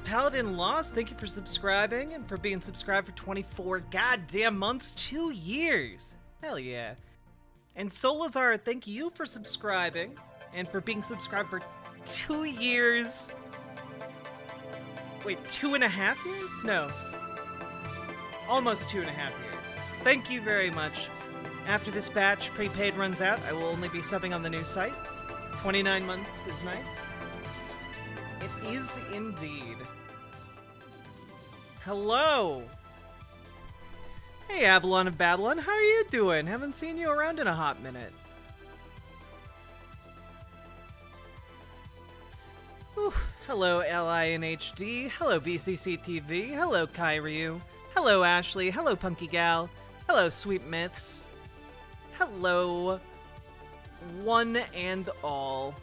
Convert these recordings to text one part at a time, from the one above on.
Paladin Lost, thank you for subscribing and for being subscribed for 24 goddamn months, 2 years. Hell yeah. And Solazar, thank you for subscribing and for being subscribed for 2 years. Wait, 2.5 years? No. Almost 2.5 years. Thank you very much. After this batch prepaid runs out, I will only be subbing on the new site. 29 months is nice. It is indeed. Hello! Hey, Avalon of Babylon, how are you doing? Haven't seen you around in a hot minute. Whew. Hello, LINHD. Hello, VCC TV. Hello, Kairyu. Hello, Ashley. Hello, Punky Gal. Hello, Sweet Myths. Hello, one and all.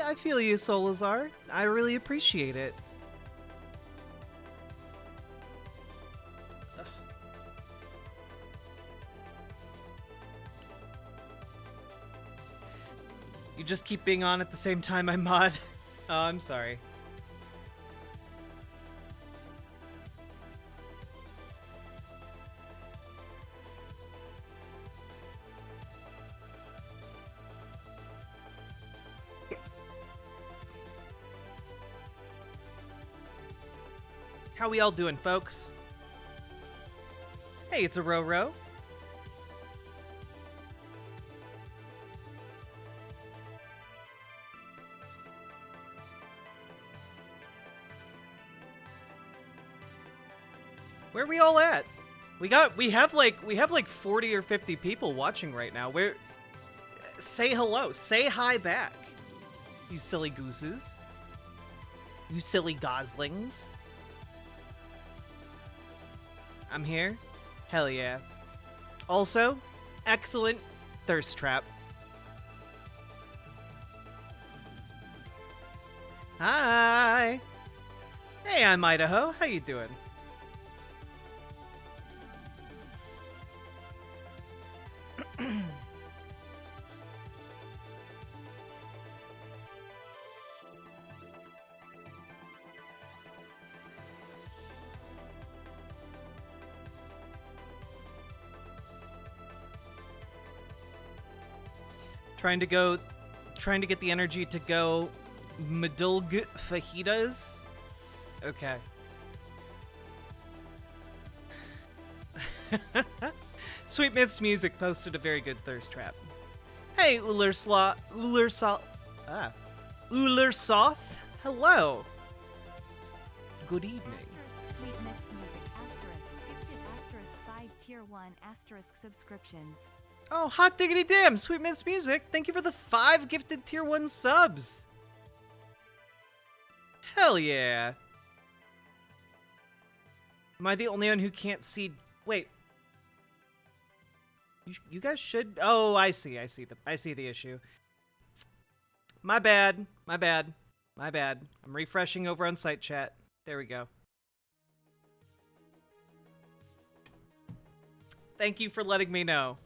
I feel you, Solazar. I really appreciate it. Ugh. You just keep being on at the same time I mod. Oh, I'm sorry. How we all doing, folks? Hey, it's a Roro. Where are we all at? We have like 40 or 50 people watching right now. Say hello. Say hi back. You silly gooses. You silly goslings. I'm here. Hell yeah. Also, excellent thirst trap. Hi. Hey, I'm Idaho. How you doing? Trying to get the energy to go Madulg fajitas. Okay. Sweet Myth's Music posted a very good thirst trap. Hey, Ulersoth. Hello. Good evening. Sweet Myth's Music gifted *5 tier 1 subscriptions. Oh, hot diggity damn, Sweet Myth's Music. Thank you for the 5 gifted tier 1 subs. Hell yeah. Am I the only one who can't see? Wait. You guys should. Oh, I see the issue. My bad. I'm refreshing over on site chat. There we go. Thank you for letting me know.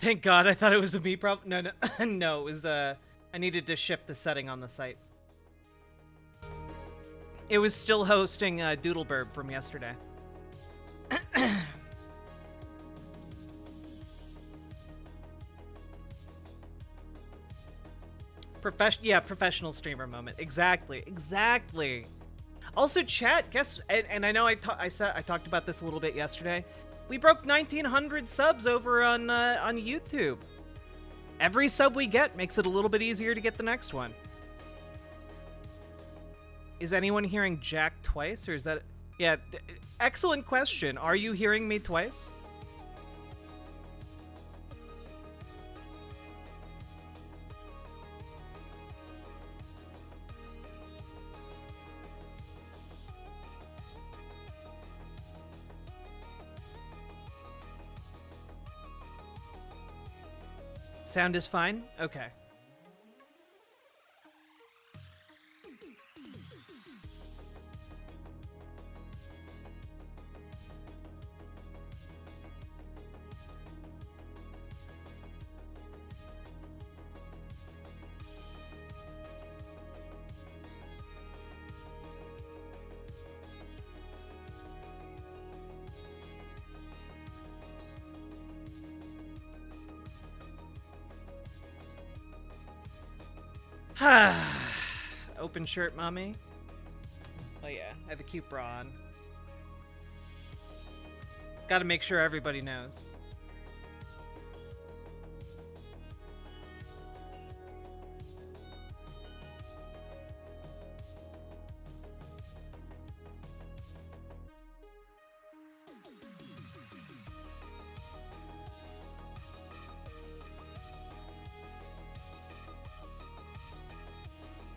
Thank God, I thought it was a me problem. No, no, it was, I needed to shift the setting on the site. It was still hosting Doodleburb from yesterday. Professional streamer moment. Exactly. Also, chat, guess, and I know I talked about this a little bit yesterday. We broke 1,900 subs over on YouTube. Every sub we get makes it a little bit easier to get the next one. Is anyone hearing Jack twice, or is that... Yeah, excellent question. Are you hearing me twice? Sound is fine? Okay. Open shirt, mommy. Oh yeah, I have a cute bra on. Gotta make sure everybody knows.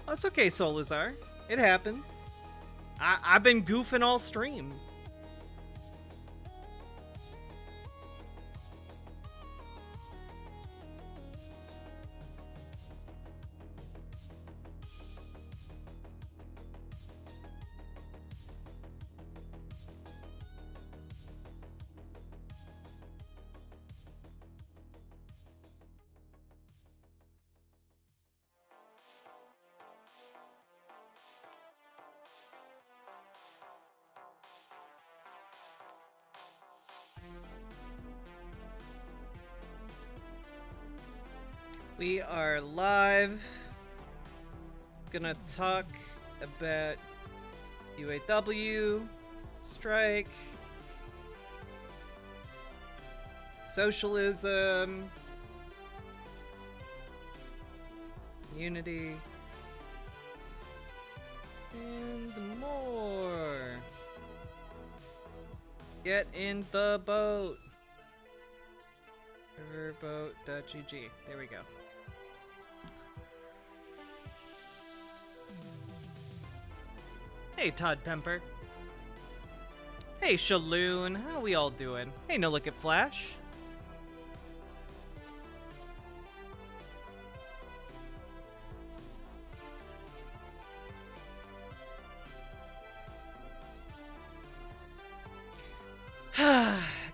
That's okay, Solazar. It happens. I've been goofing all stream. We are live. Gonna talk about UAW, strike, socialism, unity, and more. Get in the boat. Riverboat.gg. There we go. Hey, Todd Pemper. Hey, Shaloon. How we all doing? Hey, No Look at Flash.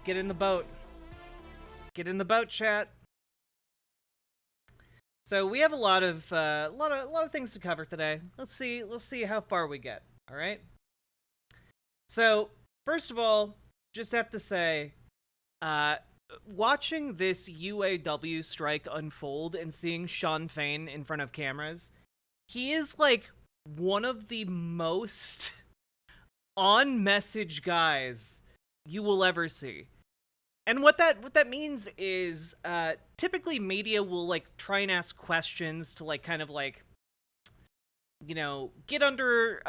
Get in the boat. Get in the boat, chat. So we have a lot of things to cover today. Let's see how far we get. All right. So first of all, just have to say, watching this UAW strike unfold and seeing Sean Fain in front of cameras, he is like one of the most on-message guys you will ever see. And what that means is, typically media will like try and ask questions to like kind of like, you know, get under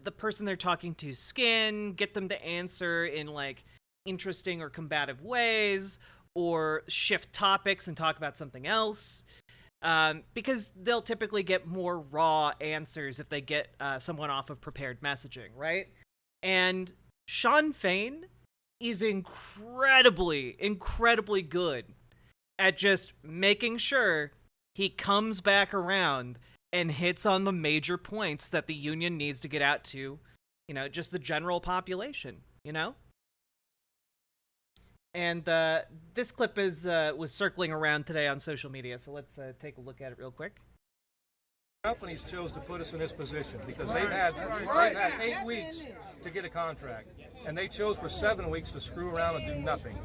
the person they're talking to's skin, get them to answer in like interesting or combative ways, or shift topics and talk about something else, because they'll typically get more raw answers if they get someone off of prepared messaging, right? And Sean Fain is incredibly good at just making sure he comes back around and hits on the major points that the union needs to get out to, you know, just the general population, you know? And this clip was circling around today on social media, so let's take a look at it real quick. Companies chose to put us in this position because they've had 8 weeks to get a contract, and they chose for 7 weeks to screw around and do nothing.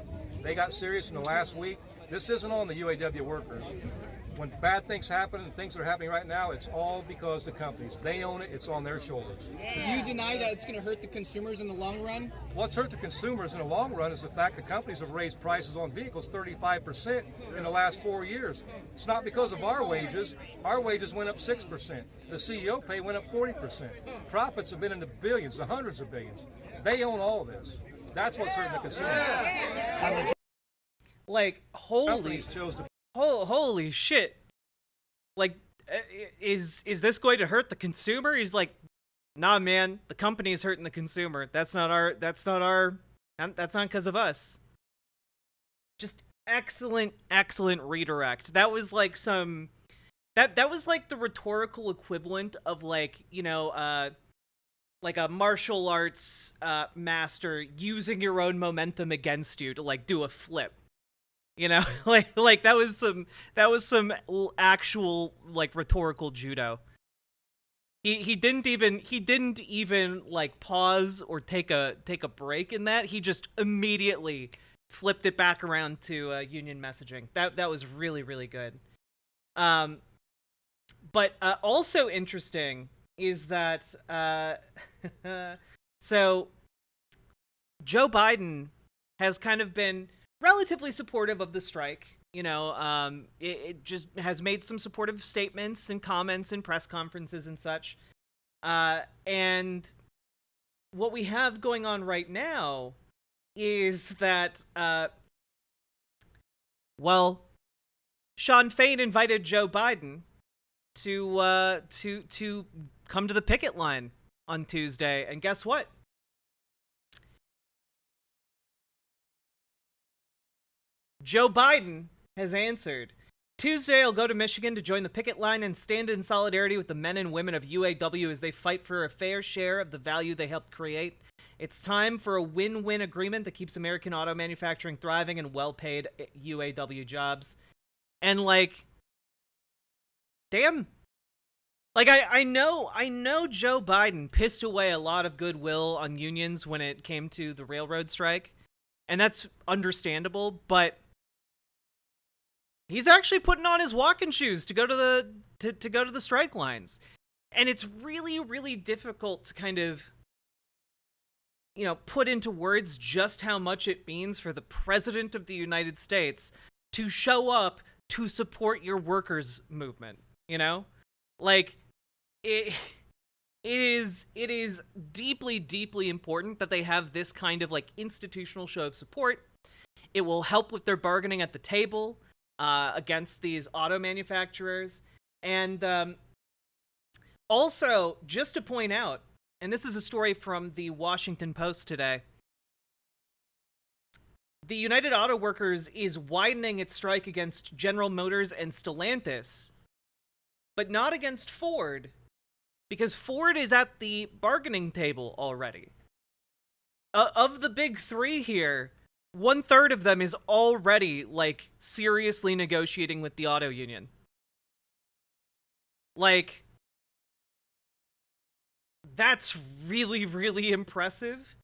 They got serious in the last week. This isn't on the UAW workers. When bad things happen and things are happening right now, it's all because the companies. They own it. It's on their shoulders. So do you deny that it's going to hurt the consumers in the long run? What's hurt the consumers in the long run is the fact that companies have raised prices on vehicles 35% in the last 4 years. It's not because of our wages. Our wages went up 6%. The CEO pay went up 40%. Profits have been in the billions, the hundreds of billions. They own all this. That's what's hurting the consumer. Like, holy shit. Like, is this going to hurt the consumer? He's like, nah, man, the company is hurting the consumer. That's not because of us. Just excellent redirect. That was like that was like the rhetorical equivalent of like, you know, like a martial arts master using your own momentum against you to like do a flip. You know, like that was some actual like rhetorical judo. He didn't even like pause or take a break in that. He just immediately flipped it back around to union messaging. That was really good. But also interesting is that so Joe Biden has kind of been relatively supportive of the strike. You know, it just has made some supportive statements and comments in press conferences and such. And what we have going on right now is that, well, Sean Fain invited Joe Biden to come to the picket line on Tuesday, and guess what? Joe Biden has answered. Tuesday, I'll go to Michigan to join the picket line and stand in solidarity with the men and women of UAW as they fight for a fair share of the value they helped create. It's time for a win-win agreement that keeps American auto manufacturing thriving and well-paid UAW jobs. And, like, damn. Like, I know Joe Biden pissed away a lot of goodwill on unions when it came to the railroad strike. And that's understandable, but he's actually putting on his walking shoes to go to the strike lines. And it's really, really difficult to kind of, you know, put into words just how much it means for the President of the United States to show up to support your workers' movement, you know? Like, it is deeply, deeply important that they have this kind of, like, institutional show of support. It will help with their bargaining at the table against these auto manufacturers. And also, just to point out, and this is a story from the Washington Post today, the United Auto Workers is widening its strike against General Motors and Stellantis, but not against Ford, because Ford is at the bargaining table already. Of the big three here, 1/3 of them is already, like, seriously negotiating with the auto union. Like, that's really, really impressive.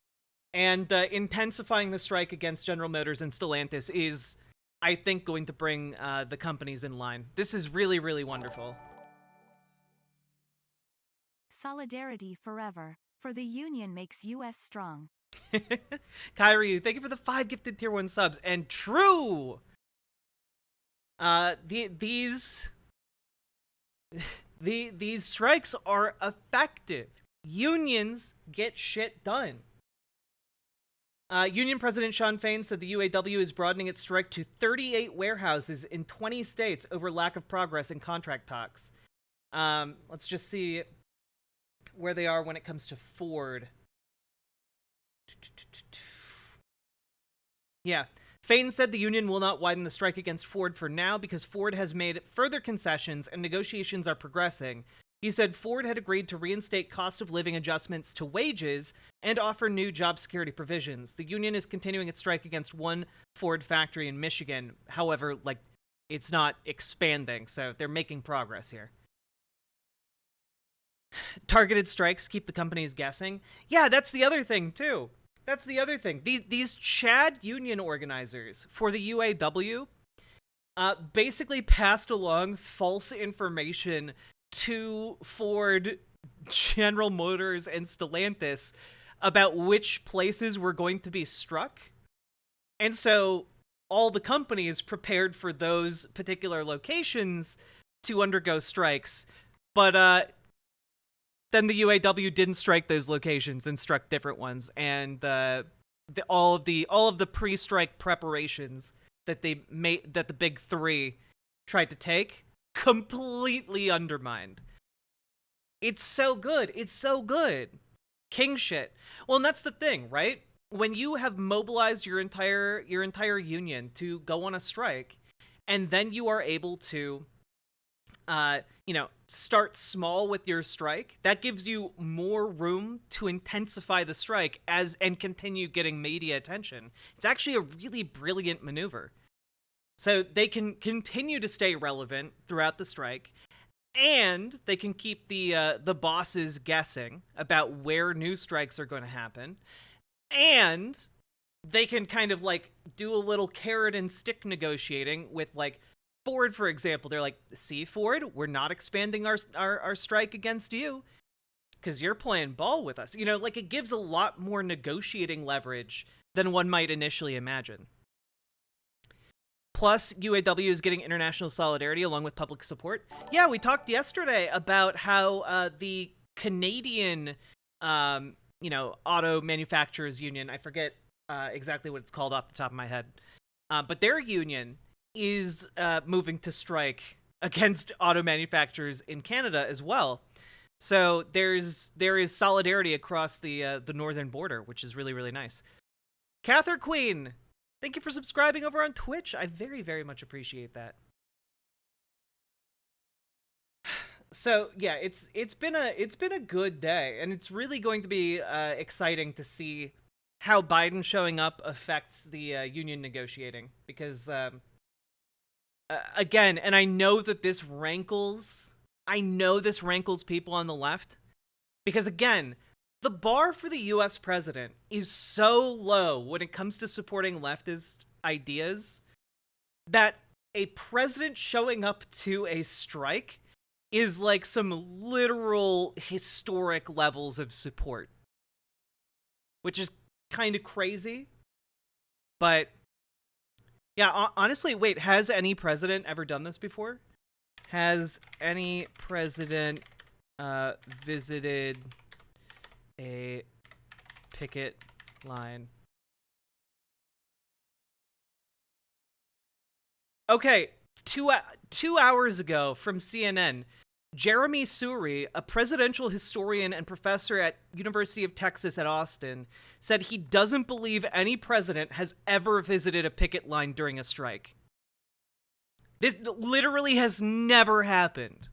And intensifying the strike against General Motors and Stellantis is, I think, going to bring the companies in line. This is really, really wonderful. Solidarity forever. For the union makes US strong. Kyrie, thank you for the 5 gifted tier 1 subs. And true! These strikes are effective. Unions get shit done. Union President Sean Fain said the UAW is broadening its strike to 38 warehouses in 20 states over lack of progress in contract talks. Let's just see where they are when it comes to Ford. Yeah. Fain said the union will not widen the strike against Ford for now because Ford has made further concessions and negotiations are progressing. He said Ford had agreed to reinstate cost of living adjustments to wages and offer new job security provisions. The union is continuing its strike against one Ford factory in Michigan. However, like, it's not expanding, so they're making progress here. Targeted strikes keep the companies guessing. Yeah, that's the other thing, too. That's the other thing. These Chad union organizers for the UAW basically passed along false information to Ford, General Motors, and Stellantis about which places were going to be struck. And so all the companies prepared for those particular locations to undergo strikes. But then the UAW didn't strike those locations and struck different ones. And all of the pre-strike preparations that they made, that the big three tried to take, completely undermined. It's so good. It's so good. King shit. Well, and that's the thing, right? When you have mobilized your entire union to go on a strike, and then you are able to, start small with your strike, that gives you more room to intensify the strike and continue getting media attention. It's actually a really brilliant maneuver. So they can continue to stay relevant throughout the strike, and they can keep the bosses guessing about where new strikes are going to happen, and they can kind of like do a little carrot and stick negotiating with like Ford, for example, they're like, see, Ford, we're not expanding our strike against you because you're playing ball with us. You know, like, it gives a lot more negotiating leverage than one might initially imagine. Plus, UAW is getting international solidarity along with public support. Yeah, we talked yesterday about how the Canadian, auto manufacturers union, I forget exactly what it's called off the top of my head, but their union is moving to strike against auto manufacturers in Canada as well. So there is solidarity across the northern border, which is really, really nice. Cather Queen, thank you for subscribing over on Twitch. I very, very much appreciate that. So yeah, it's been a good day, and it's really going to be exciting to see how Biden showing up affects the union negotiating, because again, and I know this rankles people on the left, because again, the bar for the US president is so low when it comes to supporting leftist ideas that a president showing up to a strike is like some literal historic levels of support, which is kind of crazy. But yeah, honestly, wait, has any president ever done this before? Has any president visited a picket line? Okay, two hours ago from CNN, Jeremy Suri, a presidential historian and professor at University of Texas at Austin, said he doesn't believe any president has ever visited a picket line during a strike. This literally has never happened.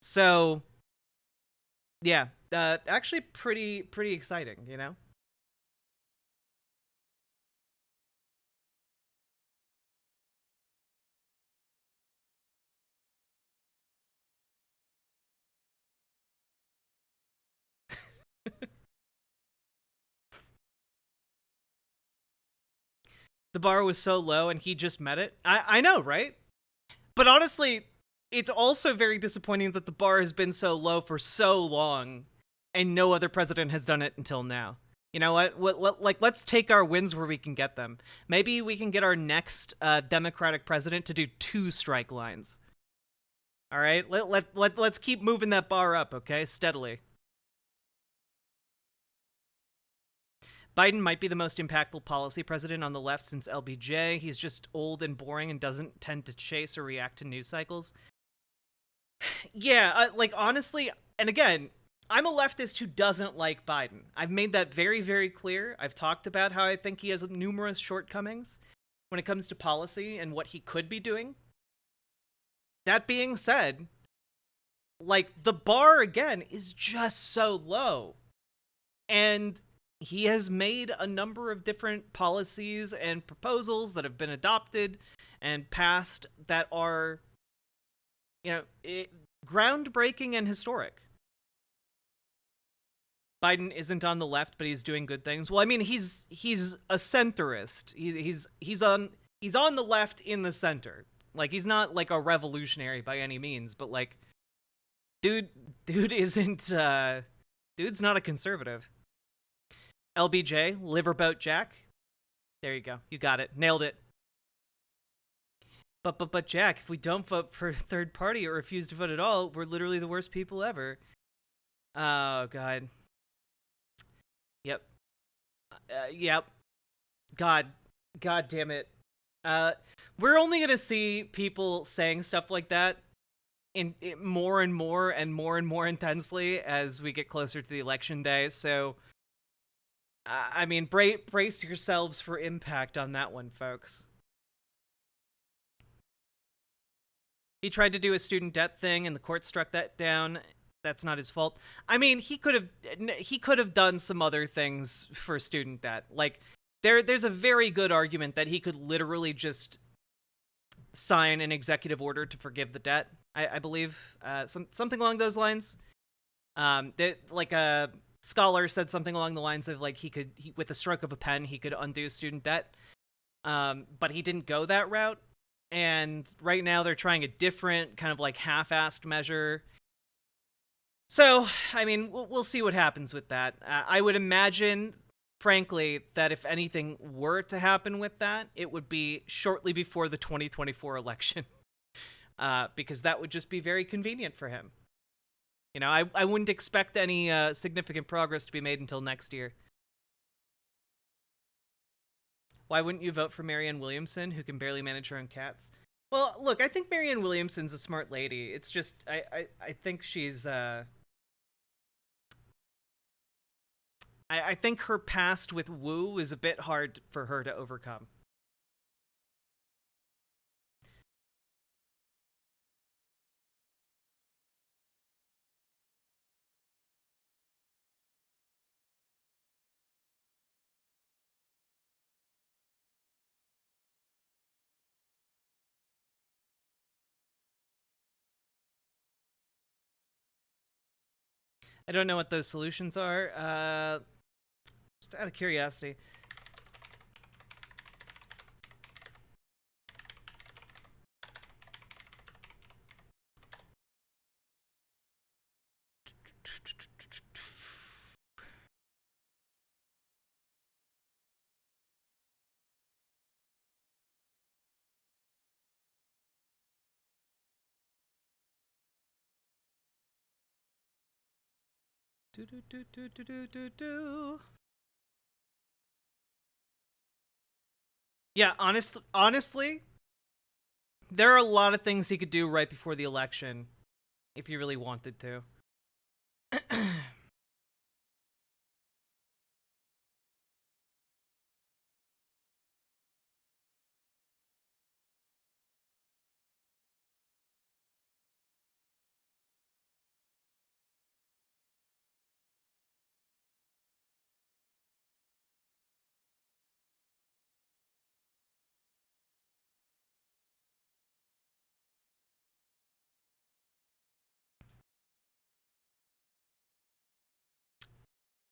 So, yeah, actually pretty exciting, you know? The bar was so low and he just met it. I know, right? But honestly, it's also very disappointing that the bar has been so low for so long and no other president has done it until now. You know what? Let's take our wins where we can get them. Maybe we can get our next Democratic president to do 2 strike lines. All right? Let's keep moving that bar up, okay? Steadily. Biden might be the most impactful policy president on the left since LBJ. He's just old and boring and doesn't tend to chase or react to news cycles. Yeah, honestly, and again, I'm a leftist who doesn't like Biden. I've made that very, very clear. I've talked about how I think he has numerous shortcomings when it comes to policy and what he could be doing. That being said, the bar, again, is just so low. And he has made a number of different policies and proposals that have been adopted and passed that are, groundbreaking and historic. Biden isn't on the left, but he's doing good things. Well, I mean, he's a centrist. He's on the left in the center. He's not a revolutionary by any means, but dude isn't dude's not a conservative. LBJ, Liverboat Jack. There you go. You got it. Nailed it. But Jack, if we don't vote for a third party or refuse to vote at all, we're literally the worst people ever. Oh, God. Yep. Yep. God damn it. We're only going to see people saying stuff like that in more and more and more and more intensely as we get closer to the election day, so I mean, brace yourselves for impact on that one, folks. He tried to do a student debt thing, and the court struck that down. That's not his fault. I mean, he could have done some other things for student debt. There's a very good argument that he could literally just sign an executive order to forgive the debt. I believe something along those lines. A scholar said something along the lines of with a stroke of a pen he could undo student debt, but he didn't go that route, And right now they're trying a different kind of like half-assed measure. So, I mean, we'll see what happens with that. I would imagine, frankly, that if anything were to happen with that, it would be shortly before the 2024 election. Because that would just be very convenient for him. You know, I wouldn't expect any significant progress to be made until next year. Why wouldn't you vote for Marianne Williamson, who can barely manage her own cats? Well, look, I think Marianne Williamson's a smart lady. It's just, I think she's, I think her past with Wu is a bit hard for her to overcome. I don't know what those solutions are. Just out of curiosity. Yeah, honestly, there are a lot of things he could do right before the election if he really wanted to.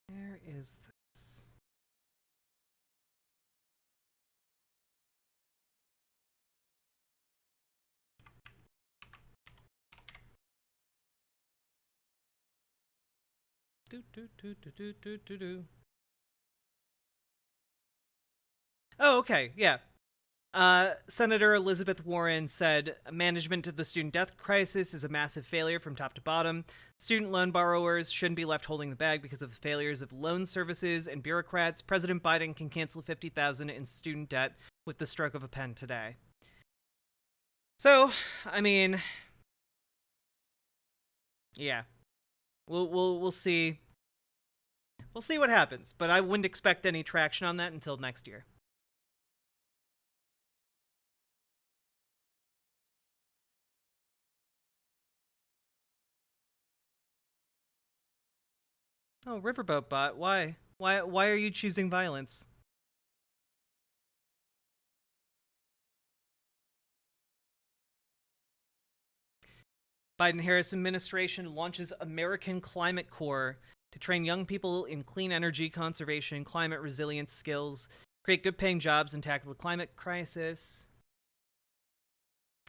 Where is this? Oh, okay, yeah. Senator Elizabeth Warren said management of the student death crisis is a massive failure from top to bottom. Student loan borrowers shouldn't be left holding the bag because of the failures of loan services and bureaucrats. President Biden can cancel $50,000 in student debt with the stroke of a pen today. So, I mean, yeah, we'll see. We'll see what happens, but I wouldn't expect any traction on that until next year. Oh, Riverboat Bot, why? Why are you choosing violence? Biden-Harris administration launches American Climate Corps to train young people in clean energy conservation, climate resilience skills, create good-paying jobs, and tackle the climate crisis.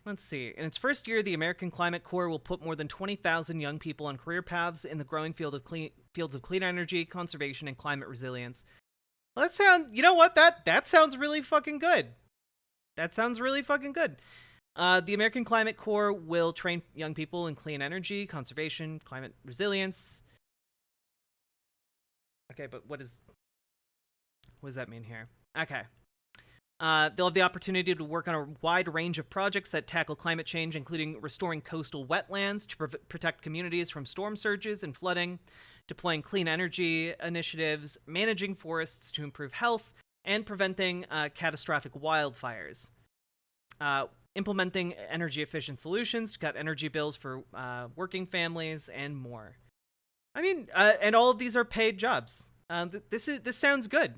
Let's see. In its first year, the American Climate Corps will put more than 20,000 young people on career paths in the growing fields of clean energy, conservation, and climate resilience. Well, you know what? That sounds really fucking good. That sounds really fucking good. The American Climate Corps will train young people in clean energy, conservation, climate resilience. Okay, but what does that mean here? Okay. They'll have the opportunity to work on a wide range of projects that tackle climate change, including restoring coastal wetlands to protect communities from storm surges and flooding, deploying clean energy initiatives, managing forests to improve health, and preventing catastrophic wildfires. Implementing energy-efficient solutions to cut energy bills for working families, and more. I mean, and all of these are paid jobs. This sounds good.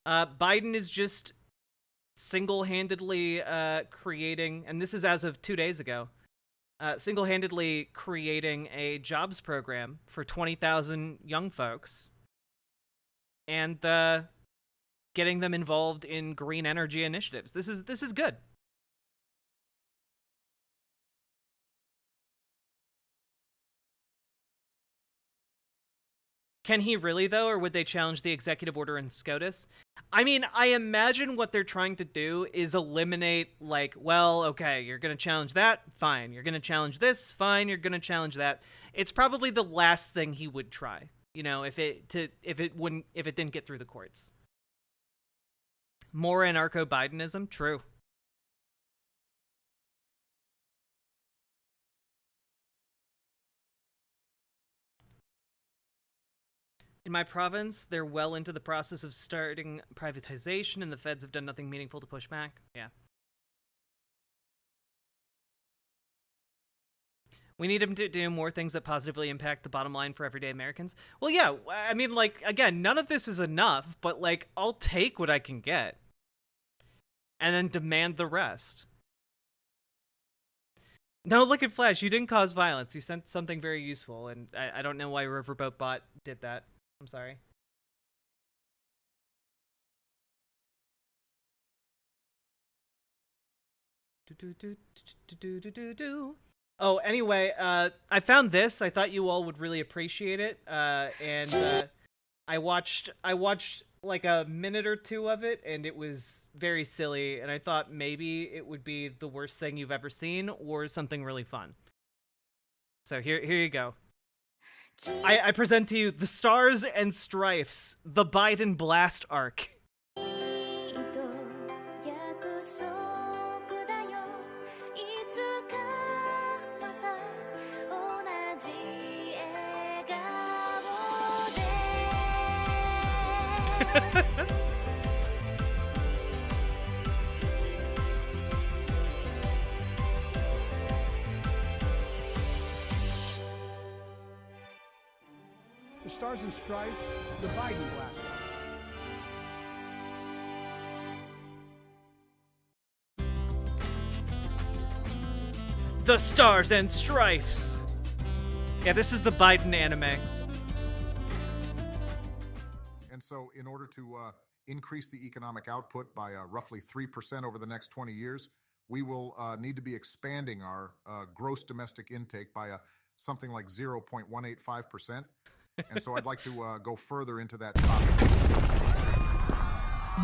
Biden is just single-handedly creating, and this is as of 2 days ago, single-handedly creating a jobs program for 20,000 young folks and getting them involved in green energy initiatives. This is good. Can he really, though, or would they challenge the executive order in SCOTUS? I mean, I imagine what they're trying to do is eliminate, like, well, okay, you're going to challenge that, fine. You're going to challenge this, fine. You're going to challenge that. It's probably the last thing he would try, you know, if it didn't get through the courts. More anarcho-Bidenism? True. In my province, they're well into the process of starting privatization, and the feds have done nothing meaningful to push back. Yeah. We need them to do more things that positively impact the bottom line for everyday Americans. Well, yeah, I mean, like, again, none of this is enough, but, like, I'll take what I can get. And then demand the rest. No, look at Flash, you didn't cause violence. You sent something very useful, and I don't know why Riverboat Bot did that. I'm sorry. Oh, anyway, I found this. I thought you all would really appreciate it. And I watched like a minute or two of it, and it was very silly. And I thought maybe it would be the worst thing you've ever seen, or something really fun. So here you go. I present to you the Stars and Stripes, the Biden Blast Arc. The Stars and Stripes, the Biden Blast. The Stars and Stripes. Yeah, this is the Biden anime. And so in order to increase the economic output by roughly 3% over the next 20 years, we will need to be expanding our gross domestic intake by something like 0.185%. And so I'd like to go further into that topic.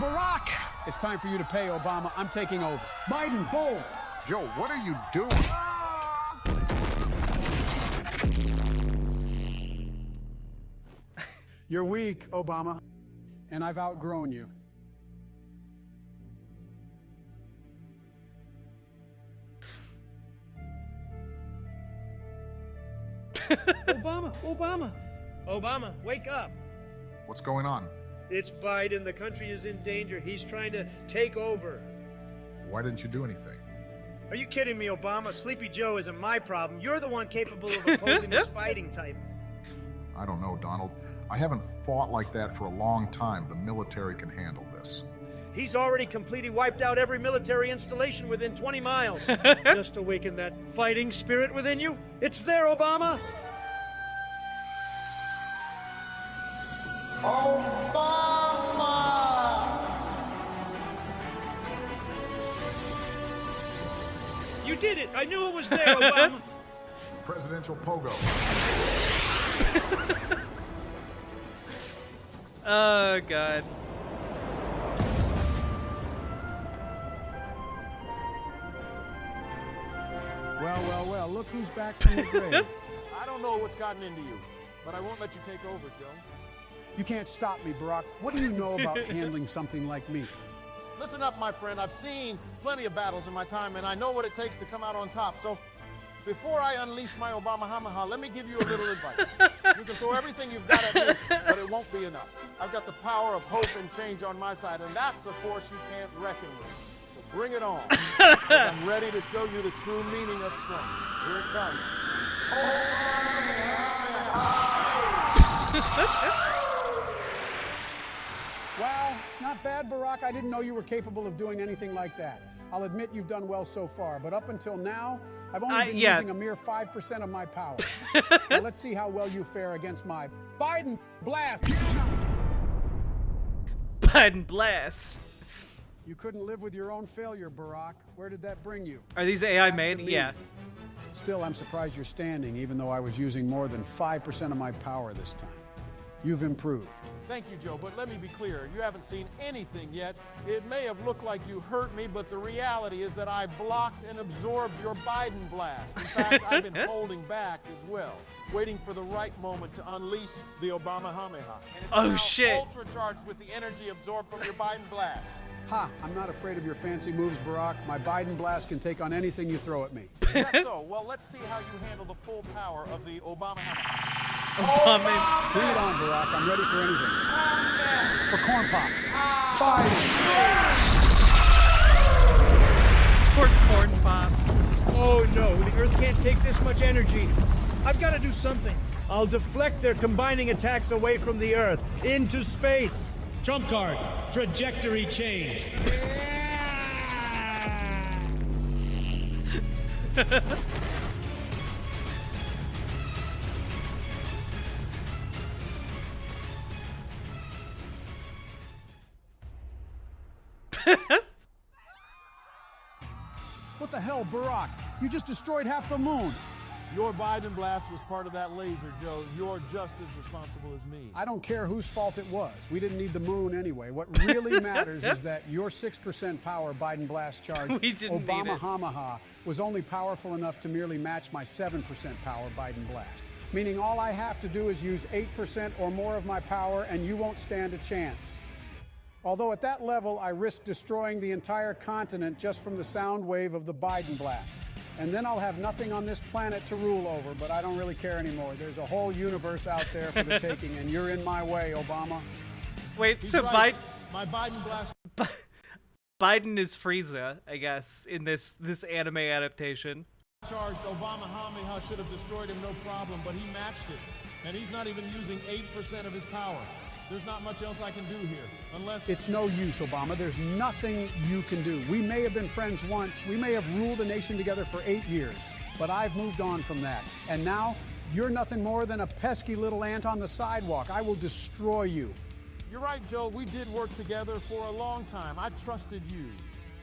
Barack! It's time for you to pay, Obama. I'm taking over. Biden, bold! Joe, what are you doing? You're weak, Obama, and I've outgrown you. Obama, wake up. What's going on? It's Biden. The country is in danger. He's trying to take over. Why didn't you do anything? Are you kidding me, Obama? Sleepy Joe isn't my problem. You're the one capable of opposing this fighting type. I don't know, Donald. I haven't fought like that for a long time. The military can handle this. He's already completely wiped out every military installation within 20 miles. Just awaken that fighting spirit within you. It's there, Obama. You did it! I knew it was there, Obama! Presidential pogo. Oh, God. Well, look who's back from the grave. I don't know what's gotten into you, but I won't let you take over, Joe. You can't stop me, Barack. What do you know about handling something like me? Listen up, my friend. I've seen plenty of battles in my time, and I know what it takes to come out on top. So before I unleash my Obama Hamaha, let me give you a little advice. You can throw everything you've got at me, but it won't be enough. I've got the power of hope and change on my side, and that's a force you can't reckon with. So bring it on. I'm ready to show you the true meaning of strength. Here it comes. Wow, not bad, Barack. I didn't know you were capable of doing anything like that. I'll admit you've done well so far, but up until now, I've only been using a mere 5% of my power. Now let's see how well you fare against my Biden blast. Biden blast. You couldn't live with your own failure, Barack. Where did that bring you? Are these AI Back made? to me. Yeah. Still, I'm surprised you're standing, even though I was using more than 5% of my power this time. You've improved. Thank you, Joe, but let me be clear. You haven't seen anything yet. It may have looked like you hurt me, but the reality is that I blocked and absorbed your Biden blast. In fact, I've been holding back as well, waiting for the right moment to unleash the Obama Hameha. And it's now shit. ultra-charged with the energy absorbed from your Biden blast. Ha! I'm not afraid of your fancy moves, Barack. My Biden blast can take on anything you throw at me. Is that so? Well, let's see how you handle the full power of the Obama Hameha. Obama. Bring it on, Barack. I'm ready for anything. For corn pop. Biden. For corn pop. Oh no, the Earth can't take this much energy. I've got to do something. I'll deflect their combining attacks away from the Earth, into space. Trump card, trajectory change. What the hell, Barack? You just destroyed half the moon. Your Biden blast was part of that laser, Joe. You're just as responsible as me. I don't care whose fault it was. We didn't need the moon anyway. What really matters is that your 6% power Biden blast charge, Obama Hameha, was only powerful enough to merely match my 7% power Biden blast. Meaning all I have to do is use 8% or more of my power and you won't stand a chance. Although at that level, I risk destroying the entire continent just from the sound wave of the Biden blast. And then I'll have nothing on this planet to rule over, but I don't really care anymore. There's a whole universe out there for the taking, and you're in my way, Obama. Wait, He's so right. My Biden blast... Biden is Frieza, I guess, in this anime adaptation. Charged Obama Hameha should have destroyed him no problem, but he matched it. And he's not even using 8% of his power. There's not much else I can do here, unless... It's no use, Obama. There's nothing you can do. We may have been friends once. We may have ruled a nation together for 8 years. But I've moved on from that. And now, you're nothing more than a pesky little ant on the sidewalk. I will destroy you. You're right, Joe. We did work together for a long time. I trusted you.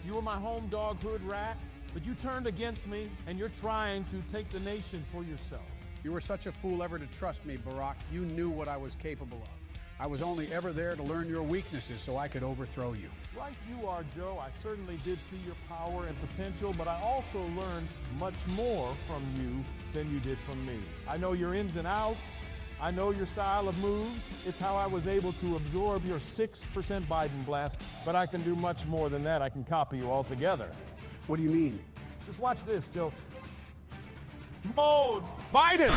You were my home dog hood rat, but you turned against me, and you're trying to take the nation for yourself. You were such a fool ever to trust me, Barack. You knew what I was capable of. I was only ever there to learn your weaknesses so I could overthrow you. Right you are, Joe. I certainly did see your power and potential, but I also learned much more from you than you did from me. I know your ins and outs. I know your style of moves. It's how I was able to absorb your 6% Biden blast, but I can do much more than that. I can copy you altogether. What do you mean? Just watch this, Joe. Mode Biden!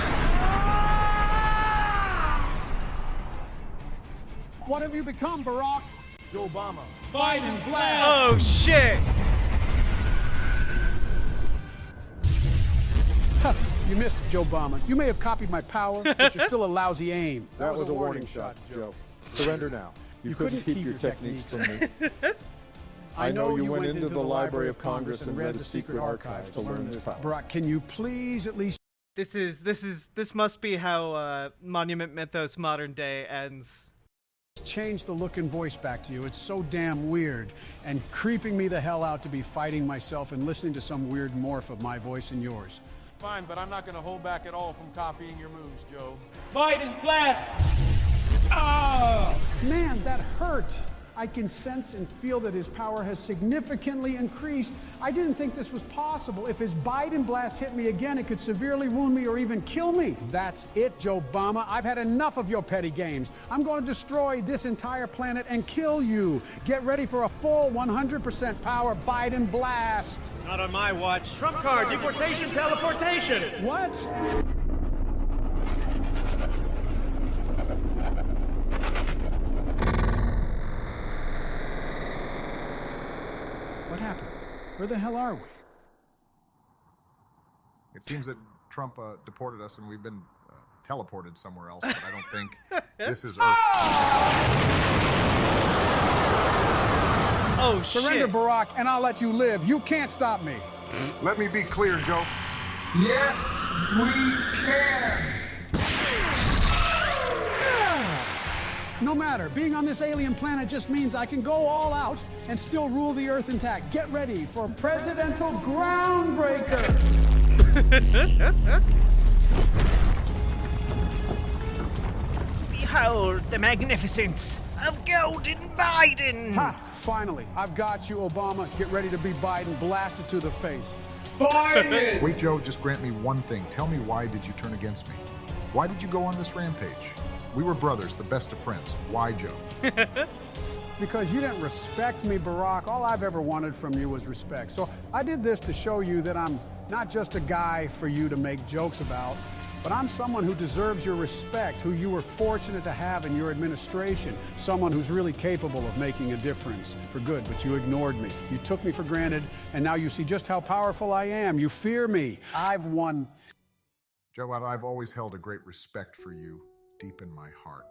What have you become, Barack? Joe Obama. Biden blast! Oh, shit! You missed it, Joe Obama. You may have copied my power, but you're still a lousy aim. That was a warning shot, Joe. Surrender now. You couldn't keep your techniques from me. I know you went into the Library of Congress and read the secret archives to learn this power. Barack, can you please at least... This must be how Monument Mythos Modern Day ends. Change the look and voice back to you. It's so damn weird and creeping me the hell out to be fighting myself and listening to some weird morph of my voice and yours. Fine, but I'm not going to hold back at all from copying your moves, Joe. Biden blast! Oh! Man, that hurt. I can sense and feel that his power has significantly increased. I didn't think this was possible. If his Biden blast hit me again, it could severely wound me or even kill me. That's it, Joe Obama. I've had enough of your petty games. I'm going to destroy this entire planet and kill you. Get ready for a full 100% power Biden blast. Not on my watch. Trump card, deportation, teleportation. What? What happened? Where the hell are we? It seems that Trump deported us and we've been teleported somewhere else, but I don't think this is Earth. Oh, Surrender, shit. Barack, and I'll let you live. You can't stop me. Let me be clear, Joe. Yes, we can. No matter, being on this alien planet just means I can go all out and still rule the Earth intact. Get ready for presidential groundbreaker. Behold the magnificence of Golden Biden! Ha! Finally, I've got you, Obama. Get ready to be Biden blasted to the face. Biden! Wait, Joe, just grant me one thing. Tell me, why did you turn against me? Why did you go on this rampage? We were brothers, the best of friends. Why, Joe? Because you didn't respect me, Barack. All I've ever wanted from you was respect. So I did this to show you that I'm not just a guy for you to make jokes about, but I'm someone who deserves your respect, who you were fortunate to have in your administration, someone who's really capable of making a difference for good, but you ignored me. You took me for granted, and now you see just how powerful I am. You fear me. I've won. Joe, I've always held a great respect for you deep in my heart.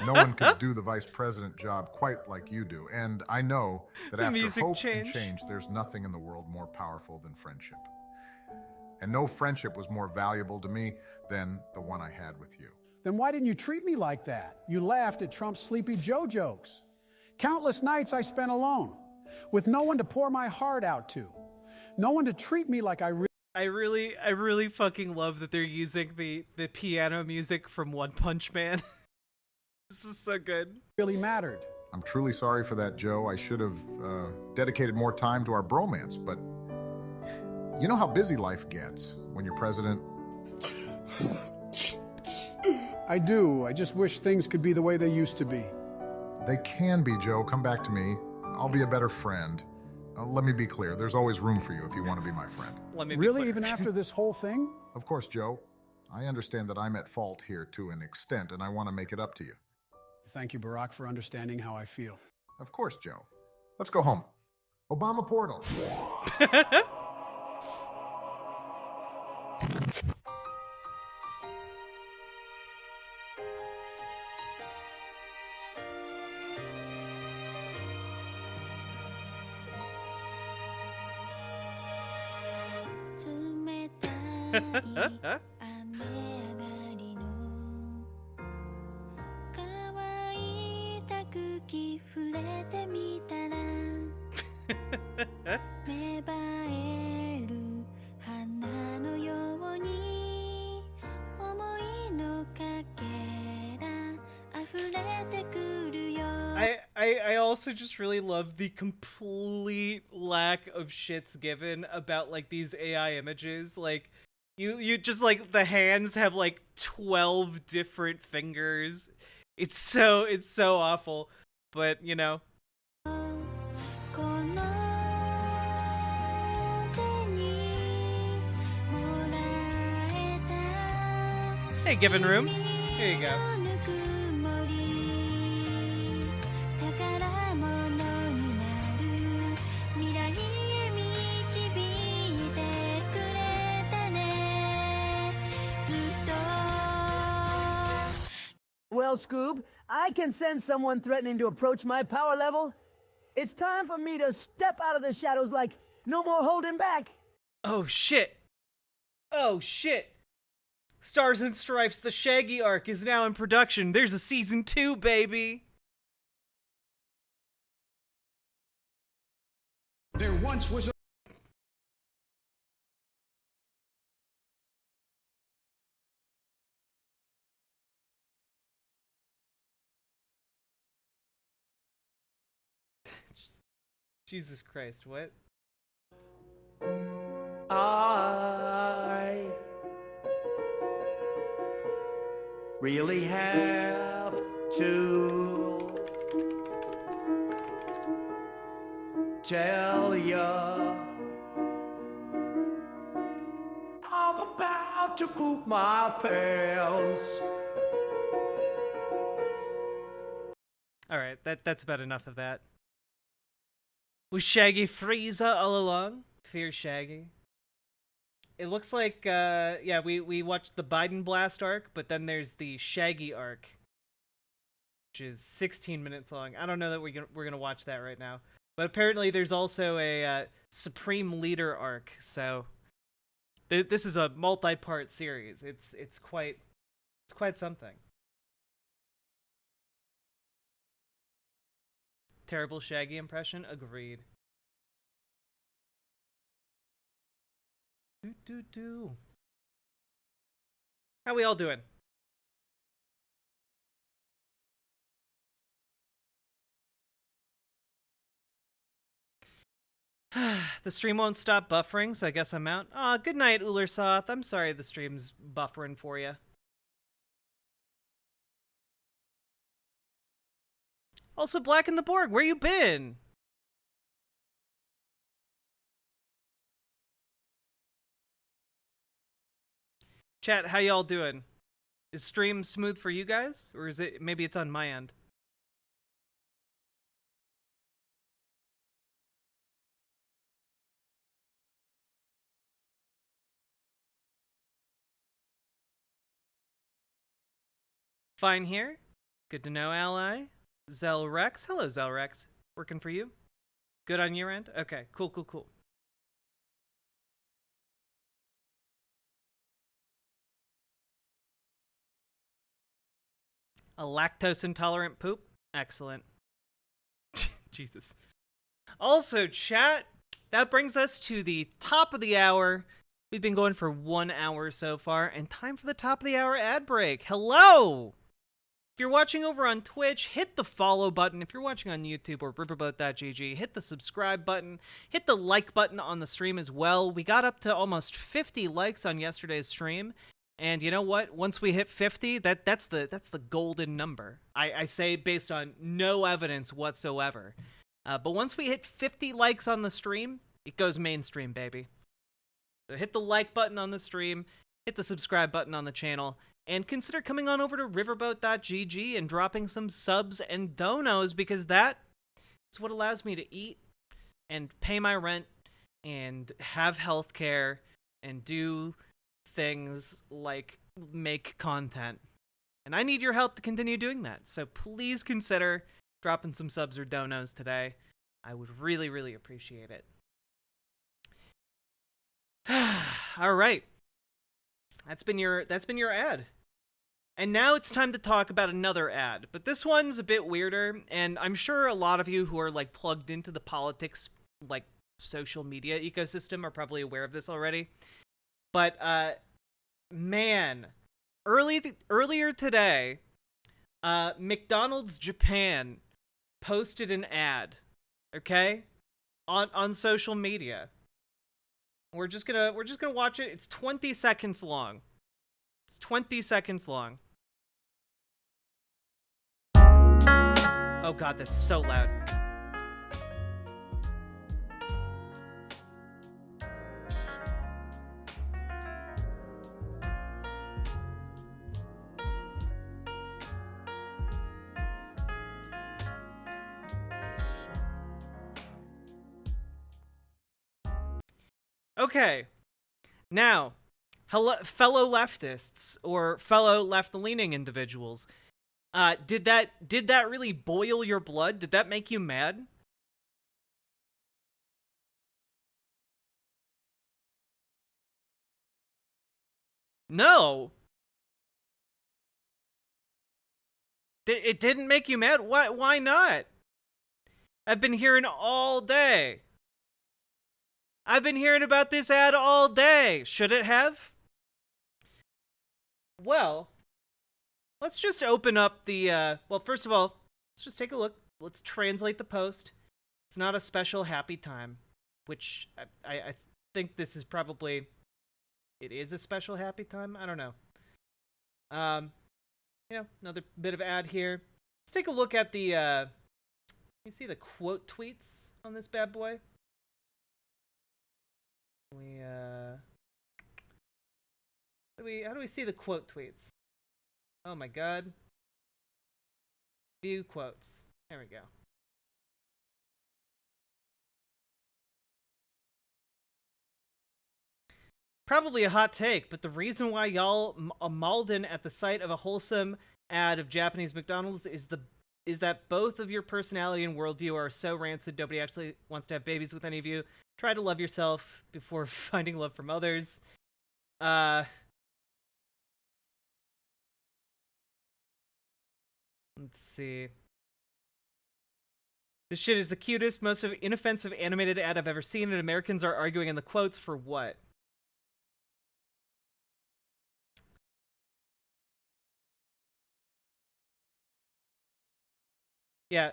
No one could do the vice president job quite like you do, and I know that after hope and change, there's nothing in the world more powerful than friendship. And no friendship was more valuable to me than the one I had with you. Then why didn't you treat me like that? You laughed at Trump's Sleepy Joe jokes. Countless nights I spent alone, with no one to pour my heart out to, no one to treat me like I really fucking love that they're using the piano music from One Punch Man. This is so good. Really mattered. I'm truly sorry for that, Joe. I should have dedicated more time to our bromance, but you know how busy life gets when you're president? I do. I just wish things could be the way they used to be. They can be, Joe. Come back to me. I'll be a better friend. Let me be clear. There's always room for you if you want to be my friend. Let me be really, clear. even after this whole thing? Of course, Joe. I understand that I'm at fault here to an extent, and I want to make it up to you. Thank you, Barack, for understanding how I feel. Of course, Joe. Let's go home. Obama portal. I also just really love the complete lack of shits given about like these AI images. Like you just like the hands have like 12 different fingers. It's so awful. But you know. Hey, given room. Here you go. Well, Scoob, I can sense someone threatening to approach my power level. It's time for me to step out of the shadows like no more holding back. Oh, shit. Oh, shit. Stars and Stripes, the Shaggy arc is now in production. There's a season 2, baby. There once was a... Jesus Christ, what? I really have to tell ya I'm about to poop my pants. All right, that's about enough of that. Was Shaggy Frieza all along? Fear Shaggy. It looks like, yeah, we watched the Biden Blast arc, but then there's the Shaggy arc, which is 16 minutes long. I don't know that we're gonna watch that right now, but apparently there's also a Supreme Leader arc. So this is a multi-part series. It's quite something. Terrible Shaggy impression? Agreed. How we all doing? The stream won't stop buffering, so I guess I'm out. Aw, good night, Ulersoth. I'm sorry the stream's buffering for you. Also, Black in the Borg, where you been? Chat, how y'all doing? Is stream smooth for you guys? Or is it, maybe it's on my end? Fine here. Good to know, ally. Zelrex. Hello, Zelrex. Working for you? Good on your end? Okay, cool, cool, cool. A lactose intolerant poop? Excellent. Jesus. Also, chat, that brings us to the top of the hour. We've been going for 1 hour so far, and time for the top of the hour ad break. Hello! If you're watching over on Twitch, hit the follow button. If you're watching on YouTube or riverboat.gg, hit the subscribe button. Hit the like button on the stream as well. We got up to almost 50 likes on yesterday's stream. And you know what? Once we hit 50, that's the golden number. I say based on no evidence whatsoever. But once we hit 50 likes on the stream, it goes mainstream, baby. So hit the like button on the stream, hit the subscribe button on the channel, and consider coming on over to riverboat.gg and dropping some subs and donos, because that is what allows me to eat and pay my rent and have healthcare and do things like make content. And I need your help to continue doing that. So please consider dropping some subs or donos today. I would really, really appreciate it. All right. That's been your ad. And now it's time to talk about another ad. But this one's a bit weirder, and I'm sure a lot of you who are like plugged into the politics, like social media ecosystem, are probably aware of this already. But man, earlier today, McDonald's Japan posted an ad, okay, on social media. We're just gonna watch it. It's 20 seconds long. It's 20 seconds long. Oh god, that's so loud. Okay, now, fellow leftists or fellow left-leaning individuals, did that really boil your blood? Did that make you mad? No. It didn't make you mad? Why not? I've been hearing all day. I've been hearing about this ad all day. Should it have? Well, let's just open up the, well, first of all, let's just take a look. Let's translate the post. It's not a special happy time, which I think this is probably, it is a special happy time. I don't know. You know, another bit of ad here. Let's take a look at the, you see the quote tweets on this bad boy? How do we see the quote tweets? Oh my god. View quotes. There we go. Probably a hot take, but the reason why y'all Malden at the sight of a wholesome ad of Japanese McDonald's is that both of your personality and worldview are so rancid nobody actually wants to have babies with any of you. Try to love yourself before finding love from others. Let's see. This shit is the cutest, most inoffensive animated ad I've ever seen, and Americans are arguing in the quotes for what? Yeah.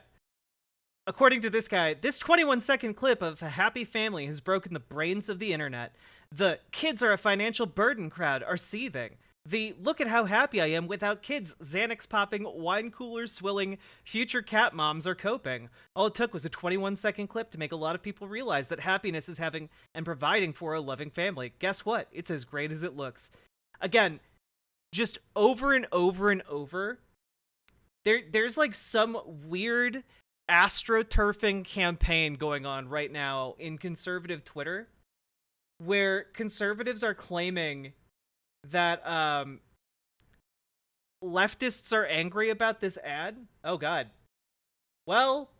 according to this guy, this 21-second clip of a happy family has broken the brains of the internet. The kids are a financial burden crowd are seething. The look at how happy I am without kids, Xanax popping, wine coolers swilling, future cat moms are coping. All it took was a 21-second clip to make a lot of people realize that happiness is having and providing for a loving family. Guess what? It's as great as it looks. Again, just over and over and over, there's like some weird astroturfing campaign going on right now in conservative Twitter, where conservatives are claiming that leftists are angry about this ad. Oh god. Well,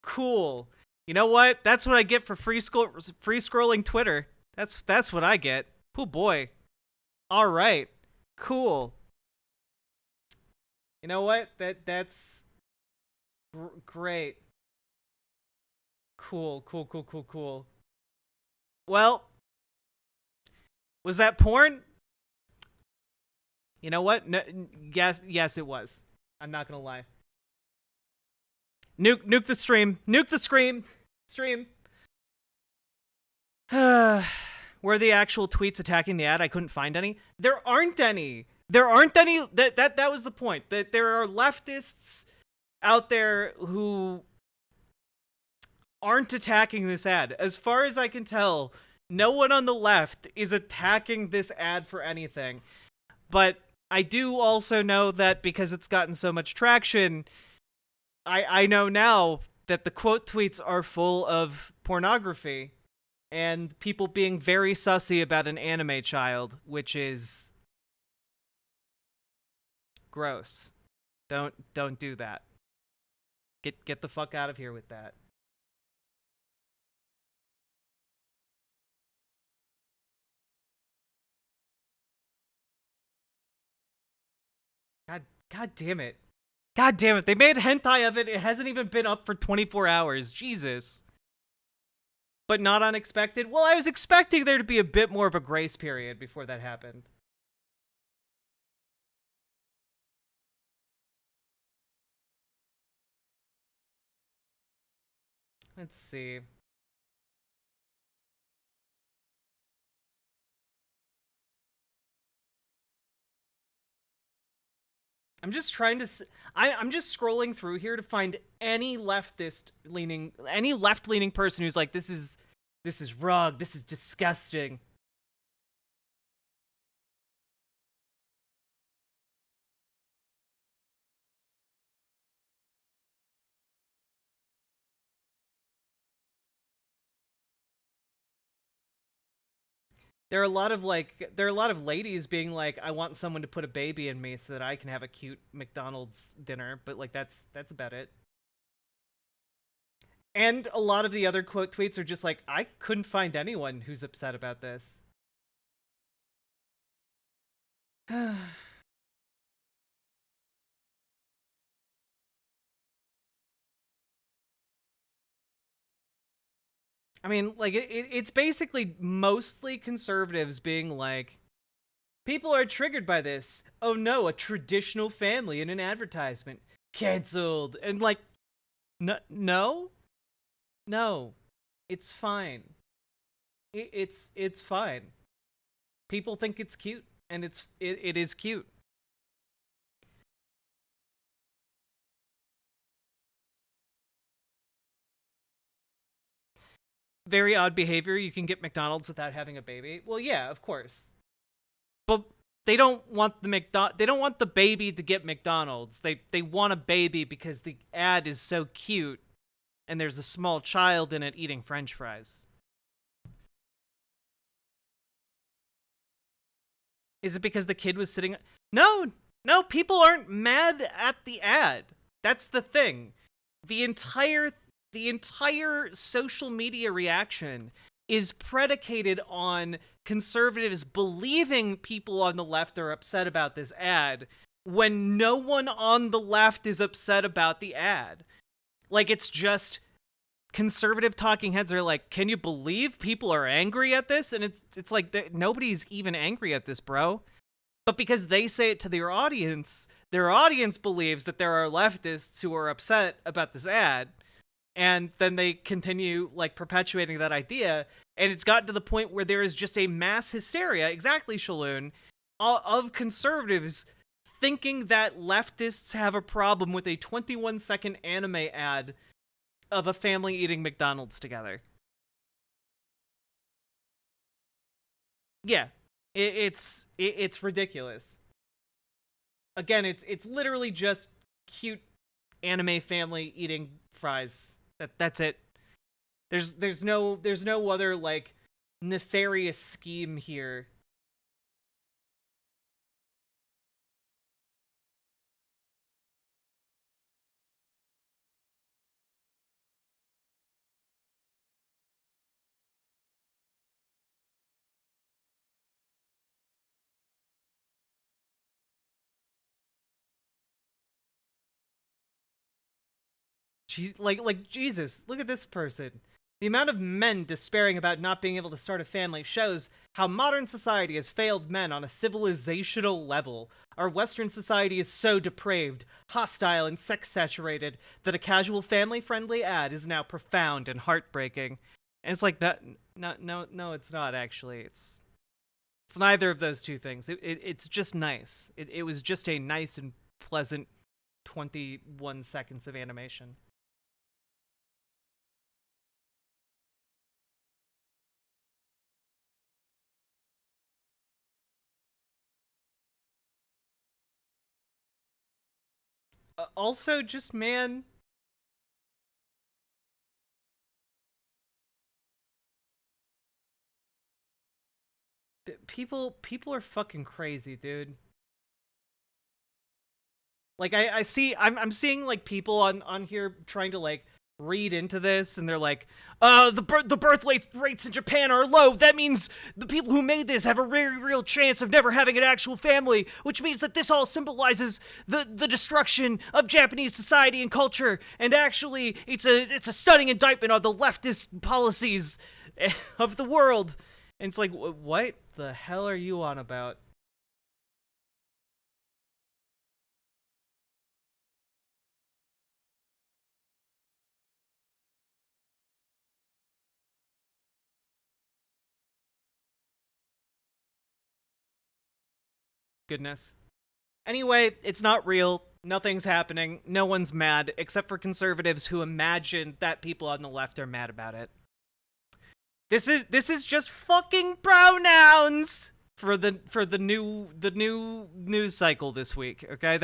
cool. You know what? That's what I get for free scrolling Twitter. That's what I get. Oh boy. All right. Cool. You know what? That's great. Cool. Well, was that porn? You know what? No, yes, it was. I'm not gonna lie. Nuke the stream. Nuke the stream. Were the actual tweets attacking the ad? I couldn't find any. There aren't any. That was the point. That there are leftists out there who aren't attacking this ad. As far as I can tell, no one on the left is attacking this ad for anything. But I do also know that because it's gotten so much traction, I know now that the quote tweets are full of pornography and people being very sussy about an anime child, which is gross. Don't do that. Get the fuck out of here with that. God damn it. God damn it. They made hentai of it. It hasn't even been up for 24 hours. Jesus. But not unexpected. Well, I was expecting there to be a bit more of a grace period before that happened. Let's see. I'm just trying to. I'm just scrolling through here to find any left-leaning person who's like, this is wrong. This is disgusting. There are a lot of ladies being like, I want someone to put a baby in me so that I can have a cute McDonald's dinner, but like that's about it. And a lot of the other quote tweets are just like, I couldn't find anyone who's upset about this. I mean, like, it's basically mostly conservatives being like, people are triggered by this. Oh no, a traditional family in an advertisement. Cancelled. And like, no, it's fine. It's fine. People think it's cute, and it is cute. Very odd behavior. You can get McDonald's without having a baby. Well, yeah, of course. But they don't want the baby to get McDonald's. They want a baby because the ad is so cute and there's a small child in it eating French fries. Is it because the kid was sitting? No, people aren't mad at the ad. That's the thing. The entire social media reaction is predicated on conservatives believing people on the left are upset about this ad when no one on the left is upset about the ad. Like, it's just conservative talking heads are like, can you believe people are angry at this? And it's like, nobody's even angry at this, bro. But because they say it to their audience believes that there are leftists who are upset about this ad. And then they continue, like, perpetuating that idea, and it's gotten to the point where there is just a mass hysteria, exactly, Shaloon, of conservatives thinking that leftists have a problem with a 21-second anime ad of a family eating McDonald's together. Yeah, it's ridiculous. Again, it's literally just cute anime family eating fries. That's it. There's no other, like, nefarious scheme here. Like Jesus, look at this person. The amount of men despairing about not being able to start a family shows how modern society has failed men on a civilizational level. Our Western society is so depraved, hostile, and sex-saturated that a casual family-friendly ad is now profound and heartbreaking. And it's like, no, it's not, actually. It's neither of those two things. It's just nice. It was just a nice and pleasant 21 seconds of animation. Also, just, man, people are fucking crazy, dude. Like, I'm seeing, like, people on here trying to, like, read into this, and they're like, the birth rates in Japan are low. That means the people who made this have a very real chance of never having an actual family, which means that this all symbolizes the destruction of Japanese society and culture. And actually, it's a stunning indictment on the leftist policies of the world. And it's like, what the hell are you on about? Goodness. Anyway, it's not real. Nothing's happening. No one's mad, except for conservatives who imagine that people on the left are mad about it. This is just fucking pronouns for the new news cycle this week. Okay,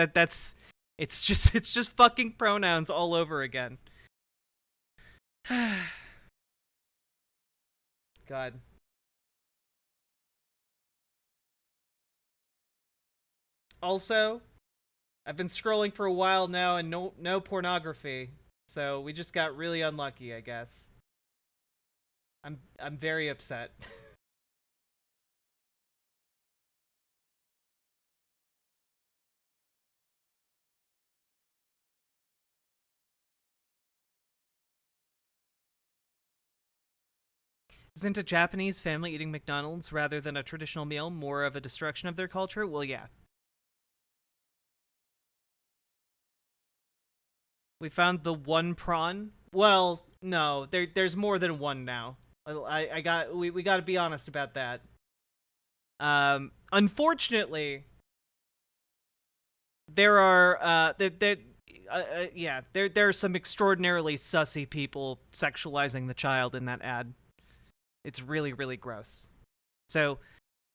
it's just fucking pronouns all over again. God. Also, I've been scrolling for a while now and no pornography, so we just got really unlucky, I guess. I'm very upset. Isn't a Japanese family eating McDonald's rather than a traditional meal more of a destruction of their culture? Well, yeah. We found the one prawn. Well, no, there's more than one now. We got to be honest about that. Unfortunately, there are there are some extraordinarily sussy people sexualizing the child in that ad. It's really, really gross. So,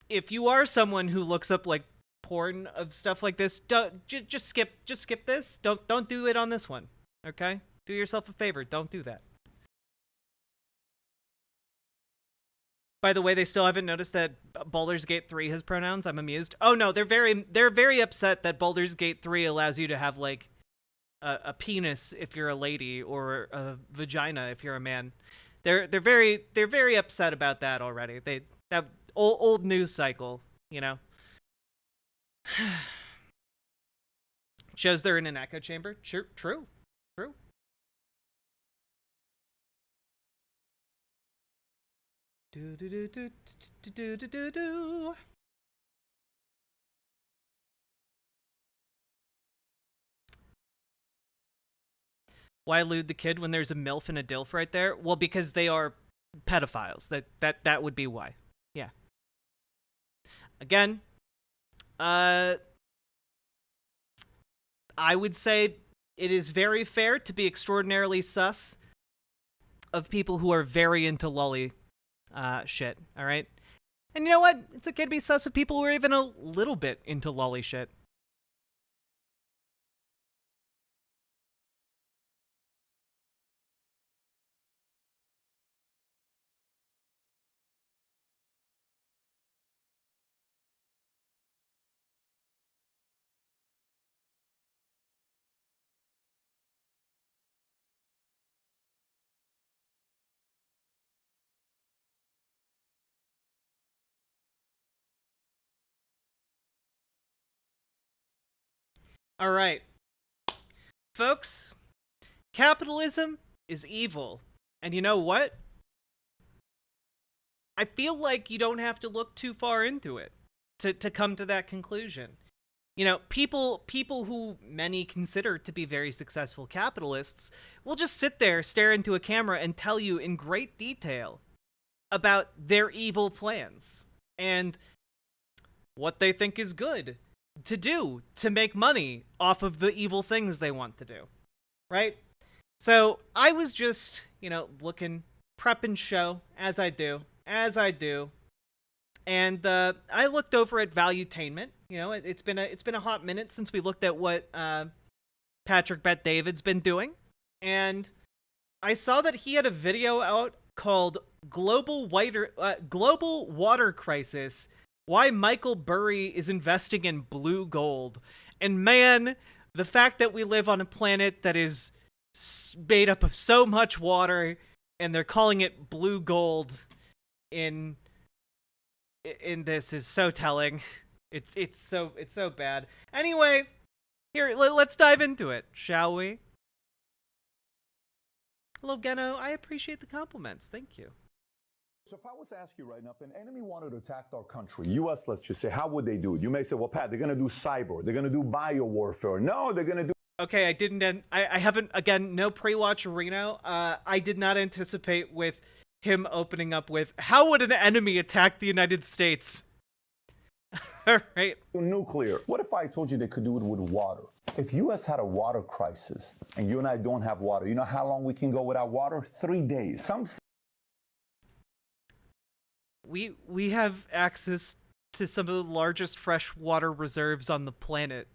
if you are someone who looks up, like, porn of stuff like this, just skip this. Don't do it on this one. Okay? Do yourself a favor. Don't do that. By the way, they still haven't noticed that Baldur's Gate 3 has pronouns. I'm amused. Oh no, they're very upset that Baldur's Gate 3 allows you to have, like, a penis if you're a lady or a vagina if you're a man. They're very upset about that already. That old news cycle, you know. Shows they're in an echo chamber. True. Do. Why lewd the kid when there's a MILF and a DILF right there? Well, because they are pedophiles. That would be why. Yeah. Again, I would say it is very fair to be extraordinarily sus of people who are very into lolly shit, all right? And you know what? It's okay to be sus of people who are even a little bit into lolly shit. All right. Folks, capitalism is evil. And you know what? I feel like you don't have to look too far into it to come to that conclusion. You know, people who many consider to be very successful capitalists will just sit there, stare into a camera, and tell you in great detail about their evil plans and what they think is good to do to make money off of the evil things they want to do, right? So I was just, looking, prepping show, as I do, and I looked over at Valuetainment. It's been a hot minute since we looked at what Patrick Bet David's been doing, and I saw that he had a video out called Global Water Crisis: Why Michael Burry is Investing in Blue Gold. And man, the fact that we live on a planet that is made up of so much water, and they're calling it blue gold in this is so telling. It's so bad. Anyway, here, let's dive into it, shall we? Hello, Geno. I appreciate the compliments. Thank you. So if I was to ask you right now, if an enemy wanted to attack our country, U.S., let's just say, how would they do it? You may say, well, Pat, they're going to do cyber. They're going to do biowarfare. No, they're going to do... Okay, I haven't, again, no pre-watch Reno. I did not anticipate with him opening up with, how would an enemy attack the United States? All right. Nuclear. What if I told you they could do it with water? If U.S. had a water crisis and you and I don't have water, you know how long we can go without water? 3 days. We have access to some of the largest freshwater reserves on the planet.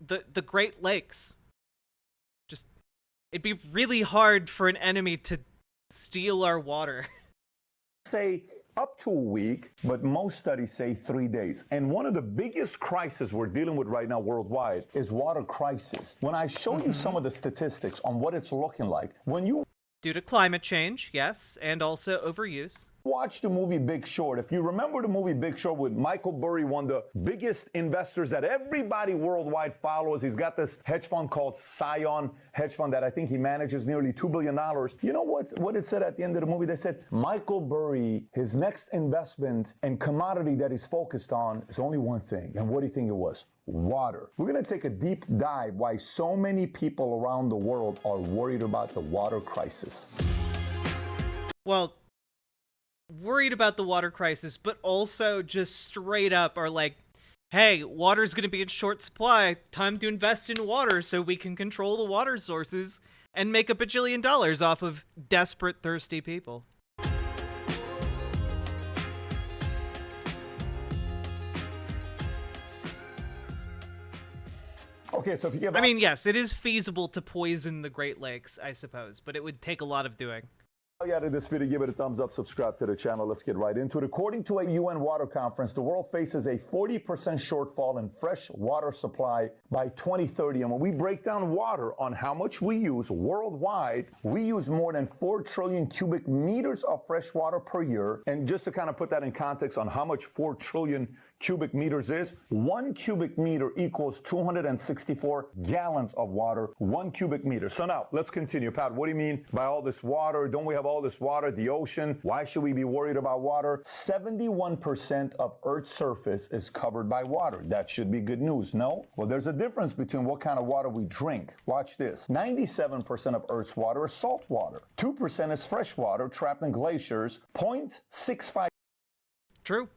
The Great Lakes. Just, it'd be really hard for an enemy to steal our water. Say up to a week, but most studies say 3 days. And one of the biggest crises we're dealing with right now worldwide is water crisis. When I show you some of the statistics on what it's looking like, due to climate change, yes, and also overuse. Watch the movie Big Short. If you remember the movie Big Short with Michael Burry, one of the biggest investors that everybody worldwide follows. He's got this hedge fund called Scion hedge fund that I think he manages nearly $2 billion. You know what it said at the end of the movie? They said, Michael Burry, his next investment and commodity that he's focused on is only one thing. And what do you think it was? Water. We're going to take a deep dive why so many people around the world are worried about the water crisis. Well, worried about the water crisis, but also just straight up are like, hey, water's going to be in short supply. Time to invest in water so we can control the water sources and make $1 bajillion off of desperate, thirsty people. Okay, so if you give... I mean, yes, it is feasible to poison the Great Lakes, I suppose, but it would take a lot of doing. If you got this video, give it a thumbs up, subscribe to the channel. Let's get right into it. According to a UN water conference, the world faces a 40% shortfall in fresh water supply by 2030. And when we break down water on how much we use worldwide, we use more than 4 trillion cubic meters of fresh water per year. And just to kind of put that in context on how much 4 trillion cubic meters is? 1 cubic meter equals 264 gallons of water, 1 cubic meter. So now, let's continue. Pat, what do you mean by all this water? Don't we have all this water? The ocean? Why should we be worried about water? 71% of Earth's surface is covered by water. That should be good news, no? Well, there's a difference between what kind of water we drink. Watch this. 97% of Earth's water is salt water. 2% is fresh water trapped in glaciers. 0.65% True.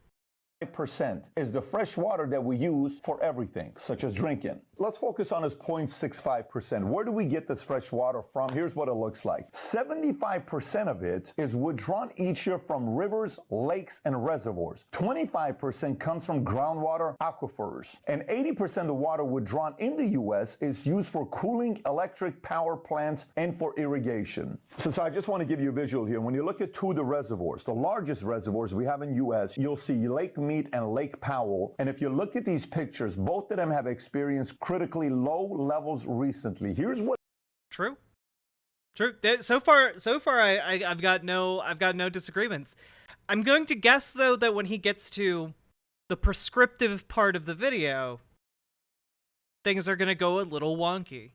is the fresh water that we use for everything, such as drinking. Let's focus on this 0.65%. Where do we get this fresh water from? Here's what it looks like. 75% of it is withdrawn each year from rivers, lakes, and reservoirs. 25% comes from groundwater aquifers. And 80% of the water withdrawn in the U.S. is used for cooling electric power plants and for irrigation. So I just want to give you a visual here. When you look at two of the reservoirs, the largest reservoirs we have in U.S., you'll see Lake Mead and Lake Powell. And if you look at these pictures, both of them have experienced critically low levels recently. Here's what. True. So far, I've got no disagreements. I'm going to guess though that when he gets to the prescriptive part of the video, things are going to go a little wonky.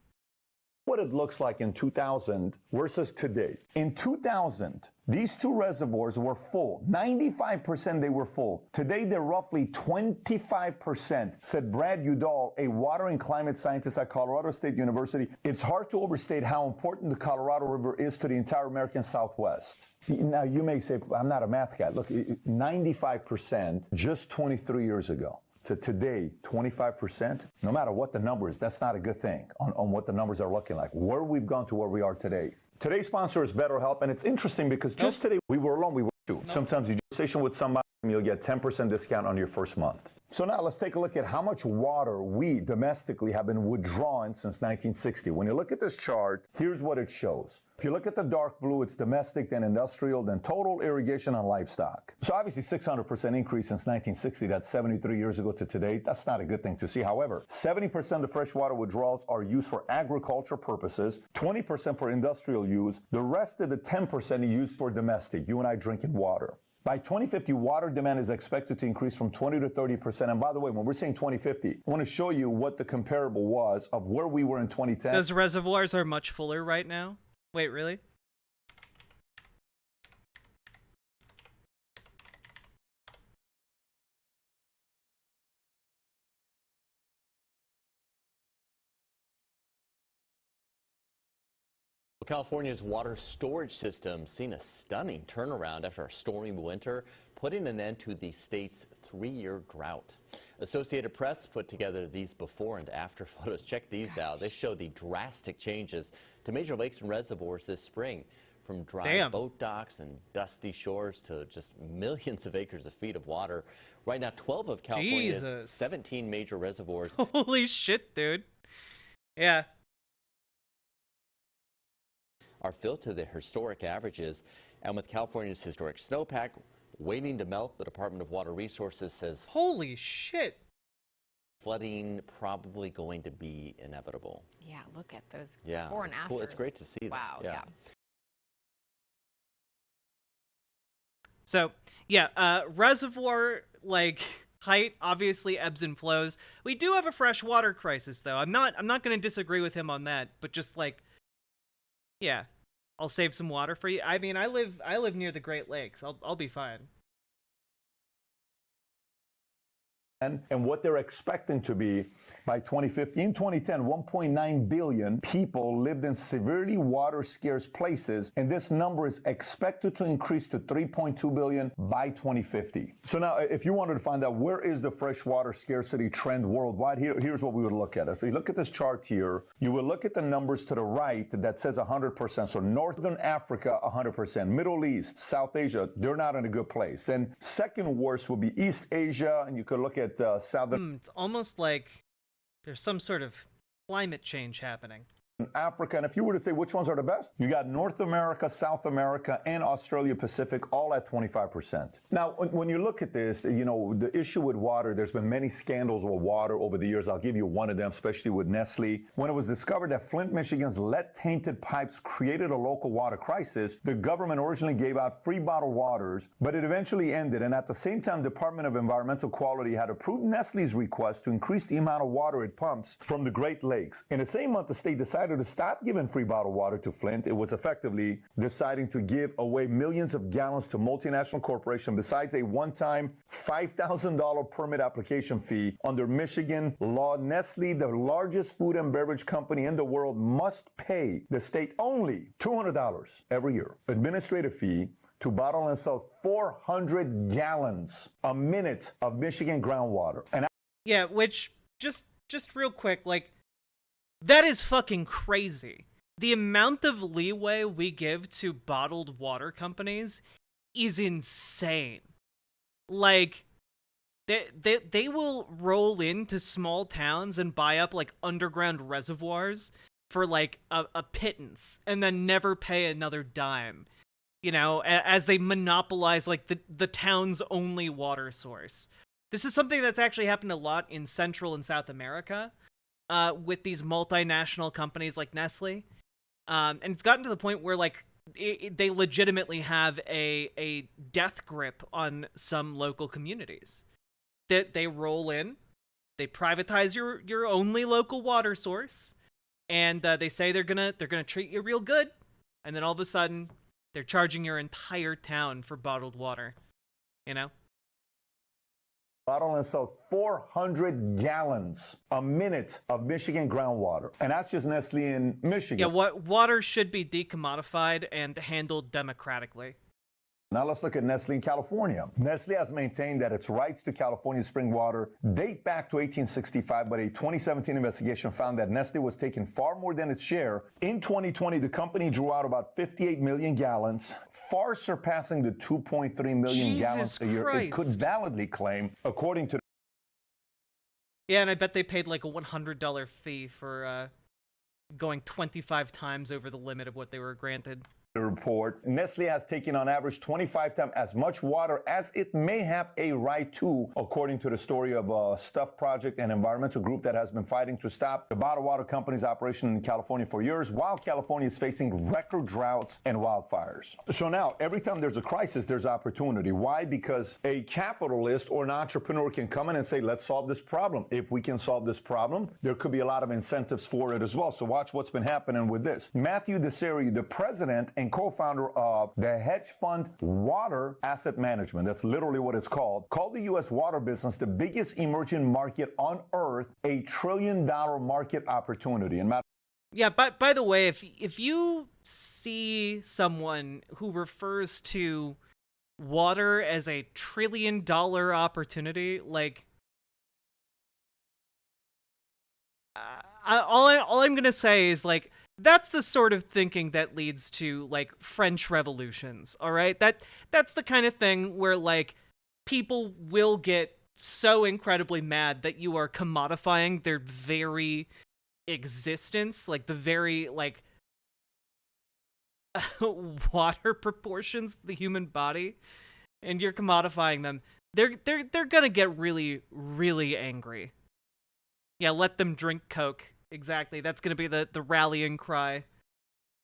What it looks like in 2000 versus today. In 2000, these two reservoirs were full. 95% they were full. Today they're roughly 25%, said Brad Udall, a water and climate scientist at Colorado State University. It's hard to overstate how important the Colorado River is to the entire American Southwest. Now you may say, I'm not a math guy. Look, 95% just 23 years ago. To today, 25%, no matter what the number is, that's not a good thing on what the numbers are looking like. Where we've gone to where we are today. Today's sponsor is BetterHelp, and it's interesting because just today we were alone, we were two. Sometimes you do a session with somebody and you'll get 10% discount on your first month. So now let's take a look at how much water we domestically have been withdrawing since 1960. When you look at this chart, here's what it shows. If you look at the dark blue, it's domestic, then industrial, then total irrigation and livestock. So obviously 600% increase since 1960, that's 73 years ago to today. That's not a good thing to see. However, 70% of freshwater withdrawals are used for agriculture purposes, 20% for industrial use. The rest of the 10% are used for domestic, you and I drinking water. By 2050, water demand is expected to increase from 20 to 30%. And by the way, when we're saying 2050, I want to show you what the comparable was of where we were in 2010. Those reservoirs are much fuller right now. Wait, really? California's water storage system seen a stunning turnaround after a stormy winter, putting an end to the state's 3-year drought. Associated Press put together these before and after photos. Check these out. They show the drastic changes to major lakes and reservoirs this spring, from dry boat docks and dusty shores to just millions of acres of feet of water. Right now, 12 of California's 17 major reservoirs. Holy shit, dude. Yeah. Are filled to the historic averages, and with California's historic snowpack waiting to melt, the Department of Water Resources says holy shit, flooding probably going to be inevitable. Yeah, look at those before and it's after. Cool. It's great to see. Wow. That. Yeah. So yeah, reservoir like height obviously ebbs and flows. We do have a fresh water crisis though. I'm not going to disagree with him on that, but just like, yeah, I'll save some water for you. I mean, I live near the Great Lakes. I'll be fine. And what they're expecting to be by 2050. In 2010, 1.9 billion people lived in severely water-scarce places, and this number is expected to increase to 3.2 billion by 2050. So now, if you wanted to find out where is the freshwater scarcity trend worldwide, here's what we would look at. If you look at this chart here, you will look at the numbers to the right that says 100%. So Northern Africa, 100%. Middle East, South Asia, they're not in a good place. And second worst would be East Asia, and you could look at Southern... It's almost like there's some sort of climate change happening. Africa, and if you were to say which ones are the best, you got North America, South America, and Australia Pacific all at 25%. Now, when you look at this, you know, the issue with water, there's been many scandals with water over the years. I'll give you one of them, especially with Nestle. When it was discovered that Flint, Michigan's lead-tainted pipes created a local water crisis, the government originally gave out free bottled waters, but it eventually ended, and at the same time, Department of Environmental Quality had approved Nestle's request to increase the amount of water it pumps from the Great Lakes. In the same month, the state decided to stop giving free bottled water to Flint. It was effectively deciding to give away millions of gallons to multinational corporations besides a one-time $5,000 permit application fee. Under Michigan law, Nestle, the largest food and beverage company in the world, must pay the state only $200 every year administrative fee to bottle and sell 400 gallons a minute of Michigan groundwater. And yeah, which just real quick, like, that is fucking crazy. The amount of leeway we give to bottled water companies is insane. Like, they will roll into small towns and buy up, like, underground reservoirs for, like, a pittance, and then never pay another dime, you know, as they monopolize, like, the town's only water source. This is something that's actually happened a lot in Central and South America. With these multinational companies like Nestle. And it's gotten to the point where, like, they legitimately have a death grip on some local communities. That they roll in, they privatize your only local water source, and they say they're gonna treat you real good, and then all of a sudden, they're charging your entire town for bottled water. You know? Bottle and sell 400 gallons a minute of Michigan groundwater. And that's just Nestle in Michigan. Yeah, water should be decommodified and handled democratically. Now let's look at Nestle in California. Nestle has maintained that its rights to California spring water date back to 1865, but a 2017 investigation found that Nestle was taking far more than its share. In 2020, the company drew out about 58 million gallons, far surpassing the 2.3 million gallons a year it could validly claim, according to... Yeah, and I bet they paid like a $100 fee for going 25 times over the limit of what they were granted. The report, Nestle has taken on average 25 times as much water as it may have a right to, according to the story of a Stuff Project, an environmental group that has been fighting to stop the bottled water company's operation in California for years, while California is facing record droughts and wildfires. So now, every time there's a crisis, there's opportunity. Why? Because a capitalist or an entrepreneur can come in and say, let's solve this problem. If we can solve this problem, there could be a lot of incentives for it as well. So watch what's been happening with this. Matthew Desari, the president and co-founder of the hedge fund Water Asset Management, that's literally what it's called the U.S. water business the biggest emerging market on earth, a $1 trillion market opportunity. And yeah, by the way, if you see someone who refers to water as a $1 trillion opportunity, like, all I'm gonna say is, like, that's the sort of thinking that leads to, like, French revolutions, all right? That's the kind of thing where, like, people will get so incredibly mad that you are commodifying their very existence, like, the very, like, water proportions of the human body, and you're commodifying them. They're gonna get really, really angry. Yeah, let them drink Coke. Exactly. That's going to be the rallying cry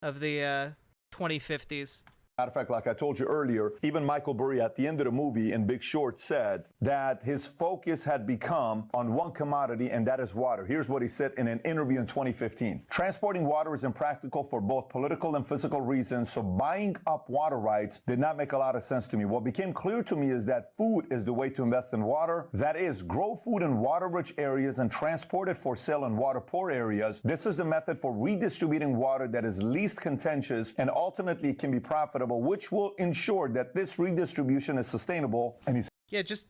of the 2050s. Matter of fact, like I told you earlier, even Michael Burry at the end of the movie in Big Short said that his focus had become on one commodity, and that is water. Here's what he said in an interview in 2015. Transporting water is impractical for both political and physical reasons, so buying up water rights did not make a lot of sense to me. What became clear to me is that food is the way to invest in water. That is, grow food in water-rich areas and transport it for sale in water-poor areas. This is the method for redistributing water that is least contentious and ultimately can be profitable, which will ensure that this redistribution is sustainable. And he's just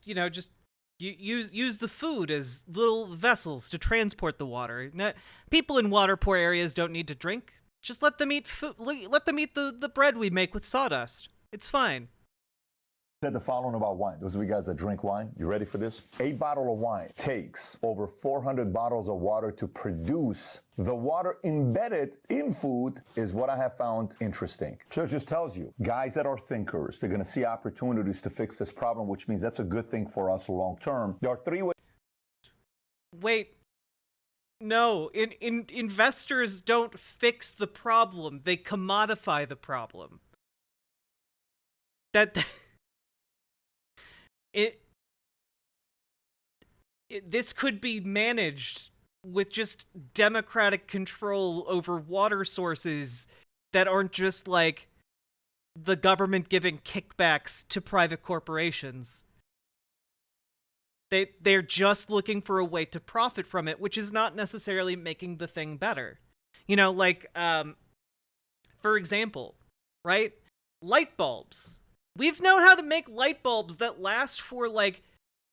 use the food as little vessels to transport the water. People in water poor areas don't need to drink. Just let them eat food. Let them eat the bread we make with sawdust. It's fine. Said the following about wine. Those of you guys that drink wine, you ready for this? A bottle of wine takes over 400 bottles of water to produce. The water embedded in food is what I have found interesting. So it just tells you, guys that are thinkers, they're going to see opportunities to fix this problem, which means that's a good thing for us long term. There are 3 ways. Wait. No, investors don't fix the problem. They commodify the problem. This could be managed with just democratic control over water sources that aren't just like the government giving kickbacks to private corporations. They're just looking for a way to profit from it, which is not necessarily making the thing better. You know, like, for example, right? Light bulbs. We've known how to make light bulbs that last for like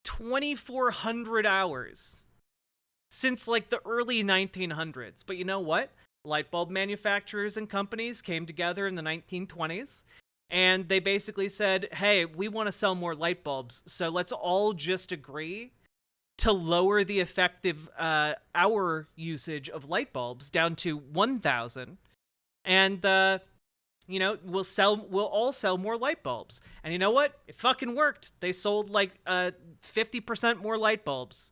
2,400 hours since like the early 1900s. But you know what? Light bulb manufacturers and companies came together in the 1920s and they basically said, hey, we want to sell more light bulbs, so let's all just agree to lower the effective hour usage of light bulbs down to 1,000, and you know, we'll all sell more light bulbs. And you know what? It fucking worked. They sold like 50% more light bulbs,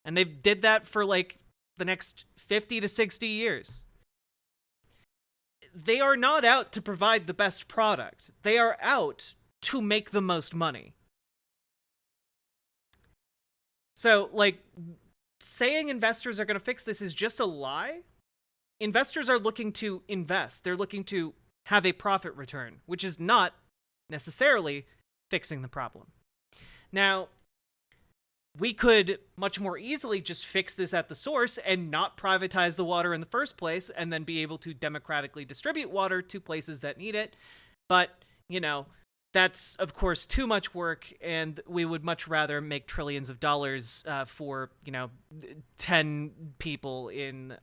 and they did that for like the next 50 to 60 years. They are not out to provide the best product. They are out to make the most money. So, like, saying investors are going to fix this is just a lie. Investors are looking to invest. They're looking to have a profit return, which is not necessarily fixing the problem. Now, we could much more easily just fix this at the source and not privatize the water in the first place, and then be able to democratically distribute water to places that need it. But, you know, that's, of course, too much work, and we would much rather make trillions of dollars for, you know, 10 people in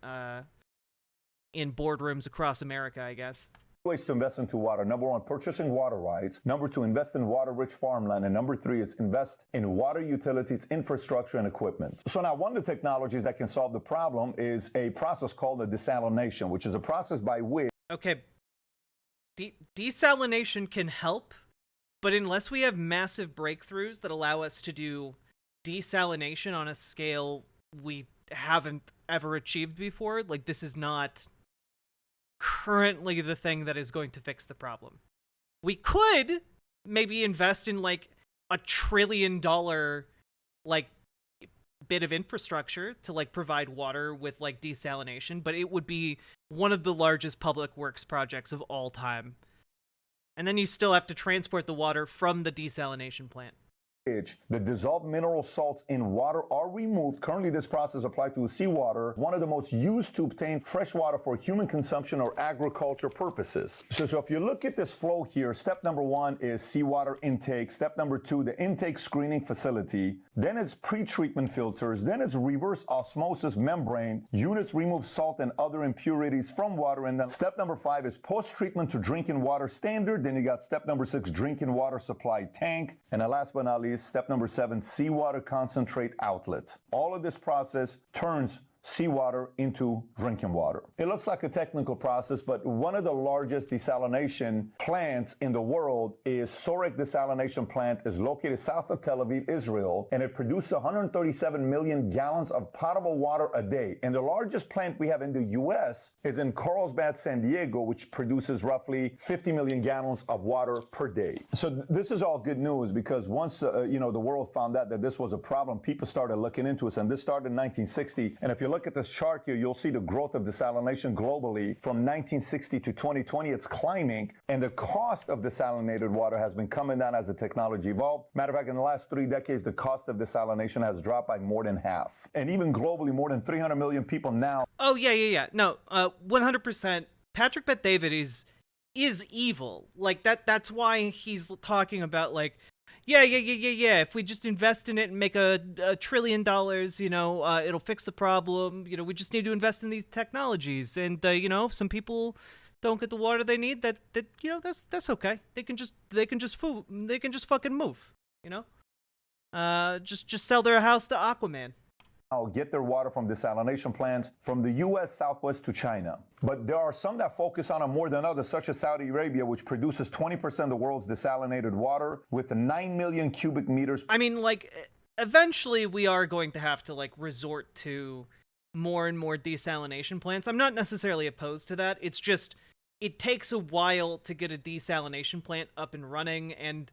boardrooms across America, I guess. Ways to invest into water. Number 1, purchasing water rights. Number 2, invest in water-rich farmland. And number 3 is invest in water utilities, infrastructure, and equipment. So now one of the technologies that can solve the problem is a process called the desalination, which is a process by which... Okay, desalination can help, but unless we have massive breakthroughs that allow us to do desalination on a scale we haven't ever achieved before, like, this is not currently the thing that is going to fix the problem. We could maybe invest in like $1 trillion like bit of infrastructure to like provide water with like desalination, but it would be one of the largest public works projects of all time. And then you still have to transport the water from the desalination plant. The dissolved mineral salts in water are removed. Currently, this process applied to seawater, one of the most used to obtain fresh water for human consumption or agriculture purposes. So if you look at this flow here, step number 1 is seawater intake. Step number 2, the intake screening facility. Then it's pre-treatment filters. Then it's reverse osmosis membrane. Units remove salt and other impurities from water. And then step number 5 is post-treatment to drinking water standard. Then you got step number 6, drinking water supply tank. And then last but not least, step number 7, seawater concentrate outlet. All of this process turns seawater into drinking water. It looks like a technical process, but one of the largest desalination plants in the world is Sorek Desalination Plant, is located south of Tel Aviv, Israel, and it produces 137 million gallons of potable water a day. And the largest plant we have in the U.S. is in Carlsbad, San Diego, which produces roughly 50 million gallons of water per day. So this is all good news, because once you know, the world found out that this was a problem, people started looking into it, and this started in 1960. And if you look at this chart here, you'll see the growth of desalination globally from 1960 to 2020. It's climbing, and the cost of desalinated water has been coming down as the technology evolved. Matter of fact, in the last 3 decades, the cost of desalination has dropped by more than half. And even globally, more than 300 million people now. Oh, yeah. No, 100%. Patrick Bet-David is evil. Like, that's why he's talking about, like, yeah. If we just invest in it and make $1 trillion, you know, it'll fix the problem. You know, we just need to invest in these technologies. And, you know, some people don't get the water they need, that you know, that's okay. They can just fucking move, you know? Just sell their house to Aquaman. Get their water from desalination plants from the U.S. Southwest to China. But there are some that focus on it more than others, such as Saudi Arabia, which produces 20% of the world's desalinated water with 9 million cubic meters. I mean, like, eventually we are going to have to, like, resort to more and more desalination plants. I'm not necessarily opposed to that. It's just, it takes a while to get a desalination plant up and running, and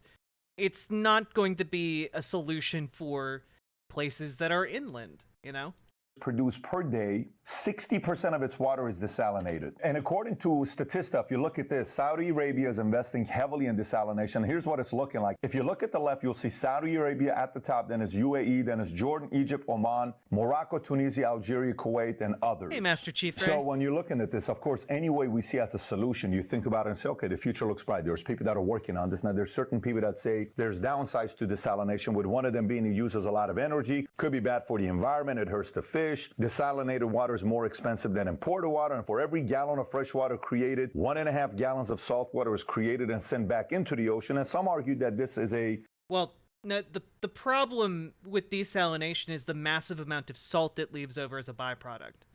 it's not going to be a solution for places that are inland, you know? Produced per day, 60% of its water is desalinated. And according to Statista, if you look at this, Saudi Arabia is investing heavily in desalination. Here's what it's looking like. If you look at the left, you'll see Saudi Arabia at the top, then it's UAE, then it's Jordan, Egypt, Oman, Morocco, Tunisia, Algeria, Kuwait, and others. Hey, Master Chief Ray. So when you're looking at this, of course, any way we see as a solution, you think about it and say, okay, the future looks bright. There's people that are working on this. Now, there's certain people that say there's downsides to desalination, with one of them being it uses a lot of energy, could be bad for the environment, it hurts the fish. Desalinated water is more expensive than imported water, and for every gallon of fresh water created, 1.5 gallons of salt water is created and sent back into the ocean. And some argue that this is a... Well, no, the problem with desalination is the massive amount of salt it leaves over as a byproduct.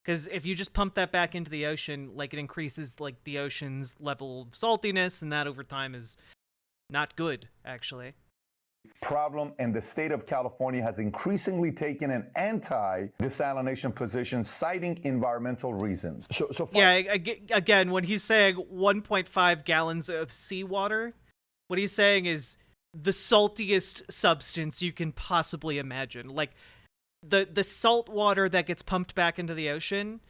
Because if you just pump that back into the ocean, like, it increases, like, the ocean's level of saltiness, and that over time is not good, actually. Problem, and the state of California has increasingly taken an anti-desalination position, citing environmental reasons. Yeah, again, when he's saying 1.5 gallons of seawater, what he's saying is the saltiest substance you can possibly imagine. Like, the salt water that gets pumped back into the ocean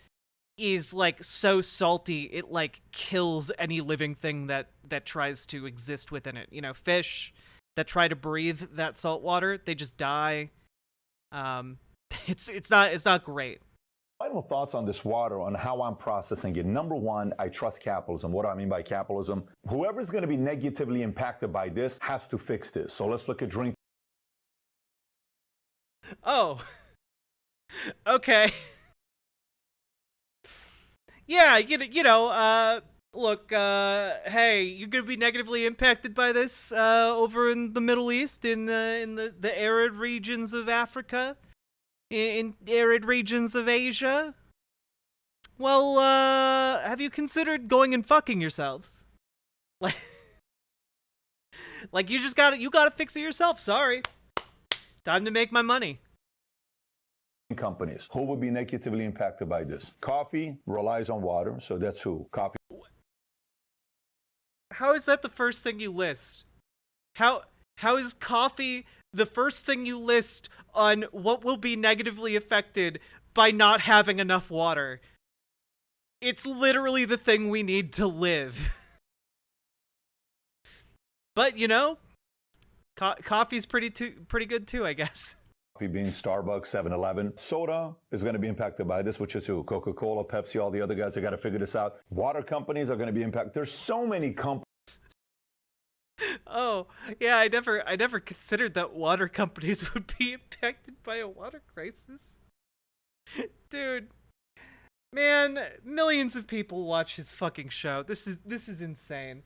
is, like, so salty, it, like, kills any living thing that tries to exist within it. You know, fish that try to breathe that salt water, they just die. It's not great. Final thoughts on this water, on how I'm processing it. Number one, I trust capitalism. What do I mean by capitalism? Whoever's going to be negatively impacted by this has to fix this. So let's look at drink. Oh. Okay. Yeah, look, hey, you're gonna be negatively impacted by this over in the Middle East, in the arid regions of Africa, in arid regions of Asia. Well, have you considered going and fucking yourselves? Like you gotta fix it yourself. Sorry, time to make my money. Companies who will be negatively impacted by this. Coffee relies on water, so that's who. Coffee. How is that the first thing you list? How is coffee the first thing you list on what will be negatively affected by not having enough water? It's literally the thing we need to live. But, you know, coffee's pretty good too, I guess. Coffee being Starbucks, 7-Eleven. Soda is going to be impacted by this, which is who? Coca-Cola, Pepsi, all the other guys. They got to figure this out. Water companies are going to be impacted. There's so many companies. Oh, yeah, I never considered that water companies would be impacted by a water crisis. Dude, man, millions of people watch his fucking show. This is insane.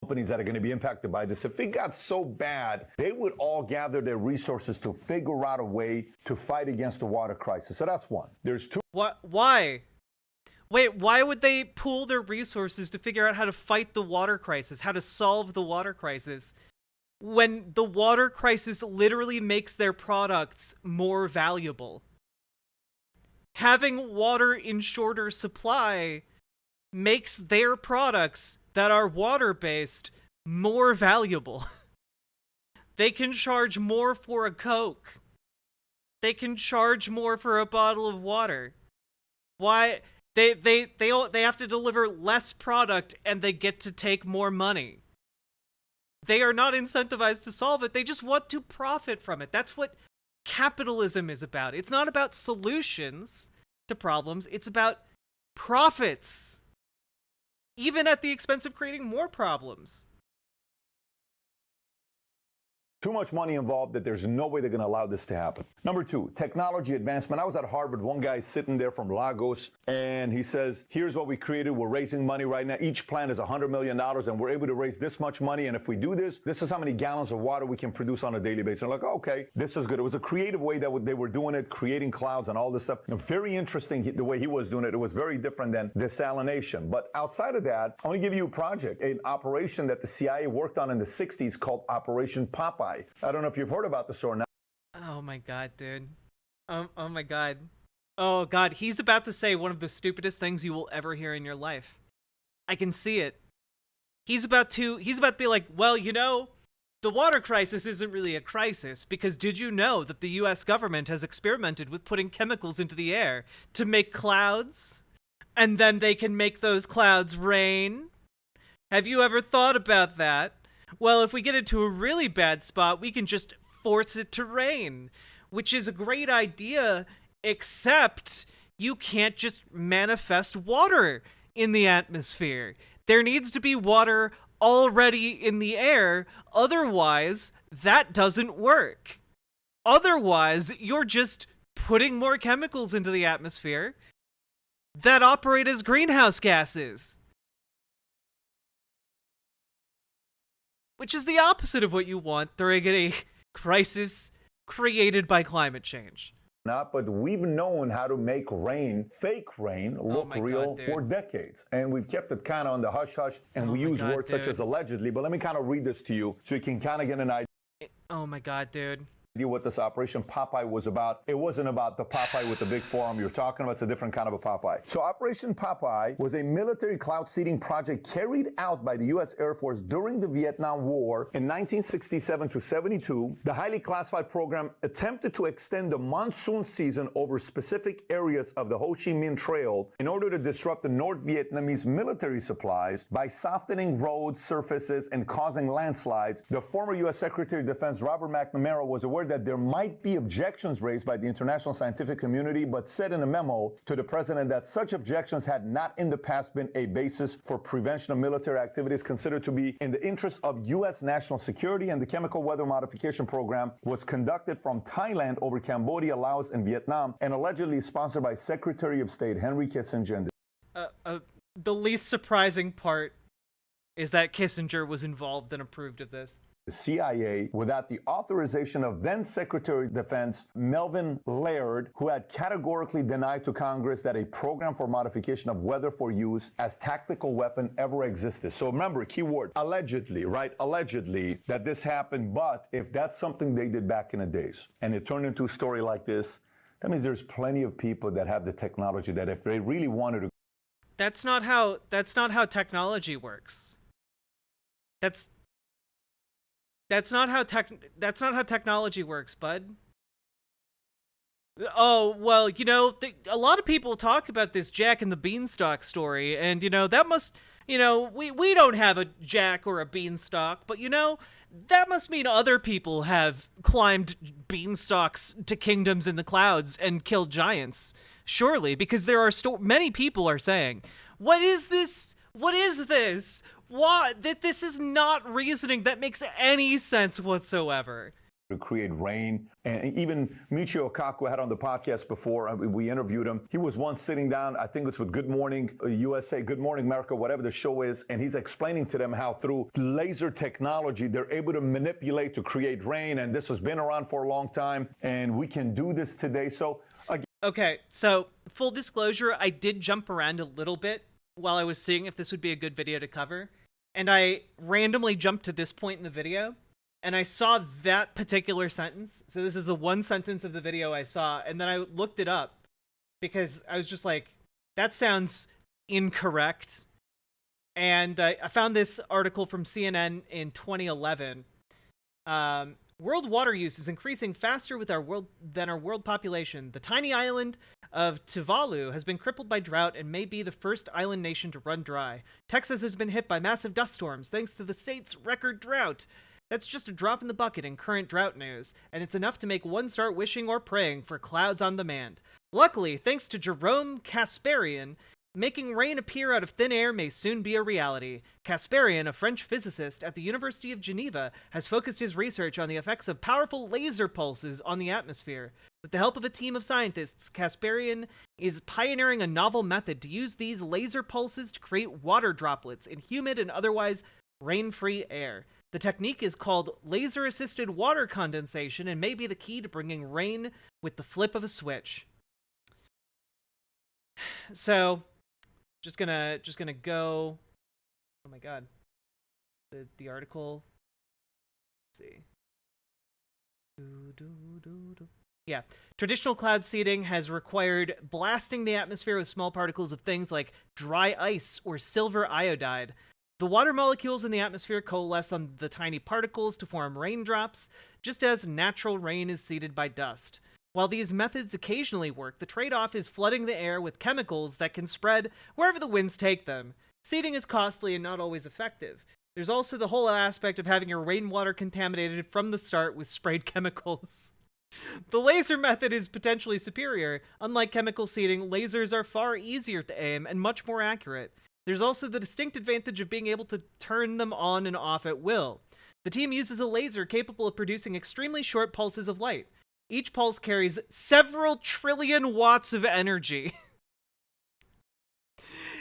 Companies that are going to be impacted by this, if it got so bad, they would all gather their resources to figure out a way to fight against the water crisis. So that's one. There's two. What? Why? Wait, why would they pool their resources to figure out how to fight the water crisis, how to solve the water crisis, when the water crisis literally makes their products more valuable? Having water in shorter supply makes their products that are water-based more valuable. They can charge more for a Coke. They can charge more for a bottle of water. Why? They have to deliver less product and they get to take more money. They are not incentivized to solve it. They just want to profit from it. That's what capitalism is about. It's not about solutions to problems. It's about profits. Even at the expense of creating more problems. too much money involved that there's no way they're going to allow this to happen. Number 2, technology advancement. I was at Harvard. One guy sitting there from Lagos, and he says, here's what we created. We're raising money right now. Each plan is $100 million, and we're able to raise this much money. And if we do this, this is how many gallons of water we can produce on a daily basis. I'm like, okay, this is good. It was a creative way that they were doing it, creating clouds and all this stuff. Very interesting the way he was doing it. It was very different than desalination. But outside of that, I want to give you a project, an operation that the CIA worked on in the 60s called Operation Popeye. I don't know if you've heard about this or not. Oh my god, dude. Oh my god. Oh god, he's about to say one of the stupidest things you will ever hear in your life. I can see it. He's about to be like, well, you know, the water crisis isn't really a crisis because did you know that the US government has experimented with putting chemicals into the air to make clouds? And then they can make those clouds rain? Have you ever thought about that? Well, if we get into a really bad spot, we can just force it to rain, which is a great idea, except you can't just manifest water in the atmosphere. There needs to be water already in the air, otherwise that doesn't work. Otherwise, you're just putting more chemicals into the atmosphere that operate as greenhouse gases. Which is the opposite of what you want during a crisis created by climate change. But we've known how to make rain, fake rain, look real for decades. And we've kept it kind of on the hush-hush, and we use words such as allegedly. But let me kind of read this to you so you can kind of get an idea. Oh my god, dude. What this Operation Popeye was about. It wasn't about the Popeye with the big forearm you're talking about. It's a different kind of a Popeye. So Operation Popeye was a military cloud seeding project carried out by the U.S. Air Force during the Vietnam War in 1967 to 72. The highly classified program attempted to extend the monsoon season over specific areas of the Ho Chi Minh Trail in order to disrupt the North Vietnamese military supplies by softening roads, surfaces, and causing landslides. The former U.S. Secretary of Defense Robert McNamara was aware that there might be objections raised by the international scientific community, but said in a memo to the president that such objections had not in the past been a basis for prevention of military activities considered to be in the interest of U.S. national security, and the chemical weather modification program was conducted from Thailand over Cambodia, Laos, and Vietnam, and allegedly sponsored by Secretary of State Henry Kissinger. The least surprising part is that Kissinger was involved and approved of this. The CIA, without the authorization of then Secretary of Defense Melvin Laird, who had categorically denied to Congress that a program for modification of weather for use as tactical weapon ever existed. So remember, key word, allegedly, right? Allegedly that this happened, but if that's something they did back in the days, and it turned into a story like this, that means there's plenty of people that have the technology that if they really wanted to. That's not how technology works. That's not how technology works, bud. Oh, well, you know, a lot of people talk about this Jack and the Beanstalk story, and, you know, that must, you know, we don't have a Jack or a Beanstalk, but, you know, that must mean other people have climbed beanstalks to kingdoms in the clouds and killed giants. Surely, because there are many people are saying, what is this? What is this? What? That this is not reasoning that makes any sense whatsoever. To create rain. And even Michio Kaku had on the podcast before, we interviewed him. He was once sitting down, I think it's with Good Morning USA, Good Morning America, whatever the show is, and he's explaining to them how through laser technology, they're able to manipulate to create rain, and this has been around for a long time, and we can do this today. So, again. Okay, so full disclosure, I did jump around a little bit while I was seeing if this would be a good video to cover, and I randomly jumped to this point in the video, and I saw that particular sentence. So this is the one sentence of the video I saw, and then I looked it up because I was just like, that sounds incorrect. And I found this article from CNN in 2011. World water use is increasing faster than our world population. The tiny island of Tuvalu has been crippled by drought and may be the first island nation to run dry. Texas has been hit by massive dust storms thanks to the state's record drought. That's just a drop in the bucket in current drought news, and it's enough to make one start wishing or praying for clouds on demand. Luckily, thanks to Jerome Kasparian, making rain appear out of thin air may soon be a reality. Kasparian, a French physicist at the University of Geneva, has focused his research on the effects of powerful laser pulses on the atmosphere. With the help of a team of scientists, Kasparian is pioneering a novel method to use these laser pulses to create water droplets in humid and otherwise rain-free air. The technique is called laser-assisted water condensation and may be the key to bringing rain with the flip of a switch. So, just gonna go. Oh my god, the article. Let's see. Yeah, traditional cloud seeding has required blasting the atmosphere with small particles of things like dry ice or silver iodide. The water molecules in the atmosphere coalesce on the tiny particles to form raindrops, just as natural rain is seeded by dust. While these methods occasionally work, the trade-off is flooding the air with chemicals that can spread wherever the winds take them. Seeding is costly and not always effective. There's also the whole aspect of having your rainwater contaminated from the start with sprayed chemicals. The laser method is potentially superior. Unlike chemical seeding, lasers are far easier to aim and much more accurate. There's also the distinct advantage of being able to turn them on and off at will. The team uses a laser capable of producing extremely short pulses of light. Each pulse carries several trillion watts of energy.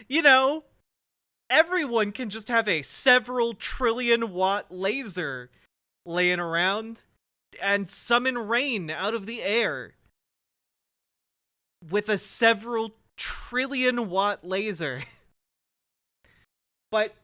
You know, everyone can just have a several trillion watt laser laying around and summon rain out of the air with a several trillion watt laser. But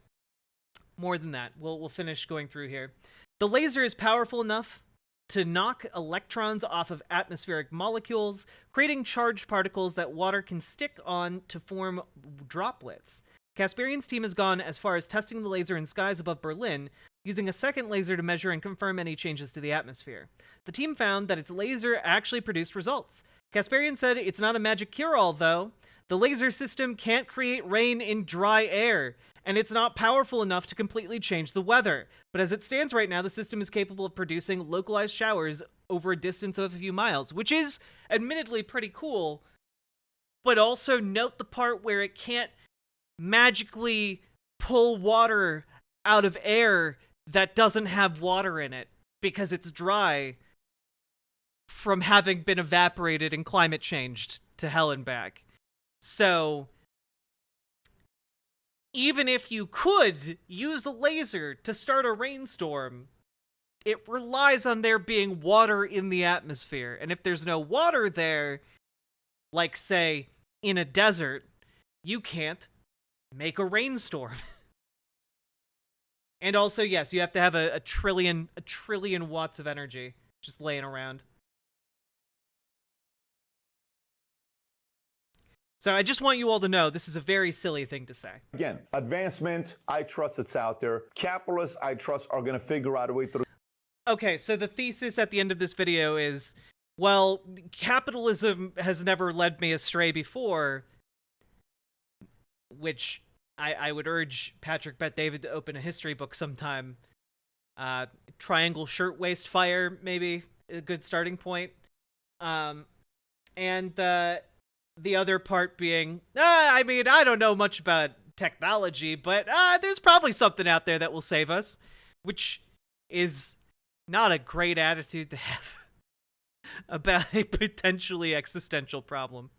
more than that, we'll finish going through here. The laser is powerful enough to knock electrons off of atmospheric molecules, creating charged particles that water can stick on to form droplets. Kasparian's team has gone as far as testing the laser in skies above Berlin, using a second laser to measure and confirm any changes to the atmosphere. The team found that its laser actually produced results. Kasparian said it's not a magic cure-all, though. The laser system can't create rain in dry air, and it's not powerful enough to completely change the weather. But as it stands right now, the system is capable of producing localized showers over a distance of a few miles, which is admittedly pretty cool. But also note the part where it can't magically pull water out of air that doesn't have water in it because it's dry from having been evaporated and climate changed to hell and back. So even if you could use a laser to start a rainstorm, it relies on there being water in the atmosphere. And if there's no water there, like say in a desert, you can't make a rainstorm. And also, yes, you have to have a trillion watts of energy just laying around. So I just want you all to know this is a very silly thing to say. Again, advancement, I trust it's out there. Capitalists, I trust, are going to figure out a way through. Okay, so the thesis at the end of this video is, well, capitalism has never led me astray before, which I would urge Patrick Bet-David to open a history book sometime. Triangle Shirtwaist Fire, maybe, a good starting point. The other part being, I mean, I don't know much about technology, but there's probably something out there that will save us, which is not a great attitude to have about a potentially existential problem.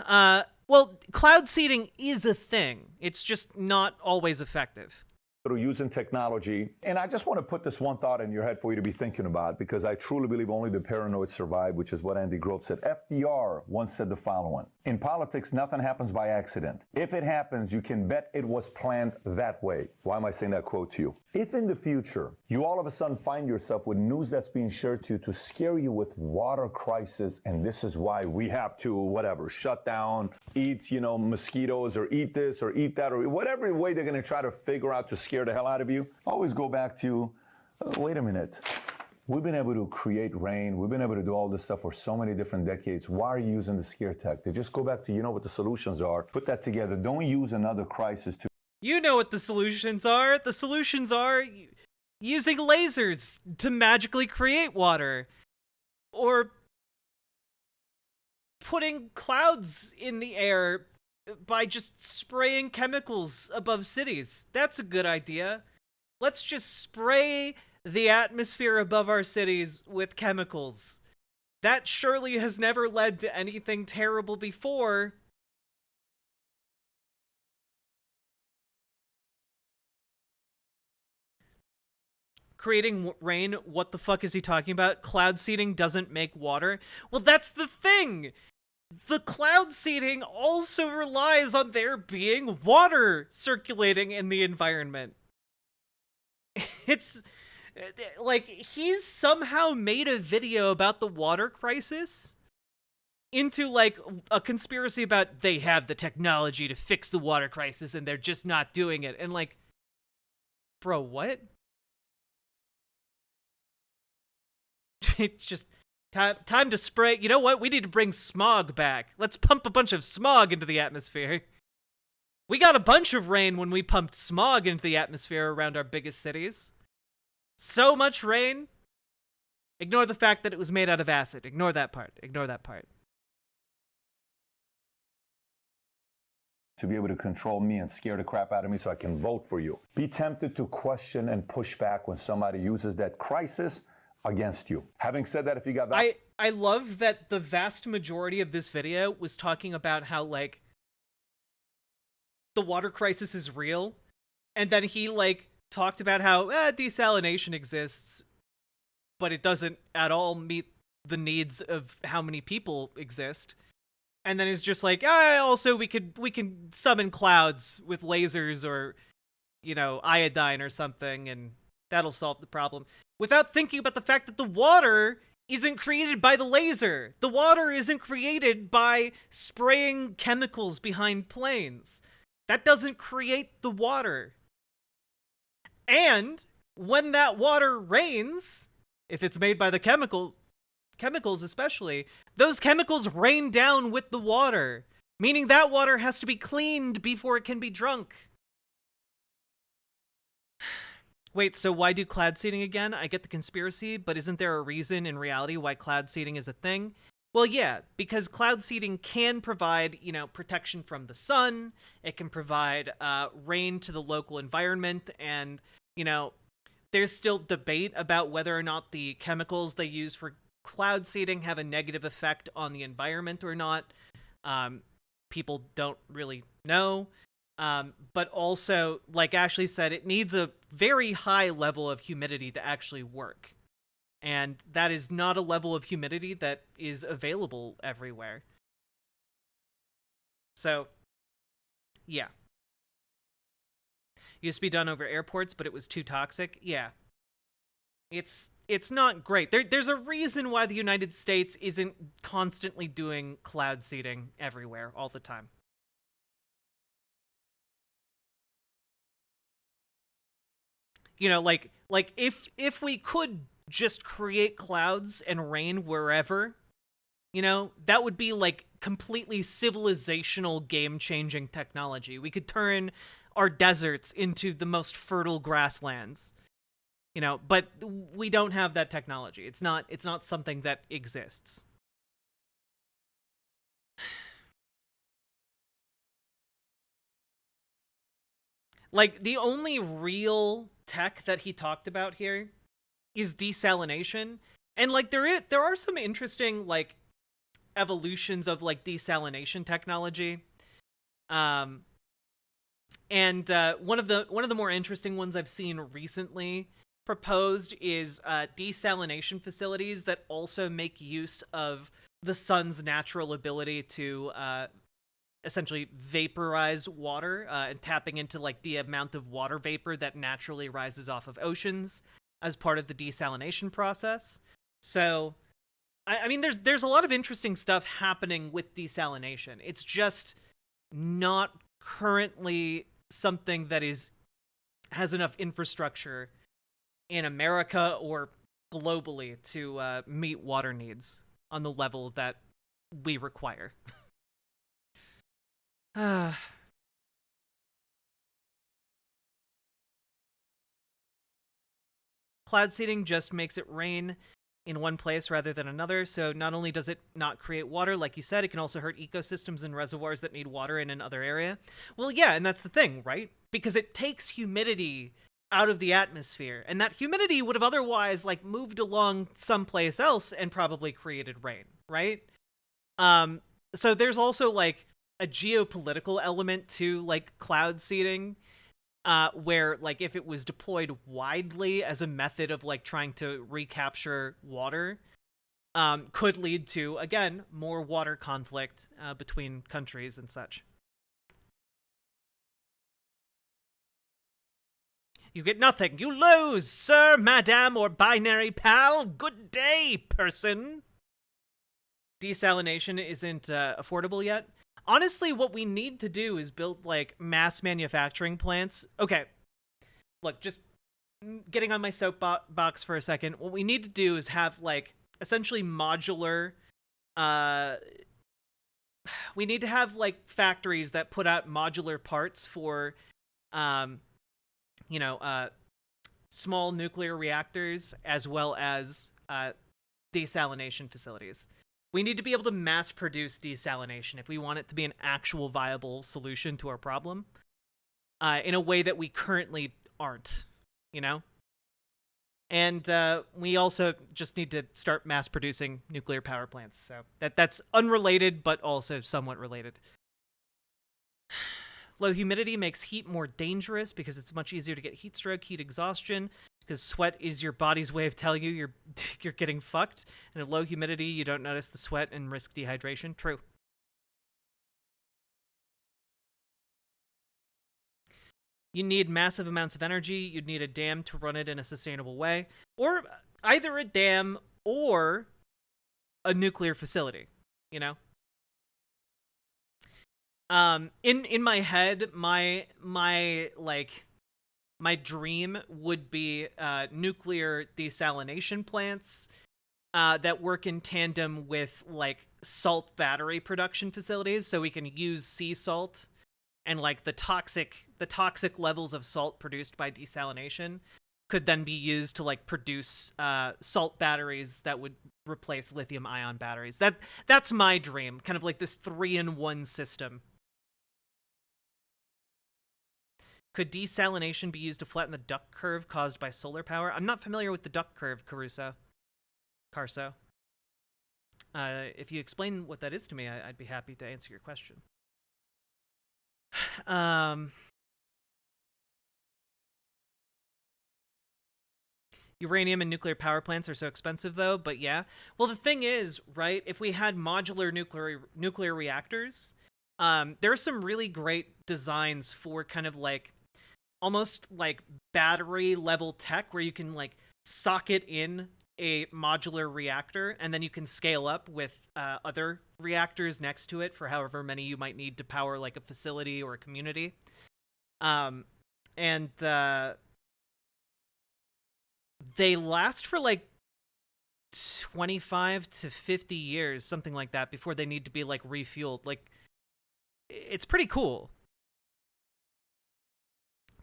Well, cloud seeding is a thing. It's just not always effective. Using technology. And I just want to put this one thought in your head for you to be thinking about, because I truly believe only the paranoid survive, which is what Andy Grove said. FDR once said the following: in politics, nothing happens by accident. If it happens, you can bet it was planned that way. Why am I saying that quote to you? If in the future, you all of a sudden find yourself with news that's being shared to you to scare you with water crisis, and this is why we have to, whatever, shut down, eat, mosquitoes, or eat this, or eat that, or whatever way they're going to try to figure out to scare the hell out of you, always go back to, wait a minute. We've been able to create rain. We've been able to do all this stuff for so many different decades. Why are you using the scare tactic? Just go back to, what the solutions are. Put that together. Don't use another crisis to... You know what the solutions are. The solutions are using lasers to magically create water. Or putting clouds in the air by just spraying chemicals above cities. That's a good idea. Let's just spray the atmosphere above our cities with chemicals. That surely has never led to anything terrible before. Creating rain, what the fuck is he talking about? Cloud seeding doesn't make water? Well, that's the thing! The cloud seeding also relies on there being water circulating in the environment. It's like he's somehow made a video about the water crisis into like a conspiracy about they have the technology to fix the water crisis and they're just not doing it. And like, bro, what? It's just time to spray. You know what? We need to bring smog back. Let's pump a bunch of smog into the atmosphere. We got a bunch of rain when we pumped smog into the atmosphere around our biggest cities. So much rain. Ignore the fact that it was made out of acid. Ignore that part. Ignore that part. To be able to control me and scare the crap out of me so I can vote for you. Be tempted to question and push back when somebody uses that crisis against you. Having said that, if you got that, I love that the vast majority of this video was talking about how like the water crisis is real, and then he like talked about how desalination exists, but it doesn't at all meet the needs of how many people exist. And then it's just like, also we can summon clouds with lasers or, you know, iodine or something, and that'll solve the problem. Without thinking about the fact that the water isn't created by the laser. The water isn't created by spraying chemicals behind planes. That doesn't create the water. And when that water rains, if it's made by the chemicals especially, those chemicals rain down with the water, meaning that water has to be cleaned before it can be drunk. Wait, so why do cloud seeding again? I get the conspiracy, but isn't there a reason in reality why cloud seeding is a thing? Well, yeah, because cloud seeding can provide, you know, protection from the sun. It can provide rain to the local environment, and, you know, there's still debate about whether or not the chemicals they use for cloud seeding have a negative effect on the environment or not. People don't really know. But also, like Ashley said, it needs a very high level of humidity to actually work. And that is not a level of humidity that is available everywhere. So, yeah. Used to be done over airports, but it was too toxic. Yeah. It's not great. There's a reason why the United States isn't constantly doing cloud seeding everywhere all the time. You know, like if we could just create clouds and rain wherever, you know, that would be like completely civilizational game-changing technology. We could turn our deserts into the most fertile grasslands. You know, but we don't have that technology. It's not something that exists. Like, the only real tech that he talked about here is desalination. And, like, there are some interesting, like, evolutions of, like, desalination technology. And one of the more interesting ones I've seen recently proposed is desalination facilities that also make use of the sun's natural ability to essentially vaporize water, and tapping into like the amount of water vapor that naturally rises off of oceans as part of the desalination process. So, I mean, there's a lot of interesting stuff happening with desalination. It's just not currently something that has enough infrastructure in America or globally to meet water needs on the level that we require. Cloud seeding just makes it rain. in one place rather than another. So not only does it not create water, like you said, it can also hurt ecosystems and reservoirs that need water in another area. Well, yeah, and that's the thing, right? Because it takes humidity out of the atmosphere, and that humidity would have otherwise like moved along someplace else and probably created rain, right? So there's also like a geopolitical element to like cloud seeding, where like if it was deployed widely as a method of like trying to recapture water, could lead to, again, more water conflict between countries and such. You get nothing. You lose, sir, madam, or binary pal. Good day, person. Desalination isn't affordable yet. Honestly, what we need to do is build, like, mass manufacturing plants. Okay, look, just getting on my soapbox for a second. What we need to do is have, like, essentially modular... we need to have, like, factories that put out modular parts for... small nuclear reactors, as well as desalination facilities. We need to be able to mass produce desalination if we want it to be an actual viable solution to our problem, in a way that we currently aren't, you know? And we also just need to start mass producing nuclear power plants. So that's unrelated, but also somewhat related. Low humidity makes heat more dangerous because it's much easier to get heat stroke, heat exhaustion, because sweat is your body's way of telling you you're getting fucked. And at low humidity, you don't notice the sweat and risk dehydration. True. You need massive amounts of energy. You'd need a dam to run it in a sustainable way. Or either a dam or a nuclear facility, you know? In my head, my dream would be nuclear desalination plants that work in tandem with like salt battery production facilities, so we can use sea salt and like the toxic levels of salt produced by desalination could then be used to like produce salt batteries that would replace lithium ion batteries. That's my dream, kind of like this 3-in-1 system. Could desalination be used to flatten the duck curve caused by solar power? I'm not familiar with the duck curve, Carso. If you explain what that is to me, I'd be happy to answer your question. Uranium and nuclear power plants are so expensive, though, but yeah. Well, the thing is, right, if we had modular nuclear reactors, there are some really great designs for kind of like almost like battery level tech where you can like socket in a modular reactor and then you can scale up with other reactors next to it for however many you might need to power like a facility or a community. They last for like 25 to 50 years, something like that, before they need to be like refueled. Like, it's pretty cool.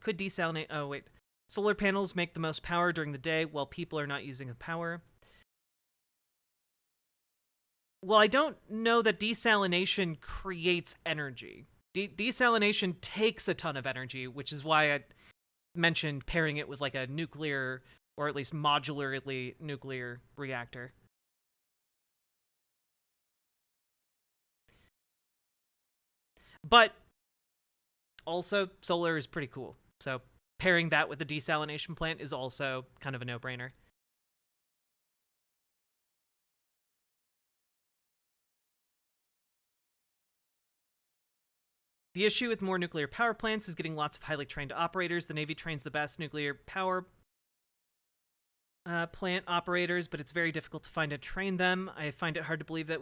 Could desalinate... Oh, wait. Solar panels make the most power during the day while people are not using the power. Well, I don't know that desalination creates energy. Desalination takes a ton of energy, which is why I mentioned pairing it with like a nuclear, or at least modularly nuclear reactor. But also, solar is pretty cool. So pairing that with the desalination plant is also kind of a no-brainer. The issue with more nuclear power plants is getting lots of highly trained operators. The Navy trains the best nuclear power plant operators, but it's very difficult to find and train them. I find it hard to believe that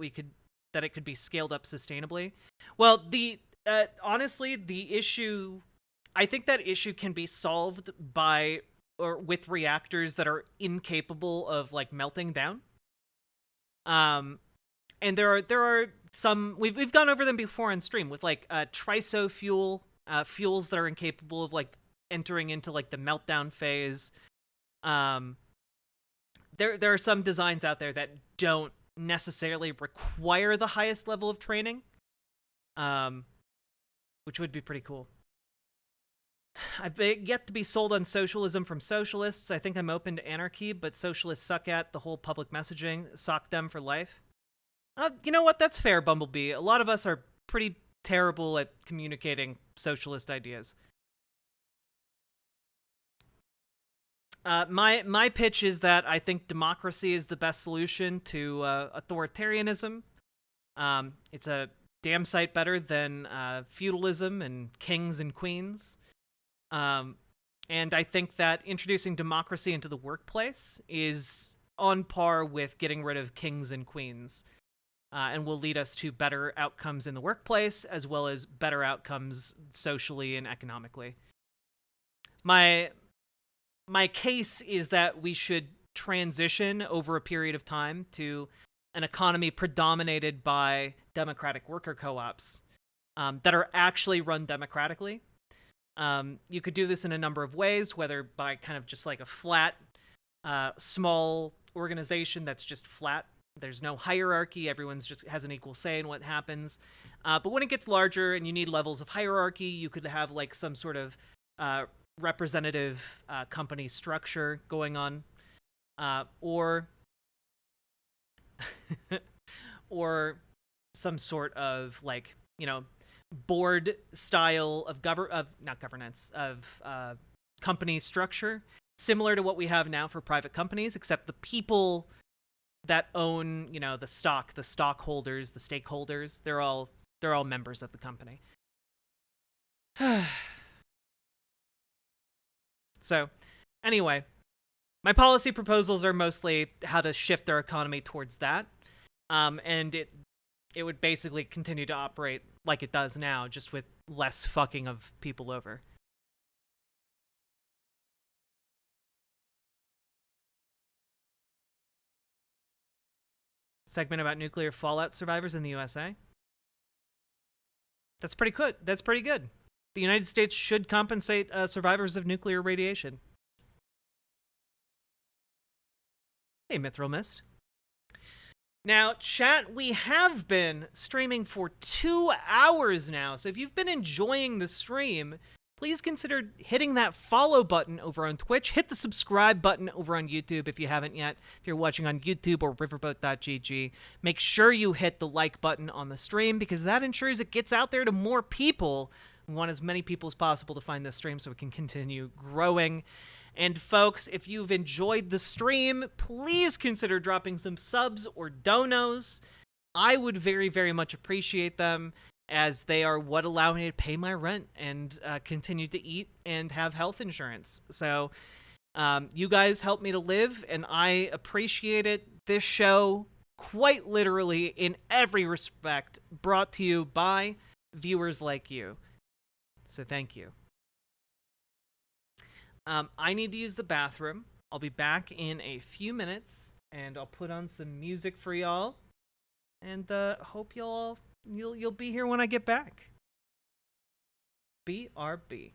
it could be scaled up sustainably. Well, honestly, the issue... I think that issue can be solved with reactors that are incapable of like melting down. And there are some we've gone over them before on stream with like triso fuels that are incapable of like entering into like the meltdown phase. there are some designs out there that don't necessarily require the highest level of training, which would be pretty cool. I've yet to be sold on socialism from socialists. I think I'm open to anarchy, but socialists suck at the whole public messaging. Sock them for life. You know what? That's fair, Bumblebee. A lot of us are pretty terrible at communicating socialist ideas. My pitch is that I think democracy is the best solution to authoritarianism. It's a damn sight better than feudalism and kings and queens. And I think that introducing democracy into the workplace is on par with getting rid of kings and queens, and will lead us to better outcomes in the workplace, as well as better outcomes socially and economically. My case is that we should transition over a period of time to an economy predominated by democratic worker co-ops that are actually run democratically. You could do this in a number of ways, whether by kind of just like a flat, small organization that's just flat. There's no hierarchy. Everyone's just has an equal say in what happens. But when it gets larger and you need levels of hierarchy, you could have like some sort of representative company structure going on, or or some sort of like, you know, board style of company structure, similar to what we have now for private companies, except the people that own, you know, the stockholders, the stakeholders, they're all members of the company. So, anyway, my policy proposals are mostly how to shift our economy towards that, and it would basically continue to operate like it does now, just with less fucking of people over. Segment about nuclear fallout survivors in the USA. That's pretty good. That's pretty good. The United States should compensate survivors of nuclear radiation. Hey, Mithril Mist. Now, chat, we have been streaming for 2 hours now, so if you've been enjoying the stream, please consider hitting that follow button over on Twitch. Hit the subscribe button over on YouTube if you haven't yet. If you're watching on YouTube or riverboat.gg, make sure you hit the like button on the stream, because that ensures it gets out there to more people. We want as many people as possible to find this stream so we can continue growing. And folks, if you've enjoyed the stream, please consider dropping some subs or donos. I would very, very much appreciate them, as they are what allow me to pay my rent and continue to eat and have health insurance. So you guys help me to live, and I appreciate it. This show, quite literally in every respect, brought to you by viewers like you. So thank you. I need to use the bathroom. I'll be back in a few minutes, and I'll put on some music for y'all, and hope you'll be here when I get back. BRB.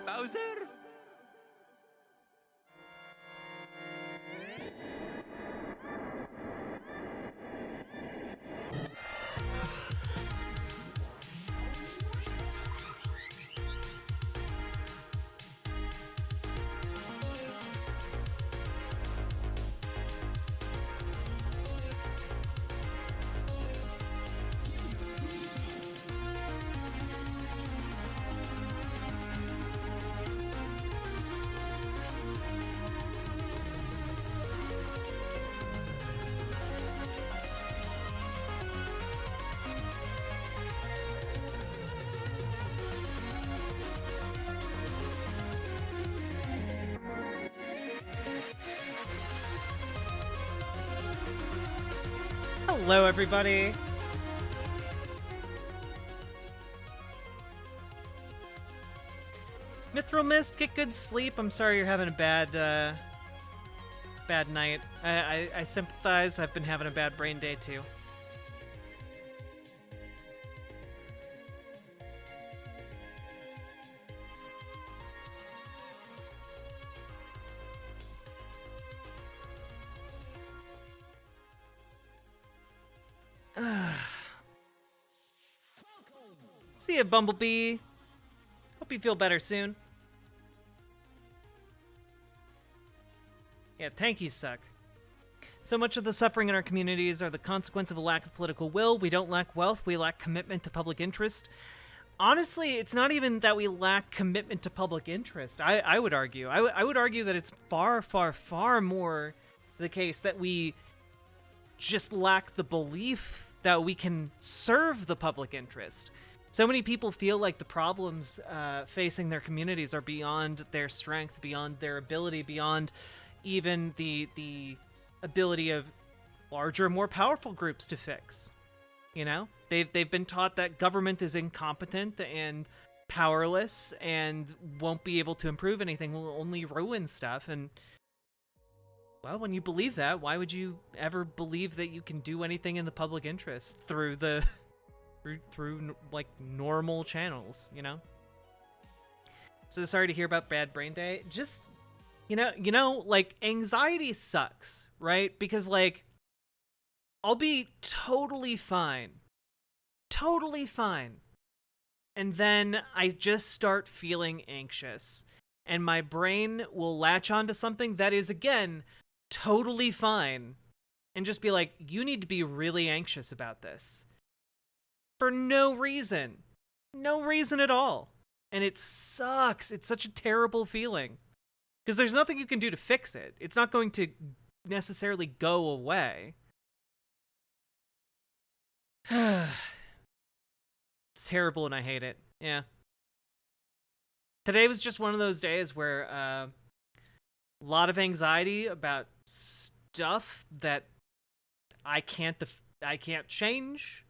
Bowser? Hello, everybody. Mithril Mist, get good sleep. I'm sorry you're having a bad night. I sympathize. I've been having a bad brain day, too. See ya, Bumblebee. Hope you feel better soon. Yeah, tankies suck. So much of the suffering in our communities are the consequence of a lack of political will. We don't lack wealth, we lack commitment to public interest. Honestly, it's not even that we lack commitment to public interest, I would argue. I would argue that it's far, far, far more the case that we just lack the belief that we can serve the public interest. So many people feel like the problems facing their communities are beyond their strength, beyond their ability, beyond even the ability of larger, more powerful groups to fix. You know, they've been taught that government is incompetent and powerless and won't be able to improve anything, will only ruin stuff. And well, when you believe that, why would you ever believe that you can do anything in the public interest through the through like normal channels, you know? So sorry to hear about bad brain day. Just you know, like anxiety sucks, right? Because like I'll be totally fine. And then I just start feeling anxious. And my brain will latch onto something that is, again, totally fine. And just be like, you need to be really anxious about this. For no reason. No reason at all. And it sucks. It's such a terrible feeling. Because there's nothing you can do to fix it. It's not going to necessarily go away. It's terrible and I hate it. Yeah. Today was just one of those days where a lot of anxiety about stuff that I can't change,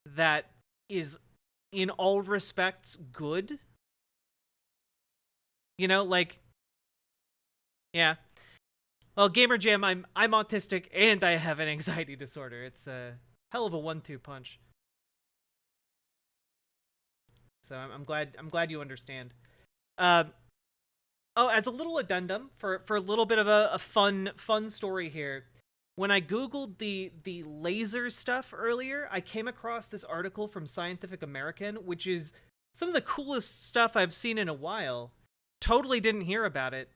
that is in all respects good. You know, like, yeah. Well, Gamer Jam, I'm autistic and I have an anxiety disorder. It's a hell of a 1-2 punch. So I'm glad you understand. Oh, as a little addendum for a little bit of a fun story here. When I Googled the laser stuff earlier, I came across this article from Scientific American, which is some of the coolest stuff I've seen in a while. Totally didn't hear about it.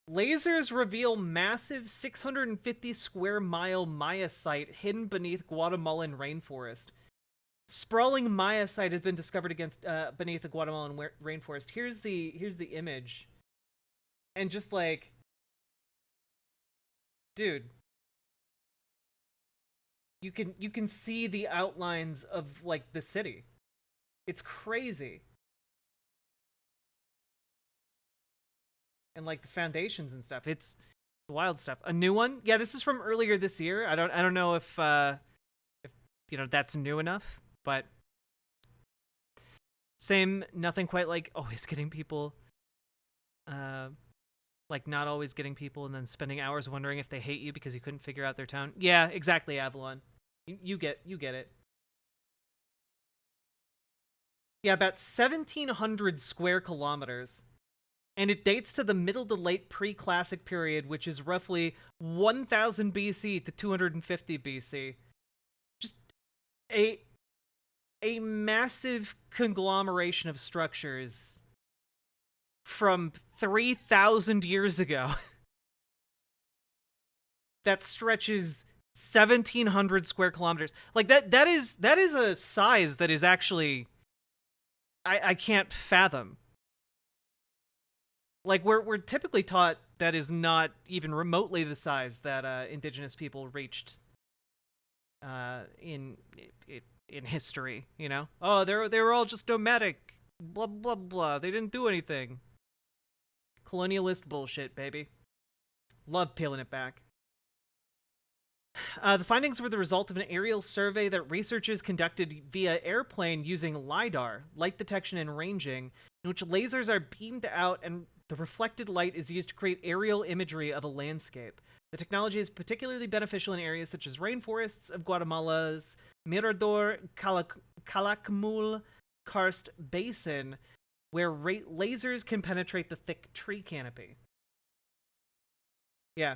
Lasers reveal massive 650 square mile Maya site hidden beneath Guatemalan rainforest. Sprawling Maya site has been discovered beneath the Guatemalan rainforest. Here's the image. And just like, dude, you can see the outlines of like the city. It's crazy. And like the foundations and stuff. It's wild stuff. A new one? Yeah, this is from earlier this year. I don't know if you know that's new enough, but same, nothing quite like always getting people like not always getting people and then spending hours wondering if they hate you because you couldn't figure out their tone. Yeah, exactly, Avalon. You get it. Yeah, about 1,700 square kilometers. And it dates to the middle to late pre-classic period, which is roughly 1000 BC to 250 BC. Just a massive conglomeration of structures from 3,000 years ago that stretches 1,700 square kilometers. Like, that is a size that is actually I can't fathom. Like, we're typically taught that is not even remotely the size that indigenous people reached in history, you know? Oh, they were all just nomadic, blah blah blah. They didn't do anything. Colonialist bullshit, baby. Love peeling it back. The findings were the result of an aerial survey that researchers conducted via airplane using LiDAR, light detection and ranging, in which lasers are beamed out and the reflected light is used to create aerial imagery of a landscape. The technology is particularly beneficial in areas such as rainforests of Guatemala's Mirador Calakmul Karst Basin, where lasers can penetrate the thick tree canopy. Yeah.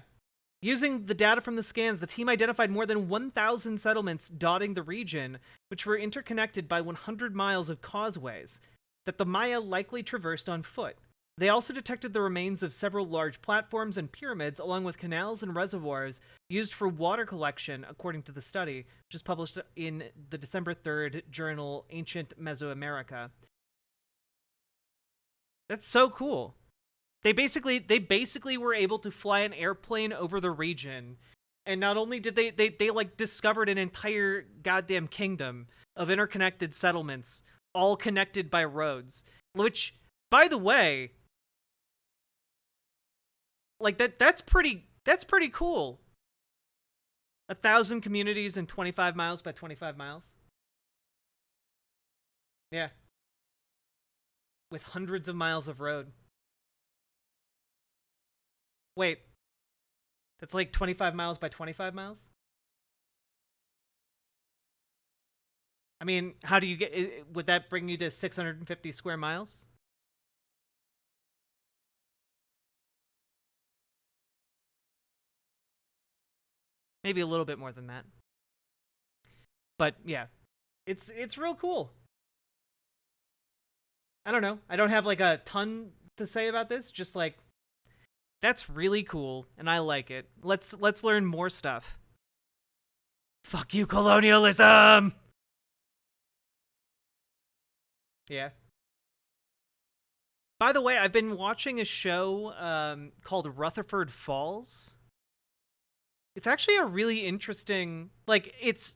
Using the data from the scans, the team identified more than 1,000 settlements dotting the region, which were interconnected by 100 miles of causeways that the Maya likely traversed on foot. They also detected the remains of several large platforms and pyramids, along with canals and reservoirs used for water collection, according to the study, which is published in the December 3rd journal Ancient Mesoamerica. That's so cool. They basically were able to fly an airplane over the region, and not only did they like discovered an entire goddamn kingdom of interconnected settlements, all connected by roads, which, by the way, like that's pretty cool. 1,000 communities in 25 miles by 25 miles. Yeah. With hundreds of miles of road. Wait. That's like 25 miles by 25 miles? I mean, how do you get... Would that bring you to 650 square miles? Maybe a little bit more than that. But yeah, it's real cool. I don't know. I don't have like a ton to say about this. Just like, that's really cool, and I like it. Let's learn more stuff. Fuck you, colonialism! Yeah. By the way, I've been watching a show called Rutherford Falls. It's actually a really interesting, like, it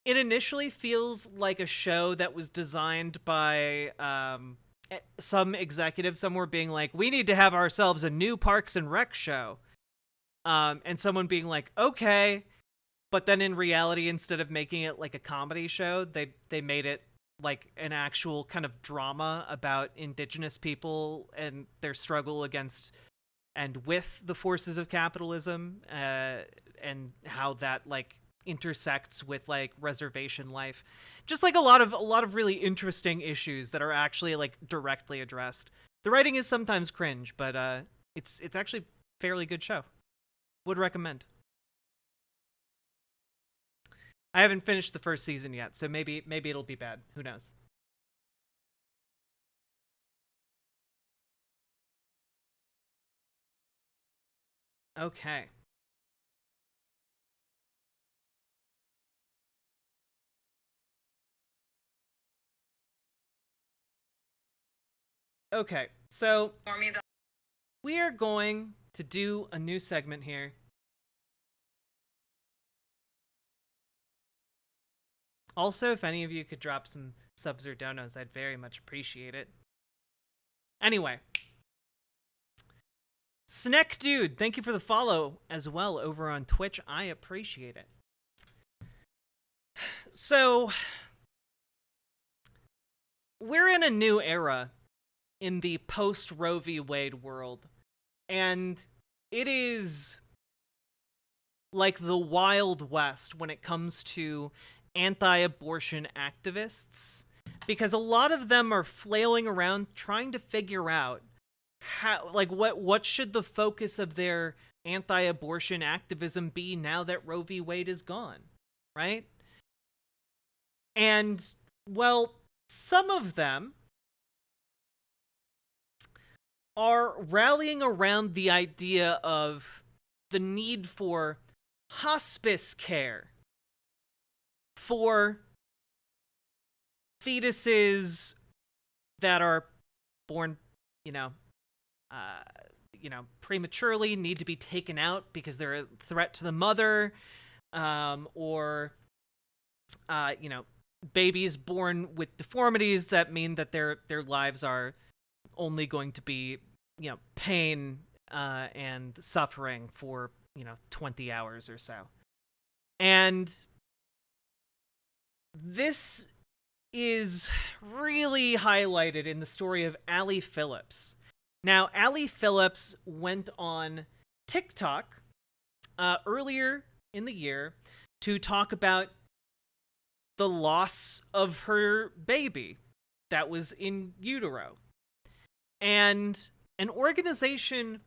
initially feels like a show that was designed by some executive somewhere being like, we need to have ourselves a new Parks and Rec show. And someone being like, okay. But then in reality, instead of making it like a comedy show, they made it like an actual kind of drama about indigenous people and their struggle against and with the forces of capitalism, and how that like intersects with like reservation life. Just like a lot of really interesting issues that are actually like directly addressed. The writing is sometimes cringe, but it's actually a fairly good show. Would recommend. I haven't finished the first season yet, so maybe it'll be bad. Who knows? Okay. Okay, so we are going to do a new segment here. Also, if any of you could drop some subs or donos, I'd very much appreciate it. Anyway. Sneck Dude, thank you for the follow as well over on Twitch. I appreciate it. So, we're in a new era in the post-Roe v. Wade world, and it is like the Wild West when it comes to anti-abortion activists, because a lot of them are flailing around trying to figure out how, like, what should the focus of their anti-abortion activism be now that Roe v. Wade is gone, right? And, well, some of them are rallying around the idea of the need for hospice care for fetuses that are born, prematurely, need to be taken out because they're a threat to the mother, or babies born with deformities that mean that their lives are only going to be, pain and suffering for, 20 hours or so. And this is really highlighted in the story of Allie Phillips. Now, Allie Phillips went on TikTok earlier in the year to talk about the loss of her baby that was in utero. And an organization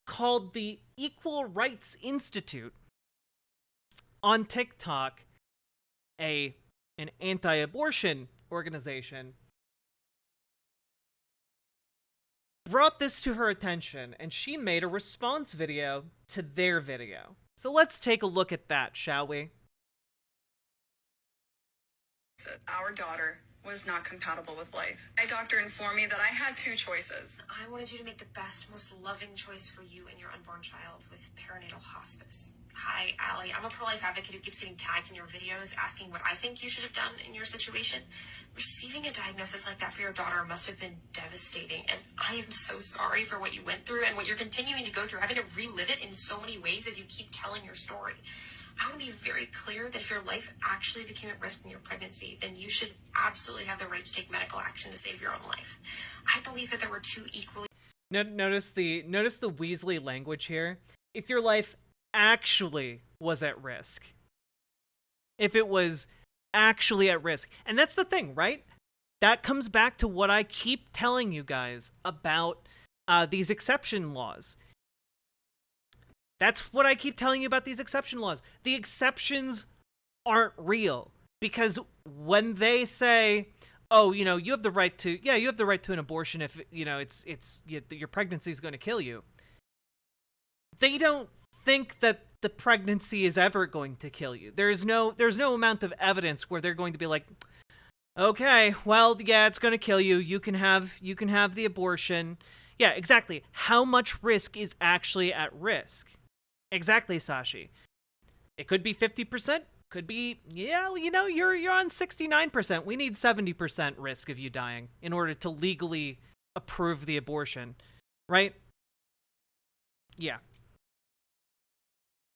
called the Equal Rights Institute on TikTok, an anti-abortion organization, brought this to her attention, and she made a response video to their video. So let's take a look at that, shall we? Our daughter was not compatible with life. My doctor informed me that I had two choices. I wanted you to make the best, most loving choice for you and your unborn child with perinatal hospice. Hi, Allie. I'm a pro-life advocate who keeps getting tagged in your videos asking what I think you should have done in your situation. Receiving a diagnosis like that for your daughter must have been devastating, and I am so sorry for what you went through and what you're continuing to go through, having to relive it in so many ways as you keep telling your story. I want to be very clear that if your life actually became at risk in your pregnancy, then you should absolutely have the right to take medical action to save your own life. I believe that there were two equally... Notice the Weasley language here. If your life actually was at risk. If it was actually at risk. And that's the thing, right? That comes back to what I keep telling you guys about these exception laws. That's what I keep telling you about these exception laws. The exceptions aren't real, because when they say, "Oh, you have the right to," you have the right to an abortion if your pregnancy is going to kill you. They don't think that the pregnancy is ever going to kill you. There's no amount of evidence where they're going to be like, "Okay, well, yeah, it's going to kill you. You can have the abortion." Yeah, exactly. How much risk is actually at risk? Exactly, Sashi. It could be 50%. Could be, you're on 69%. We need 70% risk of you dying in order to legally approve the abortion, right? Yeah.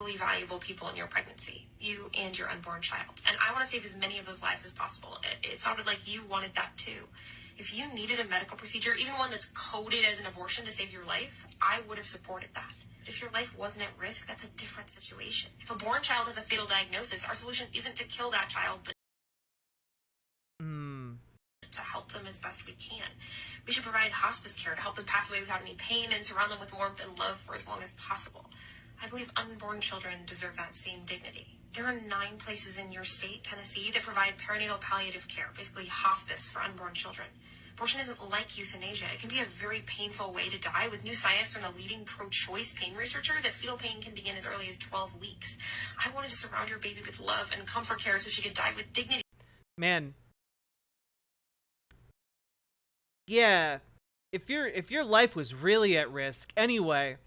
Really valuable people in your pregnancy, you and your unborn child. And I want to save as many of those lives as possible. It sounded like you wanted that too. If you needed a medical procedure, even one that's coded as an abortion to save your life, I would have supported that. If your life wasn't at risk, that's a different situation. If a born child has a fatal diagnosis, our solution isn't to kill that child, but to help them as best we can. We should provide hospice care to help them pass away without any pain and surround them with warmth and love for as long as possible. I believe unborn children deserve that same dignity. There are 9 places in your state, Tennessee, that provide perinatal palliative care, basically hospice for unborn children. Abortion isn't like euthanasia. It can be a very painful way to die. With new science from a leading pro-choice pain researcher, that fetal pain can begin as early as 12 weeks. I wanted to surround your baby with love and comfort care so she could die with dignity. Man. Yeah. If your life was really at risk, anyway,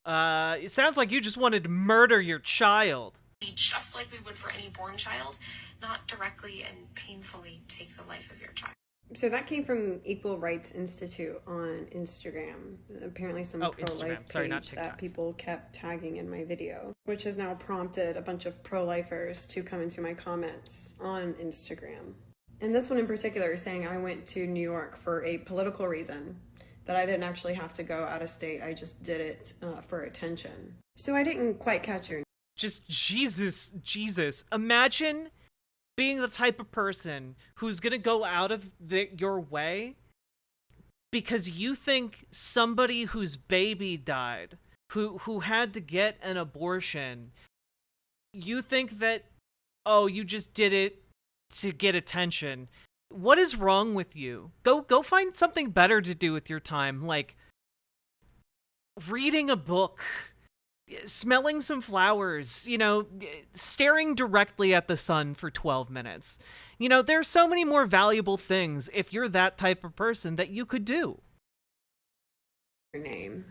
it sounds like you just wanted to murder your child. Just like we would for any born child, not directly and painfully take the life of your child. So that came from Equal Rights Institute on Instagram. Apparently some pro-life page that people kept tagging in my video, which has now prompted a bunch of pro-lifers to come into my comments on Instagram. And this one in particular is saying I went to New York for a political reason, that I didn't actually have to go out of state. I just did it for attention. So I didn't quite catch your Just Jesus. Imagine being the type of person who's gonna go out of your way because you think somebody whose baby died, who had to get an abortion, you think that, oh, you just did it to get attention. What is wrong with you? Go find something better to do with your time, like reading a book, smelling some flowers, you know, staring directly at the sun for 12 minutes. You know, there's so many more valuable things if you're that type of person that you could do. Your name.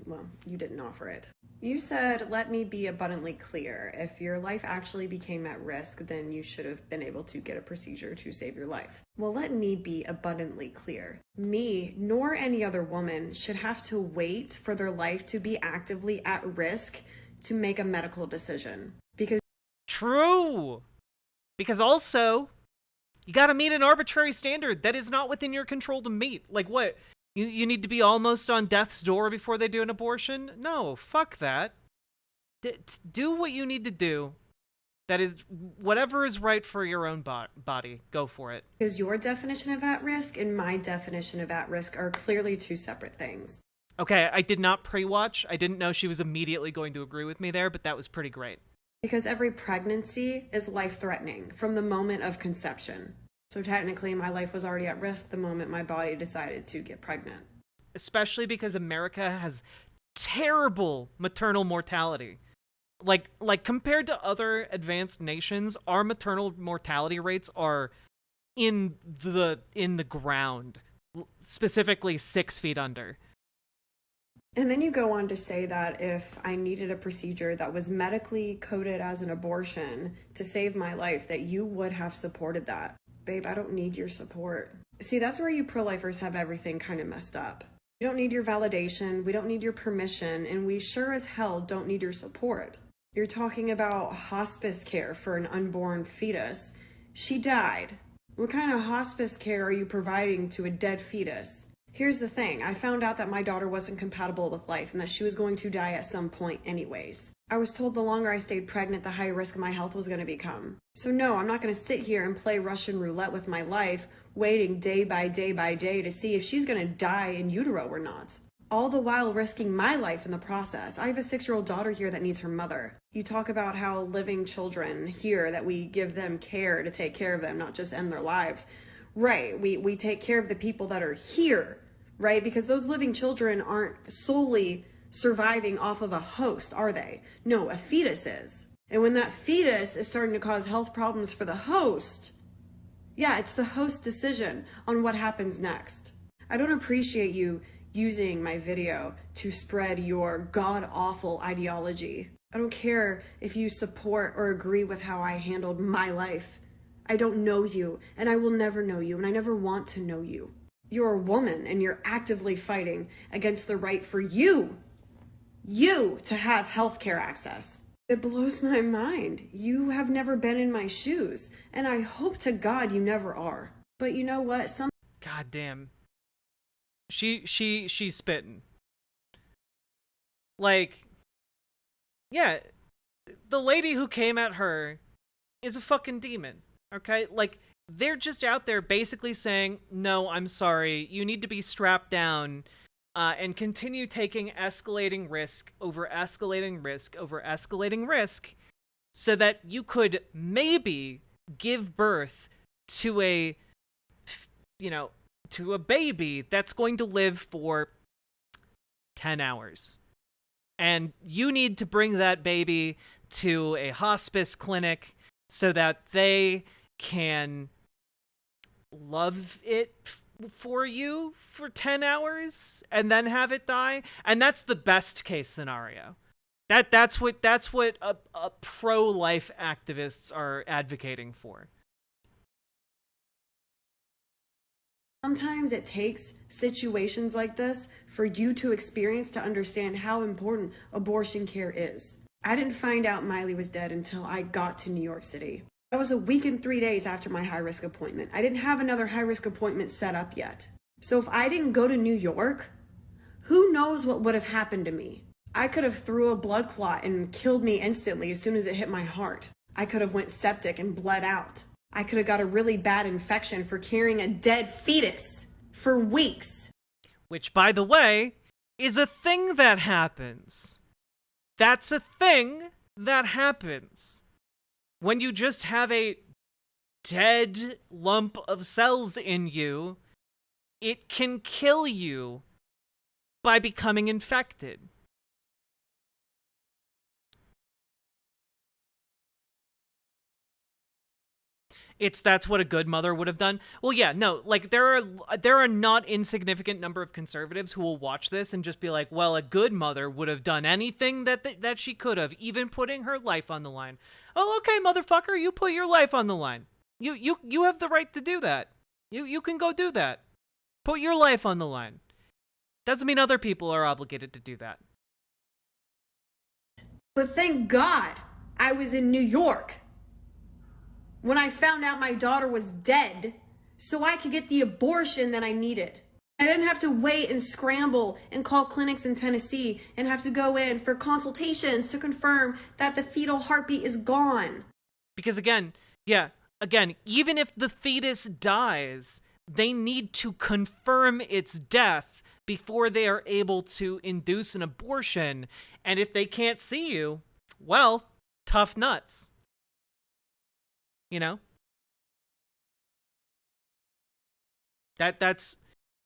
Well, you didn't offer it. You said, let me be abundantly clear. If your life actually became at risk, then you should have been able to get a procedure to save your life. Well, let me be abundantly clear. Me, nor any other woman, should have to wait for their life to be actively at risk to make a medical decision. Because True! Because also, you gotta meet an arbitrary standard that is not within your control to meet. Like what? You need to be almost on death's door before they do an abortion? No, fuck that. Do what you need to do. That is, whatever is right for your own body. Go for it. Because your definition of at risk and my definition of at risk are clearly two separate things. Okay, I did not pre-watch. I didn't know she was immediately going to agree with me there, but that was pretty great. Because every pregnancy is life-threatening from the moment of conception. So technically, my life was already at risk the moment my body decided to get pregnant. Especially because America has terrible maternal mortality. Like compared to other advanced nations, our maternal mortality rates are in the ground, specifically 6 feet under. And then you go on to say that if I needed a procedure that was medically coded as an abortion to save my life, that you would have supported that. Babe, I don't need your support. See, that's where you pro-lifers have everything kind of messed up. We don't need your validation, we don't need your permission, and we sure as hell don't need your support. You're talking about hospice care for an unborn fetus. She died. What kind of hospice care are you providing to a dead fetus? Here's the thing, I found out that my daughter wasn't compatible with life and that she was going to die at some point anyways. I was told the longer I stayed pregnant, the higher risk my health was going to become. So no, I'm not going to sit here and play Russian roulette with my life, waiting day by day by day to see if she's going to die in utero or not. All the while risking my life in the process. I have a 6-year-old daughter here that needs her mother. You talk about how living children here, that we give them care to take care of them, not just end their lives. Right, we take care of the people that are here, right? Because those living children aren't solely surviving off of a host, are they? No, a fetus is. And when that fetus is starting to cause health problems for the host, yeah, it's the host's decision on what happens next. I don't appreciate you using my video to spread your god-awful ideology. I don't care if you support or agree with how I handled my life. I don't know you, and I will never know you, and I never want to know you. You're a woman, and you're actively fighting against the right for you to have healthcare access. It blows my mind. You have never been in my shoes, and I hope to God you never are. But you know what? God damn. She's spitting. Like, yeah, the lady who came at her is a fucking demon, okay? Like, they're just out there basically saying, no, I'm sorry, you need to be strapped down and continue taking escalating risk over escalating risk over escalating risk so that you could maybe give birth to a, to a baby that's going to live for 10 hours. And you need to bring that baby to a hospice clinic so that they can love it for you for 10 hours and then have it die. And that's the best case scenario. That's what a pro-life activists are advocating for. Sometimes it takes situations like this for you to experience to understand how important abortion care is. I didn't find out Miley was dead until I got to New York City. That was a week and 3 days after my high-risk appointment. I didn't have another high-risk appointment set up yet. So if I didn't go to New York, who knows what would have happened to me? I could have threw a blood clot and killed me instantly as soon as it hit my heart. I could have went septic and bled out. I could have got a really bad infection for carrying a dead fetus for weeks. Which, by the way, is a thing that happens. That's a thing that happens. When you just have a dead lump of cells in you, it can kill you by becoming infected. That's what a good mother would have done. Well, yeah, no, like there are not insignificant number of conservatives who will watch this and just be like, well, a good mother would have done anything that she could have, even putting her life on the line. Oh, okay, motherfucker, you put your life on the line. You have the right to do that. You can go do that. Put your life on the line. Doesn't mean other people are obligated to do that. But thank God I was in New York when I found out my daughter was dead, so I could get the abortion that I needed. I didn't have to wait and scramble and call clinics in Tennessee and have to go in for consultations to confirm that the fetal heartbeat is gone. Because again, even if the fetus dies, they need to confirm its death before they are able to induce an abortion. And if they can't see you, well, tough nuts. You know? That's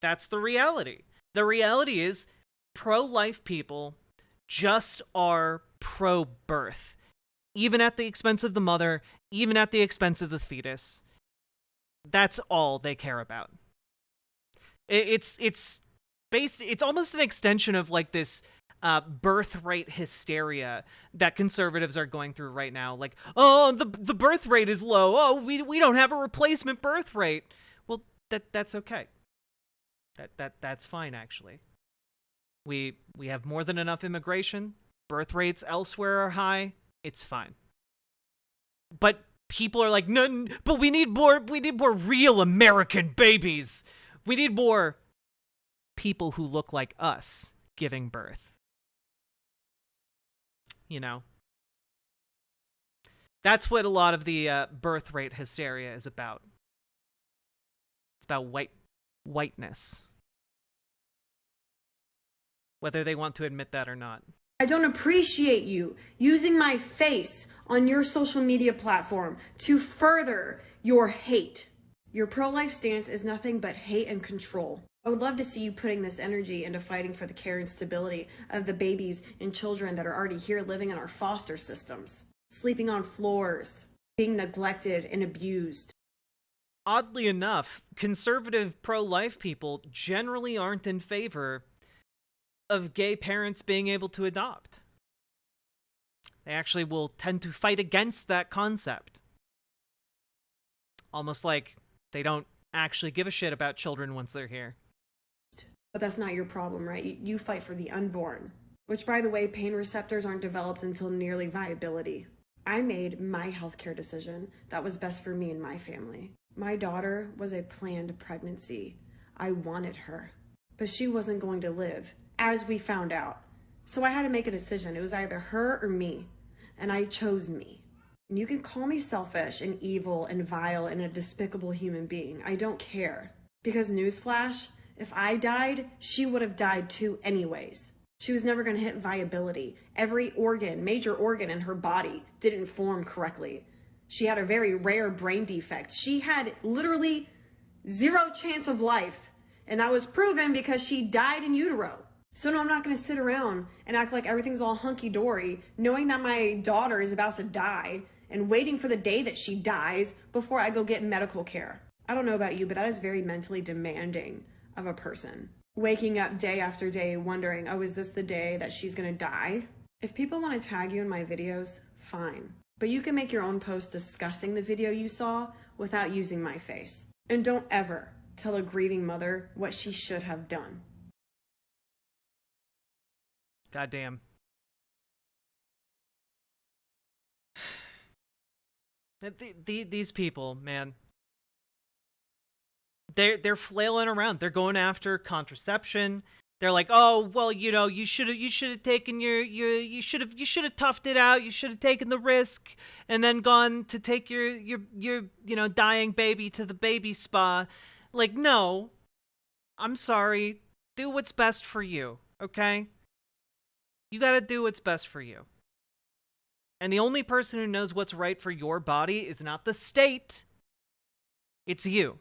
the reality. The reality is pro-life people just are pro-birth. Even at the expense of the mother, even at the expense of the fetus. That's all they care about. It's almost an extension of like this birth rate hysteria that conservatives are going through right now. Like, oh, the birth rate is low. Oh, we don't have a replacement birth rate. Well, that's okay. That's fine, actually. We have more than enough immigration. Birth rates elsewhere are high. It's fine. But people are like, no, but we need more real American babies. We need more people who look like us giving birth. You know? That's what a lot of the birth rate hysteria is about. It's about whiteness. Whether they want to admit that or not. I don't appreciate you using my face on your social media platform to further your hate. Your pro-life stance is nothing but hate and control. I would love to see you putting this energy into fighting for the care and stability of the babies and children that are already here living in our foster systems, sleeping on floors, being neglected and abused. Oddly enough, conservative pro-life people generally aren't in favor of gay parents being able to adopt. They actually will tend to fight against that concept. Almost like they don't actually give a shit about children once they're here. But that's not your problem, right? You fight for the unborn. Which, by the way, pain receptors aren't developed until nearly viability. I made my healthcare decision that was best for me and my family. My daughter was a planned pregnancy. I wanted her. But she wasn't going to live, as we found out. So I had to make a decision. It was either her or me. And I chose me. And you can call me selfish and evil and vile and a despicable human being. I don't care. Because newsflash, if I died, she would have died too anyways. She was never going to hit viability. Every organ, major organ in her body didn't form correctly. She had a very rare brain defect. She had literally 0 chance of life. And that was proven because she died in utero. So no, I'm not going to sit around and act like everything's all hunky-dory, knowing that my daughter is about to die and waiting for the day that she dies before I go get medical care. I don't know about you, but that is very mentally demanding of a person. Waking up day after day wondering, oh, is this the day that she's going to die? If people want to tag you in my videos, fine. But you can make your own post discussing the video you saw without using my face. And don't ever tell a grieving mother what she should have done. Goddamn. These people, man. They're flailing around. They're going after contraception. They're like, oh, well, you should have taken you should have toughed it out. You should have taken the risk and then gone to take your dying baby to the baby spa. Like, no, I'm sorry. Do what's best for you, okay? You got to do what's best for you. And the only person who knows what's right for your body is not the state. It's you.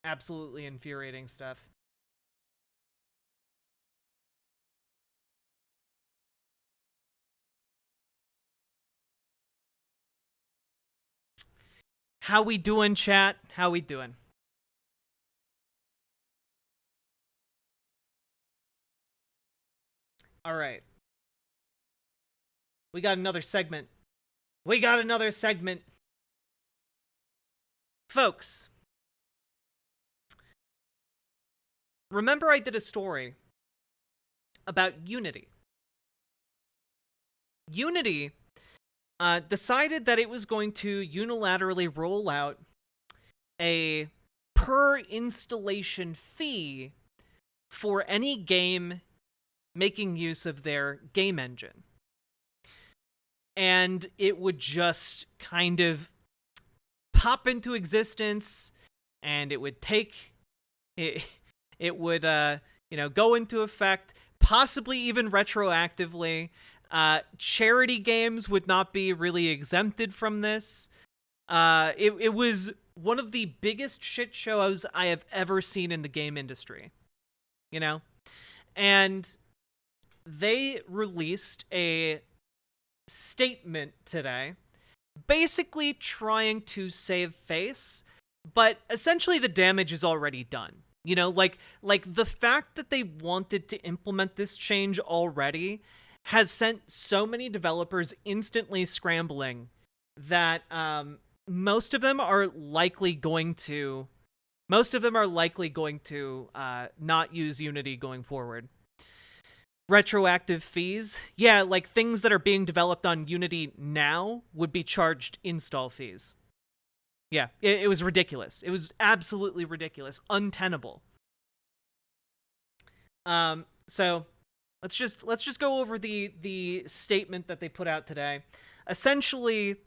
Absolutely infuriating stuff. How we doing, chat? How we doing? All right. We got another segment. Folks, remember I did a story about Unity. Unity decided that it was going to unilaterally roll out a per installation fee for any game making use of their game engine. And it would just kind of pop into existence, and it would take it would go into effect, possibly even retroactively. Charity games would not be really exempted from this. It was one of the biggest shit shows I have ever seen in the game industry, and they released a statement today basically trying to save face, but essentially the damage is already done. Like the fact that they wanted to implement this change already has sent so many developers instantly scrambling that most of them are likely going to not use Unity going forward. Retroactive fees, yeah, like things that are being developed on Unity now would be charged install fees. Yeah, it was ridiculous. It was absolutely ridiculous, untenable. So let's just go over the statement that they put out today. Essentially,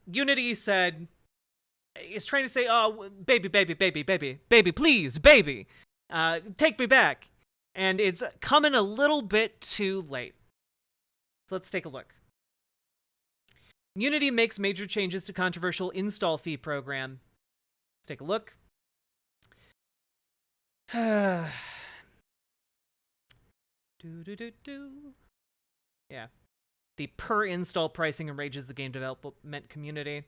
Unity is trying to say, oh, baby, please, baby, take me back. And it's coming a little bit too late. So let's take a look. Unity makes major changes to controversial install fee program. Let's take a look. Yeah. The per install pricing enrages the game development community.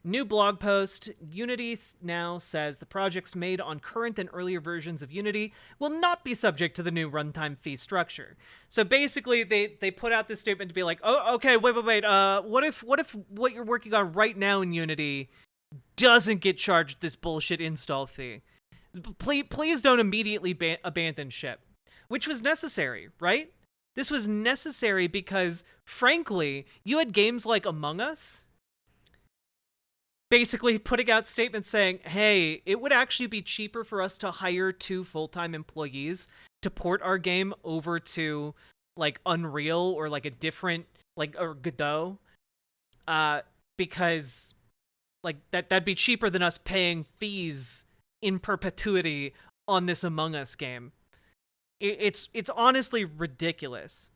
New blog post. Unity now says the projects made on current and earlier versions of Unity will not be subject to the new runtime fee structure. So basically, they put out this statement to be like, oh, okay, wait. What if what you're working on right now in Unity doesn't get charged this bullshit install fee? Please don't immediately abandon ship. Which was necessary, right? This was necessary because, frankly, you had games like Among Us basically putting out statements saying, hey, it would actually be cheaper for us to hire 2 full-time employees to port our game over to, like, Unreal or, like, a different, like, or Godot, because, like, that'd be cheaper than us paying fees in perpetuity on this Among Us game. It's honestly ridiculous.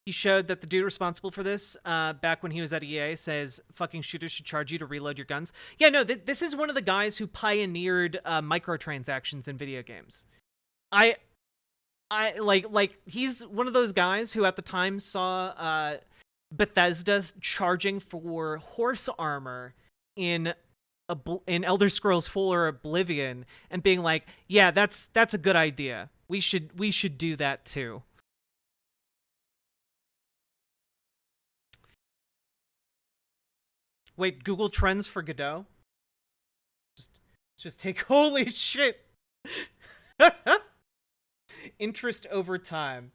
He showed that the dude responsible for this, back when he was at EA, says fucking shooters should charge you to reload your guns. Yeah, no, this is one of the guys who pioneered microtransactions in video games. I like he's one of those guys who at the time saw Bethesda charging for horse armor in Elder Scrolls 4 Oblivion and being like, yeah, that's a good idea. We should do that too. Wait, Google Trends for Godot? Just take, holy shit. Interest over time.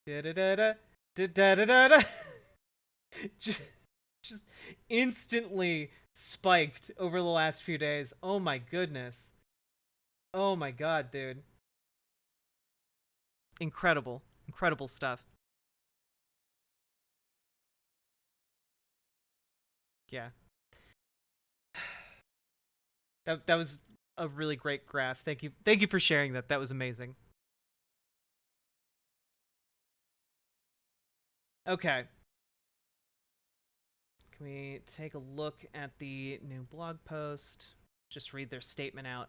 Da-da-da-da. Da-da-da-da. just instantly spiked over the last few days. Oh my goodness. Oh my god, dude. Incredible. Incredible stuff. Yeah. That was a really great graph. Thank you. Thank you for sharing that. That was amazing. Okay. Can we take a look at the new blog post? Just read their statement out.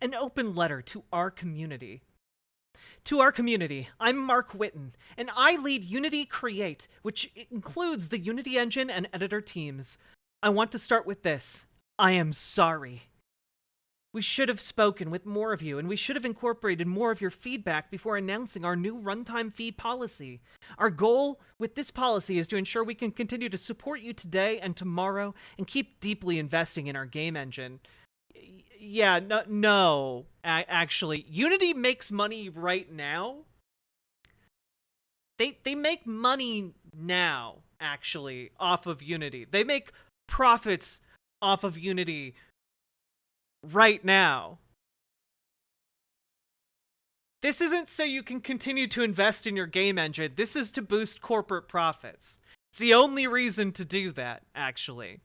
An open letter to our community. To our community, I'm Mark Whitten, and I lead Unity Create, which includes the Unity engine and editor teams. I want to start with this. I am sorry. We should have spoken with more of you, and we should have incorporated more of your feedback before announcing our new runtime fee policy. Our goal with this policy is to ensure we can continue to support you today and tomorrow and keep deeply investing in our game engine. Yeah, no, actually, Unity makes money right now. They make money now, actually, off of Unity. They make profits off of Unity right now. This isn't so you can continue to invest in your game engine. This is to boost corporate profits. It's the only reason to do that, actually.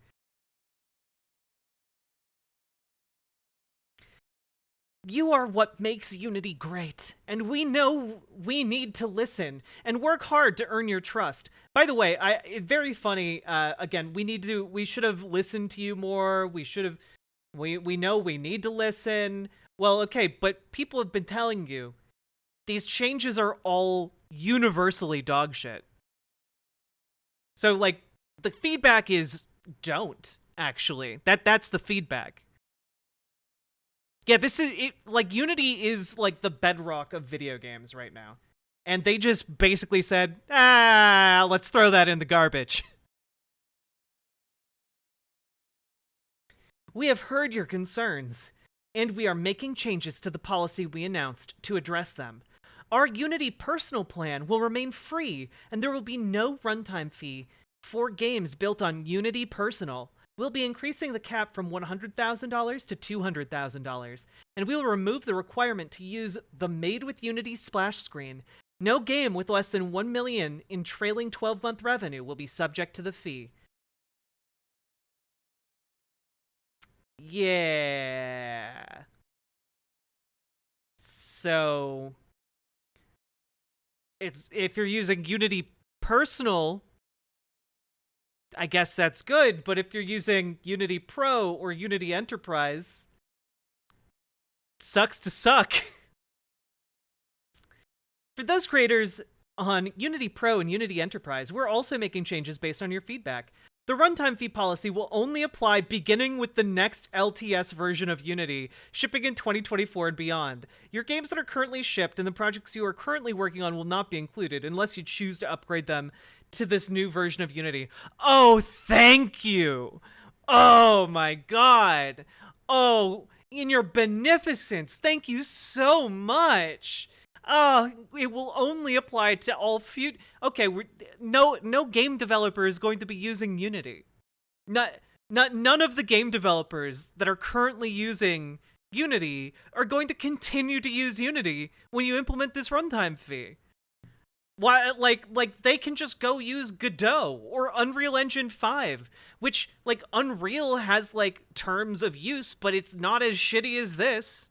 You are what makes Unity great, and we know we need to listen and work hard to earn your trust. By the way, very funny, again, we should have listened to you more, we know we need to listen. Well, okay, but people have been telling you, these changes are all universally dog shit. So, like, the feedback is, don't, actually. That's the feedback. Yeah, this is it. Like, Unity is like the bedrock of video games right now. And they just basically said, let's throw that in the garbage. We have heard your concerns, and we are making changes to the policy we announced to address them. Our Unity personal plan will remain free, and there will be no runtime fee for games built on Unity Personal. We'll be increasing the cap from $100,000 to $200,000, and we will remove the requirement to use the Made with Unity splash screen. No game with less than $1 million in trailing 12-month revenue will be subject to the fee. Yeah. So if you're using Unity Personal, I guess that's good, but if you're using Unity Pro or Unity Enterprise, sucks to suck. For those creators on Unity Pro and Unity Enterprise, we're also making changes based on your feedback. The runtime fee policy will only apply beginning with the next LTS version of Unity, shipping in 2024 and beyond. Your games that are currently shipped and the projects you are currently working on will not be included unless you choose to upgrade them to this new version of Unity. Oh, thank you. Oh my god. Oh, in your beneficence, thank you so much. It will only apply to all future. Okay, no game developer is going to be using Unity. None of the game developers that are currently using Unity are going to continue to use Unity when you implement this runtime fee. Why, like they can just go use Godot or Unreal Engine 5, which, like, Unreal has, like, terms of use, but it's not as shitty as this.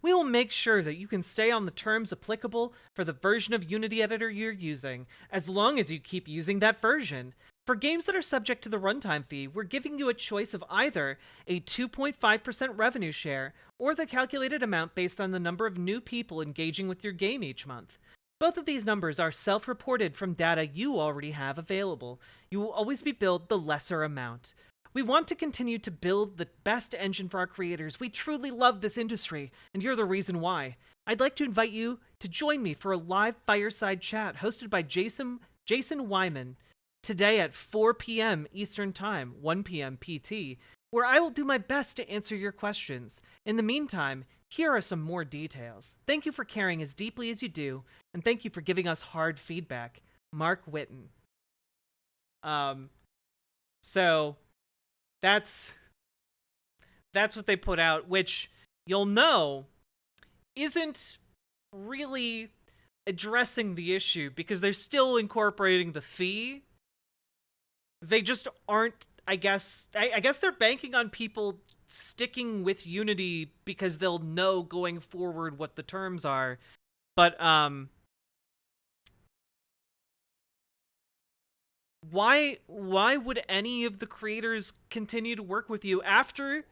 We will make sure that you can stay on the terms applicable for the version of Unity editor you're using, as long as you keep using that version. For games that are subject to the runtime fee, we're giving you a choice of either a 2.5% revenue share or the calculated amount based on the number of new people engaging with your game each month. Both of these numbers are self-reported from data you already have available. You will always be billed the lesser amount. We want to continue to build the best engine for our creators. We truly love this industry, and you're the reason why. I'd like to invite you to join me for a live fireside chat hosted by Jason Wyman today at 4 p.m. Eastern Time, 1 p.m. PT. where I will do my best to answer your questions. In the meantime, here are some more details. Thank you for caring as deeply as you do, and thank you for giving us hard feedback. Mark Whitten. So that's what they put out, which you'll know isn't really addressing the issue because they're still incorporating the fee. They just aren't, I guess they're banking on people sticking with Unity because they'll know going forward what the terms are. But why would any of the creators continue to work with you after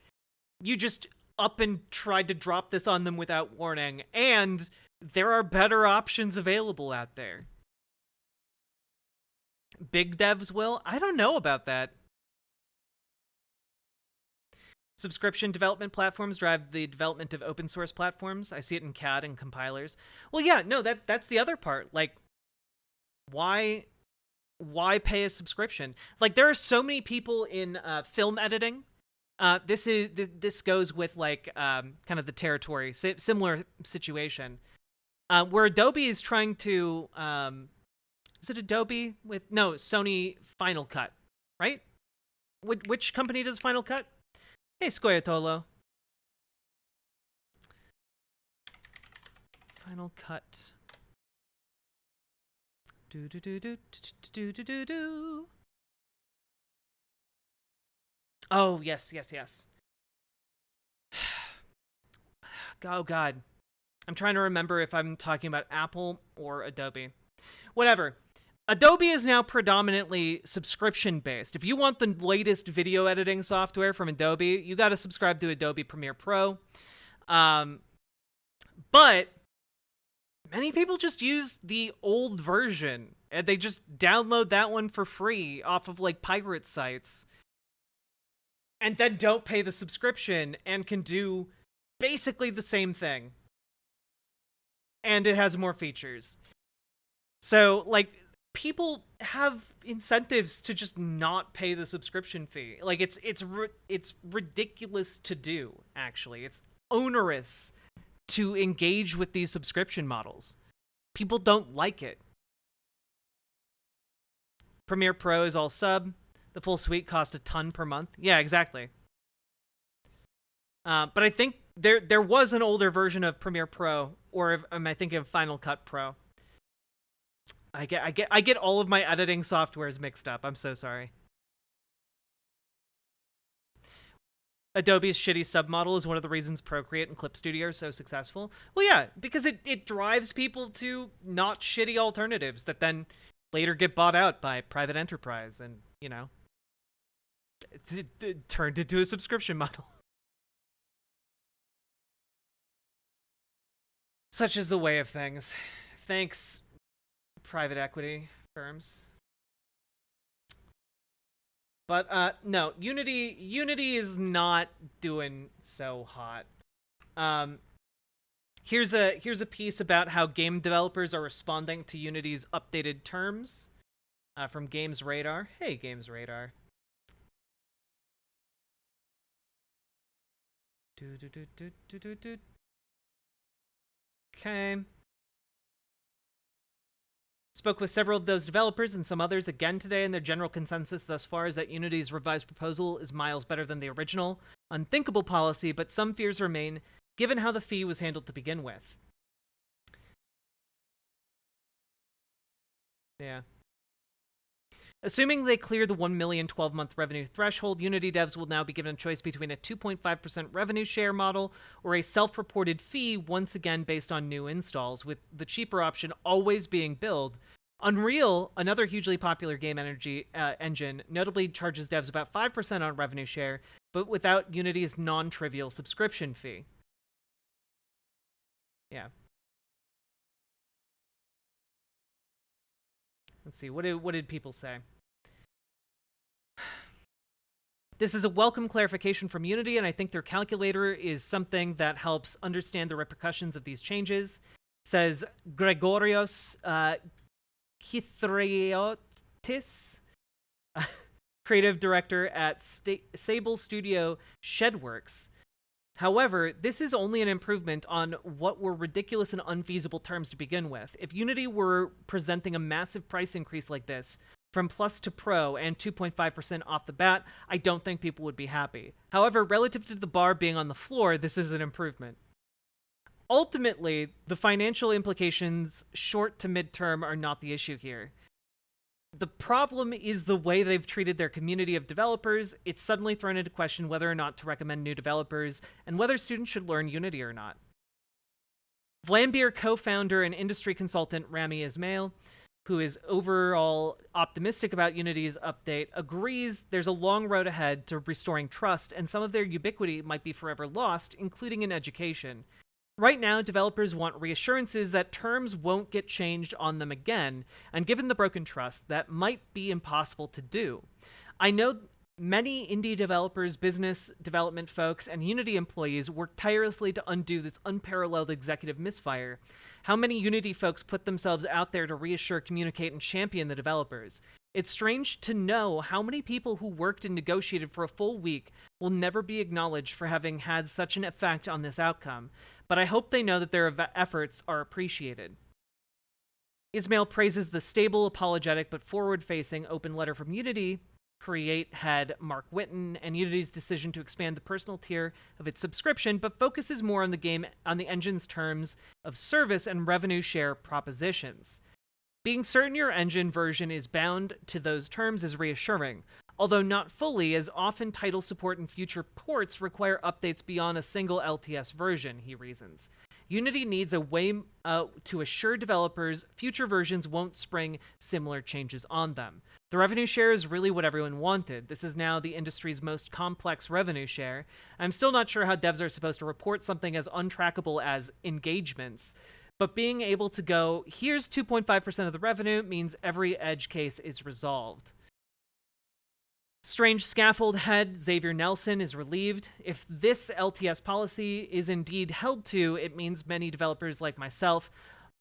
you just up and tried to drop this on them without warning, and there are better options available out there? Big devs will? I don't know about that. Subscription development platforms drive the development of open source platforms. I see it in CAD and compilers. Well, yeah, no, that's the other part. Like, why pay a subscription? Like, there are so many people in film editing. This goes with like kind of the territory, similar situation, where Adobe is trying to is it Adobe with Sony Final Cut, right? Which company does Final Cut? Hey, Scoyatolo. Final Cut. Do. Oh, yes. Oh, God. I'm trying to remember if I'm talking about Apple or Adobe. Whatever. Adobe is now predominantly subscription-based. If you want the latest video editing software from Adobe, you got to subscribe to Adobe Premiere Pro. But many people just use the old version, and they just download that one for free off of like pirate sites, and then don't pay the subscription and can do basically the same thing. And it has more features. So, like, people have incentives to just not pay the subscription fee. Like, it's ridiculous to do, actually. It's onerous to engage with these subscription models. People don't like it. Premiere Pro is all sub. The full suite costs a ton per month. Yeah, exactly. But I think there was an older version of Premiere Pro, or am I thinking of Final Cut Pro? I get all of my editing softwares mixed up. I'm so sorry. Adobe's shitty submodel is one of the reasons Procreate and Clip Studio are so successful. Well, yeah, because it drives people to not shitty alternatives that then later get bought out by private enterprise and, you know, turned into a subscription model. Such is the way of things. Thanks, private equity firms. But no, Unity is not doing so hot. Here's a piece about how game developers are responding to Unity's updated terms from Games Radar. Hey, Games Radar. Okay. Spoke with several of those developers and some others again today, and their general consensus thus far is that Unity's revised proposal is miles better than the original unthinkable policy, but some fears remain given how the fee was handled to begin with. Yeah. Assuming they clear the 1 million 12-month revenue threshold, Unity devs will now be given a choice between a 2.5% revenue share model or a self-reported fee, once again based on new installs, with the cheaper option always being billed. Unreal, another hugely popular game engine, notably charges devs about 5% on revenue share, but without Unity's non-trivial subscription fee. Yeah. Let's see, what did people say? This is a welcome clarification from Unity, and I think their calculator is something that helps understand the repercussions of these changes, says Gregorios Kythraiotis, creative director at Sable Studio Shedworks. However, this is only an improvement on what were ridiculous and unfeasible terms to begin with. If Unity were presenting a massive price increase like this, from Plus to Pro and 2.5% off the bat, I don't think people would be happy. However, relative to the bar being on the floor, this is an improvement. Ultimately, the financial implications short to mid-term are not the issue here. The problem is the way they've treated their community of developers. It's suddenly thrown into question whether or not to recommend new developers and whether students should learn Unity or not. Vlambeer co-founder and industry consultant Rami Ismail, who is overall optimistic about Unity's update, agrees there's a long road ahead to restoring trust, and some of their ubiquity might be forever lost, including in education. Right now, developers want reassurances that terms won't get changed on them again, and given the broken trust, that might be impossible to do. I know many indie developers, business development folks, and Unity employees work tirelessly to undo this unparalleled executive misfire. How many Unity folks put themselves out there to reassure, communicate, and champion the developers? It's strange to know how many people who worked and negotiated for a full week will never be acknowledged for having had such an effect on this outcome, but I hope they know that their efforts are appreciated. Ismail praises the stable, apologetic, but forward-facing open letter from Unity Create head Mark Whitten and Unity's decision to expand the personal tier of its subscription, but focuses more on the engine's terms of service and revenue share propositions. Being certain your engine version is bound to those terms is reassuring, although not fully, as often title support and future ports require updates beyond a single LTS version, he reasons. Unity needs a way to assure developers future versions won't spring similar changes on them. The revenue share is really what everyone wanted. This is now the industry's most complex revenue share. I'm still not sure how devs are supposed to report something as untrackable as engagements, but being able to go, here's 2.5% of the revenue, means every edge case is resolved. Strange Scaffold head Xavier Nelson is relieved. If this LTS policy is indeed held to, it means many developers like myself,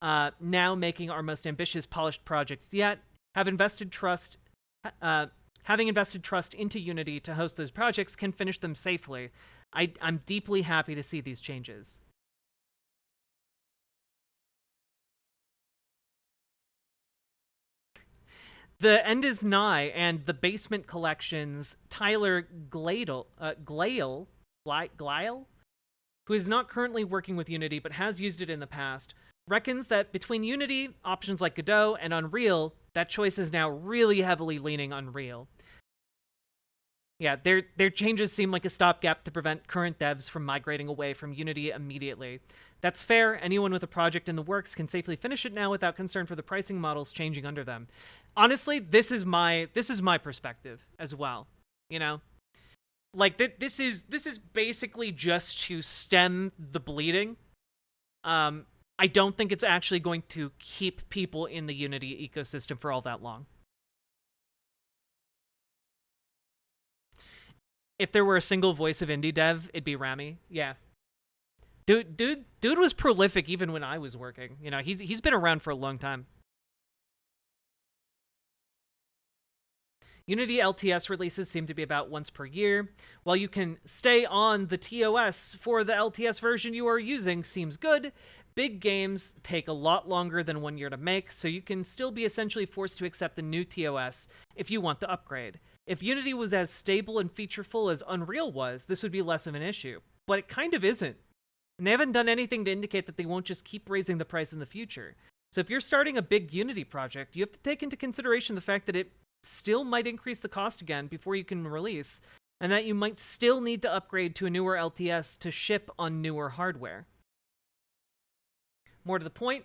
now making our most ambitious polished projects yet, having invested trust into Unity to host those projects, can finish them safely. I'm deeply happy to see these changes. The end is nigh, and the Basement Collection's Tyler Glyle, who is not currently working with Unity but has used it in the past, reckons that between Unity, options like Godot, and Unreal, that choice is now really heavily leaning Unreal. Yeah, their changes seem like a stopgap to prevent current devs from migrating away from Unity immediately. That's fair. Anyone with a project in the works can safely finish it now without concern for the pricing models changing under them. Honestly, this is my perspective as well. You know, like this is basically just to stem the bleeding. I don't think it's actually going to keep people in the Unity ecosystem for all that long. If there were a single voice of indie dev, it'd be Rami. Yeah. Dude was prolific even when I was working. You know, he's been around for a long time. Unity LTS releases seem to be about once per year. While you can stay on the TOS for the LTS version you are using seems good, big games take a lot longer than 1 year to make, so you can still be essentially forced to accept the new TOS if you want to upgrade. If Unity was as stable and featureful as Unreal was, this would be less of an issue. But it kind of isn't. And they haven't done anything to indicate that they won't just keep raising the price in the future. So if you're starting a big Unity project, you have to take into consideration the fact that it still might increase the cost again before you can release, and that you might still need to upgrade to a newer LTS to ship on newer hardware. More to the point,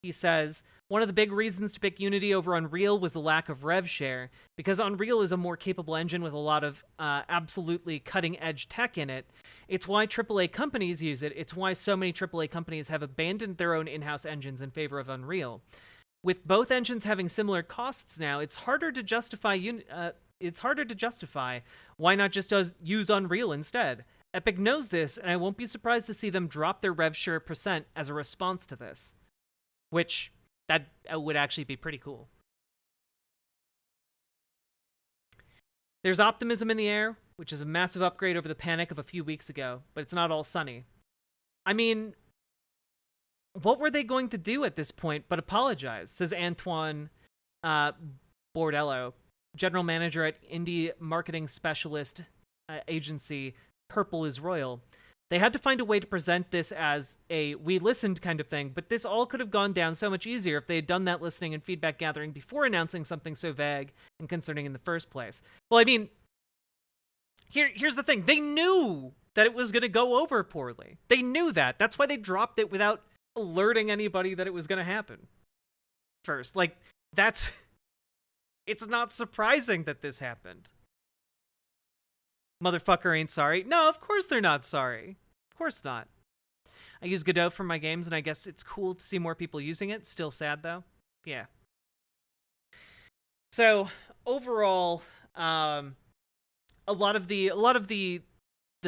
he says, one of the big reasons to pick Unity over Unreal was the lack of rev share, because Unreal is a more capable engine with a lot of absolutely cutting-edge tech in it. It's why AAA companies use it. It's why so many AAA companies have abandoned their own in-house engines in favor of Unreal. With both engines having similar costs now, it's harder to justify why not just use Unreal instead. Epic knows this, and I won't be surprised to see them drop their rev share percent as a response to this. Which, that would actually be pretty cool. There's optimism in the air, which is a massive upgrade over the panic of a few weeks ago, but it's not all sunny. I mean, what were they going to do at this point but apologize, says Antoine Bordello, general manager at indie marketing specialist agency Purple is Royal. They had to find a way to present this as a we listened kind of thing, but this all could have gone down so much easier if they had done that listening and feedback gathering before announcing something so vague and concerning in the first place. Well, I mean, here's the thing. They knew that it was going to go over poorly. They knew that. That's why they dropped it without alerting anybody that it was going to happen first. Like, that's... It's not surprising that this happened. Motherfucker ain't sorry. No, of course they're not sorry. Of course not. I use Godot for my games, and I guess it's cool to see more people using it. Still sad, though. Yeah. So, overall, a lot of the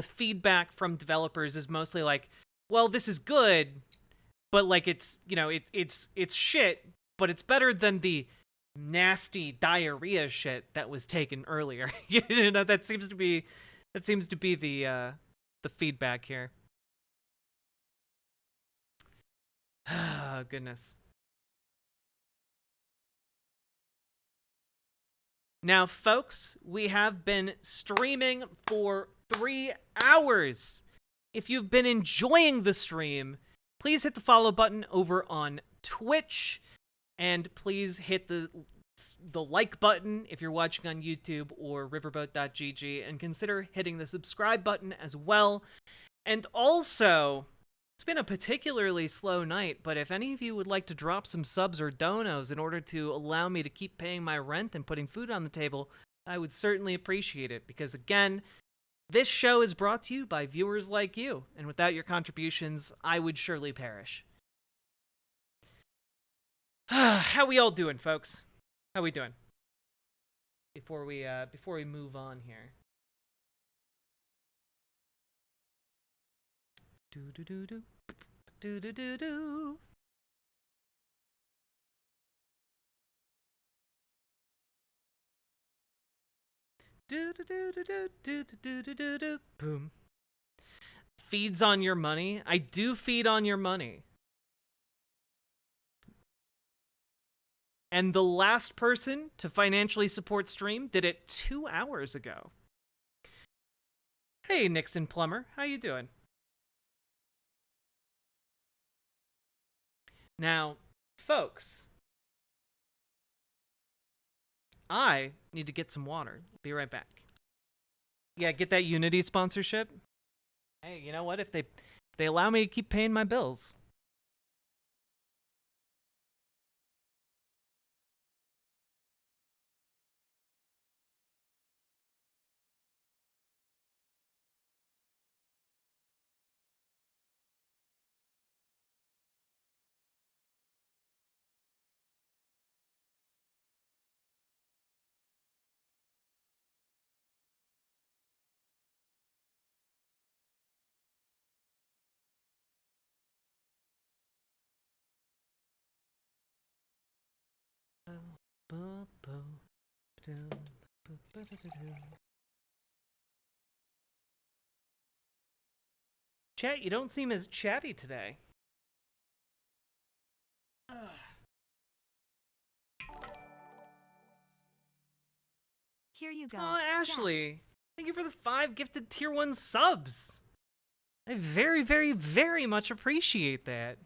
feedback from developers is mostly like, well, this is good, but like it's, you know, it's shit, but it's better than the nasty diarrhea shit that was taken earlier. You know, that seems to be the feedback here. Oh, goodness. Now, folks, we have been streaming for 3 hours. If you've been enjoying the stream, please hit the follow button over on Twitch. And please hit the like button if you're watching on YouTube or riverboat.gg, and consider hitting the subscribe button as well. And also, it's been a particularly slow night, but if any of you would like to drop some subs or donos in order to allow me to keep paying my rent and putting food on the table, I would certainly appreciate it, because again, this show is brought to you by viewers like you, and without your contributions, I would surely perish. How we all doing, folks? How we doing? Before we move on here. Do do do do do do do do. Do do do do do do do do do do. Boom. Feeds on your money. I do feed on your money. And the last person to financially support stream did it 2 hours ago. Hey, Nixon Plumber, how you doing? Now, folks, I need to get some water. Be right back. Yeah, get that Unity sponsorship. Hey, you know what? If they allow me to keep paying my bills. Chat, you don't seem as chatty today. Here you go. Oh, Ashley, thank you for the 5 gifted tier 1 subs. I very, very, very much appreciate that.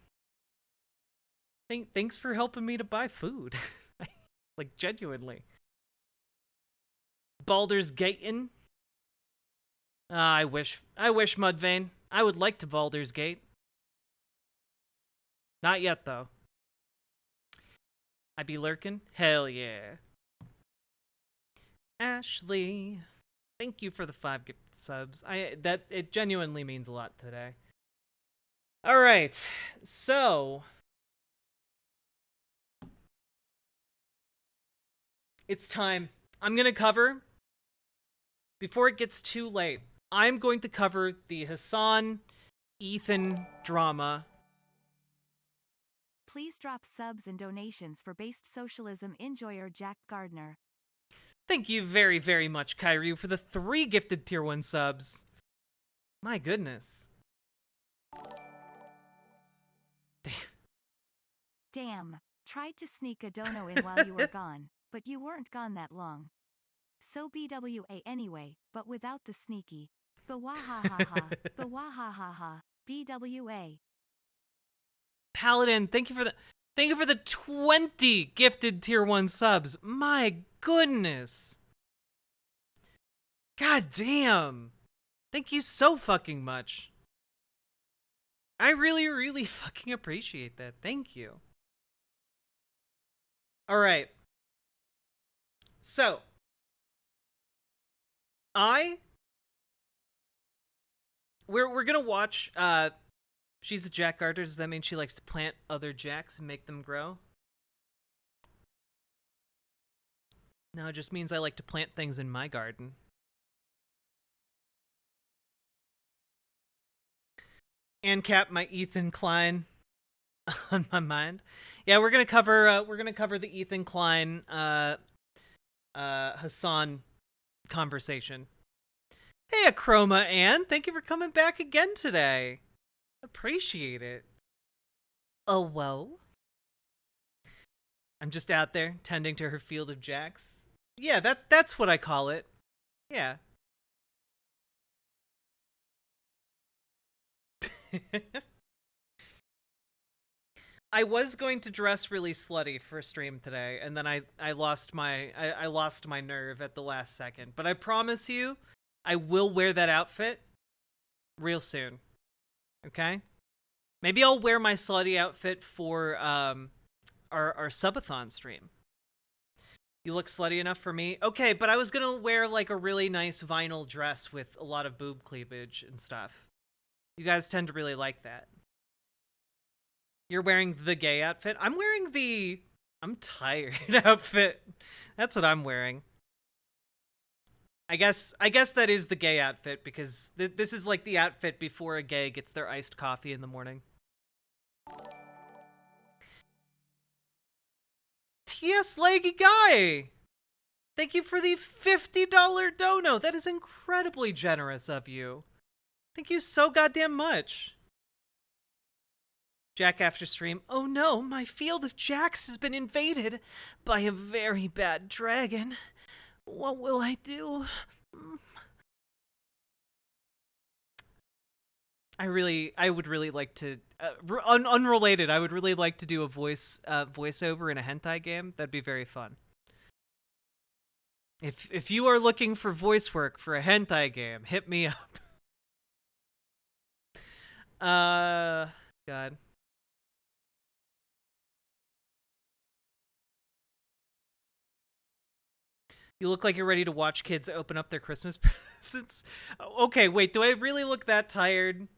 Thanks for helping me to buy food. Like, genuinely. Baldur's Gatein'. I wish, Mudvayne. I would like to Baldur's Gate. Not yet, though. I be lurking? Hell yeah. Ashley, thank you for the 5 gifted subs. It genuinely means a lot today. All right, so it's time. I'm gonna cover, before it gets too late, I'm going to cover the Hassan Ethan drama. Please drop subs and donations for Based Socialism enjoyer Jack Gardner. Thank you very, very much, Kyryu, for the 3 gifted tier 1 subs. My goodness. Damn. Tried to sneak a dono in while you were gone, but you weren't gone that long. So BWA anyway, but without the sneaky. Bawahahaha. Bawahahaha. BWA. Paladin, thank you for the 20 gifted tier 1 subs. My goodness. God damn. Thank you so fucking much. I really, really fucking appreciate that. Thank you. All right. So, we're gonna watch. She's a jack garter. Does that mean she likes to plant other jacks and make them grow? No, it just means I like to plant things in my garden. And cap my Ethan Klein on my mind. Yeah, we're gonna cover the Ethan Klein Hassan conversation. Hey, Achroma Ann, thank you for coming back again today. Appreciate it. Oh, whoa. I'm just out there tending to her field of jacks. Yeah, that's what I call it. Yeah. I was going to dress really slutty for stream today, and then I lost my nerve at the last second. But I promise you, I will wear that outfit real soon. Okay? Maybe I'll wear my slutty outfit for our subathon stream. You look slutty enough for me? Okay, but I was gonna wear like a really nice vinyl dress with a lot of boob cleavage and stuff. You guys tend to really like that. You're wearing the gay outfit? I'm wearing the I'm tired outfit. That's what I'm wearing. I guess that is the gay outfit because this is like the outfit before a gay gets their iced coffee in the morning. T.S. Leggy Guy! Thank you for the $50 dono. That is incredibly generous of you. Thank you so goddamn much. Jack after stream. Oh no, my field of jacks has been invaded by a very bad dragon. What will I do? I would really like to, unrelated, I would really like to do a voiceover in a hentai game. That'd be very fun. If you are looking for voice work for a hentai game, hit me up. God. You look like you're ready to watch kids open up their Christmas presents. Okay, wait, do I really look that tired?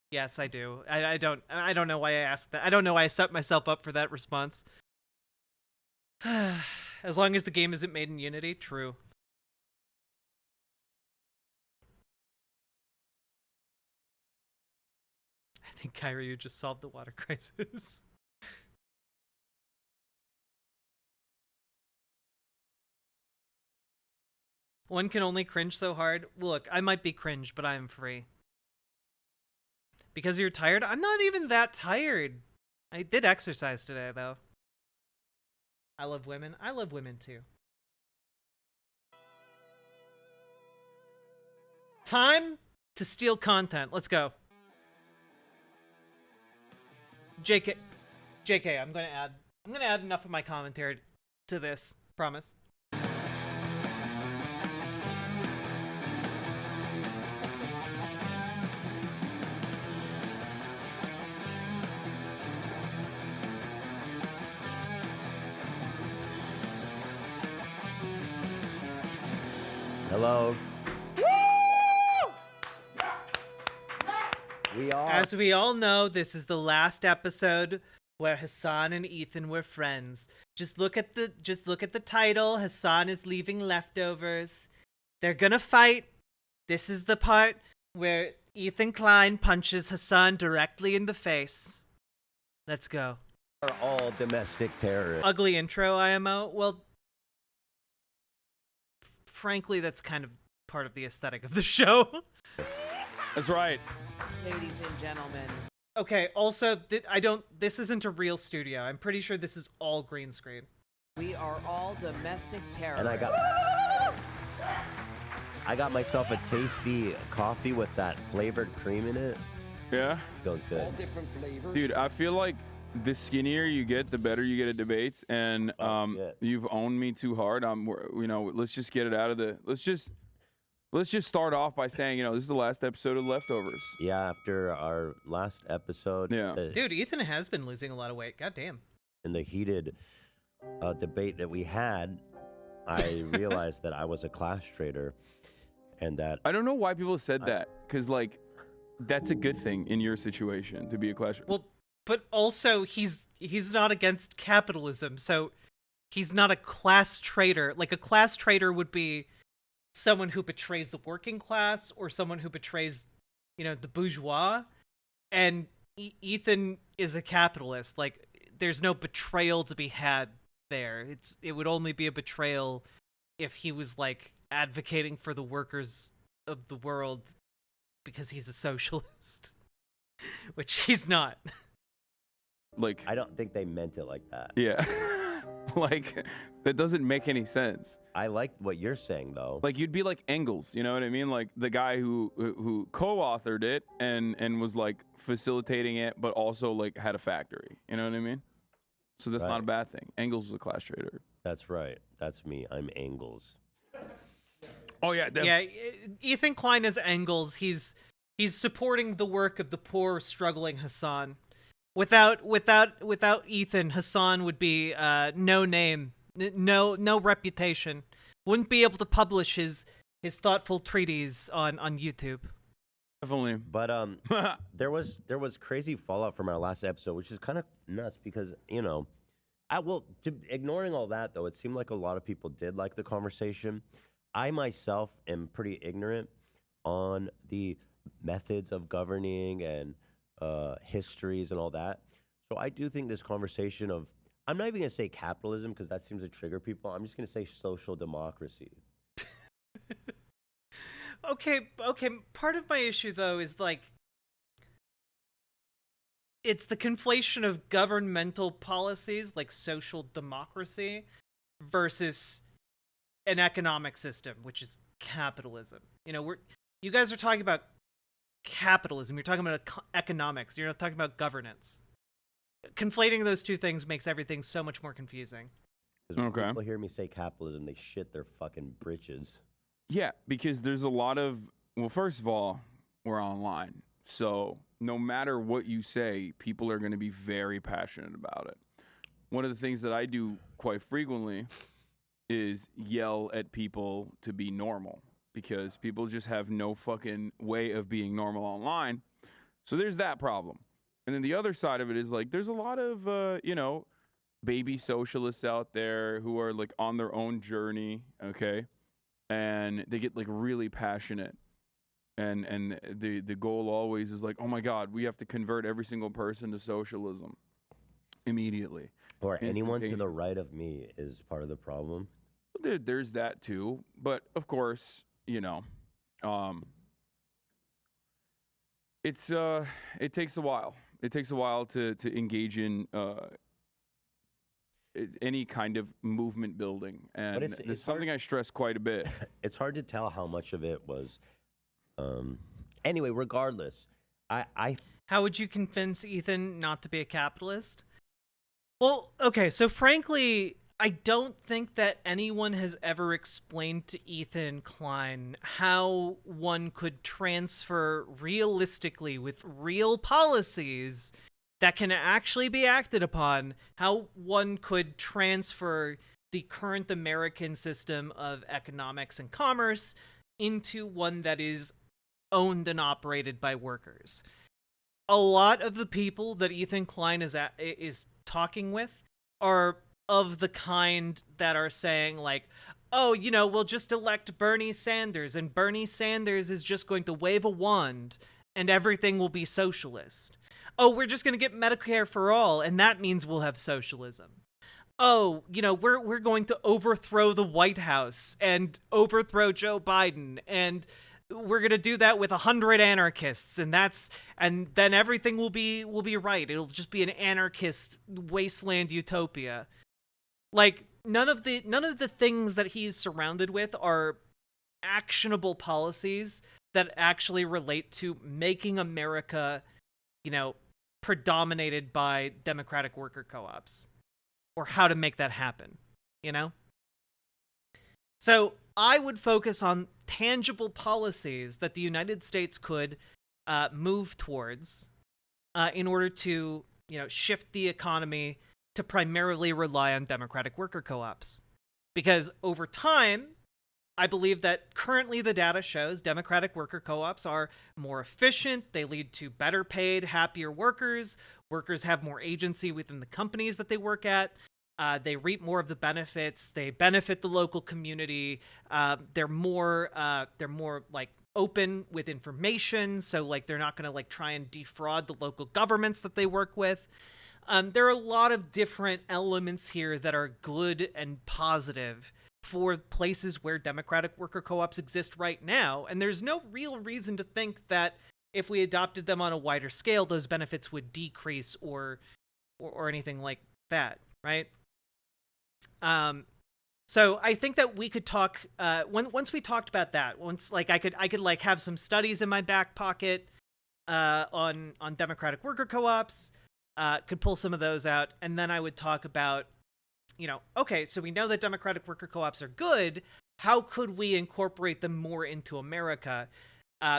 Yes, I do. I don't know why I asked that. I don't know why I set myself up for that response. As long as the game isn't made in Unity, true. I think Kyryu just solved the water crisis. One can only cringe so hard. Look, I might be cringe, but I am free. Because you're tired? I'm not even that tired. I did exercise today, though. I love women. I love women, too. Time to steal content. Let's go. JK, I'm gonna add enough of my commentary to this. Promise. Hello. As we all know, this is the last episode where Hassan and Ethan were friends. Just look at the title. Hassan is leaving leftovers. They're gonna fight. This is the part where Ethan Klein punches Hassan directly in the face. Let's go. Are all domestic terrorists. Ugly intro, IMO. Well, frankly, that's kind of part of the aesthetic of the show. That's right. Ladies and gentlemen. Okay, also, this isn't a real studio. I'm pretty sure this is all green screen. We are all domestic terrorists. And I got myself a tasty coffee with that flavored cream in it. Yeah? Goes good. All different flavors. Dude, I feel like the skinnier you get, the better you get at debates, and you've owned me too hard. Let's just get it out of the. Let's just start off by saying, this is the last episode of Leftovers. Yeah, after our last episode. Yeah. Dude, Ethan has been losing a lot of weight. God damn. In the heated debate that we had, I realized that I was a class traitor, and that I don't know why people said that, because that's a good thing in your situation to be a class traitor. Well, but also he's not against capitalism, so he's not a class traitor. Like a class traitor would be someone who betrays the working class or someone who betrays, the bourgeois. And Ethan is a capitalist. Like, there's no betrayal to be had there. It would only be a betrayal if he was advocating for the workers of the world because he's a socialist, which he's not. I don't think they meant it like that. Yeah. That doesn't make any sense. I like what you're saying, though. You'd be like Engels, you know what I mean? Like the guy who co-authored it and was facilitating it, but also had a factory. You know what I mean? So that's not a bad thing. Engels was a class traitor. That's right. That's me. I'm Engels. Oh yeah. Yeah. Ethan Klein is Engels. He's supporting the work of the poor, struggling Hassan. Without Ethan, Hassan would be no name, no reputation. Wouldn't be able to publish his thoughtful treatise on YouTube. Definitely. But there was crazy fallout from our last episode, which is kind of nuts because ignoring all that though, it seemed like a lot of people did like the conversation. I myself am pretty ignorant on the methods of governing and histories and all that. So I do think this conversation of, I'm not even going to say capitalism because that seems to trigger people. I'm just going to say social democracy. Okay. Part of my issue though is it's the conflation of governmental policies like social democracy versus an economic system, which is capitalism. You guys are talking about capitalism. You're talking about economics. You're not talking about governance. Conflating those two things makes everything so much more confusing. When people hear me say capitalism, they shit their fucking britches. Yeah, because there's a lot of, first of all, we're online. So no matter what you say, people are going to be very passionate about it. One of the things that I do quite frequently is yell at people to be normal, because people just have no fucking way of being normal online. So there's that problem. And then the other side of it is there's a lot of, baby socialists out there who are on their own journey, okay? And they get really passionate. And the goal always is oh my God, we have to convert every single person to socialism immediately. Or anyone to the right of me is part of the problem. There's that too. But of course, it takes a while. It takes a while to engage in any kind of movement building, and it's something I stress quite a bit. It's hard to tell how much of it was. Anyway, regardless, How would you convince Ethan not to be a capitalist? Well, okay, so frankly, I don't think that anyone has ever explained to Ethan Klein how one could transfer realistically with real policies that can actually be acted upon, how one could transfer the current American system of economics and commerce into one that is owned and operated by workers. A lot of the people that Ethan Klein is talking with are of the kind that are saying oh, we'll just elect Bernie Sanders, and Bernie Sanders is just going to wave a wand and everything will be socialist. Oh, we're just going to get Medicare for all, and that means we'll have socialism. oh, we're going to overthrow the White House and overthrow Joe Biden, and we're going to do that with 100 anarchists, and then everything will be right. It'll just be an anarchist wasteland utopia. Like, none of the things that he's surrounded with are actionable policies that actually relate to making America, predominated by democratic worker co-ops, or how to make that happen, So I would focus on tangible policies that the United States could move towards in order to, shift the economy to primarily rely on democratic worker co-ops. Because over time, I believe that currently the data shows democratic worker co-ops are more efficient. They lead to better paid, happier workers. Workers have more agency within the companies that they work at. They reap more of the benefits. They benefit the local community. They're more like open with information. So like they're not going to like try and defraud the local governments that they work with. There are a lot of different elements here that are good and positive for places where democratic worker co-ops exist right now. And there's no real reason to think that if we adopted them on a wider scale, those benefits would decrease or anything like that, right? So I think that we could talk, once we talked about that, once like I could like have some studies in my back pocket on democratic worker co-ops, could pull some of those out, and then I would talk about, okay, so we know that democratic worker co-ops are good. How could we incorporate them more into America?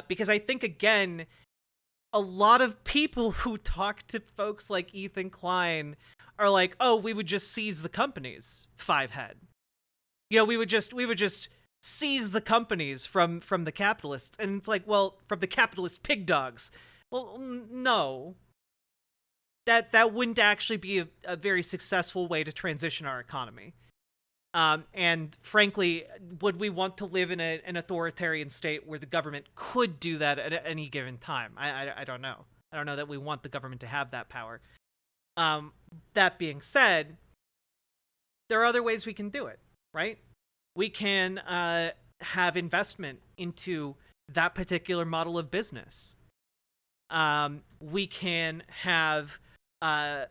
Because I think, again, a lot of people who talk to folks like Ethan Klein are like, oh, we would just seize the companies, Fivehead. We would just seize the companies from the capitalists. And it's like, well, from the capitalist pig dogs. Well, no. That wouldn't actually be a very successful way to transition our economy. And frankly, would we want to live in an authoritarian state where the government could do that at any given time? I don't know. I don't know that we want the government to have that power. That being said, there are other ways we can do it, right? We can have investment into that particular model of business. We can have the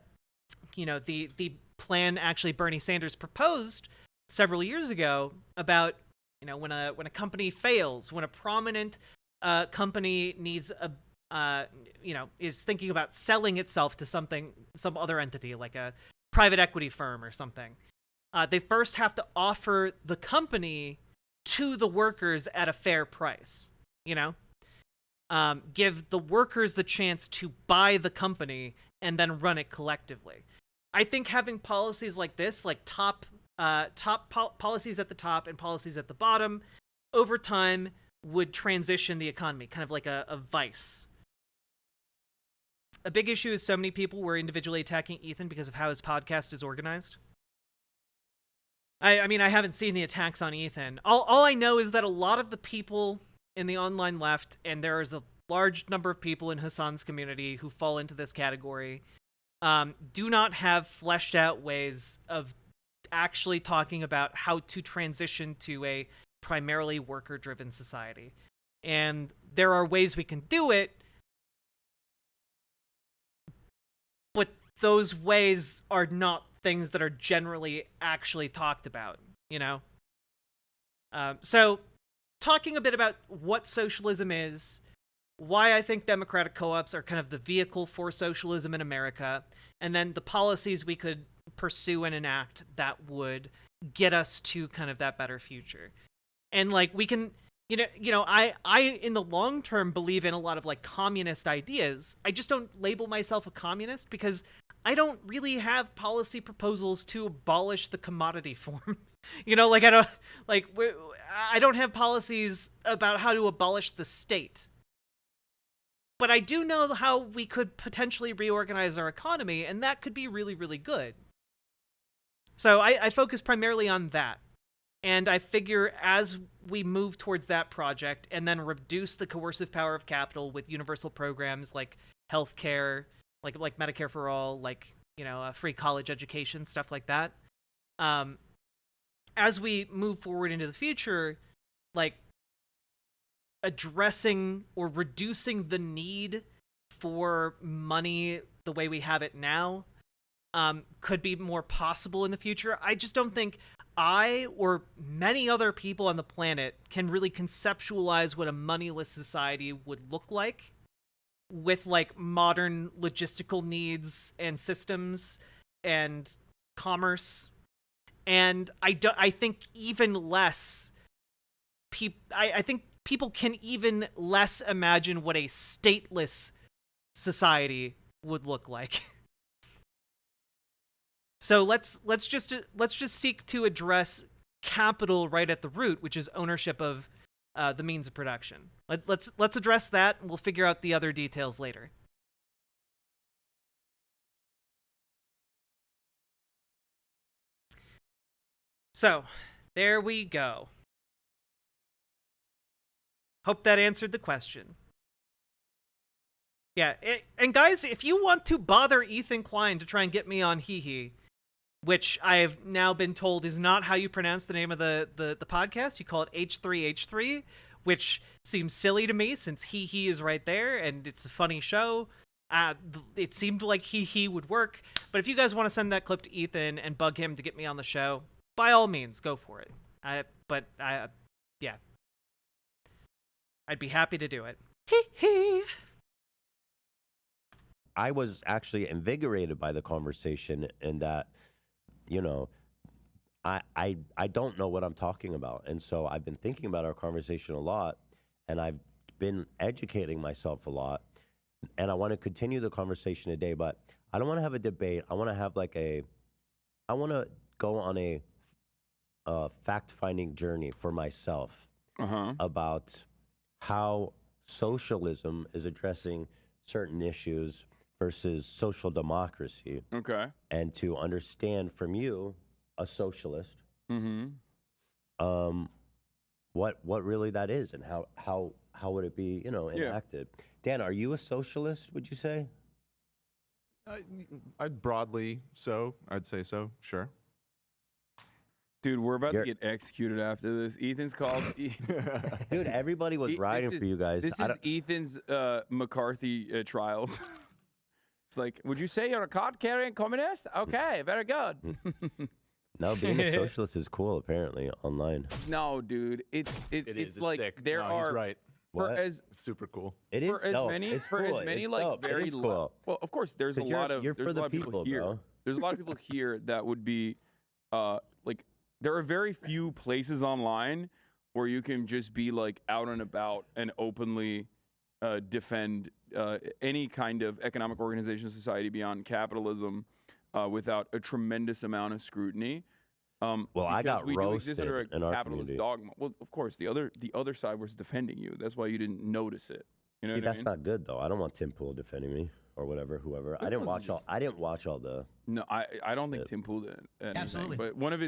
plan actually Bernie Sanders proposed several years ago about, when a company fails, when a prominent company needs is thinking about selling itself to some other entity, like a private equity firm or something, they first have to offer the company to the workers at a fair price, give the workers the chance to buy the company and then run it collectively. I think having policies like this, like policies at the top and policies at the bottom, over time would transition the economy, kind of like a vice. A big issue is so many people were individually attacking Ethan because of how his podcast is organized. I mean, I haven't seen the attacks on Ethan. All I know is that a lot of the people in the online left, and there is a large number of people in Hassan's community who fall into this category, do not have fleshed out ways of actually talking about how to transition to a primarily worker-driven society. And there are ways we can do it, but those ways are not things that are generally actually talked about, So, talking a bit about what socialism is, why I think democratic co-ops are kind of the vehicle for socialism in America, and then the policies we could pursue and enact that would get us to kind of that better future. And like we can, I in the long term believe in a lot of like communist ideas. I just don't label myself a communist because I don't really have policy proposals to abolish the commodity form. I don't have policies about how to abolish the state. But I do know how we could potentially reorganize our economy, and that could be really, really good. So I focus primarily on that. And I figure as we move towards that project and then reduce the coercive power of capital with universal programs like healthcare, like Medicare for all, like, free college education, stuff like that, as we move forward into the future, like addressing or reducing the need for money the way we have it now could be more possible in the future. I just don't think I or many other people on the planet can really conceptualize what a moneyless society would look like with like modern logistical needs and systems and commerce. And I think even less I think people can even less imagine what a stateless society would look like. So let's just seek to address capital right at the root, which is ownership of the means of production. Let's address that, and we'll figure out the other details later. So, there we go. Hope that answered the question. Yeah, and guys, if you want to bother Ethan Klein to try and get me on Hee, which I've now been told is not how you pronounce the name of the podcast. You call it H3H3, which seems silly to me since Hee is right there, and it's a funny show. It seemed like Hee would work, but if you guys want to send that clip to Ethan and bug him to get me on the show, by all means, go for it. Yeah. I'd be happy to do it. Hee. I was actually invigorated by the conversation in that, you know, I don't know what I'm talking about. And so I've been thinking about our conversation a lot, and I've been educating myself a lot. And I want to continue the conversation today, but I don't want to have a debate. I want to have I want to go on a fact-finding journey for myself about how socialism is addressing certain issues versus social democracy. Okay. And to understand from you, a socialist, what really that is, and how would it be, enacted? Yeah. Dan, are you a socialist, would you say? I'd broadly I'd say so, sure. Dude, we're about to get executed after this. Ethan's called. Dude, everybody was riding for you guys. This is Ethan's McCarthy trials. It's like, would you say you're a card-carrying communist? Okay, very good. No, being a socialist is cool, apparently, online. No, dude, it's like sick. There are he's right. It's super cool. It is. For as many like very cool. Well, of course, there's a lot of people here. Bro. There's a lot of people here that would be like. There are very few places online where you can just be like out and about and openly defend any kind of economic organization, society beyond capitalism without a tremendous amount of scrutiny. Well, I got roasted under in a our capitalist community. dogma. Well, of course, the other side was defending you. That's why you didn't notice it. You know See, what I that's mean? not good though. I don't want Tim Pool defending me or whoever. I didn't watch all the. No, I don't think Tim Pool did anything. Absolutely. But one of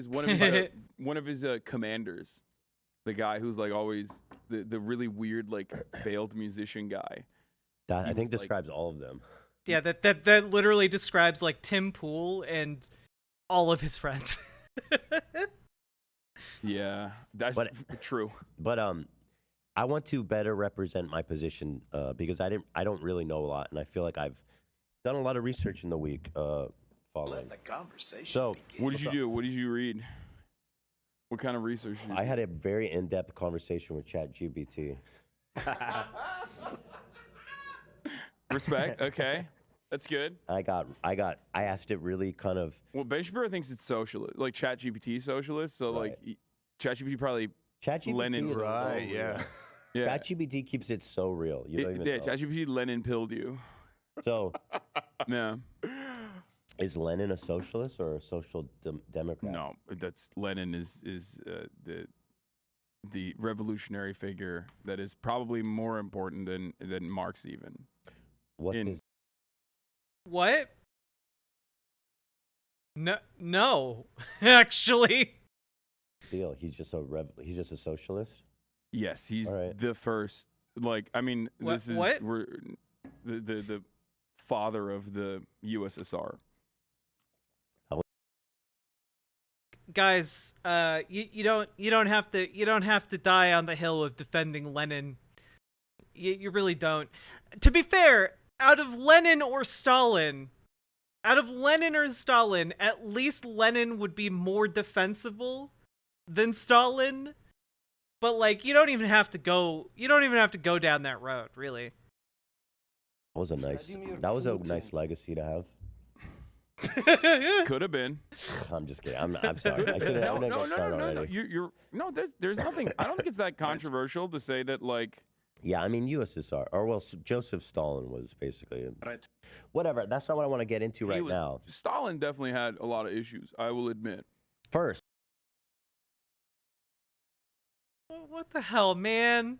his commanders, the guy who's like always the really weird like failed musician guy. That I think describes all of them. Yeah, that literally describes like Tim Pool and all of his friends. Yeah, that's true. But I want to better represent my position because I don't really know a lot, and I feel like I've done a lot of research in the week following. Let the conversation So, begin. What did you do? What did you read? What kind of research did you I do? had a very in-depth conversation with ChatGPT. Respect. Okay, that's good. I asked it really kind of. Well, Ben Shapiro thinks it's socialist, like ChatGPT socialist. So like, ChatGPT probably Lenin. is so Right, real. yeah. Yeah. ChatGPT keeps it so real. You don't even Yeah, know. ChatGPT Lenin pilled you. So, Yeah. is Lenin a socialist or a social democrat? No, that's Lenin is the revolutionary figure that is probably more important than Marx even. What? No, actually. Deal. He's just a socialist. Yes, he's All right. the first. Like, I mean, What- this is what? we're the father of the USSR. guys, you don't have to die on the hill of defending Lenin. You really don't. To be fair, out of Lenin or Stalin, at least Lenin would be more defensible than Stalin. But like, you don't even have to go down that road, really. That was a nice legacy to have. Could have been. I'm just kidding. I'm sorry. No. You're there's nothing. I don't think it's that controversial to say that, like. Yeah, I mean, USSR, or well, Joseph Stalin was basically whatever. That's not what I want to get into right now. Stalin definitely had a lot of issues, I will admit. First. What the hell, man?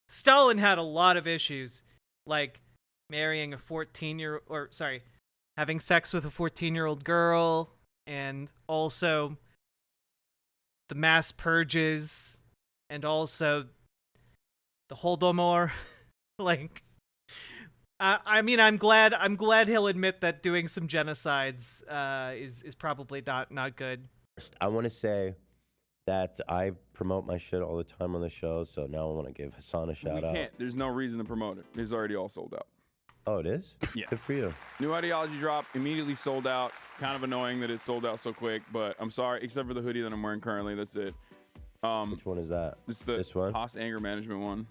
Stalin had a lot of issues, like marrying a 14-year-old, or sorry, having sex with a 14-year-old girl, and also the mass purges, and also the Holodomor. Like, I mean, I'm glad he'll admit that doing some genocides is probably not good. I want to say that I promote my shit all the time on the show, so now I want to give Hassan a shout out. There's no reason to promote it. It's already all sold out. Oh, it is? Yeah. Good for you. New Ideology drop, immediately sold out. Kind of annoying that it sold out so quick, but I'm sorry, except for the hoodie that I'm wearing currently. That's it. Which one is that? This one? Haas Anger Management one.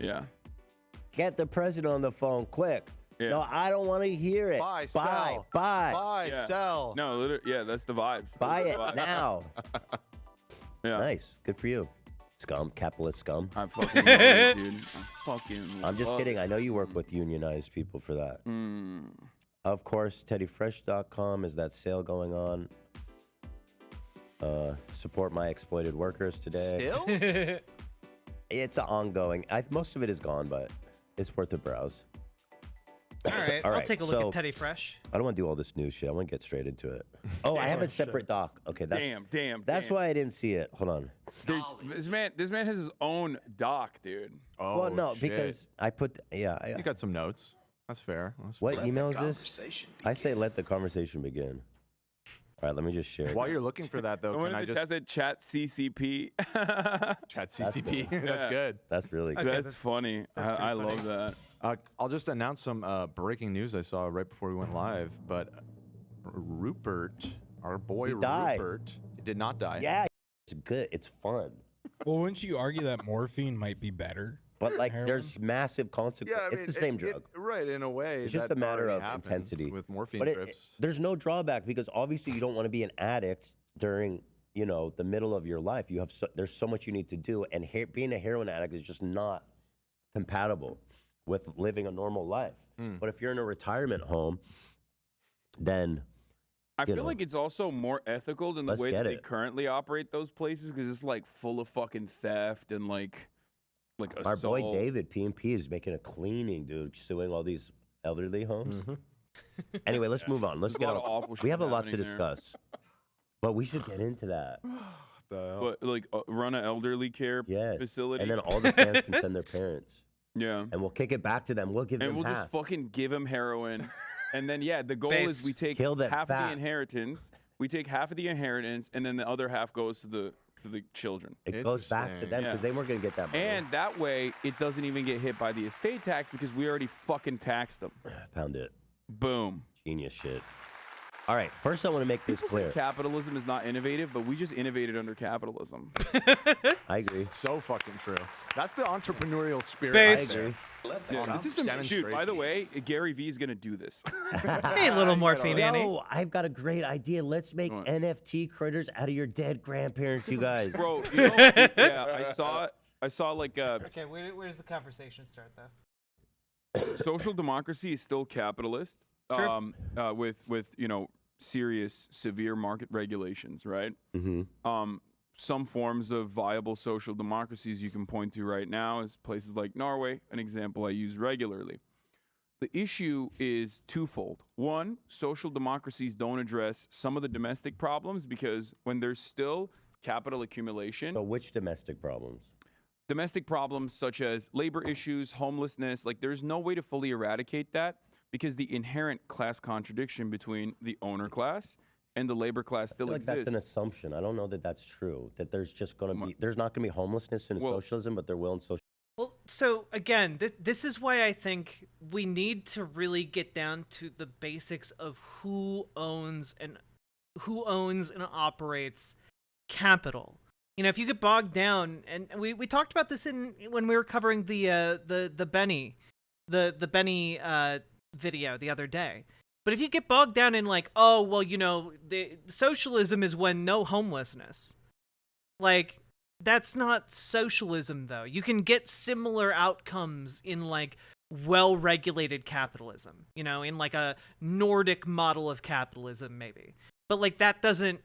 Yeah. Get the president on the phone, quick. Yeah. No, I don't want to hear it. Buy, Buy. sell. Buy. Buy, sell. No, literally, yeah, that's the vibes. Buy it now. Yeah. Nice. Good for you. Scum. Capitalist scum. I fucking love it, dude. I'm just kidding. I know you work with unionized people for that. Of course, teddyfresh.com is that sale going on. Support my exploited workers today. Still? It's ongoing. Most of it is gone, but it's worth a browse. All right, I'll take a look at Teddy Fresh. I don't want to do all this news shit. I want to get straight into it. Oh, I have a separate doc. Okay, that's why I didn't see it. Hold on. This man has his own doc, dude. Oh, well, no, shit. because I put You got some notes. That's fair. What email is this? I say let the conversation begin. All right, let me just share. While you're looking for that, though, can I just... said chat CCP. Chat CCP. That's good. That's really good. That's funny. I love that. I'll just announce some breaking news I saw right before we went live. But Rupert, our boy Rupert, did not die. Yeah, it's good. It's fun. Well, wouldn't you argue that morphine might be better? But like, there's massive consequences. Yeah, I mean, it's the same drug. Right, in a way. It's just a matter of intensity. With morphine but trips. There's no drawback because obviously you don't want to be an addict during, the middle of your life. There's so much you need to do, and being a heroin addict is just not compatible with living a normal life. But if you're in a retirement home, then I feel like it's also more ethical than the way that they currently operate those places because it's like full of fucking theft and like our assault. boy David P&P is making a cleaning, dude, suing all these elderly homes. Anyway, let's move on. Let's get on. We have a lot to discuss, but we should get into that. But like run an elderly care facility, and then all the fans can send their parents. Yeah, and we'll kick it back to them. We'll give them half. just fucking give them heroin, and then the goal is we take half of the inheritance. We take half of the inheritance, and then the other half goes to the children. It goes back to them because they weren't going to get that money. And that way, it doesn't even get hit by the estate tax because we already fucking taxed them. Pound it. Boom. Genius shit. All right, first I want to make this clear. Capitalism is not innovative, but we just innovated under capitalism. I agree. It's so fucking true. That's the entrepreneurial spirit. I agree. This is some dude. By the way, Gary Vee is gonna do this. Hey, little morphine, Annie. No, I've got a great idea. Let's make NFT critters out of your dead grandparents, you guys. Bro, I saw like. Okay, where's the conversation start though? Social democracy is still capitalist. True. With serious, severe market regulations, right? Some forms of viable social democracies you can point to right now is places like Norway, an example I use regularly. The issue is twofold. One, social democracies don't address some of the domestic problems because when there's still capital accumulation. So which domestic problems? Domestic problems such as labor issues, homelessness, like there's no way to fully eradicate that because the inherent class contradiction between the owner class and the labor class still Like that's exists. an assumption. I don't know that that's true. That there's just going to be, there's not going to be homelessness in socialism, but there will in socialism. Well, so again, this is why I think we need to really get down to the basics of who owns and operates capital. You know, if you get bogged down, and we talked about this when we were covering the Benny video the other day. But if you get bogged down in like, oh well, you know, socialism is when no homelessness, like. That's not socialism, though. You can get similar outcomes in, like, well-regulated capitalism. You know, in, like, a Nordic model of capitalism, maybe. But, like, that isn't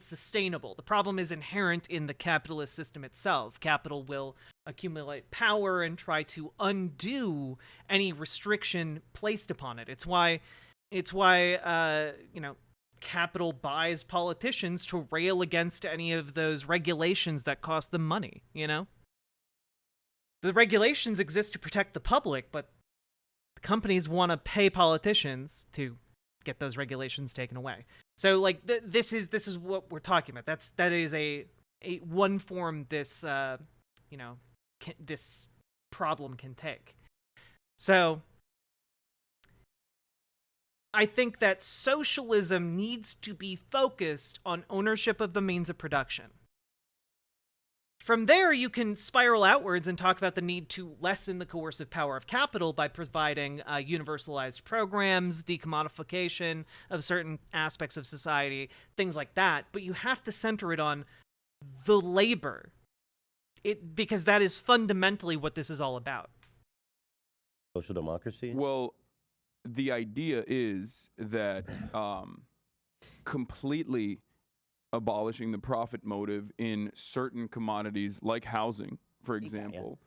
sustainable. The problem is inherent in the capitalist system itself. Capital will accumulate power and try to undo any restriction placed upon it. It's why, you know, capital buys politicians to rail against any of those regulations that cost them money, you know? The regulations exist to protect the public, but the companies want to pay politicians to get those regulations taken away. So, like, this is what we're talking about. That is a one form this, you know, this problem can take. So I think that socialism needs to be focused on ownership of the means of production. From there, you can spiral outwards and talk about the need to lessen the coercive power of capital by providing universalized programs, decommodification of certain aspects of society, things like that. But you have to center it on the labor, because that is fundamentally what this is all about. Social democracy? Well, the idea is that completely abolishing the profit motive in certain commodities like housing, for example,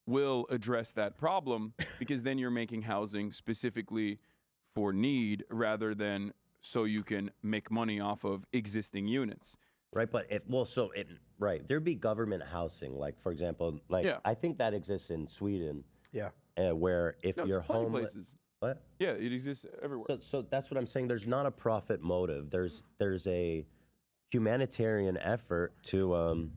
will address that problem, because then you're making housing specifically for need rather than so you can make money off of existing units. Right, but there'd be government housing, like, for example, like, I think that exists in Sweden. Yeah. Where if you're homeless. Places. What? Yeah, it exists everywhere. So that's what I'm saying. There's not a profit motive. There's a humanitarian effort to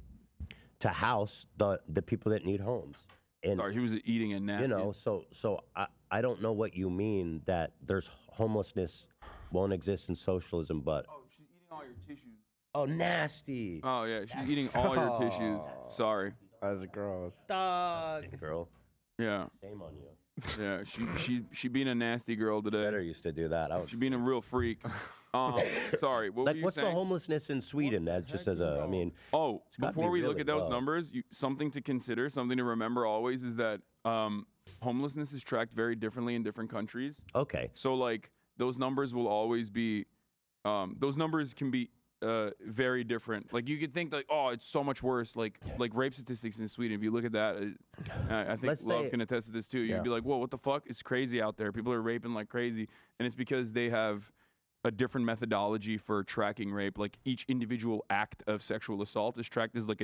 house the people that need homes. And sorry, he was eating a napkin. You know, so I don't know what you mean that there's homelessness won't exist in socialism, but oh, she's eating all your tissues. Oh, nasty. Oh yeah, she's eating all your tissues. Sorry. That's gross. Dog. Girl. Yeah. Shame on you. Yeah, she being a nasty girl today. Better used to do that. She being a real freak. Sorry, what like, were you what's saying? the homelessness in Sweden? That just as a, I mean. Oh, before we look really at those low. numbers, something to consider, something to remember always is that homelessness is tracked very differently in different countries. Okay. So like those numbers will always be, those numbers can be very different. Like you could think like, oh, it's so much worse. Like rape statistics in Sweden. If you look at that, I think Love can attest to this too. You'd be like, whoa, what the fuck? It's crazy out there. People are raping like crazy, and it's because they have a different methodology for tracking rape. Like each individual act of sexual assault is tracked as like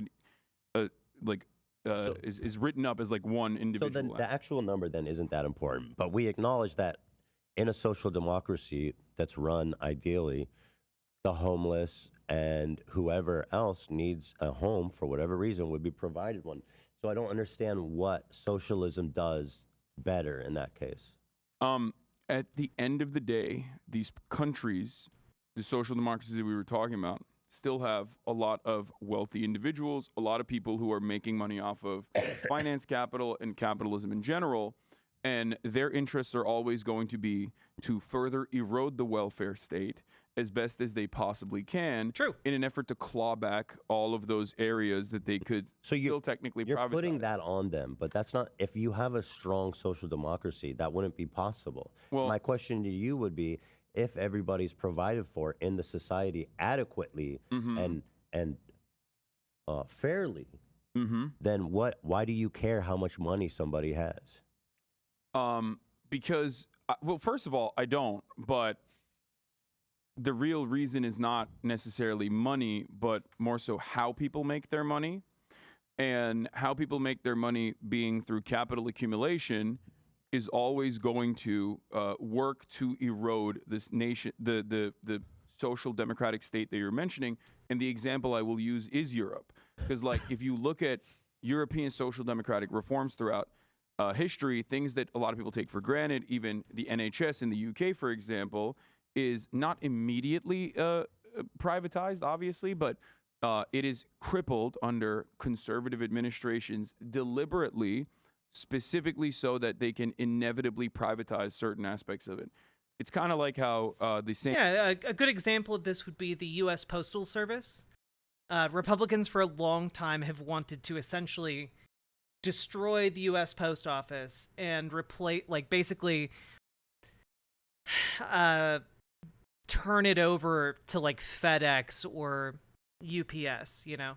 is written up as like one individual. So then act. the actual number then isn't that important. But we acknowledge that in a social democracy that's run ideally, the homeless and whoever else needs a home for whatever reason would be provided one. So I don't understand what socialism does better in that case. At the end of the day, these countries, the social democracies that we were talking about, still have a lot of wealthy individuals, a lot of people who are making money off of finance capital and capitalism in general, and their interests are always going to be to further erode the welfare state as best as they possibly can. True. In an effort to claw back all of those areas that they could still technically You're privatize. putting that on them, but that's not, if you have a strong social democracy, that wouldn't be possible. Well, my question to you would be, if everybody's provided for in the society adequately and fairly, then why do you care how much money somebody has? Because, well, first of all, I don't, but the real reason is not necessarily money, but more so how people make their money. And how people make their money being through capital accumulation is always going to work to erode this nation, the social democratic state that you're mentioning. And the example I will use is Europe. Because like if you look at European social democratic reforms throughout history, things that a lot of people take for granted, even the NHS in the UK, for example, is not immediately privatized, obviously, but it is crippled under conservative administrations deliberately, specifically so that they can inevitably privatize certain aspects of it. It's kind of like how the same... Yeah, a good example of this would be the U.S. Postal Service. Republicans for a long time have wanted to essentially destroy the U.S. Post Office and replace, like, basically turn it over to, like, FedEx or UPS, you know?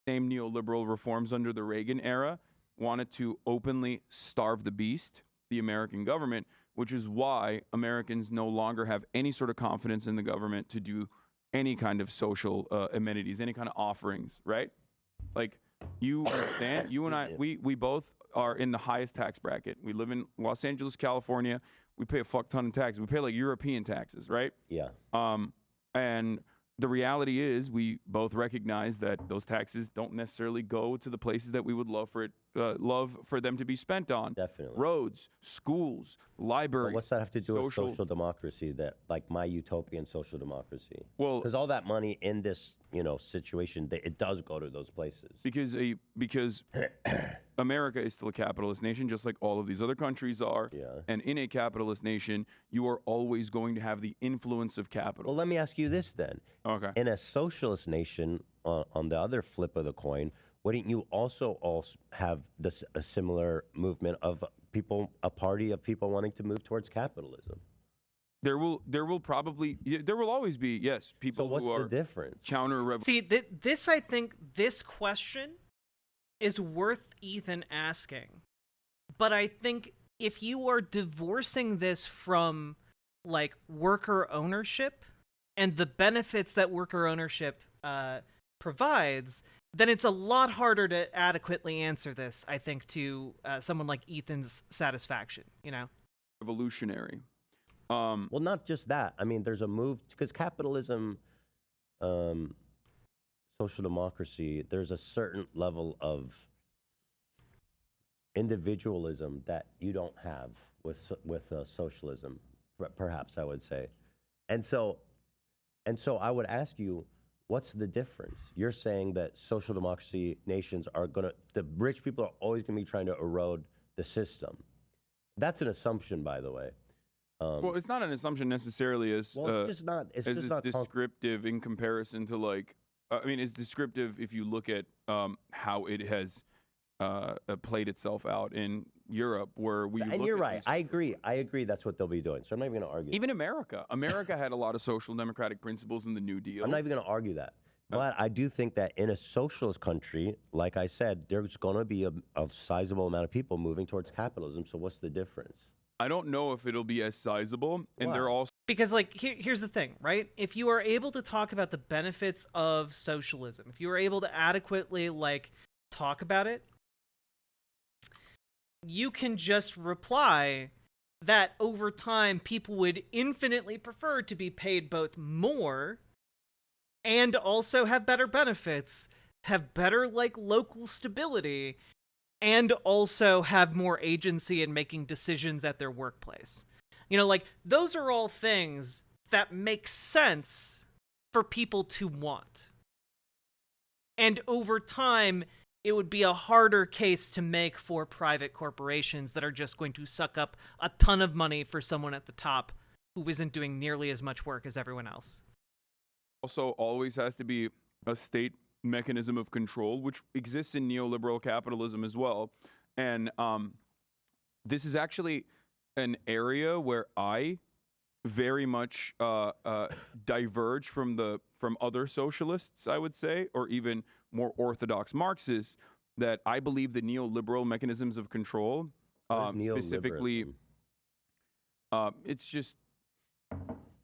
Same neoliberal reforms under the Reagan era wanted to openly starve the beast, the American government, which is why Americans no longer have any sort of confidence in the government to do any kind of social amenities, any kind of offerings, right? Like, you understand, you and I, we both are in the highest tax bracket. We live in Los Angeles, California. We pay a fuck ton of taxes. We pay like European taxes, right? Yeah. And the reality is we both recognize that those taxes don't necessarily go to the places that we would love for them to be spent on. Definitely. Roads, schools, libraries. But what's that have to do with social democracy? That, like, my utopian social democracy? Well, because all that money in this, you know, situation, it does go to those places. Because America is still a capitalist nation, just like all of these other countries are. Yeah. And in a capitalist nation, you are always going to have the influence of capital. Well, let me ask you this then. Okay. In a socialist nation, on the other flip of the coin, wouldn't you also have a similar movement of people, a party of people wanting to move towards capitalism? There will always be, yes, people who are the difference? counter. See, this, I think, this question is worth Ethan asking. But I think if you are divorcing this from, like, worker ownership and the benefits that worker ownership provides, then it's a lot harder to adequately answer this, I think, to someone like Ethan's satisfaction, you know? Revolutionary. Well, not just that. I mean, there's a move, because capitalism, social democracy, there's a certain level of individualism that you don't have with socialism, perhaps I would say. And so I would ask you, what's the difference? You're saying that social democracy nations are the rich people are always going to be trying to erode the system. That's an assumption, by the way. Well, it's not an assumption necessarily as it's just not descriptive in comparison to, like, I mean, it's descriptive if you look at how it has played itself out in Europe, where and you're right. I agree. That's what they'll be doing. So I'm not even going to argue. Even America had a lot of social democratic principles in the New Deal. I'm not even going to argue that. But I do think that in a socialist country, like I said, there's going to be a sizable amount of people moving towards capitalism. So what's the difference? I don't know if it'll be as sizable, and they're also because, like, here's the thing, right? If you are able to talk about the benefits of socialism, if you are able to adequately, like, talk about it, you can just reply that over time people would infinitely prefer to be paid both more and also have better benefits, have better, like, local stability, and also have more agency in making decisions at their workplace. You know, like, those are all things that make sense for people to want. And over time, it would be a harder case to make for private corporations that are just going to suck up a ton of money for someone at the top who isn't doing nearly as much work as everyone else. Also always has to be a state mechanism of control, which exists in neoliberal capitalism as well. And this is actually an area where I very much diverge from other socialists, I would say, or even more orthodox Marxists, that I believe the neoliberal mechanisms of control, specifically, it's just,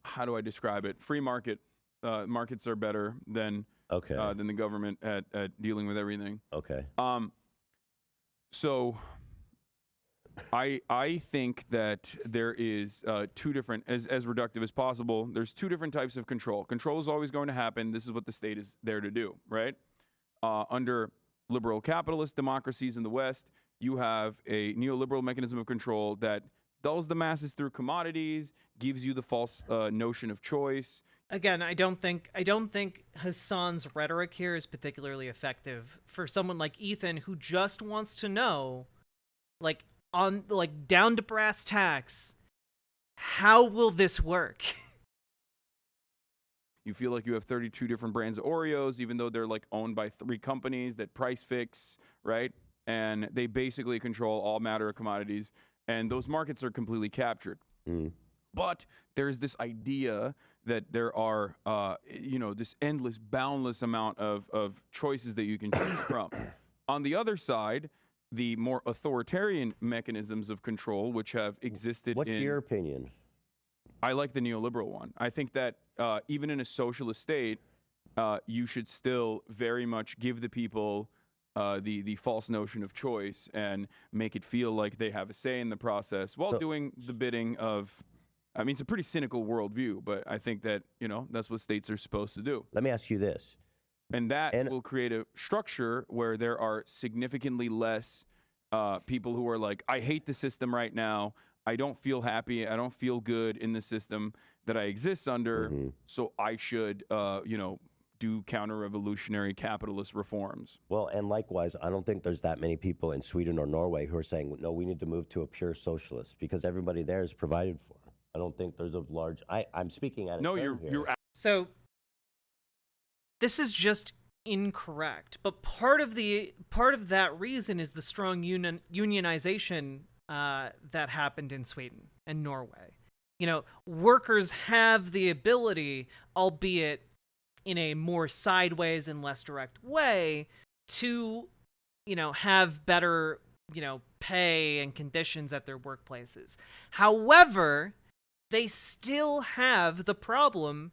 how do I describe it? Free market, markets are better than the government at dealing with everything. Okay. So I think that there is two different, as reductive as possible, there's two different types of control. Control is always going to happen. This is what the state is there to do, right? Under liberal capitalist democracies in the West, you have a neoliberal mechanism of control that dulls the masses through commodities, gives you the false notion of choice. Again, I don't think Hassan's rhetoric here is particularly effective for someone like Ethan who just wants to know, like, on like down to brass tacks, how will this work? You feel like you have 32 different brands of Oreos, even though they're like owned by 3 companies that price fix, right? And they basically control all matter of commodities, and those markets are completely captured. But there's this idea that there are, this endless, boundless amount of choices that you can choose from. On the other side, the more authoritarian mechanisms of control, which have existed What's your opinion? I like the neoliberal one. I think that even in a socialist state, you should still very much give the people the false notion of choice and make it feel like they have a say in the process while doing the bidding of. I mean, it's a pretty cynical worldview, but I think that, that's what states are supposed to do. Let me ask you this. And that will create a structure where there are significantly less people who are like, I hate the system right now. I don't feel happy. I don't feel good in the system that I exist under. So I should, do counter-revolutionary capitalist reforms. Well, and likewise, I don't think there's that many people in Sweden or Norway who are saying, no, we need to move to a pure socialist because everybody there is provided for. I don't think there's a large. I'm speaking at a no. You're so. This is just incorrect, but part of that reason is the strong unionization that happened in Sweden and Norway. Workers have the ability, albeit in a more sideways and less direct way, to have better pay and conditions at their workplaces. However, they still have the problem,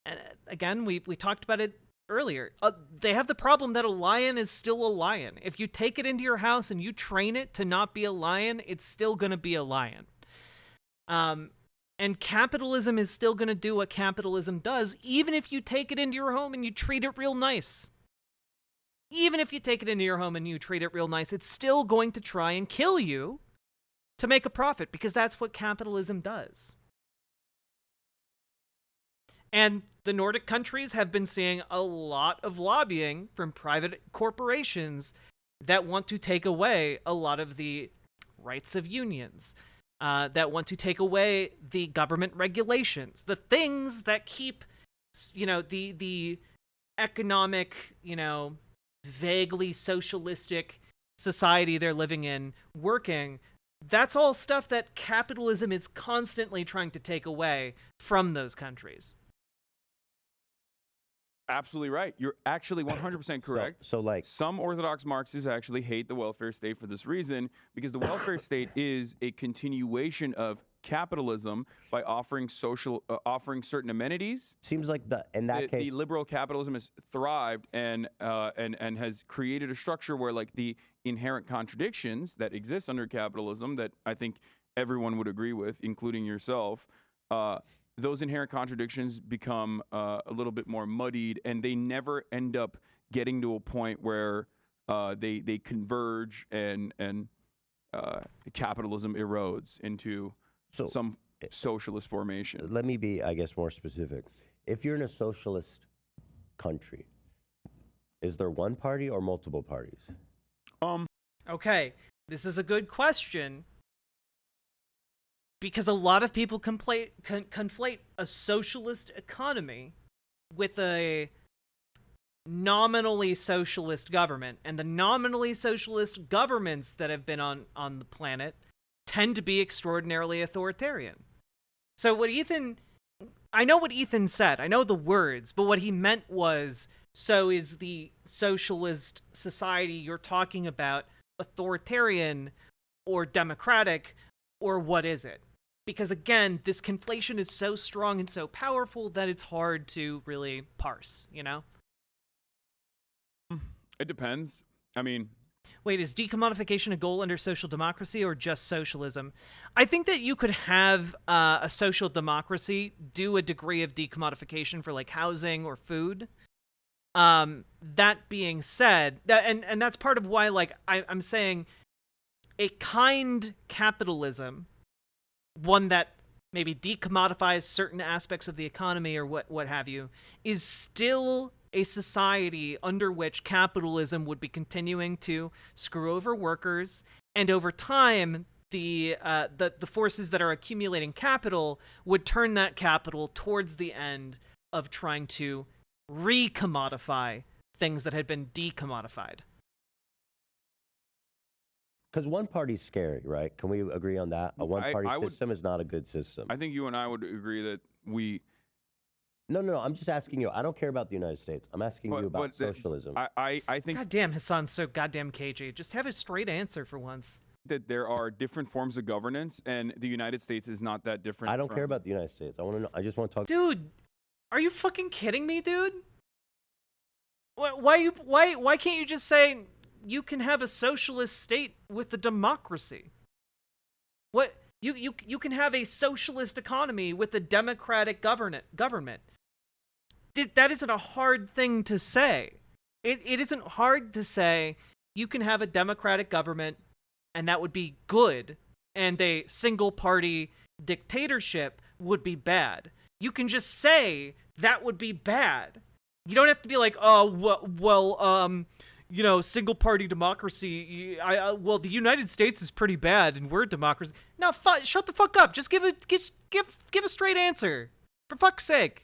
and again, we talked about it earlier. They have the problem that a lion is still a lion. If you take it into your house and you train it to not be a lion, it's still going to be a lion. And capitalism is still going to do what capitalism does, even if you take it into your home and you treat it real nice. Even if you take it into your home and you treat it real nice, it's still going to try and kill you to make a profit, because that's what capitalism does. And the Nordic countries have been seeing a lot of lobbying from private corporations that want to take away a lot of the rights of unions, that want to take away the government regulations, the things that keep, the economic, vaguely socialistic society they're living in working. That's all stuff that capitalism is constantly trying to take away from those countries. Absolutely right. You're actually 100% correct. So like some Orthodox Marxists actually hate the welfare state for this reason, because the welfare state is a continuation of capitalism by offering certain amenities. Seems like the liberal capitalism has thrived and has created a structure where like the inherent contradictions that exist under capitalism that I think everyone would agree with, including yourself, those inherent contradictions become a little bit more muddied, and they never end up getting to a point where they converge and capitalism erodes into some socialist formation. Let me be, I guess, more specific. If you're in a socialist country, is there one party or multiple parties? Okay, this is a good question, because a lot of people conflate a socialist economy with a nominally socialist government, and the nominally socialist governments that have been on the planet tend to be extraordinarily authoritarian. So I know what Ethan said, I know the words, but what he meant was, so is the socialist society you're talking about authoritarian or democratic, or what is it? Because again, this conflation is so strong and so powerful that it's hard to really parse, It depends. I mean, Wait, is decommodification a goal under social democracy or just socialism? I think that you could have a social democracy do a degree of decommodification for like housing or food. That being said, and that's part of why like I'm saying a kind capitalism, one that maybe decommodifies certain aspects of the economy or what have you, is still a society under which capitalism would be continuing to screw over workers, and over time, the forces that are accumulating capital would turn that capital towards the end of trying to re-commodify things that had been decommodified. Because one party's scary, right? Can we agree on that? A one-party system is not a good system. I think you and I would agree that we... No, I'm just asking you. I don't care about the United States. I'm asking you about socialism. I think... Goddamn, Hassan's so goddamn cagey. Just have a straight answer for once. That there are different forms of governance, and the United States is not that different. I don't care about the United States. I want to know. I just want to talk... Dude, are you fucking kidding me, dude? Why can't you just say you can have a socialist state with a democracy? What you can have a socialist economy with a democratic government. That isn't a hard thing to say. It isn't hard to say you can have a democratic government and that would be good, and a single party dictatorship would be bad. You can just say that would be bad. You don't have to be like, oh, well, you know, single party democracy. Well, the United States is pretty bad, and we're a democracy. No, shut the fuck up. Just give a straight answer, for fuck's sake.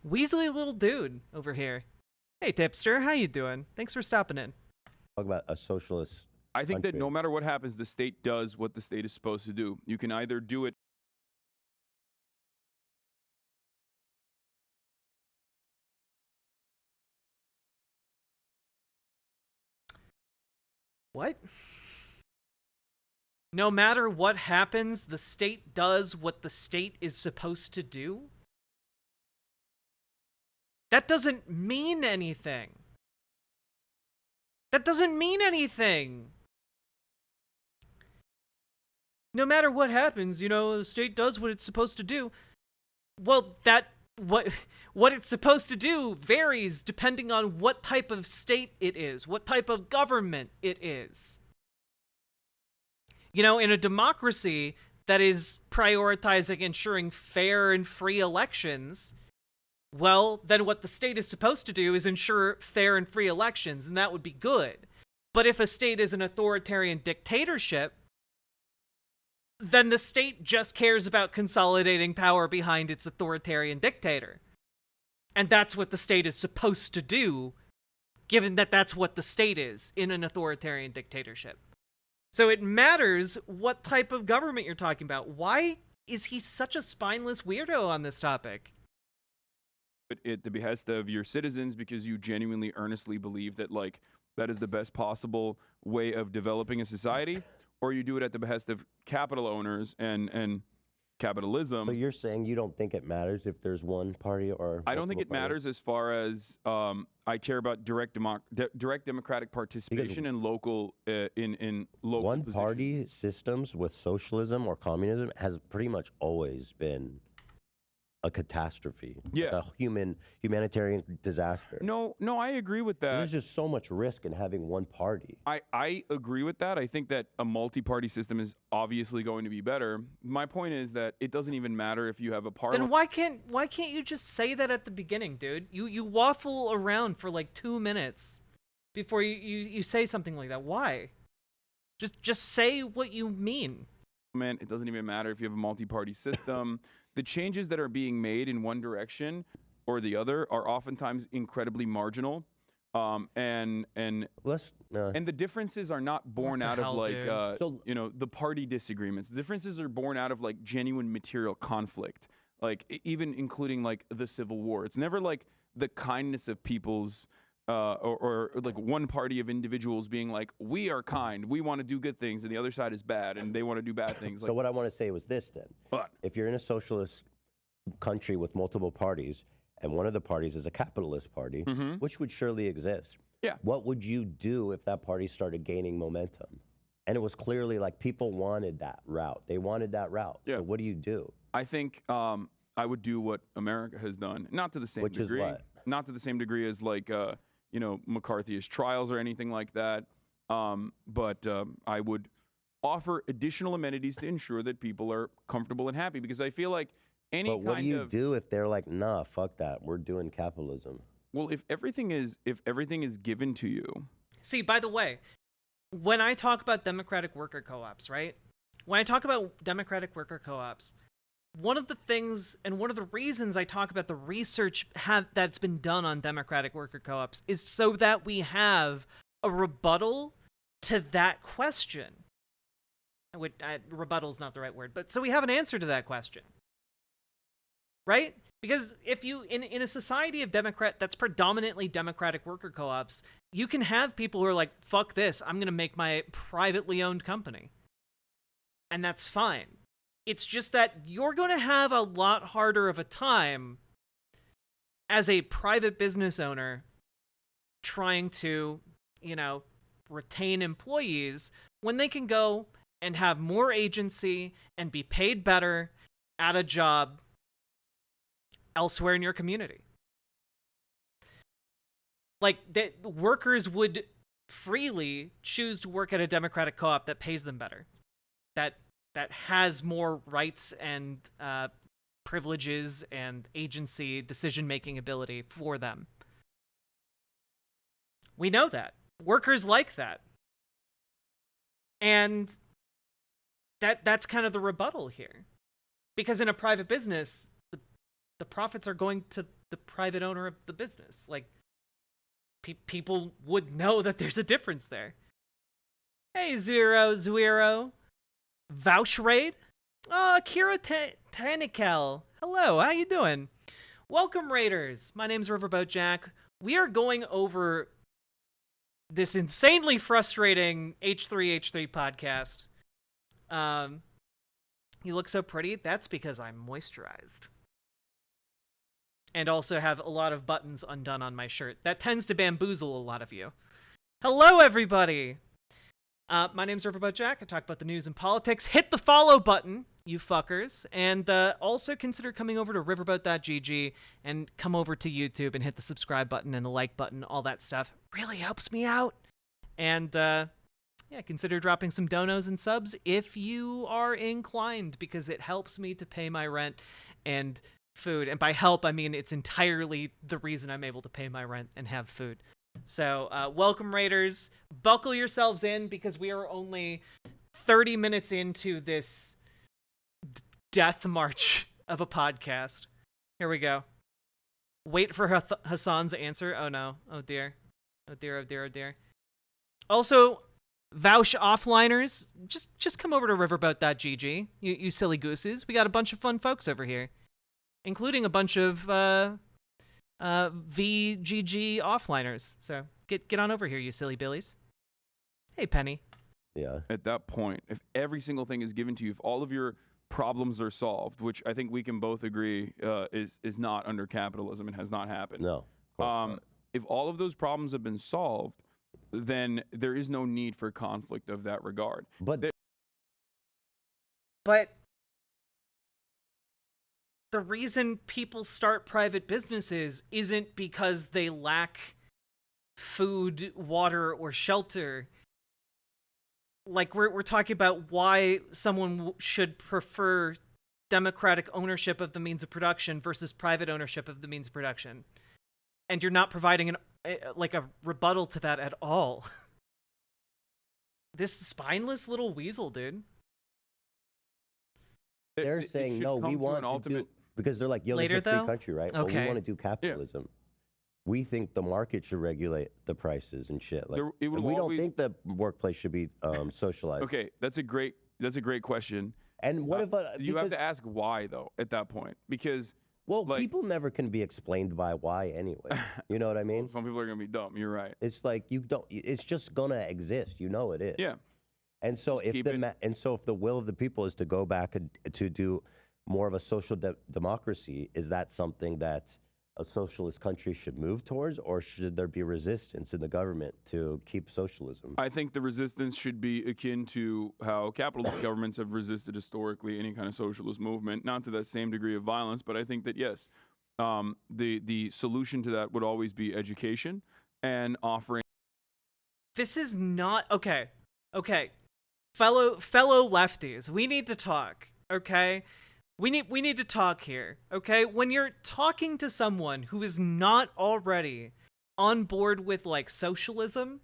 Weaselly little dude over here. Hey, Tipster, how you doing? Thanks for stopping in. Talk about a socialist. I think that no matter what happens, the state does what the state is supposed to do. You can either do it. What? No matter what happens, the state does what the state is supposed to do? That doesn't mean anything. That doesn't mean anything. No matter what happens, you know, the state does what it's supposed to do. Well, what it's supposed to do varies depending on what type of state it is, what type of government it is. You know, in a democracy that is prioritizing ensuring fair and free elections, well, then what the state is supposed to do is ensure fair and free elections, and that would be good. But if a state is an authoritarian dictatorship, then the state just cares about consolidating power behind its authoritarian dictator. And that's what the state is supposed to do, given that that's what the state is in an authoritarian dictatorship. So it matters what type of government you're talking about. Why is he such a spineless weirdo on this topic? At the behest of your citizens, because you genuinely, earnestly believe that, like, that is the best possible way of developing a society, or you do it at the behest of capital owners and capitalism. So you're saying you don't think it matters if there's one party or... I don't think it matters as far as I care about direct democratic participation in local in local one-party systems with socialism or communism has pretty much always been a catastrophe. Yeah. A humanitarian disaster. No, I agree with that. There's just so much risk in having one party. I agree with that. I think that a multi-party system is obviously going to be better. My point is that it doesn't even matter if you have a parliament. Then why can't you just say that at the beginning, dude? You waffle around for like 2 minutes before you say something like that. Why? Just say what you mean. Man, it doesn't even matter if you have a multi-party system. The changes that are being made in one direction or the other are oftentimes incredibly marginal, and the differences are not born out of like you know, the party disagreements. The differences are born out of like genuine material conflict, like even including like the Civil War. It's never like the kindness of people's or like one party of individuals being like, we are kind, we want to do good things, and the other side is bad and they want to do bad things. So what I want to say was this then. But if you're in a socialist country with multiple parties, and one of the parties is a capitalist party, which would surely exist, Yeah. What would you do if that party started gaining momentum? And it was clearly like people wanted that route. They wanted that route. Yeah. So what do you do? I think I would do what America has done, not to the same degree. Which is what? Not to the same degree as like McCarthyist trials or anything like that. But I would offer additional amenities to ensure that people are comfortable and happy, because I feel like any But what do kind you of do if they're like, nah, fuck that, we're doing capitalism? well, if everything is given to you. See, by the way, when I talk about democratic worker co-ops, right? When I talk about democratic worker co-ops, one of the things and one of the reasons I talk about the research that's been done on democratic worker co-ops is so that we have a rebuttal to that question. Rebuttal is not the right word, but so we have an answer to that question. Right? Because if you, in a society of that's predominantly democratic worker co-ops, you can have people who are like, fuck this, I'm going to make my privately owned company. And that's fine. It's just that you're going to have a lot harder of a time as a private business owner trying to, retain employees when they can go and have more agency and be paid better at a job elsewhere in your community. Like, that workers would freely choose to work at a democratic co-op that pays them better, that has more rights and privileges and agency, decision-making ability for them. We know that. Workers like that. And that's kind of the rebuttal here. Because in a private business, the profits are going to the private owner of the business. Like, people would know that there's a difference there. Hey, Zero. Vouch Raid? Oh, Kira Tanikel. Hello, how you doing? Welcome, Raiders. My name's Riverboat Jack. We are going over this insanely frustrating H3H3 podcast. You look so pretty. That's because I'm moisturized. And also have a lot of buttons undone on my shirt. That tends to bamboozle a lot of you. Hello, everybody! My name's Riverboat Jack. I talk about the news and politics. Hit the follow button, you fuckers. And also consider coming over to riverboat.gg and come over to YouTube and hit the subscribe button and the like button, all that stuff. Really helps me out. And consider dropping some donos and subs if you are inclined, because it helps me to pay my rent and food. And by help, I mean it's entirely the reason I'm able to pay my rent and have food. So, welcome, Raiders. Buckle yourselves in, because we are only 30 minutes into this death march of a podcast. Here we go. Wait for Hassan's answer. Oh, no. Oh, dear. Oh, dear, oh, dear, oh, dear. Also, Vouch offliners, just come over to riverboat.gg, you silly gooses. We got a bunch of fun folks over here, including a bunch of VGG offliners. So get on over here, you silly billies. Hey, Penny. Yeah. At that point, if every single thing is given to you, if all of your problems are solved, which I think we can both agree is not under capitalism and has not happened. No. If all of those problems have been solved, then there is no need for conflict of that regard. But the reason people start private businesses isn't because they lack food, water, or shelter. Like, we're talking about why someone should prefer democratic ownership of the means of production versus private ownership of the means of production. And you're not providing a rebuttal to that at all. This spineless little weasel, dude. They're saying, no, we want to do, because they're like, yo, Later, this is a free though? country, right? Okay. Well, we want to do capitalism. We think the market should regulate the prices and shit. Like, It will we don't always- think the workplace should be socialized. Okay, that's a great question. And what if you have to ask why, though, at that point? Because people never can be explained by why anyway. You know what I mean? Some people are gonna be dumb. You're right. It's like you don't. It's just gonna exist. You know it is. Yeah. And so if the will of the people is to go back to do more of a social democracy, is that something that a socialist country should move towards, or should there be resistance in the government to keep socialism? I think the resistance should be akin to how capitalist governments have resisted historically any kind of socialist movement, not to that same degree of violence, but I think that, yes, the solution to that would always be education and offering. This is not okay. Fellow lefties, we need to talk, okay? We need to talk here, okay? When you're talking to someone who is not already on board with, like, socialism,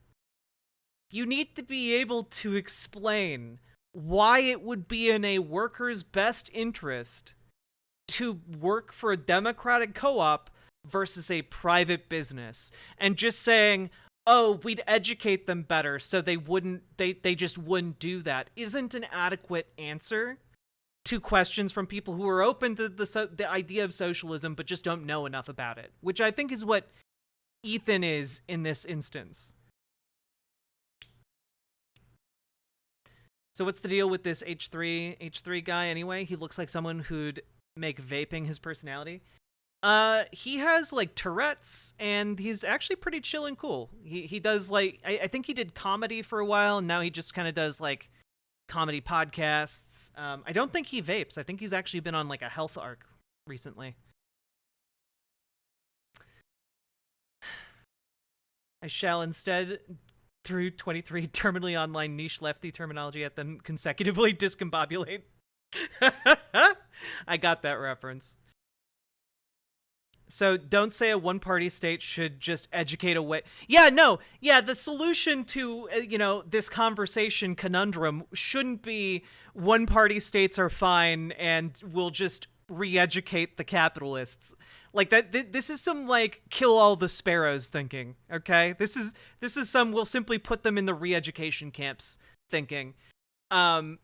you need to be able to explain why it would be in a worker's best interest to work for a democratic co-op versus a private business. And just saying, oh, we'd educate them better so they just wouldn't do that isn't an adequate answer to questions from people who are open to the idea of socialism but just don't know enough about it, which I think is what Ethan is in this instance. So what's the deal with this H3 guy anyway? He looks like someone who'd make vaping his personality. He has, like, Tourette's, and he's actually pretty chill and cool. He does, like, I think he did comedy for a while, and now he just kind of does, like, comedy podcasts. I don't think he vapes. I think he's actually been on, like, a health arc recently. I shall instead, through 23 terminally online niche lefty terminology at them, consecutively discombobulate. I got that reference. So don't say a one-party state should just educate away. Yeah, no. Yeah, the solution to, this conversation conundrum shouldn't be one-party states are fine and we'll just re-educate the capitalists. Like that. This is some, like, kill all the sparrows thinking, okay? This is some we'll simply put them in the re-education camps thinking. No,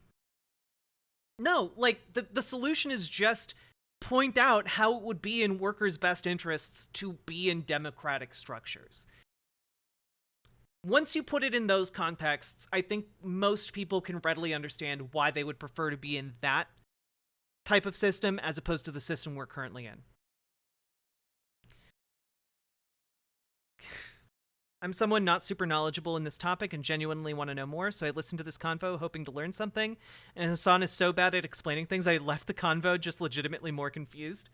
like, the solution is just point out how it would be in workers' best interests to be in democratic structures. Once you put it in those contexts, I think most people can readily understand why they would prefer to be in that type of system as opposed to the system we're currently in. I'm someone not super knowledgeable in this topic and genuinely want to know more, so I listened to this convo hoping to learn something, and Hassan is so bad at explaining things I left the convo just legitimately more confused.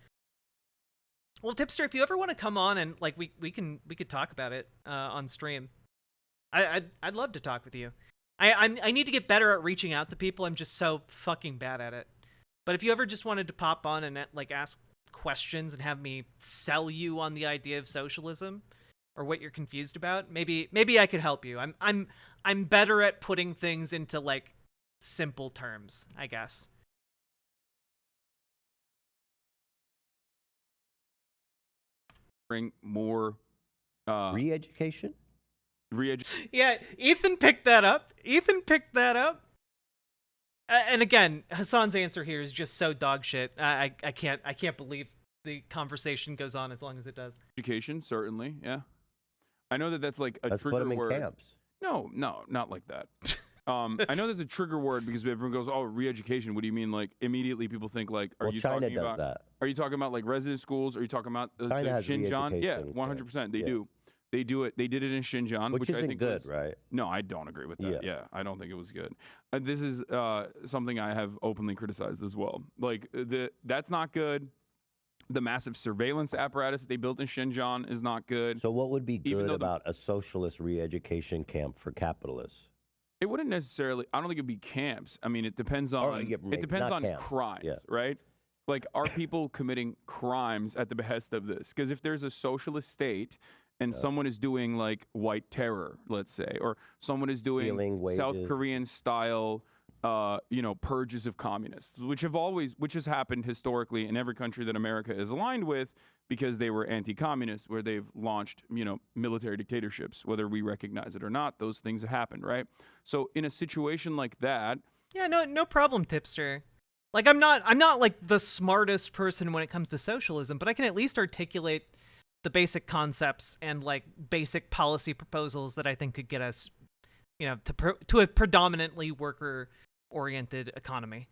Well, Tipster, if you ever want to come on and, like, we could talk about it on stream. I'd love to talk with you. I need to get better at reaching out to people. I'm just so fucking bad at it. But if you ever just wanted to pop on and, like, ask questions and have me sell you on the idea of socialism or what you're confused about, maybe I could help you. I'm better at putting things into, like, simple terms, I guess. Bring more re-education? Yeah, Ethan picked that up. And again, Hassan's answer here is just so dog shit. I can't believe the conversation goes on as long as it does. Education, certainly, yeah. I know that's like a Let's trigger put them in word. camps. No, not like that. I know there's a trigger word because everyone goes, "Oh, re-education." What do you mean? Like immediately people think like, "Are you China talking does about that. Are you talking about like resident schools? Are you talking about the China has Xinjiang?" Yeah, re-education 100%. They camps. do. They do it. They did it in Xinjiang, Which I isn't think good, was, right? No, I don't agree with that. Yeah, I don't think it was good. This is something I have openly criticized as well. Like that's not good. The massive surveillance apparatus that they built in Xinjiang is not good. So what would be good about a socialist re-education camp for capitalists? It wouldn't necessarily. I don't think it'd be camps. I mean, it depends on. It depends on crimes, right? Like, are people committing crimes at the behest of this? Because if there's a socialist state and someone is doing like white terror, let's say, or someone is doing South Korean style, purges of communists, which has happened historically in every country that America is aligned with, because they were anti-communist, where they've launched, military dictatorships, whether we recognize it or not. Those things have happened, right? So in a situation like that, yeah, no problem, Tipster. Like, I'm not like the smartest person when it comes to socialism, but I can at least articulate the basic concepts and like basic policy proposals that I think could get us, to a predominantly worker-oriented economy.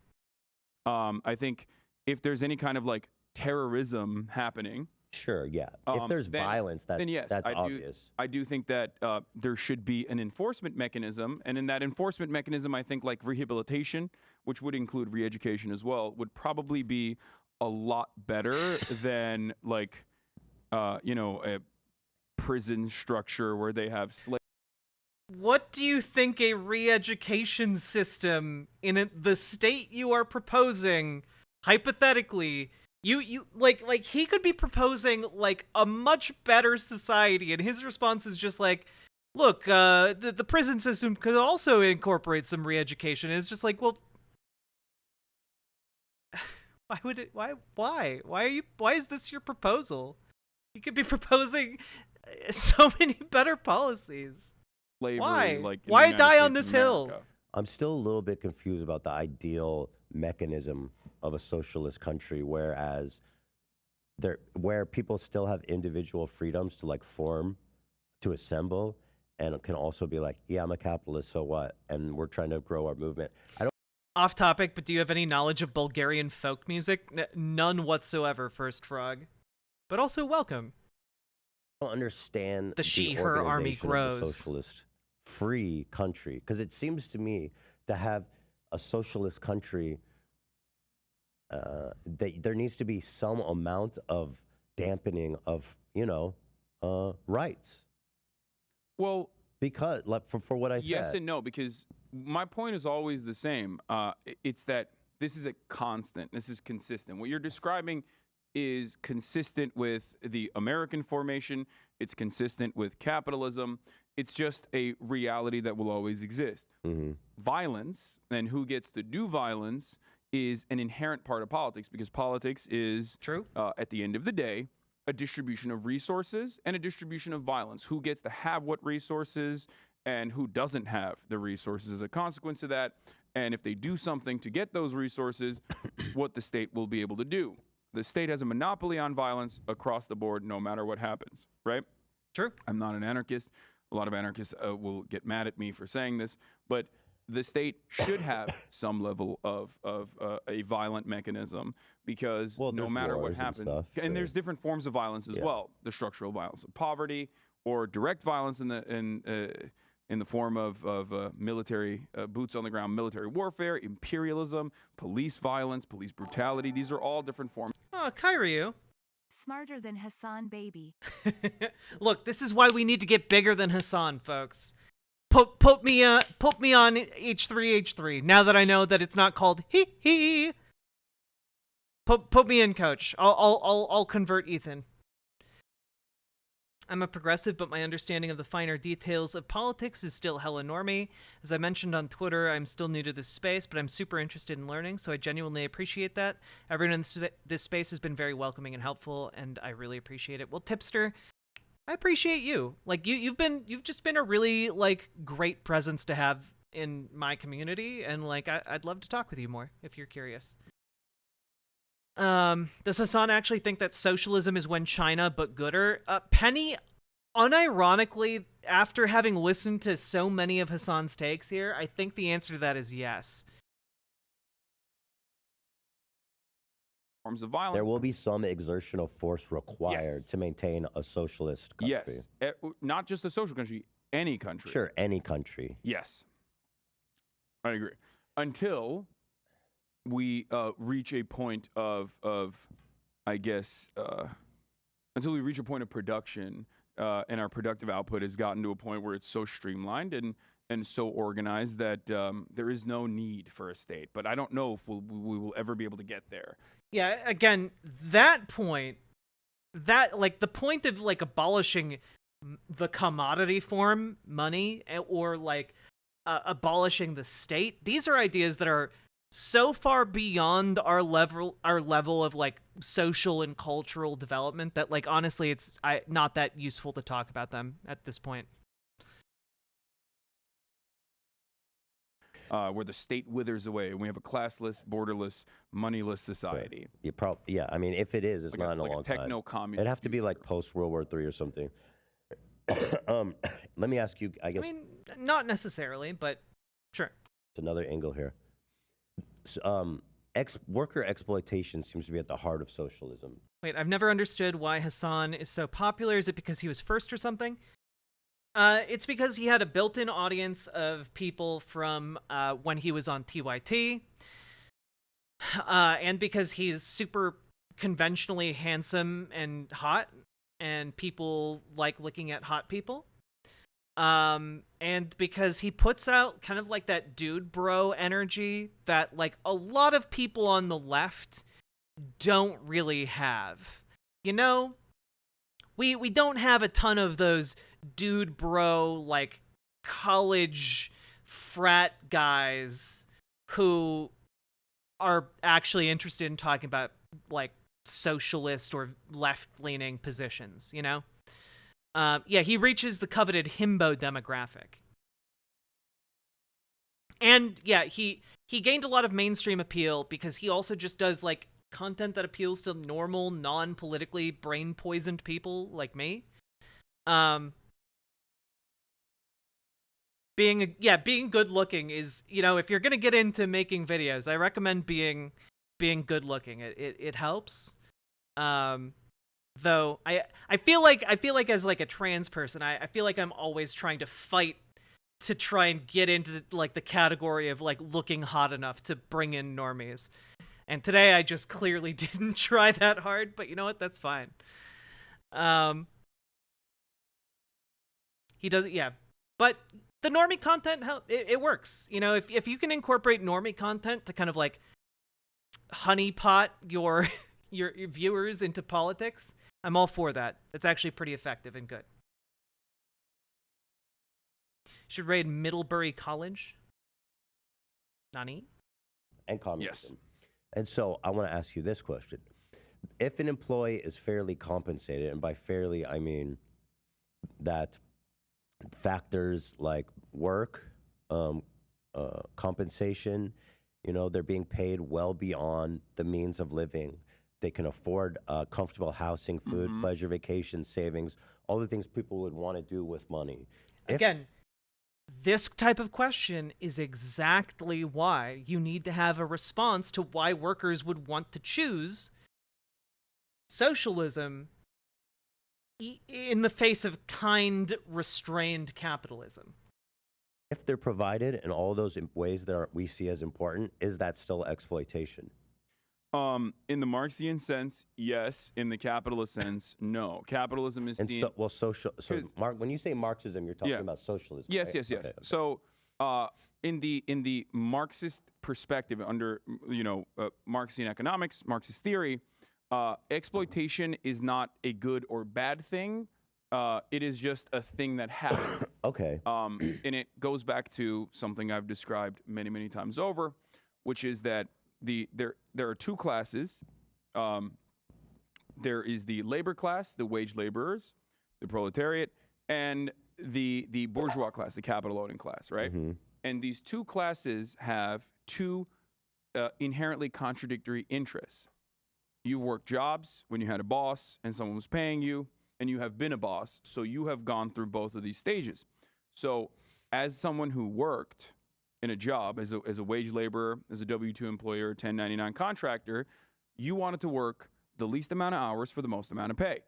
I think if there's any kind of like terrorism happening, Sure, yeah. If there's violence, then yes, that's obvious. I do think that there should be an enforcement mechanism, and in that enforcement mechanism, I think like rehabilitation, which would include re-education as well, would probably be a lot better than like, you know, a prison structure where they have slaves. What do you think a re-education system in the state you are proposing, hypothetically, you like he could be proposing like a much better society, and his response is just like, look, the prison system could also incorporate some re-education. And it's just like, well, why would it? Why is this your proposal? You could be proposing so many better policies. Slavery, Why? Like in the Why United die on States this of hill? America. I'm still a little bit confused about the ideal mechanism of a socialist country, whereas where people still have individual freedoms to like form, to assemble, and can also be like, yeah, I'm a capitalist, so what? And we're trying to grow our movement. I don't. Off topic, but do you have any knowledge of Bulgarian folk music? None whatsoever, First Frog. But also welcome. I don't understand the she/her army organization of grows. the socialist free country, because it seems to me to have a socialist country, there needs to be some amount of dampening of, you know, rights. Well, because like for what I said. Yes and no, because my point is always the same. It's that this is a constant. This is consistent. What you're describing is consistent with the American formation. It's consistent with capitalism. It's just a reality that will always exist. Violence, and who gets to do violence, is an inherent part of politics, because politics is, at the end of the day, a distribution of resources and a distribution of violence. Who gets to have what resources and who doesn't have the resources as a consequence of that. And if they do something to get those resources, what the state will be able to do. The state has a monopoly on violence across the board, no matter what happens, right? True. I'm not an anarchist. A lot of anarchists will get mad at me for saying this, but the state should have some level of a violent mechanism, because no matter what happens, and there's different forms of violence as well. The structural violence of poverty, or direct violence in the form of military boots on the ground, military warfare, imperialism, police violence, police brutality. These are all different forms. Oh, Kyryu. Smarter than Hassan, baby. Look, this is why we need to get bigger than Hassan, folks. Put me on H3H3. Now that I know that it's not called he. Put me in, coach. I'll convert Ethan. I'm a progressive, but my understanding of the finer details of politics is still hella normie. As I mentioned on Twitter, I'm still new to this space, but I'm super interested in learning, so I genuinely appreciate that. Everyone in this space has been very welcoming and helpful, and I really appreciate it. Well, Tipster, I appreciate you. Like, you've just been a really, like, great presence to have in my community, and, like, I'd love to talk with you more, if you're curious. Does Hassan actually think that socialism is when China but gooder? Penny, unironically, after having listened to so many of Hassan's takes here, I think the answer to that is yes. Forms of violence. There will be some exertion of force required to maintain a socialist country. Yes, not just a social country, any country. Sure, any country. Yes, I agree. Until we reach a point of I guess, until we reach a point of production, and our productive output has gotten to a point where it's so streamlined and so organized that there is no need for a state. But I don't know if we will ever be able to get there. Yeah, again, that point, that, like, the point of, like, abolishing the commodity form, money, or, like, abolishing the state, these are ideas that are so far beyond our level of, like, social and cultural development that, like, honestly, it's not that useful to talk about them at this point. Where the state withers away, and we have a classless, borderless, moneyless society. Yeah, I mean, if it is, it's like not in a long time. Techno-communist. It'd have to be like post World War III or something. Let me ask you, I guess. I mean, not necessarily, but sure. It's another angle here. So, worker exploitation seems to be at the heart of socialism. Wait, I've never understood why Hassan is so popular. Is it because he was first or something? It's because he had a built-in audience of people from when he was on TYT. And because he's super conventionally handsome and hot, and people like looking at hot people. And because he puts out kind of like that dude bro energy that like a lot of people on the left don't really have. You know, we don't have a ton of those dude bro like college frat guys who are actually interested in talking about like socialist or left-leaning positions, you know? Yeah, he reaches the coveted himbo demographic. And yeah, he gained a lot of mainstream appeal because he also just does like content that appeals to normal, non-politically brain-poisoned people like me. Being good-looking is, you know, if you're gonna get into making videos, I recommend being good-looking. It helps. Though I feel like as like a trans person, I feel like I'm always trying to fight to try and get into like the category of like looking hot enough to bring in normies. And today I just clearly didn't try that hard, but you know what? That's fine. He does, yeah. But the normie content, it works. You know, if you can incorporate normie content to kind of like honeypot your your viewers into politics, I'm all for that. It's actually pretty effective and good. Should raid Middlebury College. Nani? And communism. Yes. And so I want to ask you this question. If an employee is fairly compensated, and by fairly I mean that factors like work, compensation, you know, they're being paid well beyond the means of living. They can afford comfortable housing, food, pleasure, vacation, savings, all the things people would want to do with money. Again, this type of question is exactly why you need to have a response to why workers would want to choose socialism in the face of kind, restrained capitalism. If they're provided in all those ways that we see as important, is that still exploitation? In the Marxian sense, yes. In the capitalist sense, no. Capitalism is the Mark, when you say Marxism, you're talking about socialism. Yes, right? yes, yes. Okay. So, in the Marxist perspective, under Marxian economics, Marxist theory, exploitation is not a good or bad thing. It is just a thing that happens. Okay. And it goes back to something I've described many, many times over, which is that there are two classes. There is the labor class, the wage laborers, the proletariat, and the bourgeois class, the capital owning class, right? And these two classes have two inherently contradictory interests. You've worked jobs when you had a boss and someone was paying you, and you have been a boss, so you have gone through both of these stages. So as someone who worked in a job as a wage laborer, as a W-2 employer, 1099 contractor, you wanted to work the least amount of hours for the most amount of pay.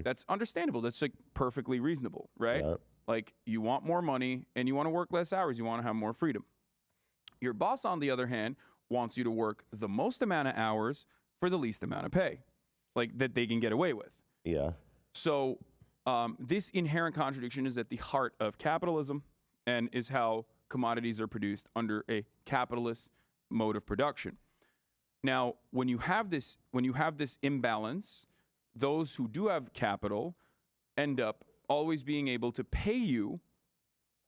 That's understandable. That's like perfectly reasonable, right? Yeah. Like you want more money and you want to work less hours. You want to have more freedom. Your boss, on the other hand, wants you to work the most amount of hours for the least amount of pay, like that they can get away with. Yeah. So this inherent contradiction is at the heart of capitalism and is how commodities are produced under a capitalist mode of production. Now, when you have this imbalance, those who do have capital end up always being able to pay you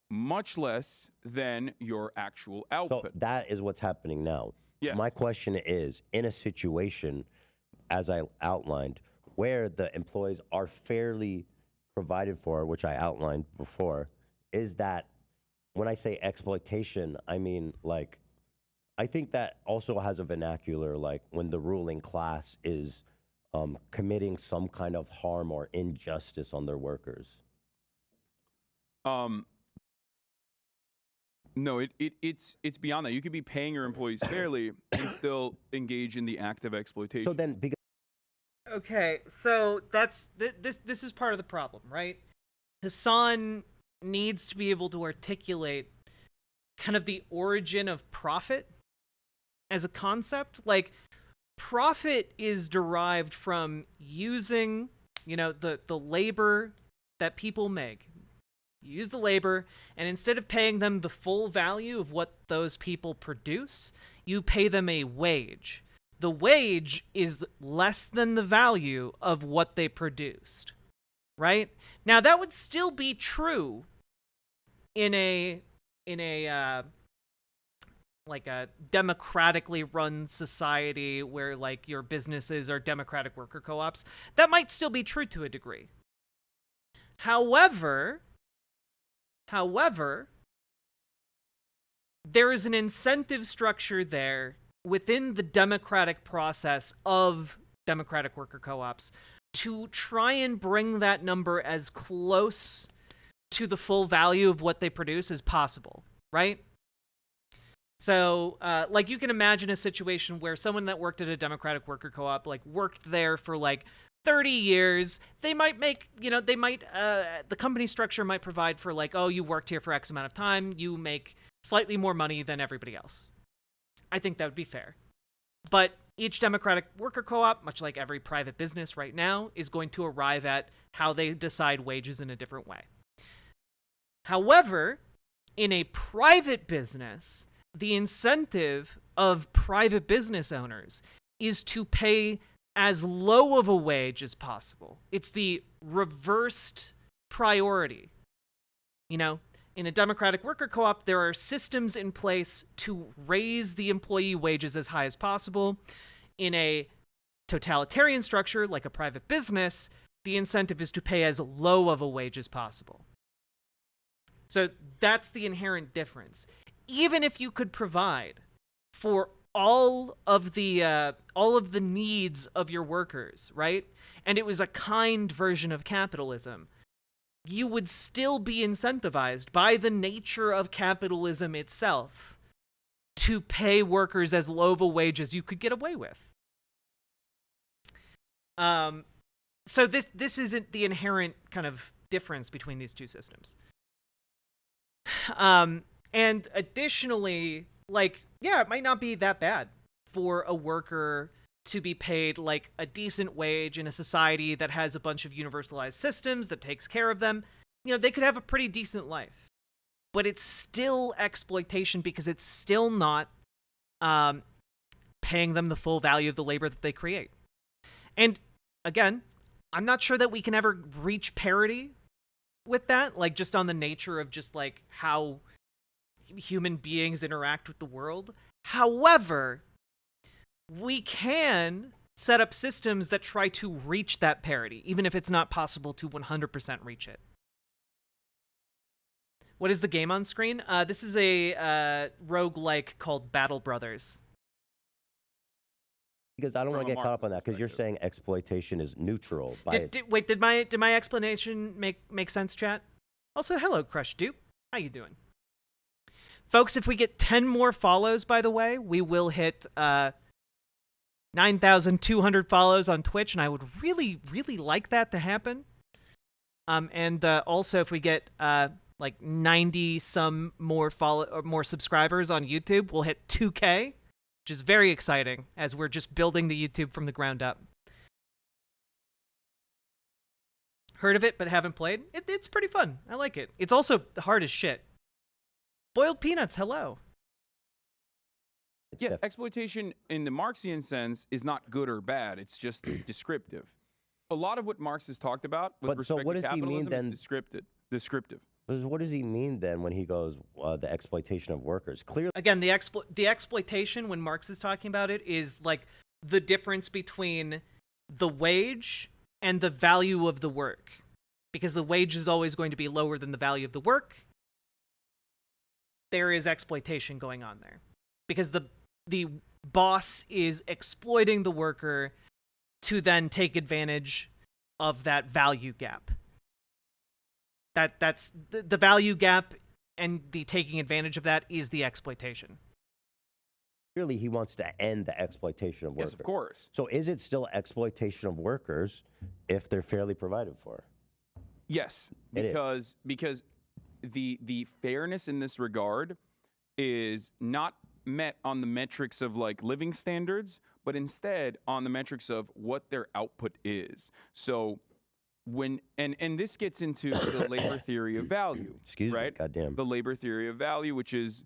much less than your actual output. So that is what's happening now. Yeah. My question is, in a situation, as I outlined, where the employees are fairly provided for, which I outlined before, is that when I say exploitation, I mean, like, I think that also has a vernacular, like when the ruling class is committing some kind of harm or injustice on their workers. No, it's beyond that. You could be paying your employees fairly and still engage in the act of exploitation. So then, Okay, so this is part of the problem, right? Hassan needs to be able to articulate kind of the origin of profit as a concept. Like, profit is derived from using, the labor that people make. You use the labor, and instead of paying them the full value of what those people produce, you pay them a wage. The wage is less than the value of what they produced, right? Now, that would still be true in a like a democratically run society where like your businesses are democratic worker co-ops. That might still be true to a degree. However, there is an incentive structure there within the democratic process of democratic worker co-ops to try and bring that number as close to the full value of what they produce as possible, right? So, like, you can imagine a situation where someone that worked at a democratic worker co-op, like, worked there for, like, 30 years, they might make, the company structure might provide for, like, oh, you worked here for X amount of time, you make slightly more money than everybody else. I think that would be fair. But each democratic worker co-op, much like every private business right now, is going to arrive at how they decide wages in a different way. However, in a private business, the incentive of private business owners is to pay as low of a wage as possible. It's the reversed priority. In a democratic worker co-op, there are systems in place to raise the employee wages as high as possible. In a totalitarian structure, like a private business, the incentive is to pay as low of a wage as possible. So that's the inherent difference. Even if you could provide for all of the needs of your workers, right? And it was a kind version of capitalism, you would still be incentivized by the nature of capitalism itself to pay workers as low of a wage as you could get away with. So this isn't the inherent kind of difference between these two systems. And additionally, like, yeah, it might not be that bad for a worker to be paid like a decent wage in a society that has a bunch of universalized systems that takes care of them. They could have a pretty decent life. But it's still exploitation because it's still not paying them the full value of the labor that they create. And again, I'm not sure that we can ever reach parity with that, like just on the nature of just like how human beings interact with the world. However, we can set up systems that try to reach that parity, even if it's not possible to 100% reach it. What is the game on screen? This is a roguelike called Battle Brothers. Because I don't want to get caught up on that, because you're saying exploitation is neutral. Wait, did my explanation make sense, chat? Also, hello, Crush Dupe. How you doing? Folks, if we get 10 more follows, by the way, we will hit 9,200 follows on Twitch, and I would really, really like that to happen. And also, if we get like 90 some more more subscribers on YouTube, we'll hit 2K, which is very exciting as we're just building the YouTube from the ground up. Heard of it, but haven't played. It's pretty fun. I like it. It's also hard as shit. Boiled Peanuts, hello. Yes, exploitation in the Marxian sense is not good or bad. It's just descriptive. A lot of what Marx has talked about with respect to capitalism is descriptive. What does he mean then when he goes the exploitation of workers? Clearly, again, the exploitation when Marx is talking about it is like the difference between the wage and the value of the work, because the wage is always going to be lower than the value of the work. There is exploitation going on there because the boss is exploiting the worker to then take advantage of that value gap. That's the value gap, and the taking advantage of that is the exploitation. Clearly, he wants to end the exploitation of workers. Yes, of course. So is it still exploitation of workers if they're fairly provided for? Yes, because the fairness in this regard is not met on the metrics of like living standards, but instead on the metrics of what their output is. So when and this gets into the labor theory of value. Excuse right? me, goddamn. The labor theory of value, which is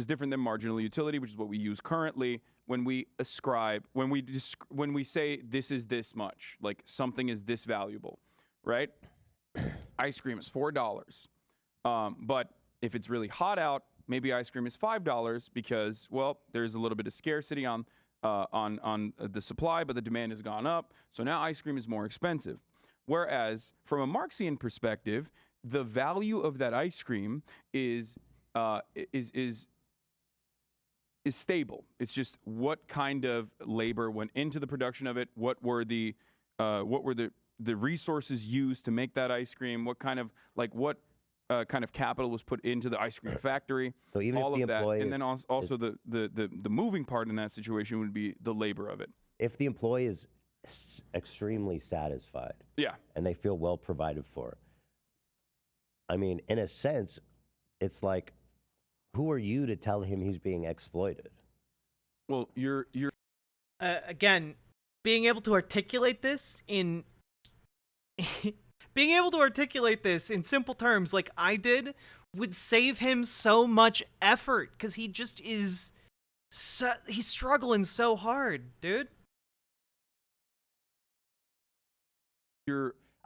different than marginal utility, which is what we use currently when we ascribe, when we say this is this much, like something is this valuable, right? Ice cream is $4. But if it's really hot out, maybe ice cream is $5 because, well, there's a little bit of scarcity on the supply, but the demand has gone up. So now ice cream is more expensive. Whereas from a Marxian perspective, the value of that ice cream is stable. It's just what kind of labor went into the production of it, what were the resources used to make that ice cream, what kind of capital was put into the ice cream factory. So even all if the of that, employee and then also the moving part in that situation would be the labor of it. If the employee is extremely satisfied, yeah, and they feel well provided for, I mean, in a sense, it's like, who are you to tell him he's being exploited? Well, you're again, being able to articulate this in being able to articulate this in simple terms like I did would save him so much effort, because he just is he's struggling so hard, dude.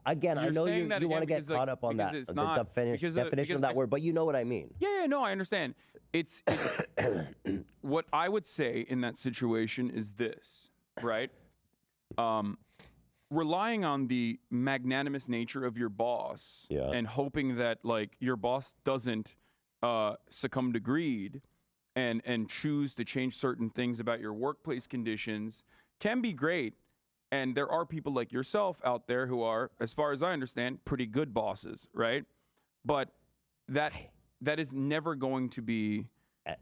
Again, I know you want to get caught up on that, the definition of that word, but you know what I mean. Yeah, no, I understand. It's what I would say in that situation is this, right? Relying on the magnanimous nature of your boss and hoping that like your boss doesn't succumb to greed and choose to change certain things about your workplace conditions can be great. And there are people like yourself out there who are, as far as I understand, pretty good bosses, right? But that is never going to be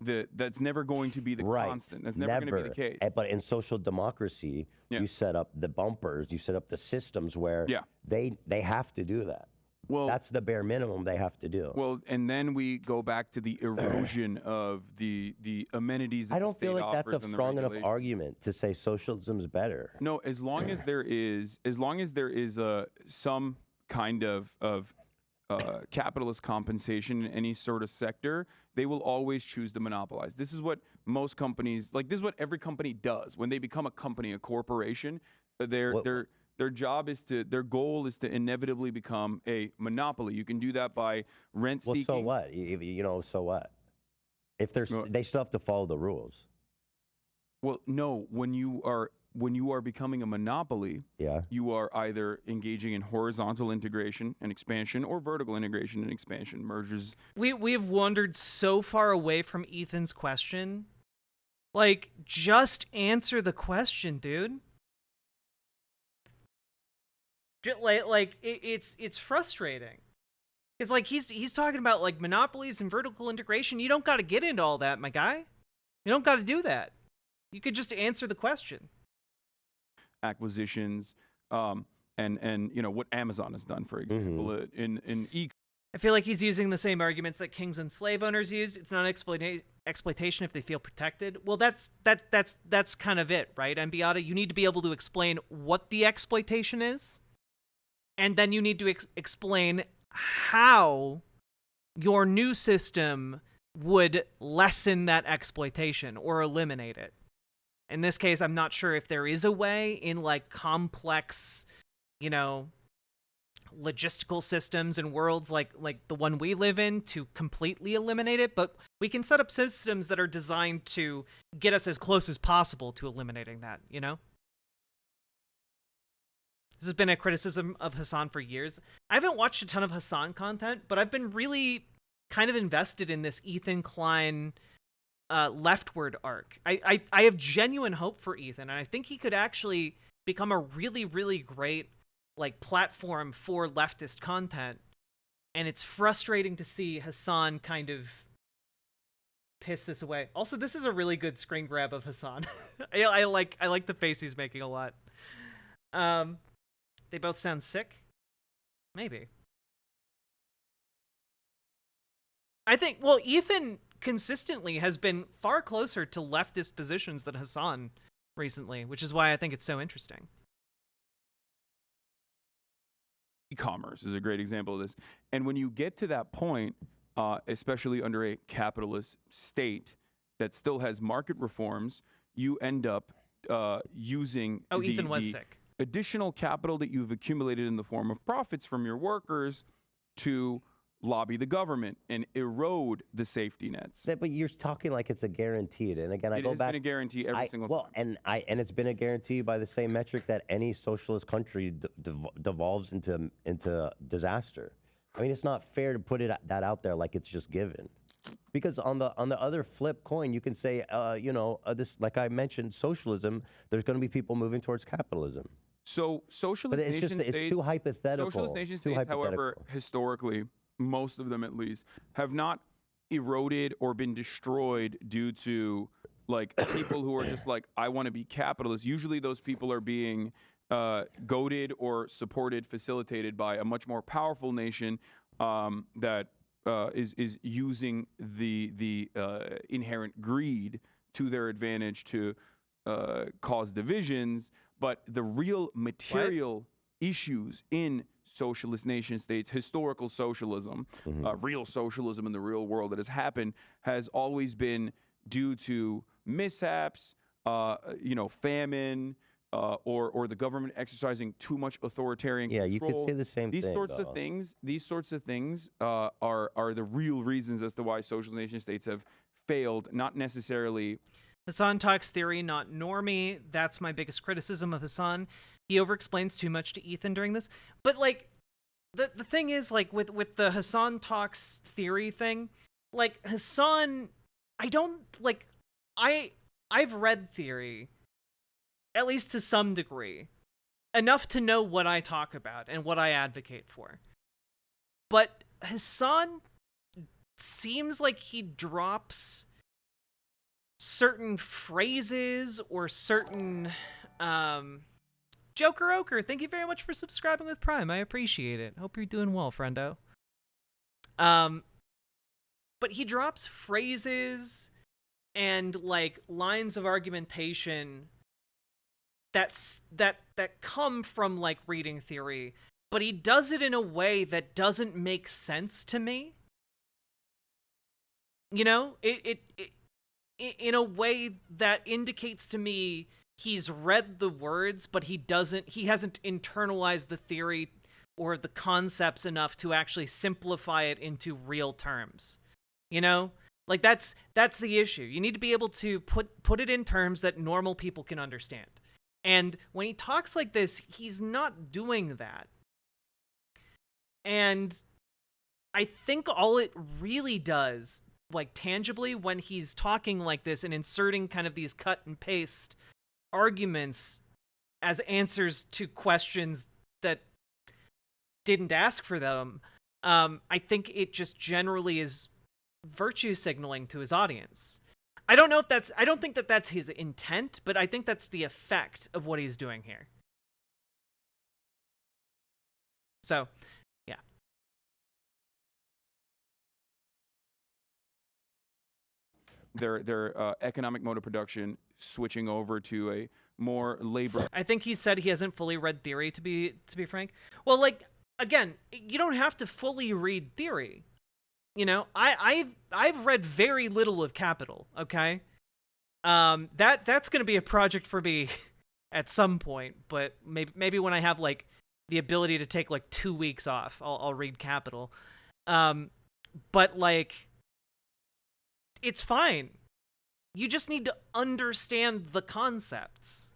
that's never going to be the constant. That's never going to be the case. But in social democracy, you set up the bumpers, you set up the systems where they have to do that. Well, that's the bare minimum they have to do. Well, and then we go back to the erosion of the amenities that I don't the feel state like that's a offers and the strong enough regulation. argument to say socialism's better. No, as long as there is some kind of capitalist compensation in any sort of sector, they will always choose to monopolize. This is what most companies, like this is what every company does when they become a company, a corporation. Their job is their goal is to inevitably become a monopoly. You can do that by rent seeking. Well, so what? So what? If they still have to follow the rules. Well, no, when you are becoming a monopoly, you are either engaging in horizontal integration and expansion or vertical integration and expansion, mergers. We have wandered so far away from Ethan's question. Like, just answer the question, dude. It's frustrating. It's like he's talking about like monopolies and vertical integration. You don't got to get into all that, my guy. You don't got to do that. You could just answer the question. Acquisitions, and what Amazon has done, for example, in I feel like he's using the same arguments that kings and slave owners used. It's not exploitation if they feel protected. Well, that's kind of it, right? And Beata, you need to be able to explain what the exploitation is. And then you need to explain how your new system would lessen that exploitation or eliminate it. In this case, I'm not sure if there is a way in like complex, logistical systems and worlds like the one we live in to completely eliminate it, but we can set up systems that are designed to get us as close as possible to eliminating that, This has been a criticism of Hassan for years. I haven't watched a ton of Hassan content, but I've been really kind of invested in this Ethan Klein leftward arc. I have genuine hope for Ethan, and I think he could actually become a really, really great platform for leftist content. And it's frustrating to see Hassan kind of piss this away. Also, this is a really good screen grab of Hassan. I like the face he's making a lot. They both sound sick. Maybe. I think, well, Ethan consistently has been far closer to leftist positions than Hassan recently, which is why I think it's so interesting. E-commerce is a great example of this. And when you get to that point, especially under a capitalist state that still has market reforms, you end up using Ethan was sick. Additional capital that you've accumulated in the form of profits from your workers to lobby the government and erode the safety nets. But you're talking like it's a guaranteed. And again, It has been a guarantee every single time. And it's been a guarantee by the same metric that any socialist country devolves into disaster. I mean, it's not fair to put that out there like it's just given. Because on the other flip coin, you can say, this, like I mentioned, socialism. There's going to be people moving towards capitalism. So socialist nation states, it's too hypothetical. Socialist nation states, however, historically, most of them at least, have not eroded or been destroyed due to like people who are just like, I want to be capitalist. Usually those people are being goaded or supported, facilitated by a much more powerful nation that is using the inherent greed to their advantage to cause divisions. But the real material issues in socialist nation states, historical socialism, real socialism in the real world that has happened, has always been due to mishaps, famine, or the government exercising too much authoritarian control. Yeah, you could say the same thing. These sorts of things are the real reasons as to why socialist nation states have failed, not necessarily. Hassan talks theory, not normie. That's my biggest criticism of Hassan. He overexplains too much to Ethan during this. But, like, the thing is, like, with the Hassan talks theory thing, like, Hassan, I've read theory, at least to some degree, enough to know what I talk about and what I advocate for. But Hassan seems like he drops certain phrases or certain Joker Oker, thank you very much for subscribing with Prime. I appreciate it. Hope you're doing well, friendo. But he drops phrases and like lines of argumentation that come from like reading theory, but he does it in a way that doesn't make sense to me. You know, it in a way that indicates to me he's read the words, but he hasn't internalized the theory or the concepts enough to actually simplify it into real terms. You know? Like that's the issue. You need to be able to put it in terms that normal people can understand. And when he talks like this, he's not doing that. And I think all it really does, like tangibly, when he's talking like this and inserting kind of these cut and paste arguments as answers to questions that didn't ask for them, I think it just generally is virtue signaling to his audience. I don't think that that's his intent, but I think that's the effect of what he's doing here. So, yeah. Their economic mode of production switching over to a more labor. I think he said he hasn't fully read theory, to be frank. Well, like, again, you don't have to fully read theory. You know, I've read very little of Capital, okay? That's going to be a project for me at some point, but maybe when I have like the ability to take like 2 weeks off, I'll read Capital. But like, it's fine. You just need to understand the concepts.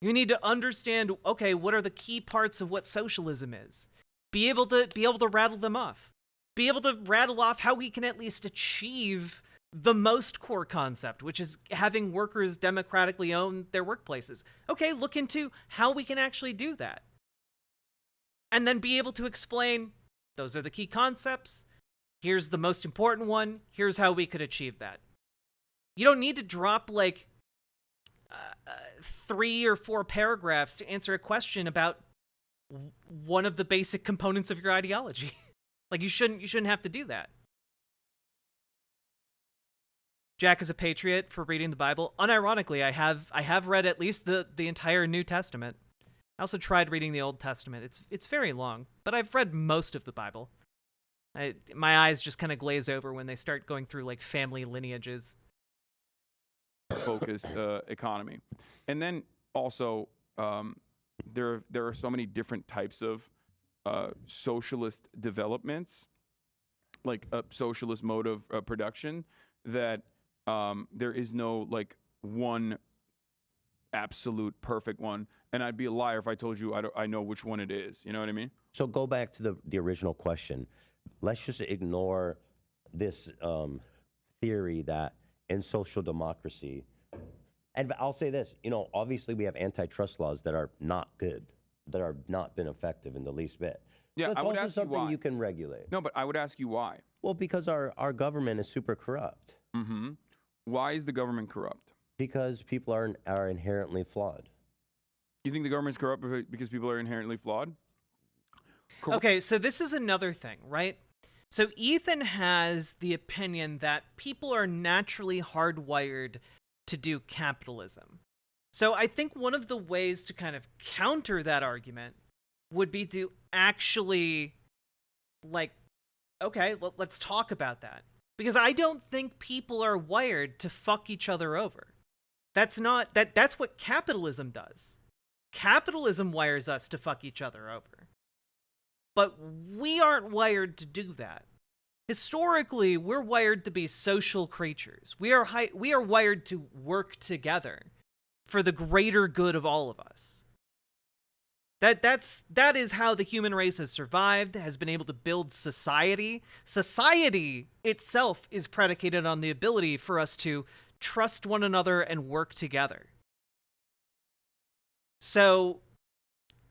You need to understand, okay, what are the key parts of what socialism is? Be able to rattle them off. Be able to rattle off how we can at least achieve the most core concept, which is having workers democratically own their workplaces. Okay, look into how we can actually do that. And then be able to explain, those are the key concepts. Here's the most important one. Here's how we could achieve that. You don't need to drop like 3 or 4 paragraphs to answer a question about one of the basic components of your ideology. Like you shouldn't have to do that. Jack is a patriot for reading the Bible. Unironically, I have read at least the entire New Testament. I also tried reading the Old Testament. It's very long, but I've read most of the Bible. My eyes just kind of glaze over when they start going through like family lineages. Focused economy, and then also there are so many different types of socialist developments, like a socialist mode of production, that there is no like one absolute perfect one, and I'd be a liar if I told you I know which one it is. You know what I mean? So go back to the original question. Let's just ignore this theory that in social democracy, and I'll say this, obviously we have antitrust laws that are not good, that are not been effective in the least bit. Yeah, so it's I would also ask you something why. you can regulate. No, but I would ask you why. Well, because our government is super corrupt. Mm-hmm. Why is the government corrupt? Because people are inherently flawed. You think the government's corrupt because people are inherently flawed? Okay, so this is another thing, right? So Ethan has the opinion that people are naturally hardwired to do capitalism. So I think one of the ways to kind of counter that argument would be to actually, like, okay, let's talk about that. Because I don't think people are wired to fuck each other over. That's what capitalism does. Capitalism wires us to fuck each other over. But we aren't wired to do that. Historically, we're wired to be social creatures. We are wired to work together for the greater good of all of us. That is how the human race has survived, has been able to build society. Society itself is predicated on the ability for us to trust one another and work together. So,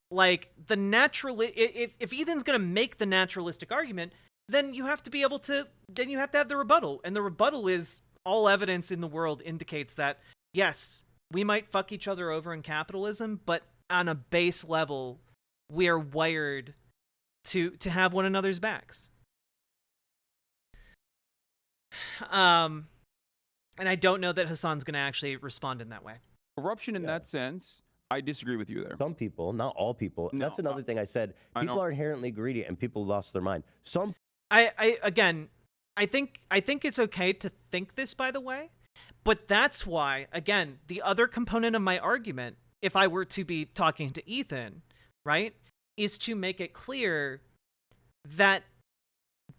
like, if Ethan's going to make the naturalistic argument, then you have to be able to, then you have to have the rebuttal. And the rebuttal is all evidence in the world indicates that, yes, we might fuck each other over in capitalism, but on a base level, we are wired to have one another's backs. And I don't know that Hassan's going to actually respond in that way. Corruption in that sense, I disagree with you there. Some people, not all people. No, That's another thing I said. People are inherently greedy, and people lost their mind. Some. I think it's okay to think this, by the way, but that's why, again, the other component of my argument, if I were to be talking to Ethan, right, is to make it clear that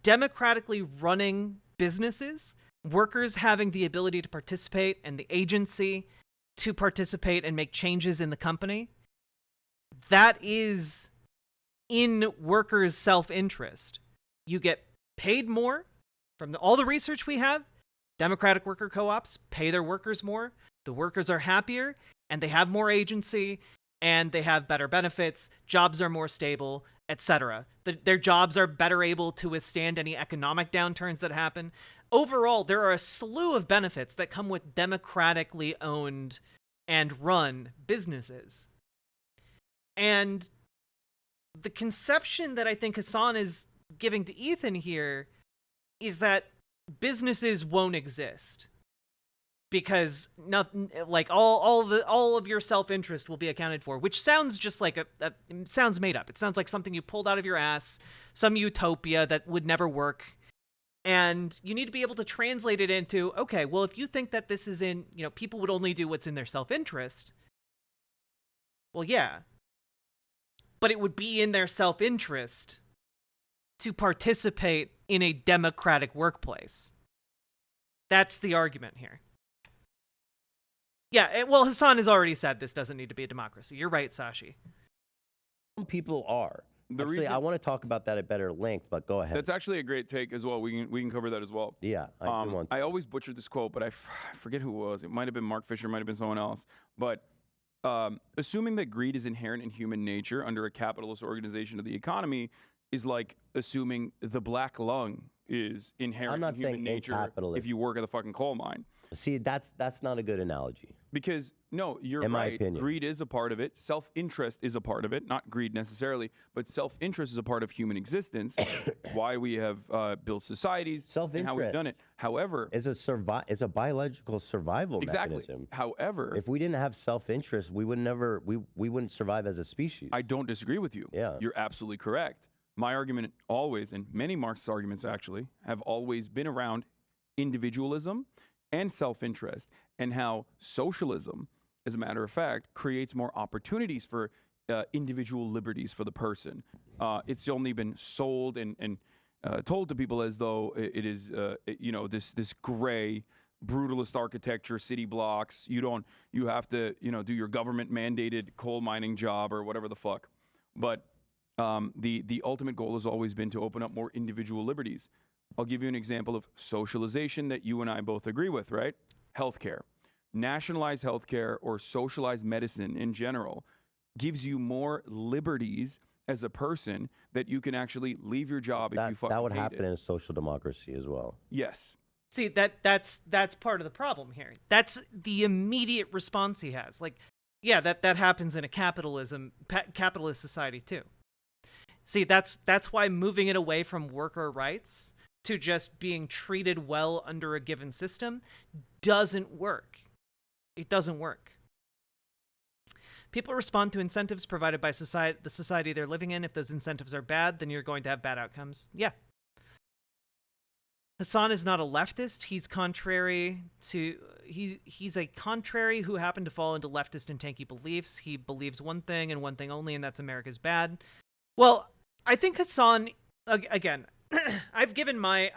democratically running businesses, workers having the ability to participate and the agency to participate and make changes in the company, that is in workers' self-interest. You get paid more from all the research we have. Democratic worker co-ops pay their workers more. The workers are happier and they have more agency and they have better benefits. Jobs are more stable, etc. Their jobs are better able to withstand any economic downturns that happen. Overall, there are a slew of benefits that come with democratically owned and run businesses. And the conception that I think Hassan is giving to Ethan here is that businesses won't exist because nothing, like all of your self-interest will be accounted for, which sounds just like it sounds made up. It sounds like something you pulled out of your ass, some utopia that would never work. And you need to be able to translate it into, okay, well, if you think that this is in, people would only do what's in their self-interest, well, yeah. But it would be in their self-interest to participate in a democratic workplace. That's the argument here. Yeah, well, Hassan has already said this doesn't need to be a democracy. You're right, Sashi. Some people are. Actually, I want to talk about that at better length, but go ahead. That's actually a great take as well. We can cover that as well. Yeah, I do want to. I always butcher this quote, but I forget who it was. It might have been Mark Fisher, might have been someone else. But assuming that greed is inherent in human nature under a capitalist organization of the economy is like assuming the black lung is inherent I'm not in human saying nature capitalism. if you work at the fucking coal mine. See, that's not a good analogy. Because, no, you're In my right. opinion. Greed is a part of it. Self-interest is a part of it. Not greed necessarily, but self-interest is a part of human existence. Why we have built societies and how we've done it. However, it's a biological survival mechanism. However, if we didn't have self-interest, we wouldn't survive as a species. I don't disagree with you. Yeah. You're absolutely correct. My argument always, and many Marxist arguments actually, have always been around individualism and self-interest, and how socialism, as a matter of fact, creates more opportunities for individual liberties for the person. It's only been sold and told to people as though it is, this gray, brutalist architecture, city blocks. You have to, do your government mandated coal mining job or whatever the fuck. But the ultimate goal has always been to open up more individual liberties. I'll give you an example of socialization that you and I both agree with, right? Healthcare. Nationalized healthcare or socialized medicine in general gives you more liberties as a person that you can actually leave your job if you fucking That would hate happen it. in social democracy as well. Yes. See, that's part of the problem here. That's the immediate response he has. Like, yeah, that happens in a capitalist society too. See, that's why moving it away from worker rights to just being treated well under a given system doesn't work. It doesn't work. People respond to incentives provided by the society they're living in. If those incentives are bad, then you're going to have bad outcomes. Yeah. Hassan is not a leftist. He's contrary to... He's a contrary who happened to fall into leftist and tanky beliefs. He believes one thing and one thing only, and that's America's bad. Well, I think Hassan... Again... I've given my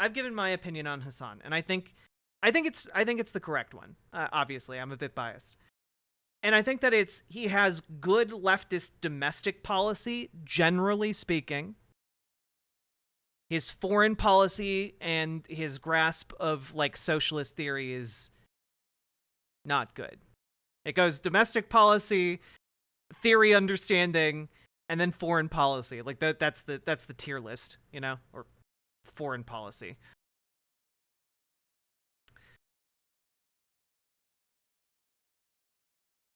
opinion on Hassan, and I think it's the correct one. Obviously, I'm a bit biased, and I think that he has good leftist domestic policy, generally speaking. His foreign policy and his grasp of like socialist theory is not good. It goes domestic policy, theory understanding, and then foreign policy. Like that's the tier list, or foreign policy.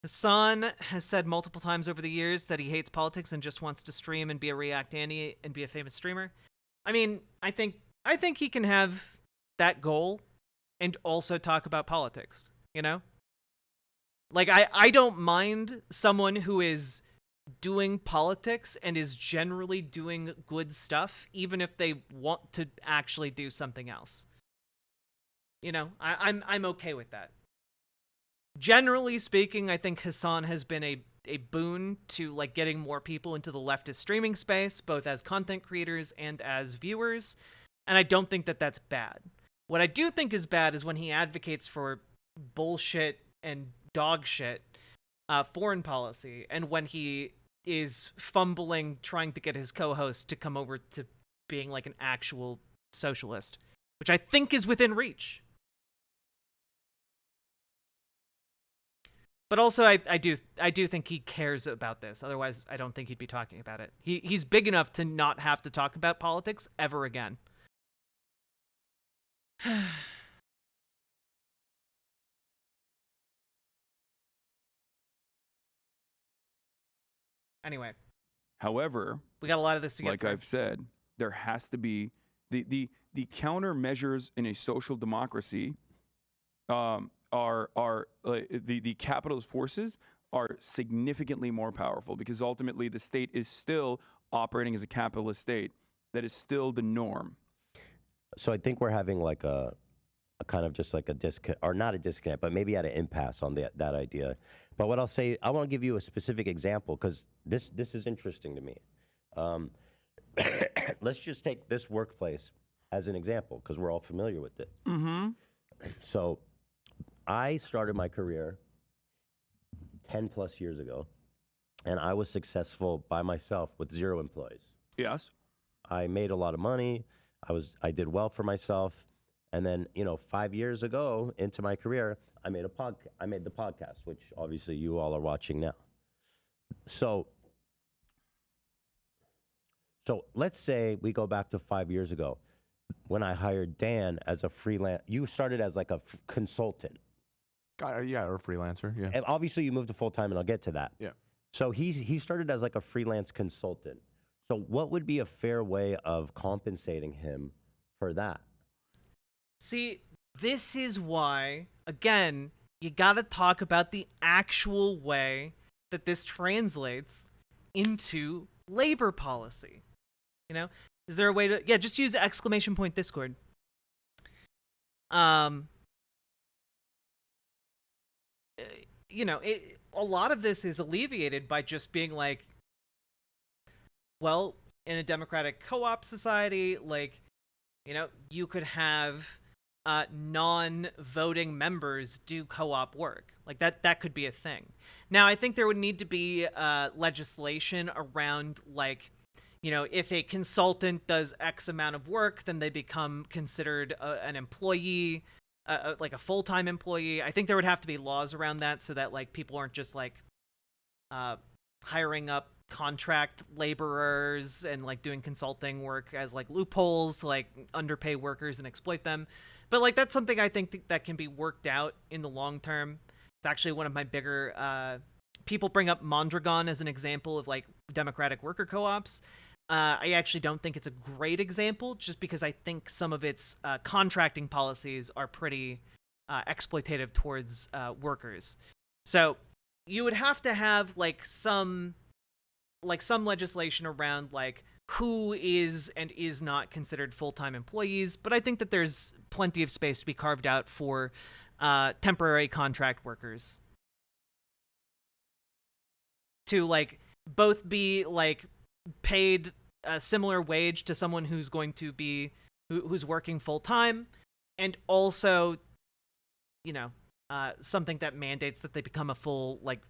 Hassan has said multiple times over the years that he hates politics and just wants to stream and be a React Annie and be a famous streamer. I mean, I think he can have that goal and also talk about politics, Like, I don't mind someone who is doing politics and is generally doing good stuff, even if they want to actually do something else. I'm okay with that. Generally speaking, I think Hassan has been a boon to like getting more people into the leftist streaming space, both as content creators and as viewers, and I don't think that that's bad. What I do think is bad is when he advocates for bullshit and dog shit foreign policy, and when he is fumbling trying to get his co-host to come over to being like an actual socialist, which I think is within reach. But also, I do think he cares about this. Otherwise, I don't think he'd be talking about it. He's big enough to not have to talk about politics ever again. Anyway. However, we got a lot of this to get like through. I've said, there has to be the countermeasures in a social democracy are the capitalist forces are significantly more powerful, because ultimately the state is still operating as a capitalist state. That is still the norm. So I think we're having like a kind of just like a disconnect, or not a disconnect, but maybe at an impasse on that idea. But what I'll say, I want to give you a specific example, because this is interesting to me. Let's just take this workplace as an example, because we're all familiar with it. Mm-hmm. So I started my career 10 plus years ago, and I was successful by myself with 0 employees. Yes. I made a lot of money. I did well for myself. And then, 5 years ago into my career, I made the podcast, which obviously you all are watching now. So let's say we go back to 5 years ago. when I hired Dan as a freelance, you started as like a consultant. Yeah, or a freelancer. Yeah. And obviously, you moved to full time, and I'll get to that. Yeah. So he started as like a freelance consultant. So what would be a fair way of compensating him for that? See, this is why, again, you gotta talk about the actual way that this translates into labor policy. You know, is there a way to, just use !Discord. You know, a lot of this is alleviated by just being like, well, in a democratic co-op society, like, you know, you could have non-voting members do co-op work. Like that could be a thing. Now, I think there would need to be legislation around, like, you know, if a consultant does X amount of work, then they become considered an employee, like a full-time employee. I think there would have to be laws around that so that, like, people aren't just like hiring up contract laborers and like doing consulting work as like loopholes to like underpay workers and exploit them. But like that's something I think that can be worked out in the long term. It's actually one of my bigger people bring up Mondragon as an example of like democratic worker co-ops. I actually don't think it's a great example, just because I think some of its contracting policies are pretty exploitative towards workers. So you would have to have like some legislation around like who is and is not considered full-time employees, but I think that there's plenty of space to be carved out for temporary contract workers to like both be like paid a similar wage to someone who's going to be who's working full-time, and also, you know, something that mandates that they become a full like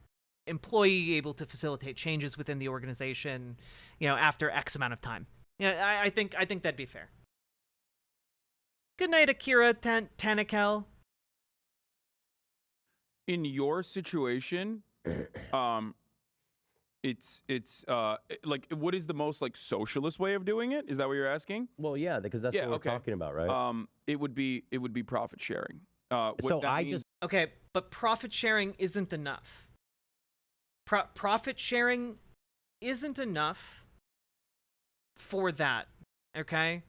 employee able to facilitate changes within the organization, you know, after X amount of time. Yeah, I think that'd be fair. Good night, Akira Tanakel. In your situation, it's like, what is the most like socialist way of doing it? Is that what you're asking? Well, yeah, because that's what we're talking about, right? It would be profit sharing. Okay, but profit sharing isn't enough. Profit sharing isn't enough for that, okay?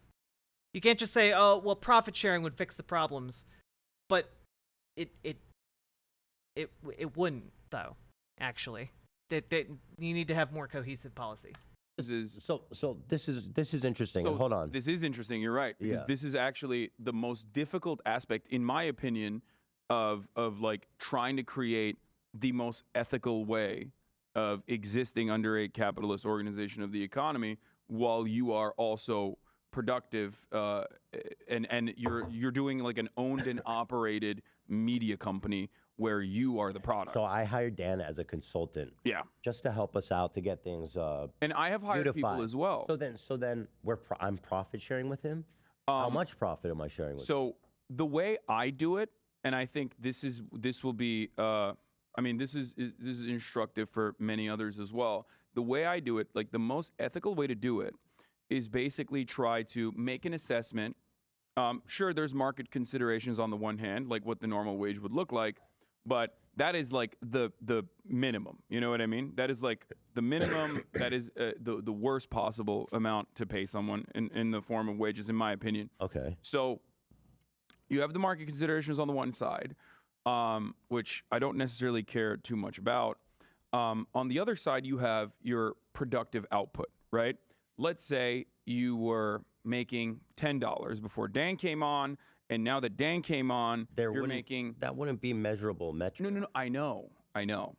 You can't just say, oh, well, profit sharing would fix the problems, but it wouldn't, though, actually. You need to have more cohesive policy. So this is interesting. So hold on. This is interesting. You're right, because this is actually the most difficult aspect, in my opinion, of like trying to create the most ethical way of existing under a capitalist organization of the economy, while you are also productive, and you're doing like an owned and operated media company where you are the product. So I hired Dan as a consultant. Yeah. Just to help us out to get things. And I have hired people as well. So then I'm profit sharing with him. How much profit am I sharing with him? So the way I do it, and I think this will be, I mean, this is instructive for many others as well. The way I do it, like the most ethical way to do it, is basically try to make an assessment. Sure, there's market considerations on the one hand, like what the normal wage would look like, but that is like the minimum. You know what I mean? That is like the minimum. That is the worst possible amount to pay someone in the form of wages, in my opinion. Okay. So you have the market considerations on the one side, which I don't necessarily care too much about. On the other side, you have your productive output, right? Let's say you were making $10 before Dan came on, and now that Dan came on, you're making... That wouldn't be measurable metric. No, I know.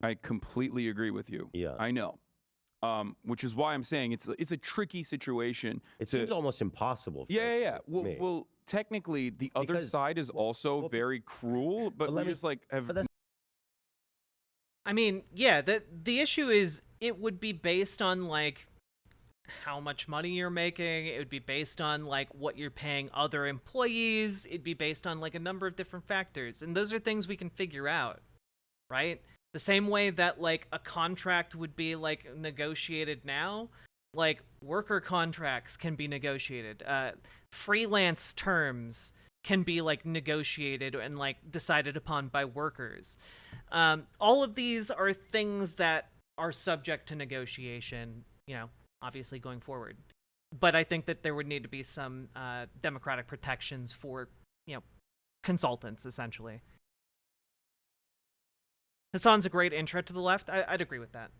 I completely agree with you. Yeah. I know. Which is why I'm saying it's a tricky situation. It seems almost impossible. Yeah. Well, technically, the other side is also very cruel, but we just like have... I mean, yeah, the issue is it would be based on, like, how much money you're making. It would be based on, like, what you're paying other employees. It'd be based on, like, a number of different factors. And those are things we can figure out, right? The same way that, like, a contract would be, like, negotiated now, like worker contracts can be negotiated. Freelance terms can be like negotiated and like decided upon by workers. All of these are things that are subject to negotiation, you know, obviously going forward. But I think that there would need to be some democratic protections for, you know, consultants, essentially. Hassan's a great intro to the left. I'd agree with that.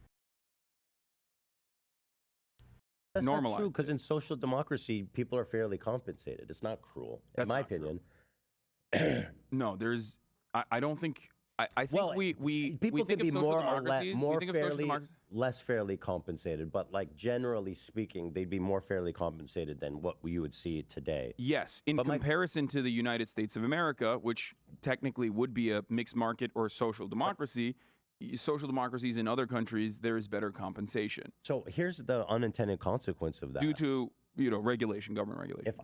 That's not true, because in social democracy, people are fairly compensated. It's not cruel, in my opinion. No, there's. I don't think. I think Well, we people think could be of social more or democracies, we more think of social fairly, democracy- less fairly compensated, but like generally speaking, they'd be more fairly compensated than what you would see today. Yes, in comparison to the United States of America, which technically would be a mixed market or social democracy, social democracies in other countries, there is better compensation. So here's the unintended consequence of that. Due to, you know, regulation, government regulation.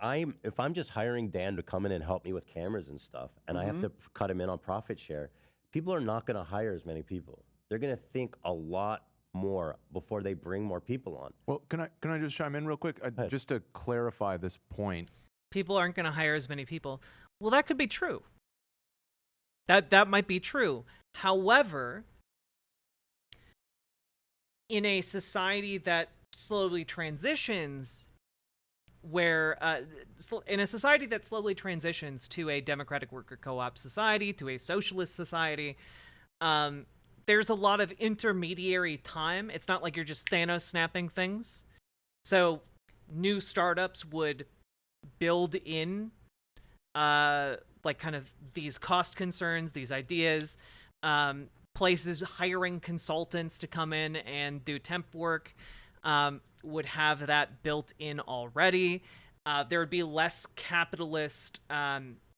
If I'm just hiring Dan to come in and help me with cameras and stuff, and I have to cut him in on profit share, people are not going to hire as many people. They're going to think a lot more before they bring more people on. Well, can I just chime in real quick, just to clarify this point? People aren't going to hire as many people. Well, that could be true. That might be true. However, in a society that slowly transitions, in a society that slowly transitions to a democratic worker co-op society, to a socialist society, there's a lot of intermediary time. It's not like you're just Thanos snapping things. So new startups would build in like kind of these cost concerns, these ideas, places hiring consultants to come in and do temp work would have that built in already. There would be less capitalist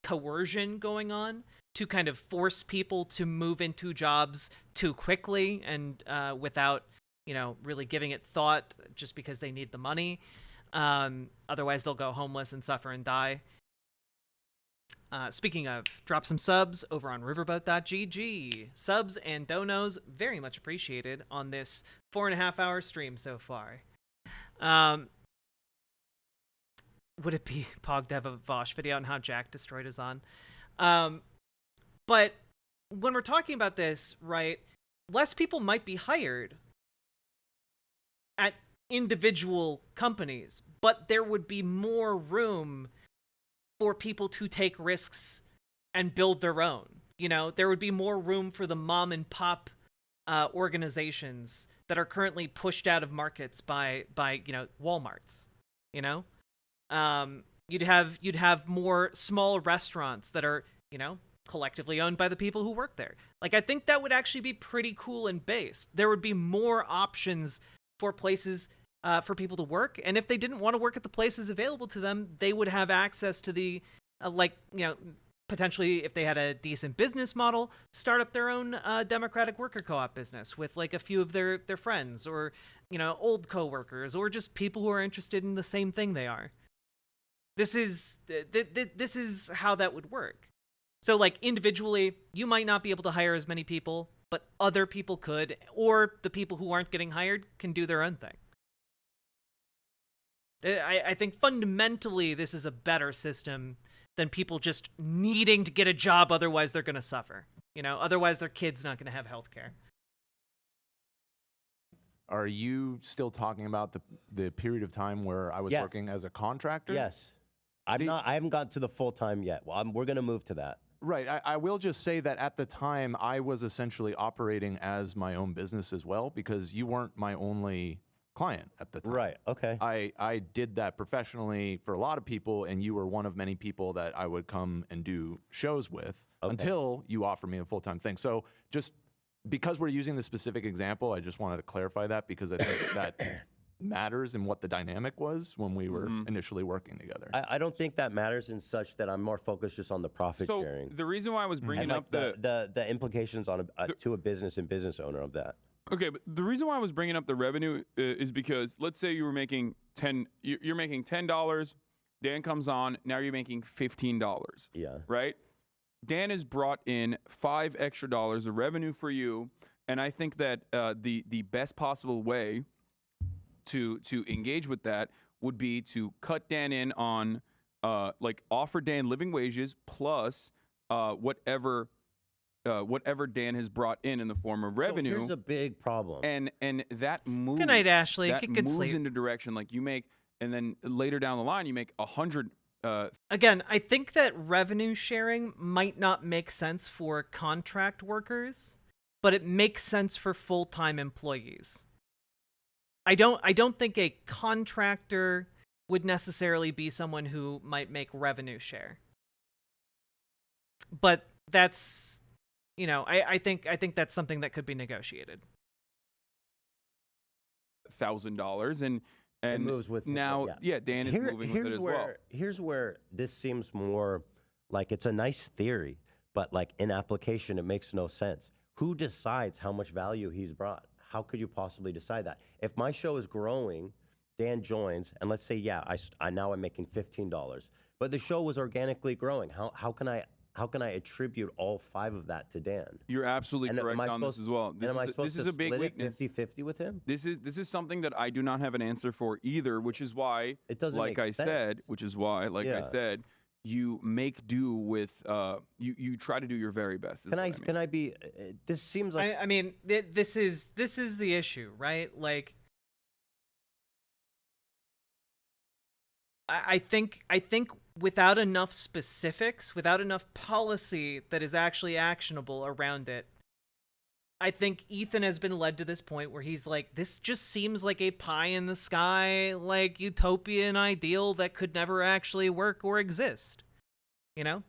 coercion going on to kind of force people to move into jobs too quickly and without, you know, really giving it thought just because they need the money. Otherwise, they'll go homeless and suffer and die. Speaking of, drop some subs over on riverboat.gg. Subs and donos, very much appreciated on this 4.5-hour stream so far. Would it be Pog to have a Vosh video on how Jack destroyed his on? But when we're talking about this, right, less people might be hired at individual companies, but there would be more room for people to take risks and build their own. You know, there would be more room for the mom and pop organizations that are currently pushed out of markets by you know, Walmarts. You know, you'd have more small restaurants that are, you know, collectively owned by the people who work there. Like, I think that would actually be pretty cool and based. There would be more options for places for people to work, and if they didn't want to work at the places available to them, they would have access to the like, you know, potentially, if they had a decent business model, start up their own democratic worker co-op business with like a few of their friends, or, you know, old co-workers, or just people who are interested in the same thing they are. This is how that would work. So like individually, you might not be able to hire as many people, but other people could, or the people who aren't getting hired can do their own thing. I think fundamentally this is a better system than people just needing to get a job, otherwise they're going to suffer. You know, otherwise their kid's not going to have health care. Are you still talking about the period of time where I was working as a contractor? Yes. I haven't gotten to the full time yet. Well, we're going to move to that. Right. I will just say that at the time, I was essentially operating as my own business as well, because you weren't my only client at the time. Right. Okay. I did that professionally for a lot of people, and you were one of many people that I would come and do shows with until you offered me a full-time thing. So just because we're using the specific example, I just wanted to clarify that, because I think that matters in what the dynamic was when we were initially working together. I don't think that matters in such that I'm more focused just on the profit sharing. The reason why I was bringing up the implications on to a business and business owner of that. Okay, but the reason why I was bringing up the revenue is because, let's say you were making you're making $10, Dan comes on, now you're making $15. Yeah. Right? Dan has brought in $5 extra of revenue for you, and I think that the best possible way to engage with that would be to cut Dan in on like offer Dan living wages plus whatever Dan has brought in the form of revenue. So here's a big problem. And that moves. Good night, Ashley. That Get good moves sleep. into direction like you make, and then later down the line you make 100. Again, I think that revenue sharing might not make sense for contract workers, but it makes sense for full-time employees. I don't think a contractor would necessarily be someone who might make revenue share. But that's, you know, I think that's something that could be negotiated. $1,000 and moves with now, Dan is moving with it as well. Here's where this seems more like it's a nice theory, but like in application, it makes no sense. Who decides how much value he's brought? How could you possibly decide that? If my show is growing, Dan joins, and let's say, now I'm making $15, but the show was organically growing. How can I attribute all 5 of that to Dan? You're absolutely correct on this as well. This is a big weakness. 50-50 with him? This is something that I do not have an answer for either, which is why, it doesn't like I said, I said, you make do with you try to do your very best. Can I be? This seems like I mean this is the issue, right? Like I think without enough specifics, without enough policy that is actually actionable around it, I think Ethan has been led to this point where he's like, this just seems like a pie in the sky, like utopian ideal that could never actually work or exist. You know?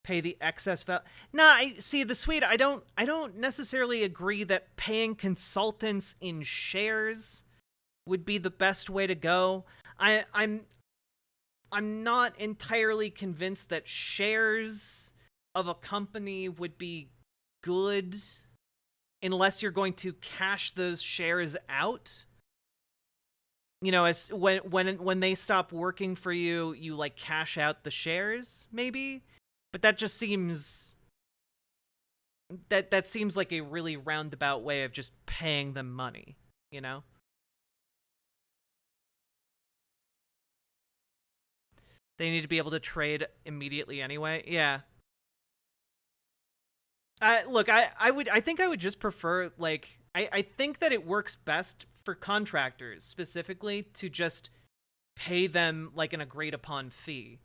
Pay the excess value. Nah, see, the Swede, I don't necessarily agree that paying consultants in shares would be the best way to go. I'm not entirely convinced that shares of a company would be good unless you're going to cash those shares out. You know, as when they stop working for you, you like cash out the shares, maybe. But that just seems that seems like a really roundabout way of just paying them money, you know? They need to be able to trade immediately anyway. Yeah. Look, I think I would just prefer, like, I think that it works best for contractors specifically to just pay them like an agreed upon fee.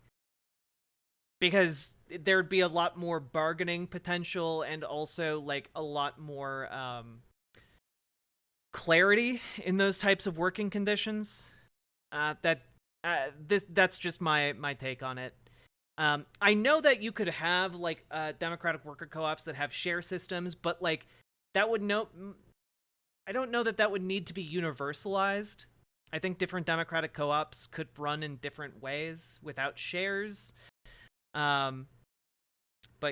Because there'd be a lot more bargaining potential and also like a lot more clarity in those types of working conditions. That's just my take on it. I know that you could have like democratic worker co-ops that have share systems, but like that would I don't know that would need to be universalized. I think different democratic co-ops could run in different ways without shares. But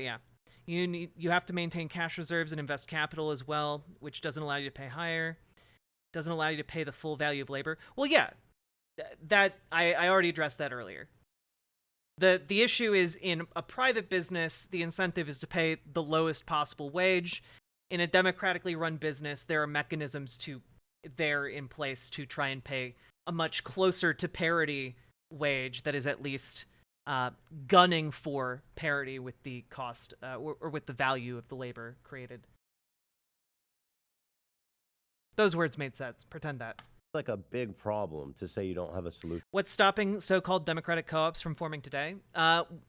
yeah, you have to maintain cash reserves and invest capital as well, which doesn't allow you to pay higher. Doesn't allow you to pay the full value of labor. Well, yeah, that I already addressed that earlier. The issue is in a private business, the incentive is to pay the lowest possible wage. In a democratically run business, there are mechanisms there in place to try and pay a much closer to parity wage that is at least gunning for parity with the cost or with the value of the labor created. Those words made sense. Pretend that. It's like a big problem to say you don't have a solution. What's stopping so-called democratic co-ops from forming today?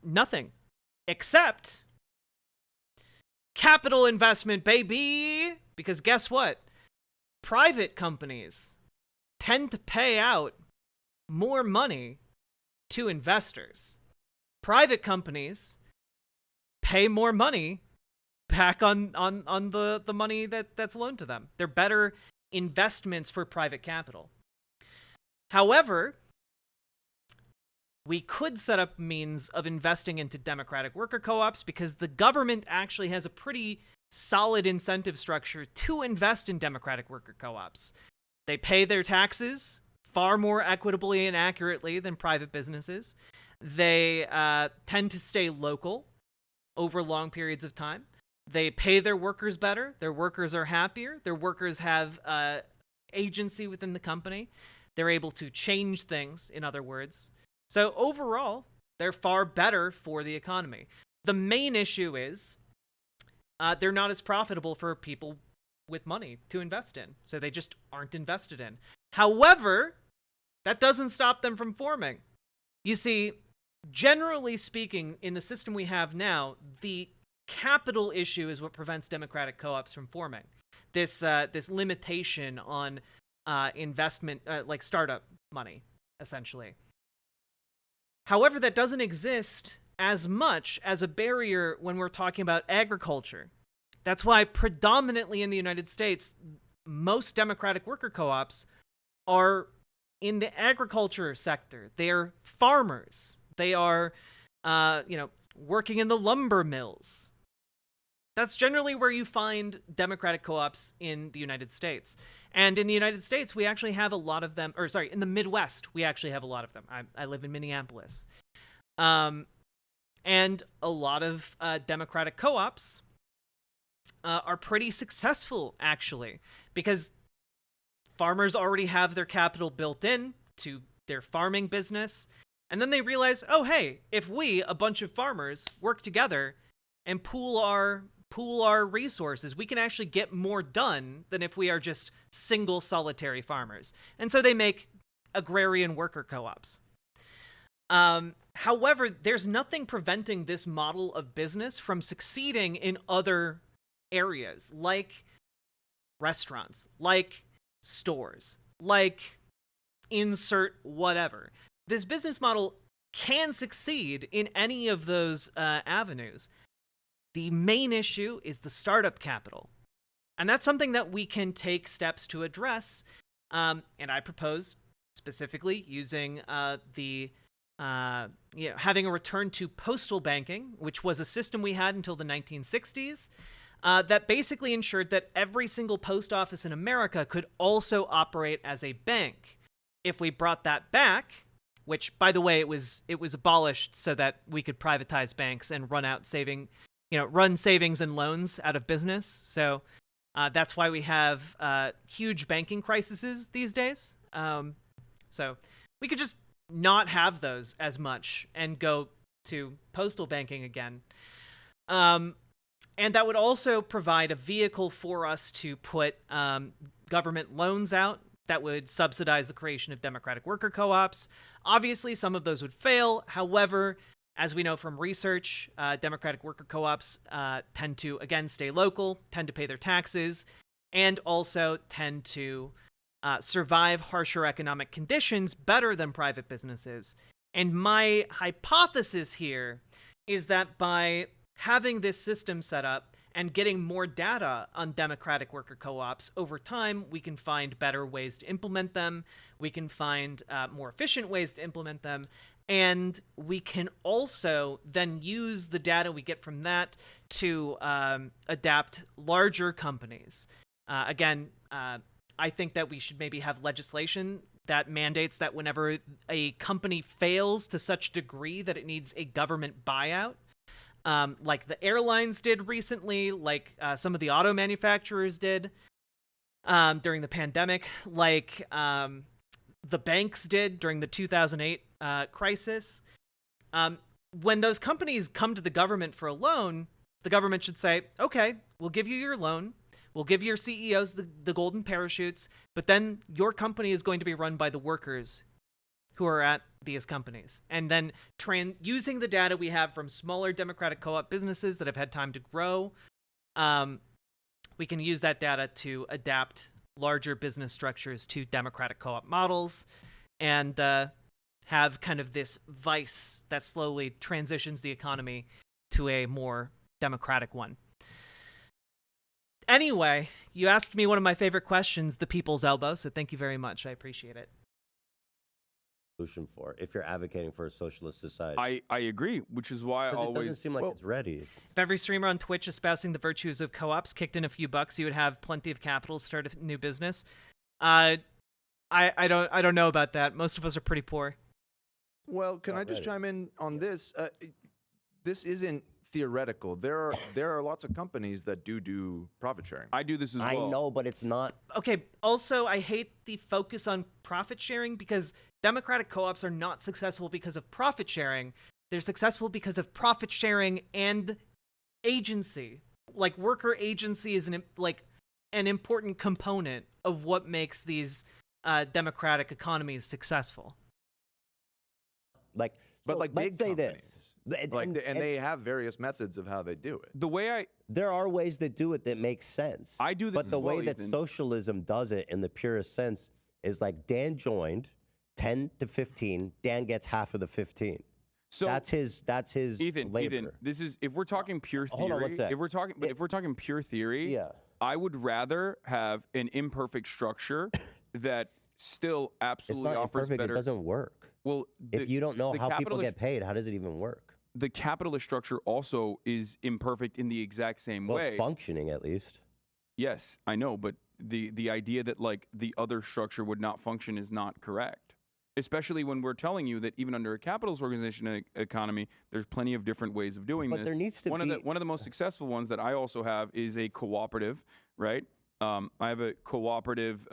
Nothing. Except capital investment, baby! Because guess what? Private companies tend to pay out more money to investors. Private companies pay more money back on the money that's loaned to them. They're better investments for private capital. However, we could set up means of investing into democratic worker co-ops because the government actually has a pretty solid incentive structure to invest in democratic worker co-ops. They pay their taxes far more equitably and accurately than private businesses. They tend to stay local over long periods of time. They pay their workers better. Their workers are happier. Their workers have agency within the company. They're able to change things, in other words. So overall, they're far better for the economy. The main issue is they're not as profitable for people with money to invest in. So they just aren't invested in. However, that doesn't stop them from forming. You see, generally speaking, in the system we have now, the capital issue is what prevents democratic co-ops from forming. This limitation on investment, like startup money, essentially. However, that doesn't exist as much as a barrier when we're talking about agriculture. That's why predominantly in the United States, most democratic worker co-ops are in the agriculture sector. They're farmers. They are, working in the lumber mills. That's generally where you find democratic co-ops in the United States. And in the United States, we actually have a lot of them, in the Midwest, we actually have a lot of them. I live in Minneapolis. And a lot of democratic co-ops are pretty successful, actually, because farmers already have their capital built in to their farming business. And then they realize, oh, hey, if we, a bunch of farmers, work together and pool our resources, we can actually get more done than if we are just single solitary farmers. And so they make agrarian worker co-ops. However, there's nothing preventing this model of business from succeeding in other areas, like restaurants, like stores, like insert whatever. This business model can succeed in any of those avenues. The main issue is the startup capital. And that's something that we can take steps to address. And I propose specifically using having a return to postal banking, which was a system we had until the 1960s, that basically ensured that every single post office in America could also operate as a bank. If we brought that back, which, by the way, it was abolished so that we could privatize banks and run savings and loans out of business. So that's why we have huge banking crises these days. So we could just not have those as much and go to postal banking again. And that would also provide a vehicle for us to put government loans out that would subsidize the creation of democratic worker co-ops. Obviously, some of those would fail. However, as we know from research, democratic worker co-ops tend to, again, stay local, tend to pay their taxes, and also tend to survive harsher economic conditions better than private businesses. And my hypothesis here is that by having this system set up and getting more data on democratic worker co-ops over time, we can find better ways to implement them. We can find more efficient ways to implement them. And we can also then use the data we get from that to adapt larger companies. Again, I think that we should maybe have legislation that mandates that whenever a company fails to such a degree that it needs a government buyout, like the airlines did recently, like some of the auto manufacturers did during the pandemic, like the banks did during the 2008 crisis. When those companies come to the government for a loan, the government should say, okay, we'll give you your loan. We'll give your CEOs the golden parachutes, but then your company is going to be run by the workers who are at these companies. And then using the data we have from smaller democratic co-op businesses that have had time to grow, we can use that data to adapt larger business structures to democratic co-op models and have kind of this vice that slowly transitions the economy to a more democratic one. Anyway, you asked me one of my favorite questions, the people's elbow, so thank you very much. I appreciate it. Solution for if you're advocating for a socialist society. I agree, which is why I always... It doesn't seem like it's ready. If every streamer on Twitch espousing the virtues of co-ops kicked in a few bucks, you would have plenty of capital to start a new business. I don't know about that. Most of us are pretty poor. Well, can I just chime in on this? This isn't theoretical. There are lots of companies that do profit sharing. I do this as well. I know, but it's not. Okay, also, I hate the focus on profit sharing because democratic co-ops are not successful because of profit sharing. They're successful because of profit sharing and agency. Like, worker agency is an important component of what makes these democratic economies successful. But let's big say companies, this. and they have various methods of how they do it. The way there are ways that do it that make sense. I do this but as the well, way that Ethan. socialism does it in the purest sense is like Dan joined 10 to 15. Dan gets half of the 15. So that's his Ethan, labor. Ethan, this is if we're talking pure theory. Hold on one sec. If we're talking pure theory, I would rather have an imperfect structure that still absolutely it's not offers imperfect, better. It doesn't work. Well, if you don't know how people get paid, how does it even work? The capitalist structure also is imperfect in the exact same way. It's functioning at least. Yes, I know, but the idea that like the other structure would not function is not correct. Especially when we're telling you that even under a capitalist organization economy, there's plenty of different ways of doing this. But there needs to one of the most successful ones that I also have is a cooperative, right? I have a cooperative,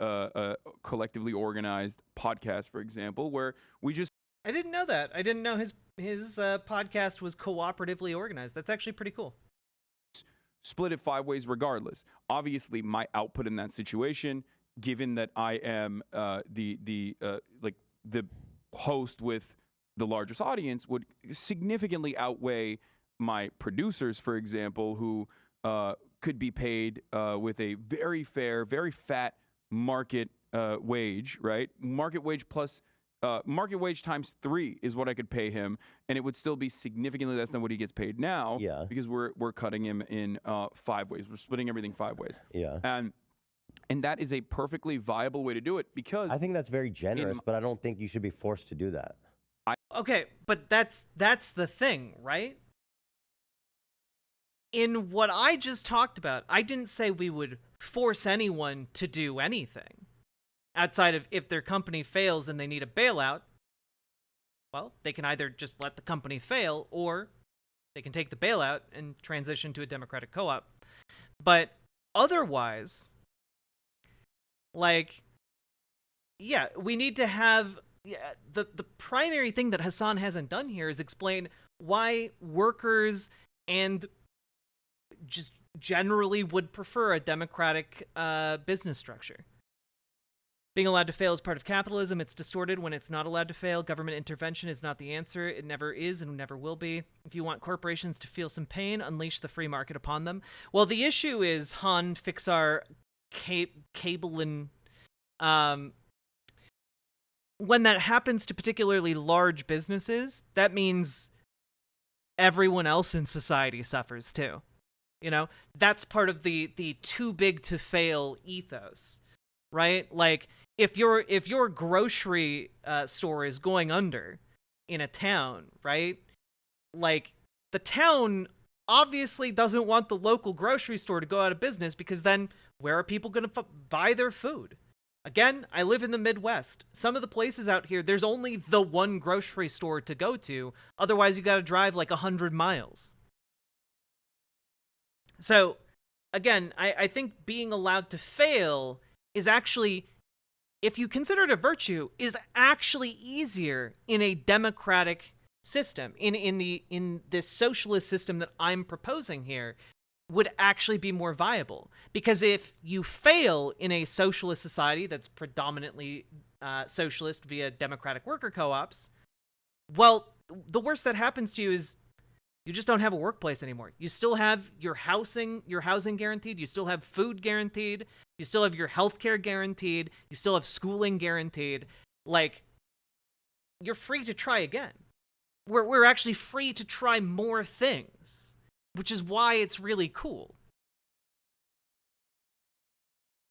collectively organized podcast, for example, where we just. I didn't know that. I didn't know his podcast was cooperatively organized. That's actually pretty cool. Split it 5 ways regardless. Obviously, my output in that situation, given that I am the host with the largest audience, would significantly outweigh my producers, for example, who could be paid with a very fair, very fat market wage, right? Market wage plus market wage times 3 is what I could pay him, and it would still be significantly less than what he gets paid now. Yeah. Because we're cutting him in 5 ways. We're splitting everything 5 ways. Yeah. And that is a perfectly viable way to do it because I think that's very generous, but I don't think you should be forced to do that. Okay, but that's the thing, right? In what I just talked about, I didn't say we would force anyone to do anything. Outside of if their company fails and they need a bailout, well, they can either just let the company fail or they can take the bailout and transition to a democratic co-op. But otherwise, like, yeah, we need to have the primary thing that Hassan hasn't done here is explain why workers and just generally would prefer a democratic business structure. Being allowed to fail is part of capitalism. It's distorted when it's not allowed to fail. Government intervention is not the answer. It never is and never will be. If you want corporations to feel some pain, unleash the free market upon them. Well, the issue is Han Fixar cable and when that happens to particularly large businesses, that means everyone else in society suffers too. You know, that's part of the too big to fail ethos, right? Like if your grocery store is going under in a town, right? Like the town obviously doesn't want the local grocery store to go out of business because then where are people going to buy their food? Again, I live in the Midwest. Some of the places out here, there's only the one grocery store to go to. Otherwise, you got to drive like 100 miles. So, again, I think being allowed to fail is actually, if you consider it a virtue, is actually easier in a democratic system. In this socialist system that I'm proposing here, would actually be more viable. Because if you fail in a socialist society that's predominantly socialist via democratic worker co-ops, well, the worst that happens to you is you just don't have a workplace anymore. You still have your housing guaranteed, you still have food guaranteed, you still have your healthcare guaranteed, you still have schooling guaranteed. Like, you're free to try again. We're actually free to try more things, which is why it's really cool.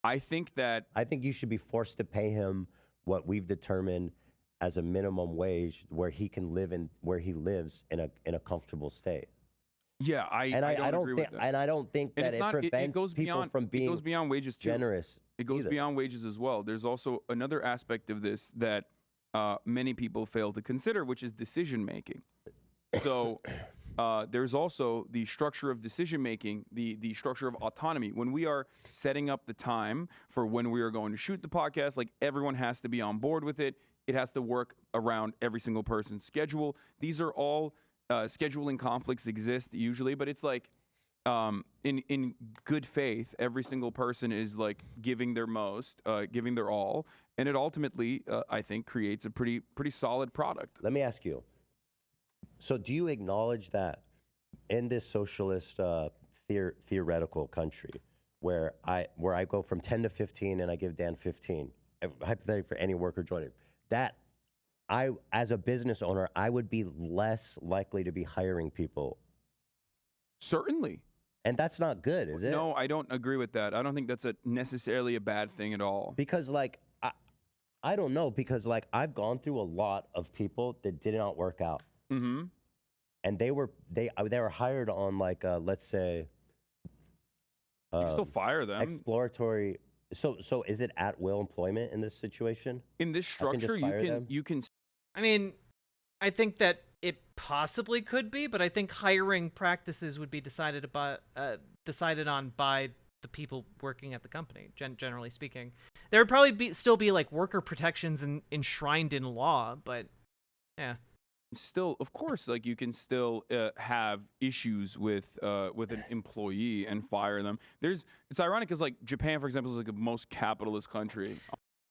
I think you should be forced to pay him what we've determined as a minimum wage where he can live where he lives in a comfortable state. Yeah, I don't agree with that. And I don't think that it prevents people from being it goes beyond wages too. Generous. It goes either. beyond wages as well. There's also another aspect of this that many people fail to consider, which is decision making. So there's also the structure of decision making, the structure of autonomy. When we are setting up the time for when we are going to shoot the podcast, like everyone has to be on board with it. It has to work around every single person's schedule. These are all scheduling conflicts exist usually, but it's like in good faith, every single person is like giving their most, giving their all, and it ultimately, I think, creates a pretty solid product. Let me ask you. So, do you acknowledge that in this socialist theoretical country, where I go from 10 to 15 and I give Dan 15, hypothetically for any worker joining, that I, as a business owner, I would be less likely to be hiring people? Certainly. And that's not good, is it? No, I don't agree with that. I don't think that's necessarily a bad thing at all. Because, like, I don't know, because, like, I've gone through a lot of people that did not work out. Mm-hmm. And they were hired on, like, let's say, you can still fire them. Exploratory. So is it at will employment in this situation? In this structure, you can. I mean, I think that it possibly could be, but I think hiring practices would be decided on by the people working at the company. Generally speaking, there would probably still be like worker protections enshrined in law, but yeah. Still, of course, like you can still have issues with an employee and fire them. It's ironic because like Japan, for example, is like the most capitalist country.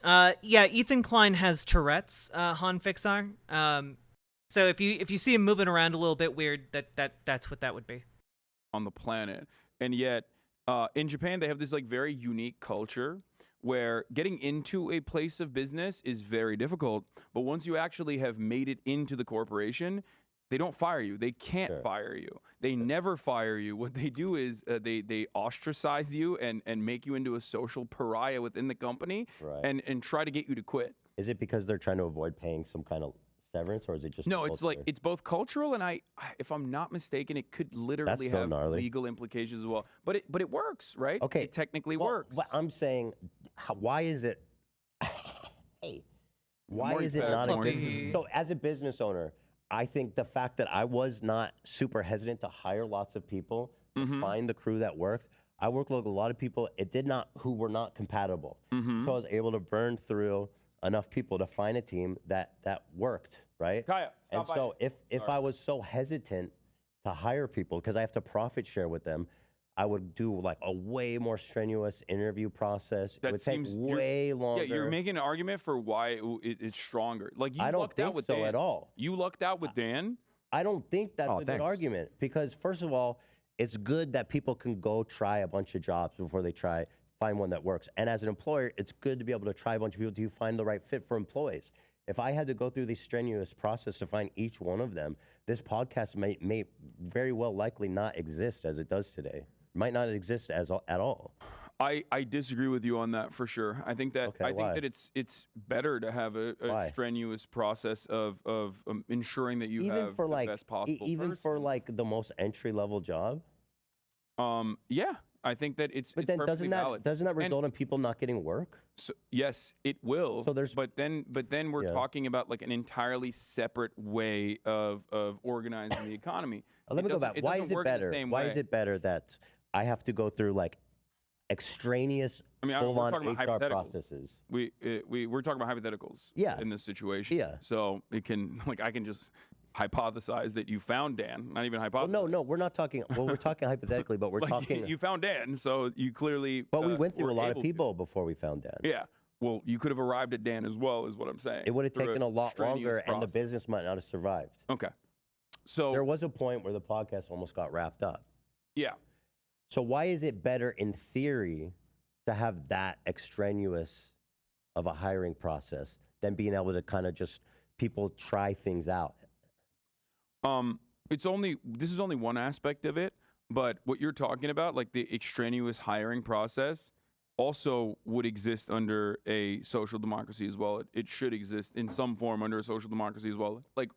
Yeah, Ethan Klein has Tourette's, Han Fixar. So if you see him moving around a little bit weird, that's what that would be. On the planet, and yet in Japan they have this like very unique culture where getting into a place of business is very difficult. But once you actually have made it into the corporation, they don't fire you. They can't fire you. They never fire you. What they do is they ostracize you and make you into a social pariah within the company, and try to get you to quit. Is it because they're trying to avoid paying some kind of severance, or is it just no? It's like it's both cultural, and I if I'm not mistaken, it could literally have legal implications as well. But it works, right? Okay, it technically works. But I'm saying, why is it? Hey, why is it not a good? So as a business owner, I think the fact that I was not super hesitant to hire lots of people, to find the crew that worked. I worked with a lot of people who were not compatible. So I was able to burn through enough people to find a team that worked, right? Kaya, and so if I was so hesitant to hire people because I have to profit share with them, I would do like a way more strenuous interview process. It would take way longer. Yeah, you're making an argument for why it's stronger. Like you I don't lucked think out with so Dan. at all. You lucked out with Dan. I don't think that's a good argument because first of all, it's good that people can go try a bunch of jobs before they find one that works. And as an employer, it's good to be able to try a bunch of people. Do you find the right fit for employees? If I had to go through this strenuous process to find each one of them, this podcast may very well likely not exist as it does today. Might not exist at all. I disagree with you on that for sure. I think that that it's better to have a strenuous process of ensuring that you have the best possible even for like the most entry level job. Yeah. I think that it's then perfectly valid. Doesn't that result in people not getting work? So, yes, it will. So but then we're talking about like an entirely separate way of organizing the economy. Let me go back. Why is it better? Why is it better that I have to go through like extraneous full-on HR processes? We're talking about hypotheticals. Yeah. In this situation. Yeah. So it can I can just hypothesize that you found Dan, not even hypothesize. Well, no, we're not talking. Well, we're talking hypothetically, but we're talking. You found Dan, so you clearly. But we went through a lot of people before we found Dan. Yeah. Well, you could have arrived at Dan as well, is what I'm saying. It would have taken a lot longer, and the business might not have survived. Okay. So there was a point where the podcast almost got wrapped up. Yeah. So why is it better in theory to have that extraneous of a hiring process than being able to kind of just people try things out? This is only one aspect of it, but what you're talking about, like the extraneous hiring process, also would exist under a social democracy as well. It should exist in some form under a social democracy as well, like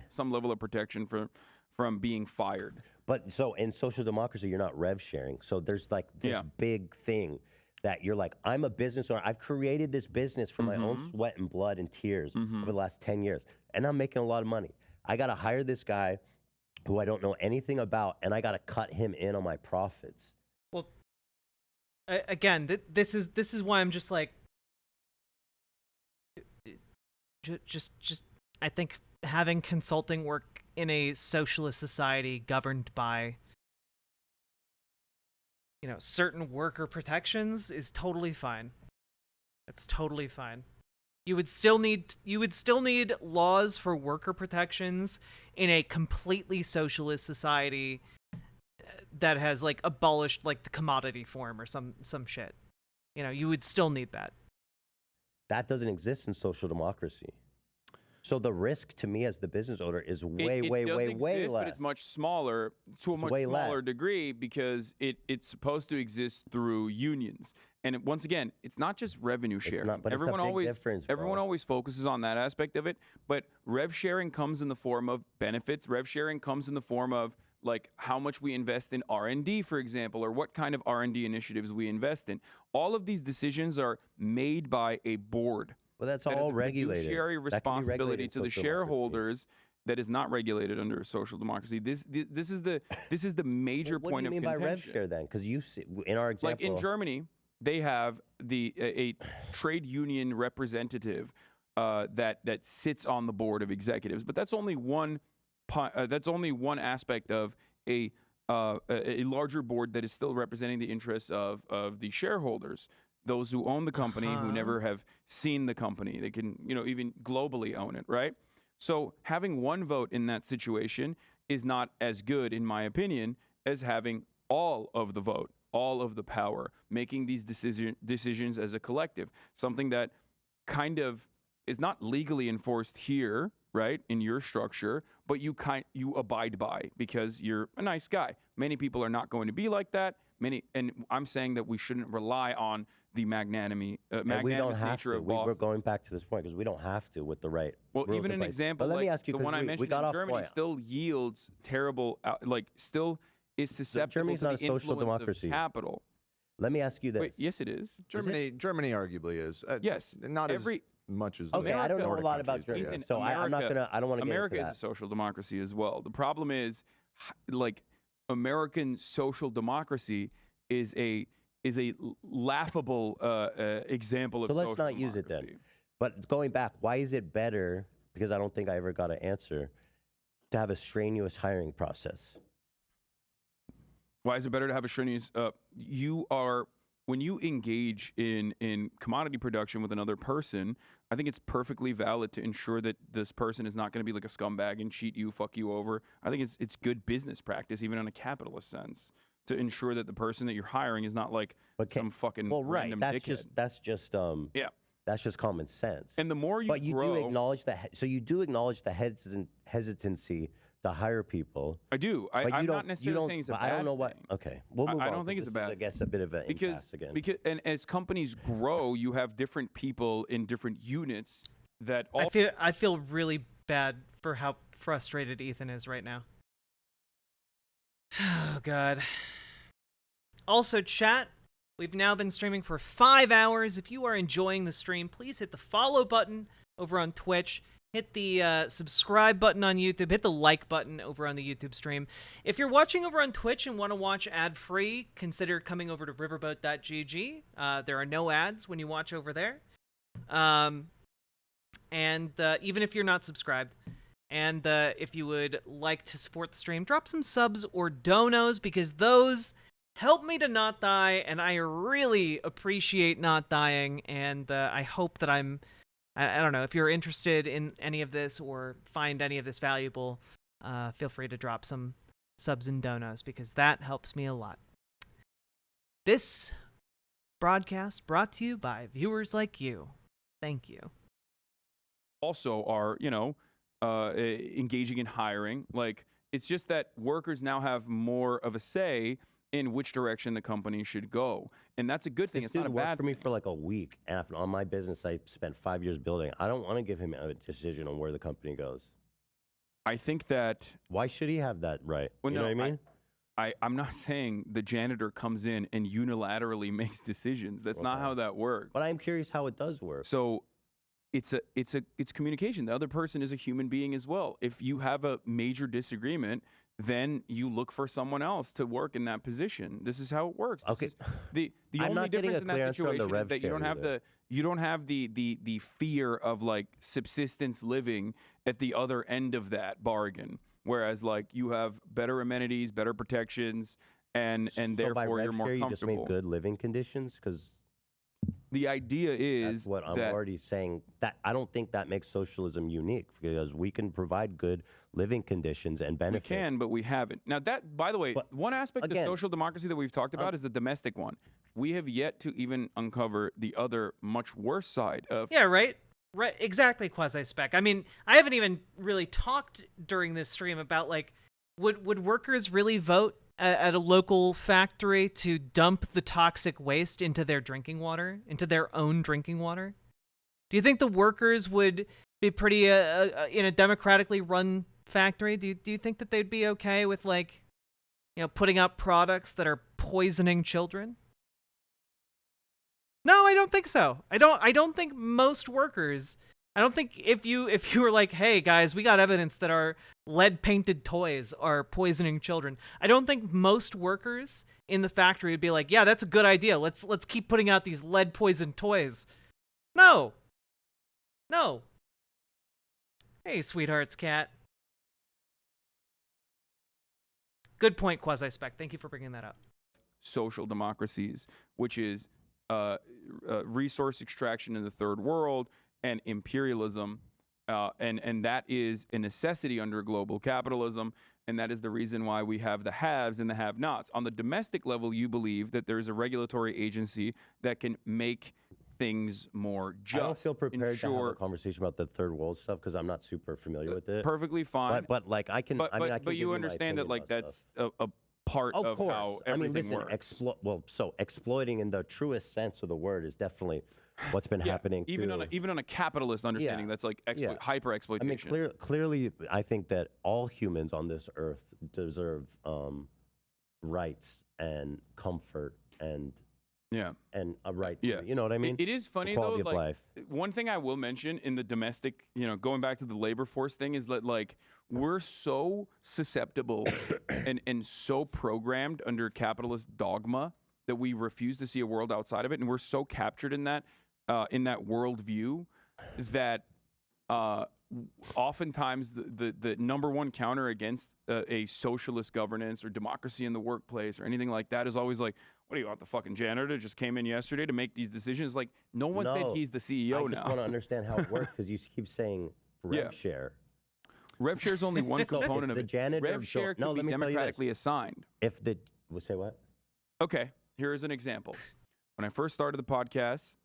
some level of protection from being fired. But so in social democracy, you're not rev sharing. So there's like this big thing that you're like, I'm a business owner. I've created this business from my own sweat and blood and tears over the last 10 years, and I'm making a lot of money. I got to hire this guy who I don't know anything about, and I got to cut him in on my profits. Well, again, this is why I'm just like, just I think having consulting work in a socialist society governed by, you know, certain worker protections is totally fine. It's totally fine. You would still need laws for worker protections in a completely socialist society that has like abolished like the commodity form or some shit. You know, you would still need that. That doesn't exist in social democracy. So the risk to me as the business owner is way less. But it's much smaller, to a much smaller degree, because it's supposed to exist through unions. And once again, it's not just revenue sharing. But everyone it's a big difference, everyone always focuses on that aspect of it. But rev sharing comes in the form of benefits. Rev sharing comes in the form of like how much we invest in R&D, for example, or what kind of R&D initiatives we invest in. All of these decisions are made by a board. Well, that's all regulated. Fiduciary responsibility to the shareholders that is not regulated under social democracy. This is the major point of contention. What do you mean by rev share then? Because you see, in our example, like in Germany, they have a trade union representative that sits on the board of executives, but that's only one aspect of a larger board that is still representing the interests of the shareholders. Those who own the company, who never have seen the company. They can, you know, even globally own it, right? So having one vote in that situation is not as good, in my opinion, as having all of the vote, all of the power, making these decisions as a collective. Something that kind of is not legally enforced here, right, in your structure, but you abide by because you're a nice guy. Many people are not going to be like that. And I'm saying that we shouldn't rely on the magnanimous nature of bosses. We're going back to this point because we don't have to with the right. Well, even an example like the one I mentioned in Germany still yields terrible, still is susceptible to the influence of capital. Let me ask you this. Wait, yes, it is. Germany arguably is. Yes, not as much as. Okay, I don't know a lot about Germany, so I'm not gonna. I don't want to get into that. America is a social democracy as well. The problem is, like, American social democracy is a laughable example of social democracy. So let's not use it then. But going back, why is it better? Because I don't think I ever got an answer to have a strenuous hiring process. Why is it better to have a strenuous? When you engage in commodity production with another person, I think it's perfectly valid to ensure that this person is not going to be like a scumbag and cheat you, fuck you over. I think it's good business practice, even in a capitalist sense, to ensure that the person that you're hiring is not like some fucking random dickhead. That's just common sense. And the more you grow, do acknowledge that. So you do acknowledge the hesitancy to hire people. I do. I'm not necessarily saying it's a bad thing. I don't know what. Okay, we'll move on. I don't think it's a bad. I guess a bit of an impasse again. And as companies grow, you have different people in different units that. I feel really bad for how frustrated Ethan is right now. Oh God. Also, chat. We've now been streaming for 5 hours. If you are enjoying the stream, please hit the follow button over on Twitch. Hit the subscribe button on YouTube. Hit the like button over on the YouTube stream. If you're watching over on Twitch and want to watch ad-free, consider coming over to riverboat.gg. There are no ads when you watch over there. And even if you're not subscribed. And if you would like to support the stream, drop some subs or donos, because those help me to not die, and I really appreciate not dying, and I hope that I don't know, if you're interested in any of this or find any of this valuable, feel free to drop some subs and donos, because that helps me a lot. This broadcast brought to you by viewers like you. Thank you. Also are, engaging in hiring. Like, it's just that workers now have more of a say in which direction the company should go. And that's a good thing. It's not a bad thing. Worked for me for like a week. After on my business I spent 5 years building. I don't want to give him a decision on where the company goes. I think that... Why should he have that right? Well, you know what I mean? I'm not saying the janitor comes in and unilaterally makes decisions. That's not how that works. But I'm curious how it does work. So it's communication. The other person is a human being as well. If you have a major disagreement, then you look for someone else to work in that position. This is how it works. Okay. The I'm only not getting difference a in clear that answer on the situation is rev that you don't share have either. the fear of like subsistence living at the other end of that bargain. Whereas like you have better amenities, better protections, and So by therefore rev you're more share, you just comfortable. made good living conditions? Because the idea is that's what I'm that already saying. That I don't think that makes socialism unique, because we can provide good living conditions and we benefits. can, but we haven't. Now that, by the way, one aspect again, of social democracy that we've talked about is the domestic one. We have yet to even uncover the other, much worse side of. Yeah, right. Right, exactly, quasi-spec. I mean, I haven't even really talked during this stream about, like, would workers really vote at a local factory to dump the toxic waste into their drinking water, into their own drinking water? Do you think the workers would be pretty, in a democratically run factory? Do you think that they'd be okay with, like, you know, putting out products that are poisoning children? No, I don't think so. I don't think most workers. I don't think if you were like, hey guys, we got evidence that our lead painted toys are poisoning children. I don't think most workers in the factory would be like, yeah, that's a good idea. Let's keep putting out these lead poisoned toys. No. No. Hey, sweethearts, cat. Good point, quasi-spec. Thank you for bringing that up. Social democracies, which is resource extraction in the third world and imperialism, and that is a necessity under global capitalism, and that is the reason why we have the haves and the have-nots. On the domestic level, you believe that there is a regulatory agency that can make things more just. I don't feel prepared to have a conversation about the third world stuff because I'm not super familiar with it. Perfectly fine. But like I can. I mean, I can but give you my understand that opinion like about that's stuff. a part of course. how I mean, everything listen, works. exploiting in the truest sense of the word is definitely what's been happening. Even on a capitalist understanding, that's like hyper exploitation. I mean, clearly, I think that all humans on this earth deserve rights and comfort and a right. To, you know what I mean? It is funny Quality though. of Like life. one thing I will mention in the domestic, going back to the labor force thing, is that like we're so susceptible and so programmed under capitalist dogma that we refuse to see a world outside of it, and we're so captured in that worldview that oftentimes the number one counter against a socialist governance or democracy in the workplace or anything like that is always like, what do you want, the fucking janitor just came in yesterday to make these decisions? Like, no one said he's the CEO now. I just want to understand how it works because you keep saying rev share. Rev share is only one component of the it. Janitor Rev share can be democratically assigned. If the say what? Okay, here is an example. When I first started the podcast,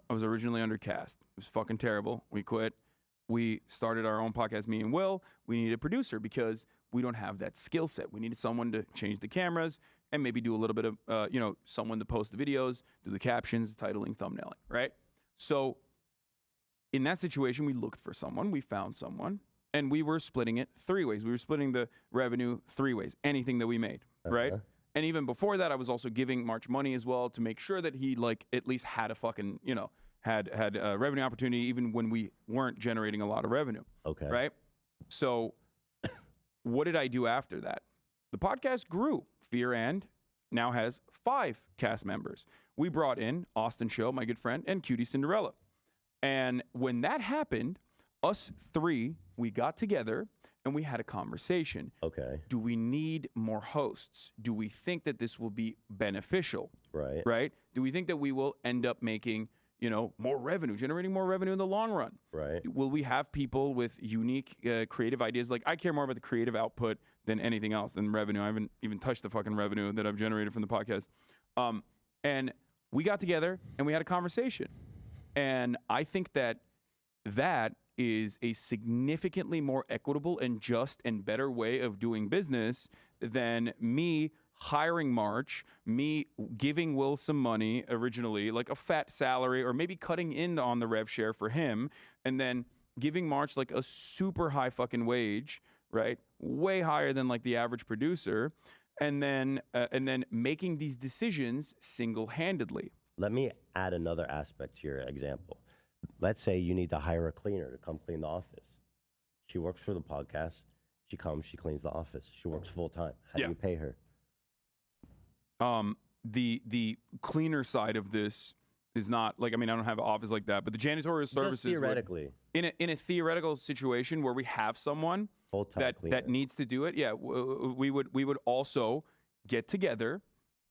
I was originally under cast. It was fucking terrible. We quit. We started our own podcast, me and Will. We needed a producer because we don't have that skill set. We needed someone to change the cameras and maybe do a little bit of, someone to post the videos, do the captions, titling, thumbnailing, right? So in that situation, we looked for someone. We found someone. And we were splitting it 3 ways. We were splitting the revenue 3 ways, anything that we made, right? And even before that, I was also giving March money as well to make sure that he like at least had a fucking, had a revenue opportunity even when we weren't generating a lot of revenue. Okay. Right? So what did I do after that? The podcast grew. Fear and now has 5 cast members. We brought in Austin Show, my good friend, and Cutie Cinderella. And when that happened, us 3, we got together and we had a conversation. Okay. Do we need more hosts? Do we think that this will be beneficial? Right. Right? Do we think that we will end up making, more revenue, generating more revenue in the long run? Right. Will we have people with unique creative ideas? Like, I care more about the creative output than anything else, than revenue. I haven't even touched the fucking revenue that I've generated from the podcast. And we got together and we had a conversation. And I think that is a significantly more equitable and just and better way of doing business than me hiring March, me giving Will some money originally, like a fat salary, or maybe cutting in on the rev share for him, and then giving March like a super high fucking wage, right? Way higher than like the average producer, and then making these decisions single-handedly. Let me add another aspect to your example. Let's say you need to hire a cleaner to come clean the office. She works for the podcast. She comes, she cleans the office. She works full time. How do you pay her? The cleaner side of this is not like, I mean, I don't have an office like that, but the janitorial services theoretically. in a theoretical situation where we have someone that needs to do it, we would also get together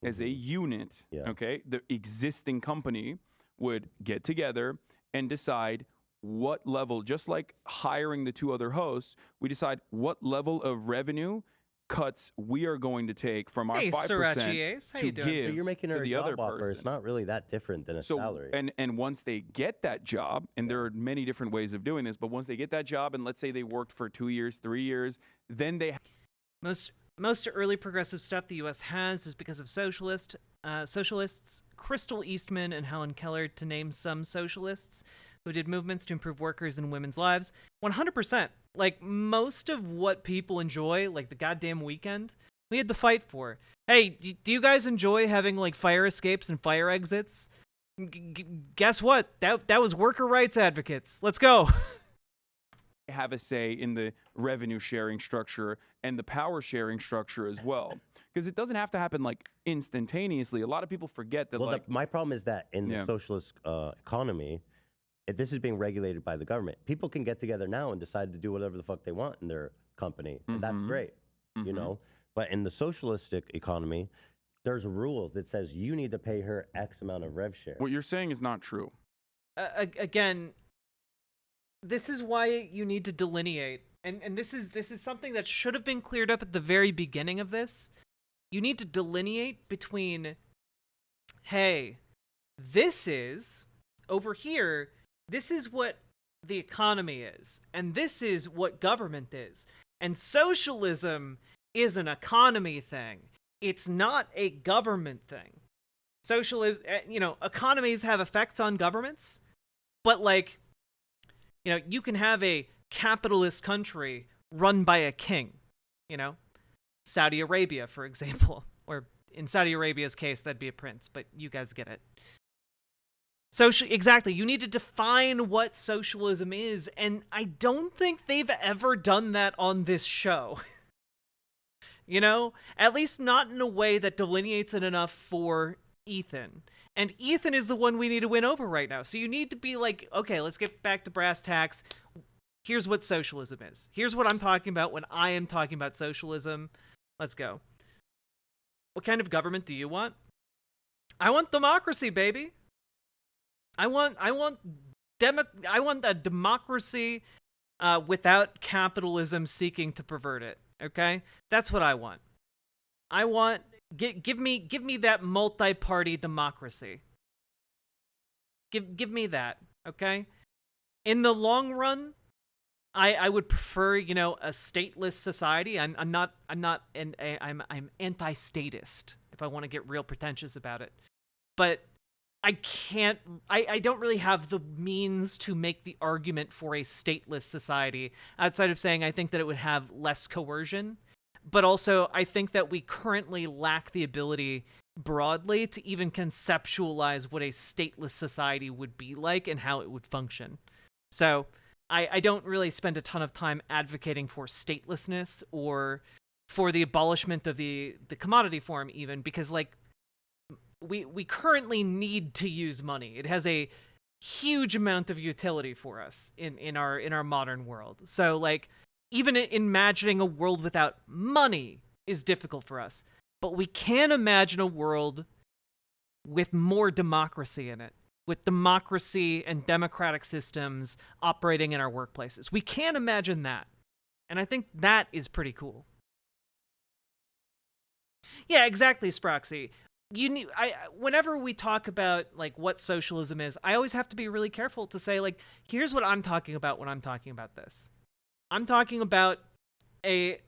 as a unit. Okay, the existing company would get together and decide what level, just like hiring the 2 other hosts, we decide what level of revenue cuts we are going to take from our 5% How you to doing? give But you're making her to a the job other offer. person. It's not really that different than a salary. And once they get that job, and there are many different ways of doing this, but once they get that job, and let's say they worked for 2 years, 3 years, then they Most early progressive stuff the U.S. has is because of socialists, Crystal Eastman and Helen Keller, to name some socialists who did movements to improve workers' and women's lives. 100%. Like, most of what people enjoy, like the goddamn weekend, we had to fight for. Hey, do you guys enjoy having, like, fire escapes and fire exits? Guess what? That was worker rights advocates. Let's go. have a say in the revenue sharing structure and the power sharing structure as well. Because it doesn't have to happen, like, instantaneously. A lot of people forget that, Well, my problem is that in the socialist economy, this is being regulated by the government. People can get together now and decide to do whatever the fuck they want in their company, and that's great, you know? But in the socialistic economy, there's rules that says you need to pay her X amount of rev share. What you're saying is not true. Again, this is why you need to delineate, and this is something that should have been cleared up at the very beginning of this. You need to delineate between, hey, this is, over here, this is what the economy is, and this is what government is. And socialism is an economy thing. It's not a government thing. Socialism, economies have effects on governments, but, like, you can have a capitalist country run by a king, Saudi Arabia, for example, or in Saudi Arabia's case, that'd be a prince, but you guys get it. Exactly, you need to define what socialism is, and I don't think they've ever done that on this show. At least not in a way that delineates it enough for Ethan. And Ethan is the one we need to win over right now. So you need to be like, okay, let's get back to brass tacks. Here's what socialism is. Here's what I'm talking about when I am talking about socialism. Let's go. What kind of government do you want? I want democracy, baby. I want a democracy without capitalism seeking to pervert it. Okay? That's what I want. I want give me that multi-party democracy. Give me that, okay? In the long run, I would prefer, a stateless society. I'm anti-statist, if I want to get real pretentious about it. But I don't really have the means to make the argument for a stateless society outside of saying I think that it would have less coercion. But also, I think that we currently lack the ability broadly to even conceptualize what a stateless society would be like and how it would function. So I don't really spend a ton of time advocating for statelessness or for the abolishment of the commodity form even, because, like, we currently need to use money. It has a huge amount of utility for us in our modern world. So, like, even imagining a world without money is difficult for us. But we can imagine a world with more democracy in it, with democracy and democratic systems operating in our workplaces. We can imagine that. And I think that is pretty cool. Yeah, exactly, Sproxy. Whenever we talk about, like, what socialism is, I always have to be really careful to say, like, here's what I'm talking about when I'm talking about this. I'm talking about when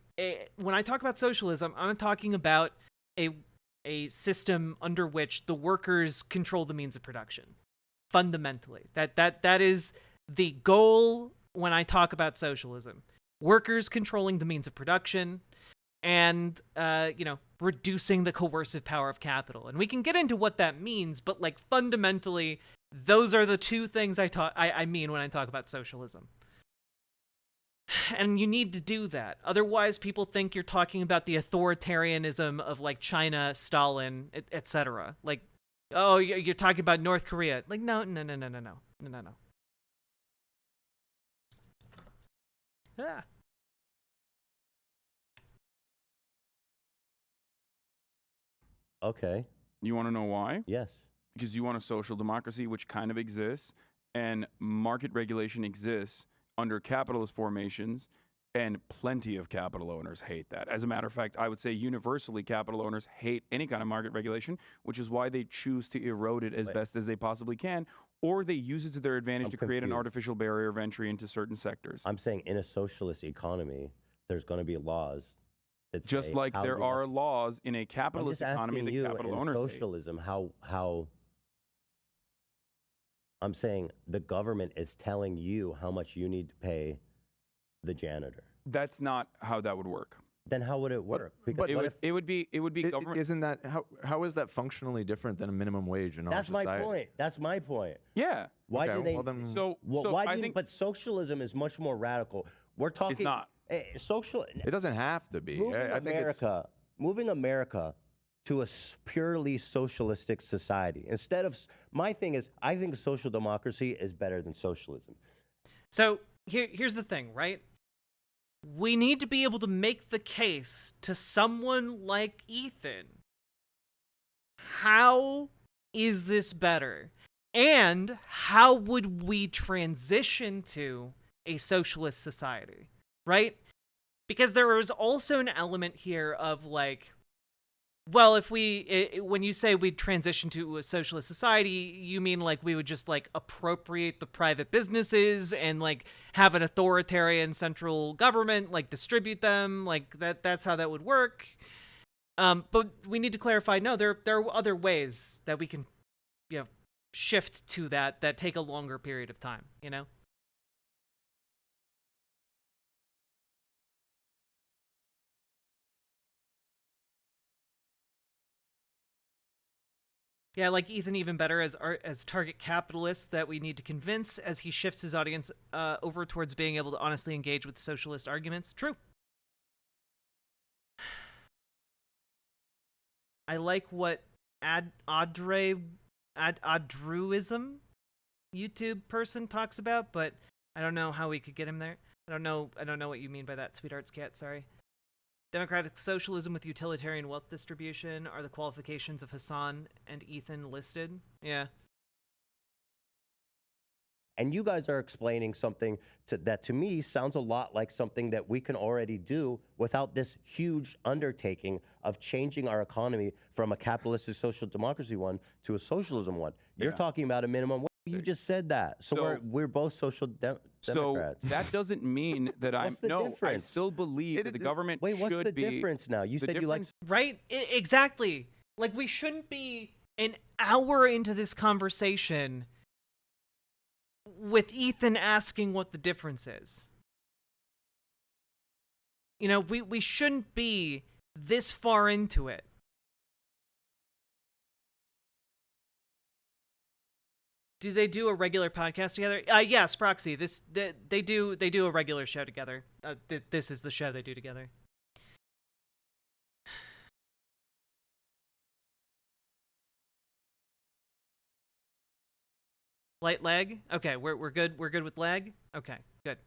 I talk about socialism, I'm talking about a system under which the workers control the means of production. Fundamentally, that is the goal when I talk about socialism. Workers controlling the means of production and reducing the coercive power of capital. And we can get into what that means, but, like, fundamentally, those are the two things I mean when I talk about socialism. And you need to do that. Otherwise, people think you're talking about the authoritarianism of, like, China, Stalin, etc. Like, oh, you're talking about North Korea. Like, no. Yeah. Okay. You want to know why? Yes. Because you want a social democracy, which kind of exists, and market regulation exists under capitalist formations, and plenty of capital owners hate that. As a matter of fact, I would say universally capital owners hate any kind of market regulation, which is why they choose to erode it as best as they possibly can, or they use it to their advantage to create an artificial barrier of entry into certain sectors. I'm saying in a socialist economy, there's going to be laws. Just like there are laws in a capitalist economy that capital owners hate. Socialism, how I'm saying the government is telling you how much you need to pay the janitor. That's not how that would work. Then how would it work? But it would be government. Isn't that how is that functionally different than a minimum wage in our That's society? my point. That's my point. Yeah. Why do they? Well then, But socialism is much more radical. We're talking. It's not. Social. It doesn't have to be. Moving America to a purely socialistic society. Instead of my thing is, I think social democracy is better than socialism. So here's the thing, right? We need to be able to make the case to someone like Ethan. How is this better? And how would we transition to a socialist society, right? Because there is also an element here of, like, well, if when you say we'd transition to a socialist society, you mean like we would just, like, appropriate the private businesses and, like, have an authoritarian central government, like, distribute them, like, that's how that would work. But we need to clarify, no, there are other ways that we can, shift to that take a longer period of time, you know? Yeah, like Ethan even better as target capitalist that we need to convince as he shifts his audience over towards being able to honestly engage with socialist arguments. True. I like what Audruism YouTube person talks about, but I don't know how we could get him there. I don't know what you mean by that, Sweetheart's Cat, sorry. Democratic socialism with utilitarian wealth distribution are the qualifications of Hassan and Ethan listed. Yeah. And you guys are explaining something that to me sounds a lot like something that we can already do without this huge undertaking of changing our economy from a capitalistic social democracy one to a socialism one. You're talking about a minimum wage. You just said that. So we're both social Democrats. So that doesn't mean that I'm difference? I still believe that the government what's should the be difference now? You said you like right? Exactly. Like, we shouldn't be an hour into this conversation with Ethan asking what the difference is. You know, we shouldn't be this far into it. Do they do a regular podcast together? Yes, Proxy. They do a regular show together. This is the show they do together. Light lag? Okay, we're good. We're good with lag? Okay, good.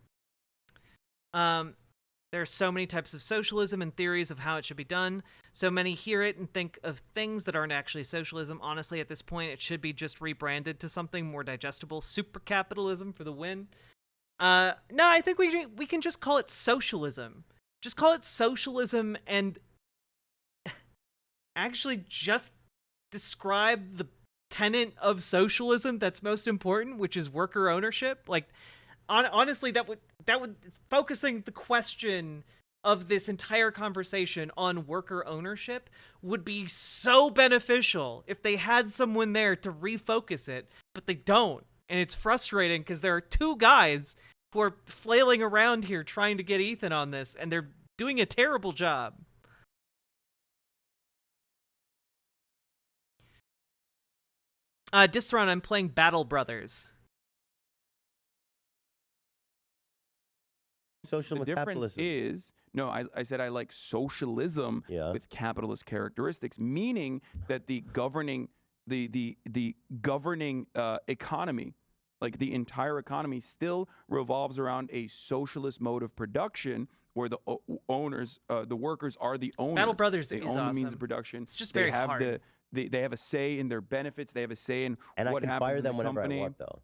There are so many types of socialism and theories of how it should be done. So many hear it and think of things that aren't actually socialism. Honestly, at this point, it should be just rebranded to something more digestible. Super capitalism for the win. No, I think we can just call it socialism. Just call it socialism and actually just describe the tenet of socialism that's most important, which is worker ownership. Like, honestly, that would focusing the question of this entire conversation on worker ownership would be so beneficial if they had someone there to refocus it, but they don't. And it's frustrating because there are two guys who are flailing around here trying to get Ethan on this, and they're doing a terrible job. Distron, I'm playing Battle Brothers. Socialism the with difference capitalism. is no. I said I like socialism with capitalist characteristics, meaning that the governing economy, like the entire economy, still revolves around a socialist mode of production, where the owners, the workers are the owners. Battle Brothers they is own the means awesome. of production. It's just They very have hard. They have a say in their benefits. They have a say in And what I can happens fire in them the whenever company. I want, though.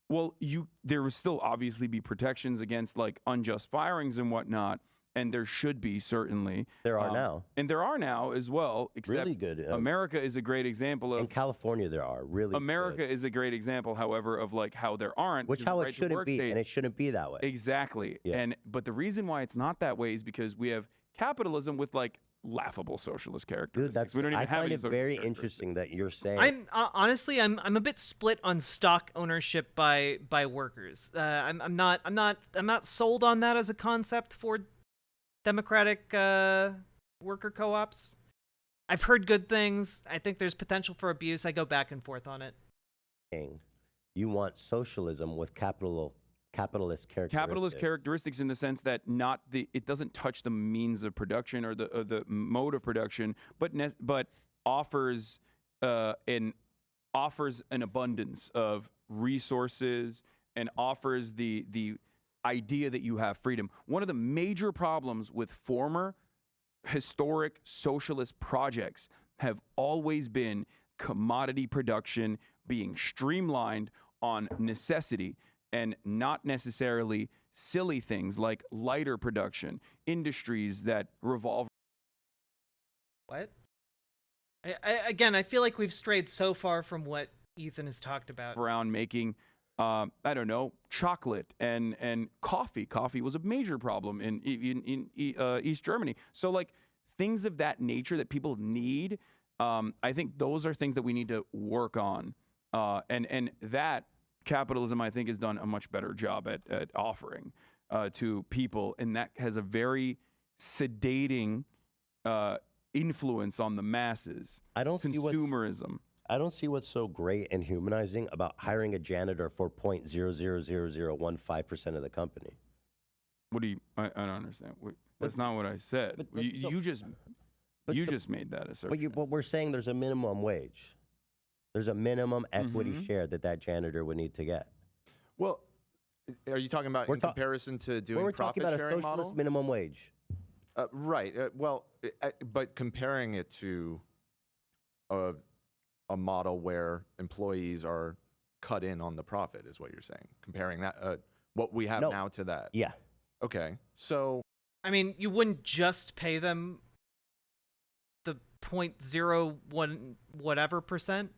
Well, there will still obviously be protections against like unjust firings and whatnot, and there should be certainly. There are now, and there are now as well. Except really good. America is a great example of. In California, there are really. America is a great example, however, of like how there aren't. Which because how the it right to shouldn't work be, state- and it shouldn't be that way. Exactly. Yeah. But the reason why it's not that way is because we have capitalism with like laughable socialist characteristics. Dude, we don't even I have find any it socialist very characteristics. interesting that you're saying. I'm honestly I'm a bit split on stock ownership by workers. I'm not sold on that as a concept for democratic worker co-ops. I've heard good things. I think there's potential for abuse. I go back and forth on it. You want socialism with capitalist characteristics. Capitalist characteristics in the sense that it doesn't touch the means of production or the mode of production, but offers an abundance of resources and offers the idea that you have freedom. One of the major problems with former historic socialist projects have always been commodity production being streamlined on necessity and not necessarily silly things like lighter production, industries that revolve. What? I feel like we've strayed so far from what Ethan has talked about. Around making, I don't know, chocolate and coffee. Coffee was a major problem in East Germany. So like things of that nature that people need, I think those are things that we need to work on. And that capitalism, I think, has done a much better job at offering to people, and that has a very sedating influence on the masses. I don't see consumerism. I don't see what's so great and humanizing about hiring a janitor for 0.0000015% of the company. What do you? I don't understand. That's not what I said. You just made that assertion. But we're saying there's a minimum wage. There's a minimum equity share that janitor would need to get. Well, are you talking about in comparison to doing we're profit talking about sharing a socialist model? minimum wage. Right. But comparing it to a model where employees are cut in on the profit is what you're saying. Comparing that what we have now to that. Yeah. Okay. So I mean, you wouldn't just pay them the 0.01 whatever percent.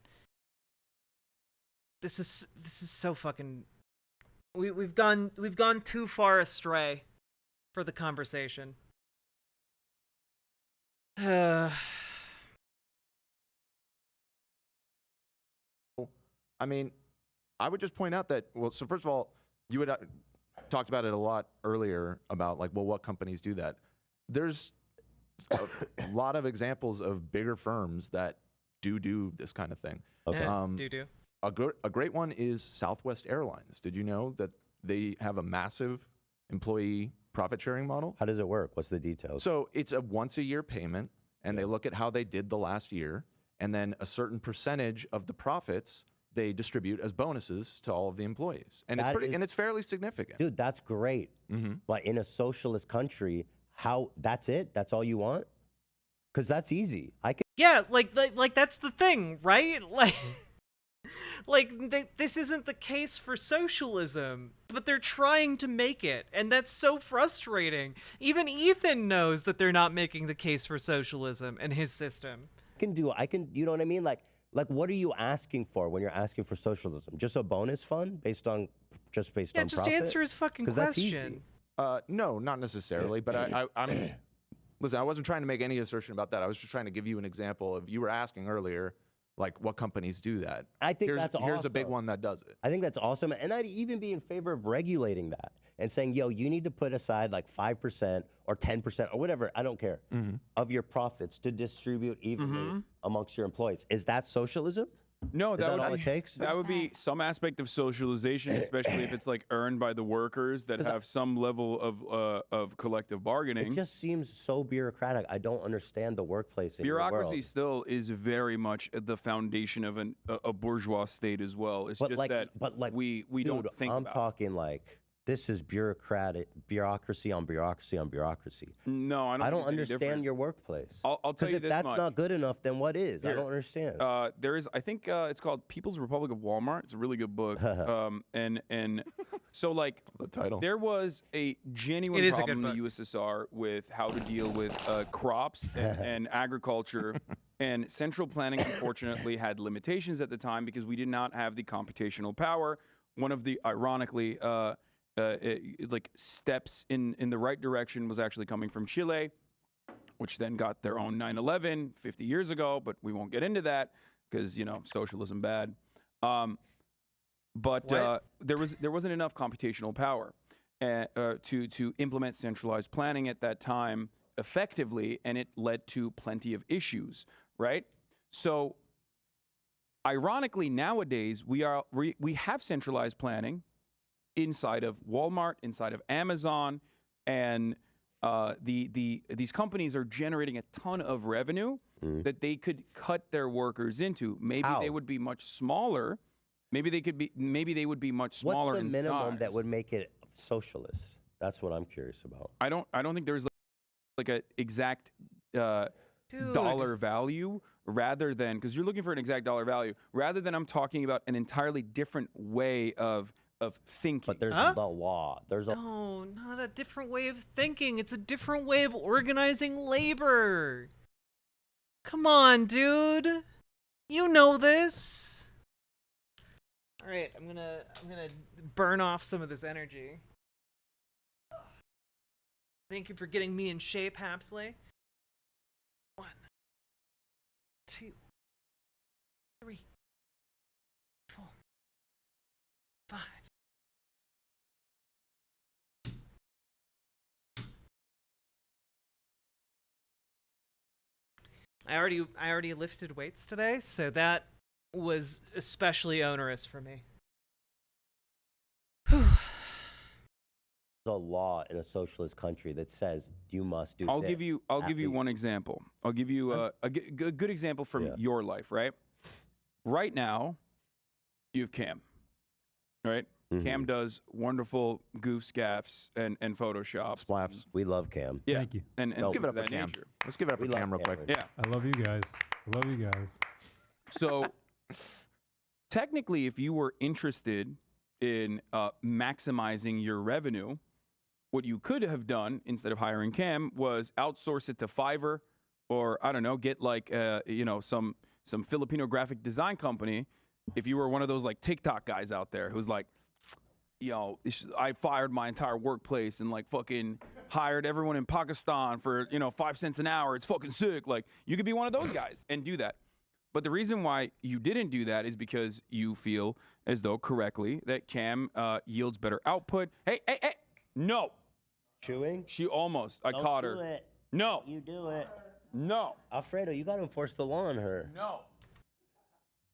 This is so fucking. We've gone too far astray for the conversation. I mean, I would just point out that, well, so first of all, you had talked about it a lot earlier about like, well, what companies do that? There's a lot of examples of bigger firms that do this kind of thing. Okay. Do. A great one is Southwest Airlines. Did you know that they have a massive employee profit sharing model? How does it work? What's the details? So it's a once a year payment, and they look at how they did the last year, and then a certain percentage of the profits they distribute as bonuses to all of the employees, and it's fairly significant. Dude, that's great. But in a socialist country, that's it? That's all you want? Because that's easy. Yeah, like that's the thing, right? This isn't the case for socialism, but they're trying to make it, and that's so frustrating. Even Ethan knows that they're not making the case for socialism and his system. You know what I mean? Like what are you asking for when you're asking for socialism? Just a bonus fund based on profit? Just answer his fucking 'Cause that's easy. question. No, not necessarily, but I'm listen, I wasn't trying to make any assertion about that. I was just trying to give you an example of, you were asking earlier, like what companies do that. I think that's awesome. Here's a big one that does it. I think that's awesome. And I'd even be in favor of regulating that and saying, yo, you need to put aside like 5% or 10% or whatever, I don't care, of your profits to distribute evenly amongst your employees. Is that socialism? No, Is that all it takes? That would be some aspect of socialization, especially if it's like earned by the workers that have some level of collective bargaining. It just seems so bureaucratic. I don't understand the workplace in your Bureaucracy world. still is very much the foundation of a bourgeois state as well. It's just that we dude, don't think I'm about talking like this is bureaucracy on bureaucracy on bureaucracy. No, I don't. I don't think it's any understand different. your workplace. I'll tell you if this that's much. not good enough, then what is? I Here. don't understand. There is, I think it's called People's Republic of Walmart. It's a really good book. And so like the title. There was a genuine It is a good problem in the USSR with how to deal with crops and agriculture. And central planning, unfortunately, had limitations at the time because we did not have the computational power. One of the, ironically, like steps in the right direction was actually coming from Chile, which then got their own 9/11 50 years ago, but we won't get into that because, you know, socialism bad. But there wasn't enough computational power to implement centralized planning at that time effectively, and it led to plenty of issues, right? So ironically, nowadays we have centralized planning inside of Walmart, inside of Amazon, and these companies are generating a ton of revenue that they could cut their workers into. Maybe they would be much smaller. Maybe they would be much smaller. What's the in minimum size. that would make it socialist? That's what I'm curious about. I don't think there's like an exact dollar value, rather than, because you're looking for an exact dollar value, rather than I'm talking about an entirely different way of thinking. But there's the law. No, not a different way of thinking. It's a different way of organizing labor. Come on, dude. You know this. All right, I'm gonna burn off some of this energy. Thank you for getting me in shape, Hapsley. 1, 2, 3, 4, 5. I already lifted weights today, so that was especially onerous for me. a law in a socialist country that says you must do I'll this. give you one example. I'll give you a good example from your life, right? Right now, you have Cam, right? Cam does wonderful goofs, gaffs, and Photoshop. Splaps. We love Cam. Yeah. Thank you. And Let's give it up for that Cam. nature. Let's give it up for Cam real quick. Yeah. I love you guys. I love you guys. So, technically, if you were interested in maximizing your revenue, what you could have done instead of hiring Cam was outsource it to Fiverr, or I don't know, get like some Filipino graphic design company. If you were one of those like TikTok guys out there who's like, I fired my entire workplace and like fucking hired everyone in Pakistan for 5 cents an hour. It's fucking sick. Like, you could be one of those guys and do that. But the reason why you didn't do that is because you feel as though correctly that Cam yields better output. Hey, no. Chewing? She almost. I Don't caught do her. it. No. You do it. No. Alfredo, you got to enforce the law on her. No.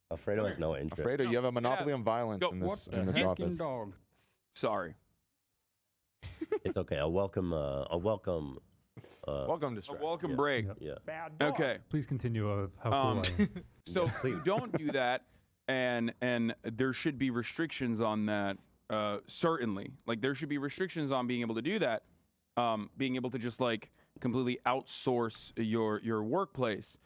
Alfredo has no interest. Alfredo, you have a monopoly on violence in this office. Dog. Sorry. It's okay. A welcome Welcome to A welcome break. Yeah. Okay. Please continue how cool I am. So you don't do that, and there should be restrictions on that. Certainly, like there should be restrictions on being able to do that, being able to just like completely outsource your workplace.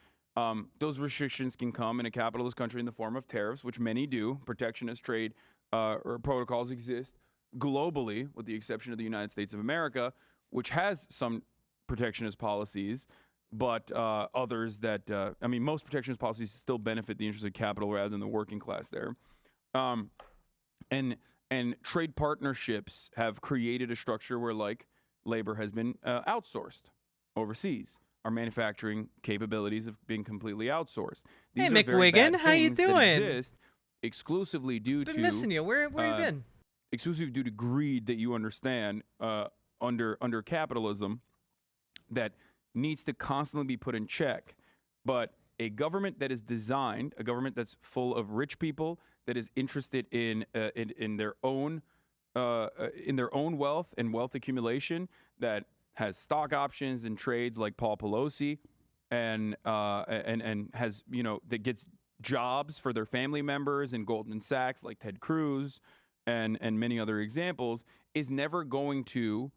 Those restrictions can come in a capitalist country in the form of tariffs, which many do. Protectionist trade or protocols exist globally, with the exception of the United States of America, which has some protectionist policies, but others that, most protectionist policies still benefit the interests of capital rather than the working class there. And trade partnerships have created a structure where like labor has been outsourced overseas. Our manufacturing capabilities have been completely outsourced. These Hey, are very bad McWiggin, how you things that doing? exist exclusively due Been to missing you. Where you been? Exclusively due to greed that you understand under capitalism that needs to constantly be put in check. But a government that is designed, a government that's full of rich people, that is interested in their own wealth and wealth accumulation, that has stock options and trades like Paul Pelosi, and has, you know, that gets jobs for their family members in Goldman Sachs like Ted Cruz and many other examples, is never going to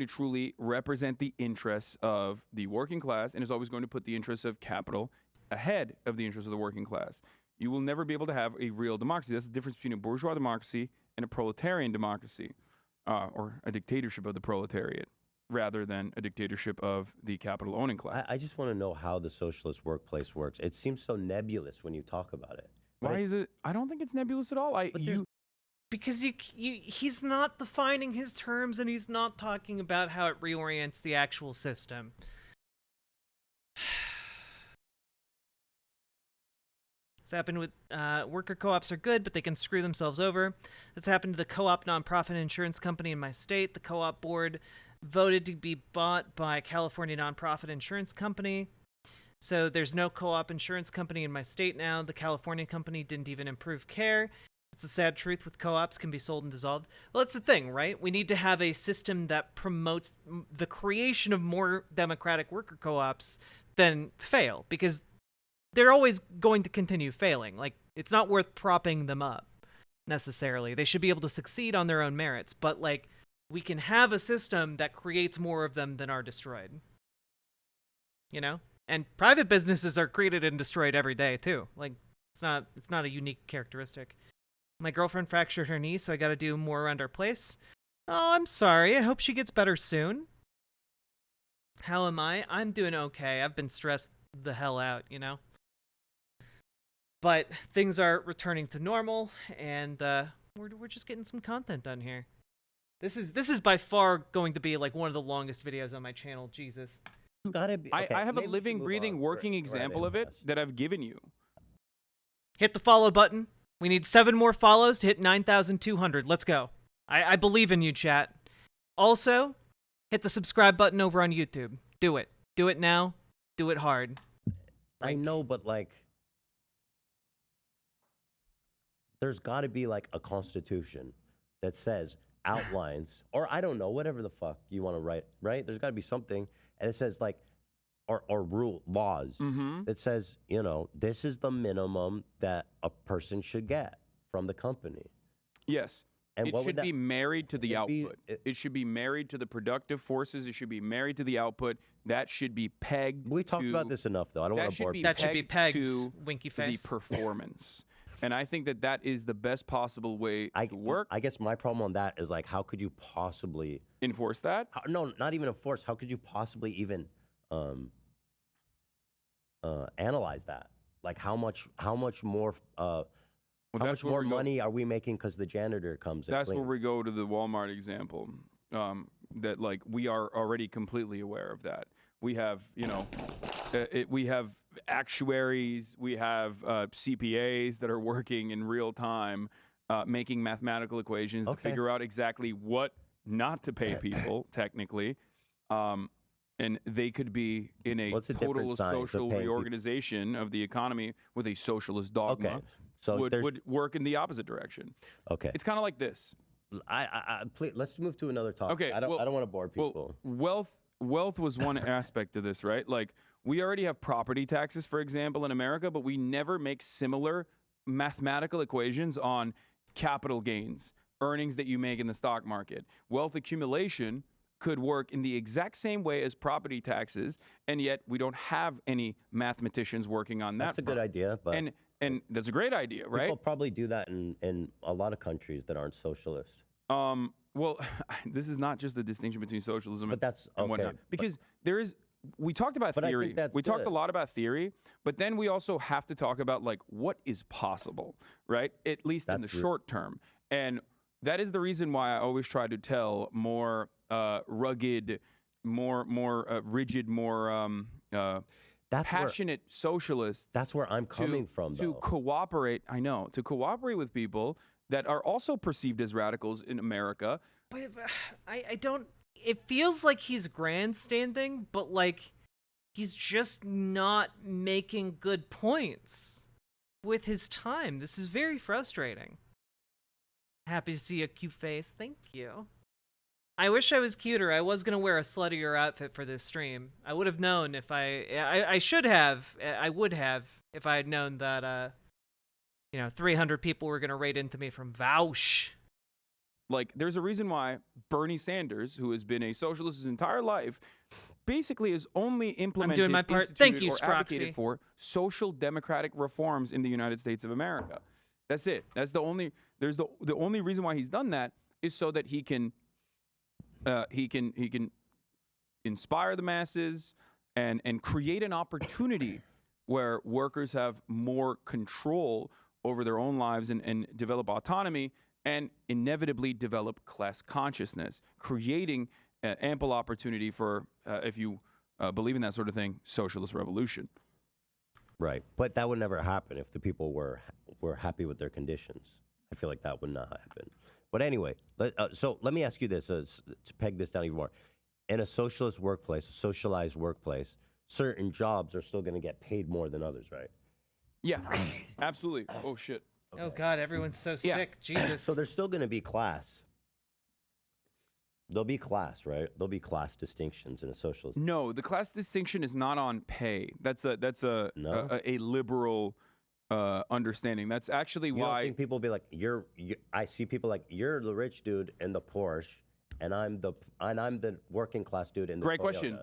truly represent the interests of the working class, and is always going to put the interests of capital ahead of the interests of the working class. You will never be able to have a real democracy. That's the difference between a bourgeois democracy and a proletarian democracy, or a dictatorship of the proletariat, rather than a dictatorship of the capital owning class. I just want to know how the socialist workplace works. It seems so nebulous when you talk about it. Why is it? I don't think it's nebulous at all. Because he's not defining his terms, and he's not talking about how it reorients the actual system. This happened with worker co-ops are good, but they can screw themselves over. This happened to the co-op nonprofit insurance company in my state. The co-op board voted to be bought by a California nonprofit insurance company. So there's no co-op insurance company in my state now. The California company didn't even improve care. It's a sad truth with co-ops can be sold and dissolved. Well, that's the thing, right? We need to have a system that promotes the creation of more democratic worker co-ops than fail, because they're always going to continue failing. Like, it's not worth propping them up necessarily. They should be able to succeed on their own merits, but like, we can have a system that creates more of them than are destroyed. You know? And private businesses are created and destroyed every day too. Like, it's not a unique characteristic. My girlfriend fractured her knee, so I gotta do more around our place. Oh, I'm sorry. I hope she gets better soon. How am I? I'm doing okay. I've been stressed the hell out, you know? But things are returning to normal, and we're just getting some content done here. This is by far going to be like one of the longest videos on my channel. Jesus. Gotta be, okay, I have a living, breathing, working example of it that I've given you. Hit the follow button. We need 7 more follows to hit 9,200. Let's go. I believe in you, chat. Also, hit the subscribe button over on YouTube. Do it. Do it now. Do it hard. I know, but like, there's got to be like a constitution that says, outlines, or I don't know, whatever the fuck you want to write, right? There's got to be something, and it says like, or rule laws that says, you know, this is the minimum that a person should get from the company. Yes. And it should be married to the output. It should be married to the productive forces. It should be married to the output. That should be pegged. We talked about this enough, though. I don't want to bore people. That should be pegged to winky face. The performance. And I think that is the best possible way to work. I guess my problem on that is like, how could you possibly enforce that? No, not even enforce. How could you possibly even analyze that? Like, how much more how much more money are we making because the janitor comes? That's where we go to the Walmart example. That like we are already completely aware of that. We have, you know, we have actuaries, we have CPAs that are working in real time, making mathematical equations to figure out exactly what not to pay people, technically. And they could be in a total social reorganization of the economy with a socialist dogma. Okay. So would work in the opposite direction. Okay. It's kind of like this. Please, let's move to another topic. Okay. I don't want to bore people. Well, wealth was one aspect of this, right? Like, we already have property taxes, for example, in America, but we never make similar mathematical equations on capital gains, earnings that you make in the stock market. Wealth accumulation could work in the exact same way as property taxes, and yet we don't have any mathematicians working on that. That's a good idea, but and that's a great idea, right? People probably do that in a lot of countries that aren't socialist. Well, this is not just the distinction between socialism and whatnot, because there is. We talked about theory. We talked a lot about theory, but then we also have to talk about like what is possible, right? At least in the short term, and that is the reason why I always try to tell more rugged, more rigid, more passionate socialists. That's where I'm coming from, to cooperate. I know, to cooperate with people that are also perceived as radicals in America. But I don't. It feels like he's grandstanding, but like he's just not making good points with his time. This is very frustrating. Happy to see a cute face. Thank you. I wish I was cuter. I was going to wear a sluttier outfit for this stream. I would have known if I should have. I would have if I had known that, 300 people were going to raid into me from Vaush. Like, there's a reason why Bernie Sanders, who has been a socialist his entire life, basically is only implemented, I'm doing my part. Thank you, or advocated Sproxy. for social democratic reforms in the United States of America. That's it. That's the only. There's the only reason why he's done that is so that he can inspire the masses and create an opportunity where workers have more control over their own lives and develop autonomy and inevitably develop class consciousness, creating ample opportunity for, if you believe in that sort of thing, socialist revolution. Right, but that would never happen if the people were happy with their conditions. I feel like that would not happen. But anyway, so let me ask you this, to peg this down even more. In a socialist workplace, a socialized workplace, certain jobs are still going to get paid more than others, right? Yeah, absolutely. Oh, shit. Okay. Oh, God, everyone's so sick. Jesus. So there's still going to be class. There'll be class, right? There'll be class distinctions in a socialist. No, the class distinction is not on pay. That's a liberal understanding. That's actually you why don't think people be like, I see people like, you're the rich dude in the Porsche, and I'm the working class dude in the Great Toyota. question.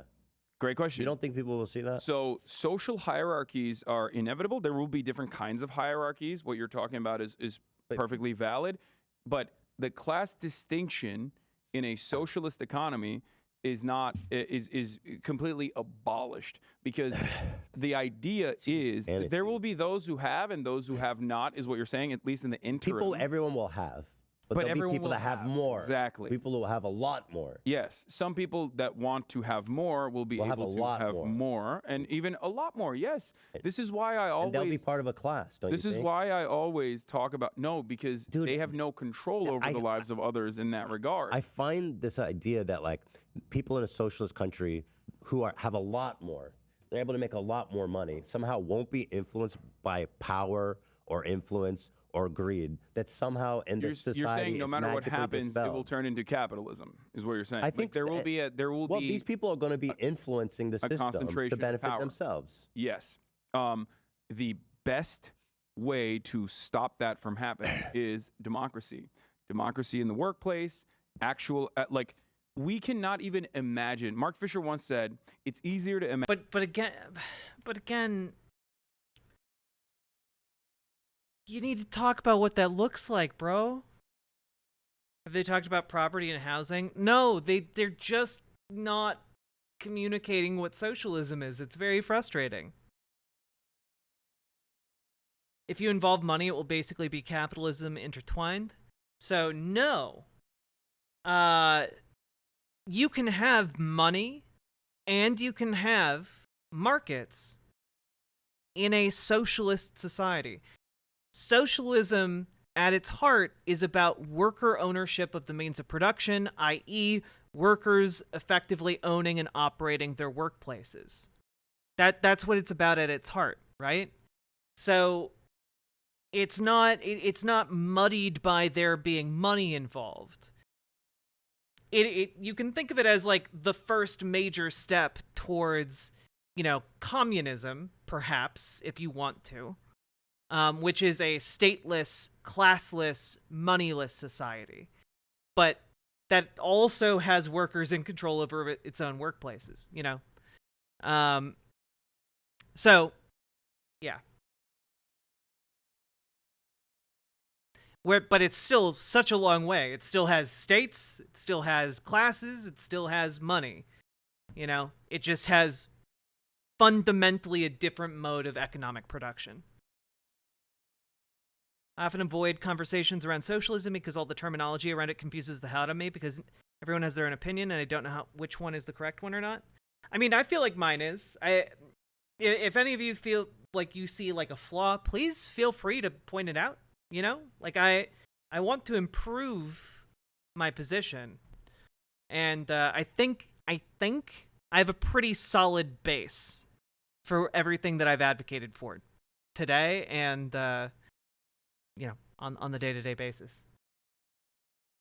Great question. You don't think people will see that? So social hierarchies are inevitable. There will be different kinds of hierarchies. What you're talking about is perfectly valid. But the class distinction in a socialist economy is completely abolished, because the idea is that there will be those who have and those who have not, is what you're saying, at least in the interim. Everyone will have. But there'll everyone be people will that have more. Exactly. People who will have a lot more. Yes. Some people that want to have more will be able to have more, and even a lot more. Yes. This is why I always. And they'll be part of a class, don't you think? This is why I always talk about, because they have no control over the lives of others in that regard. I find this idea that, like, people in a socialist country who have a lot more, they're able to make a lot more money, somehow won't be influenced by power or influence or greed, that somehow in this society you're saying no matter what happens, dispelled. it will turn into capitalism, is what you're saying. I think there will be well, these people are going to be influencing the system to benefit themselves. Yes. The best way to stop that from happening is democracy. Democracy in the workplace, we cannot even imagine. Mark Fisher once said, it's easier to imagine. But again, you need to talk about what that looks like, bro. Have they talked about property and housing? No, they're just not communicating what socialism is. It's very frustrating. If you involve money, it will basically be capitalism intertwined. So no. You can have money and you can have markets in a socialist society. Socialism, at its heart, is about worker ownership of the means of production, i.e., workers effectively owning and operating their workplaces. That's what it's about at its heart, right? So it's not muddied by there being money involved. You can think of it as like the first major step towards, communism, perhaps, if you want to. Which is a stateless, classless, moneyless society. But that also has workers in control over its own workplaces, So, yeah. But it's still such a long way. It still has states, it still has classes, it still has money. It just has fundamentally a different mode of economic production. I often avoid conversations around socialism because all the terminology around it confuses the hell out of me, because everyone has their own opinion and I don't know which one is the correct one or not. I mean, I feel like mine is. If any of you feel like you see like a flaw, please feel free to point it out. I want to improve my position, and I think I have a pretty solid base for everything that I've advocated for today and, on the day-to-day basis.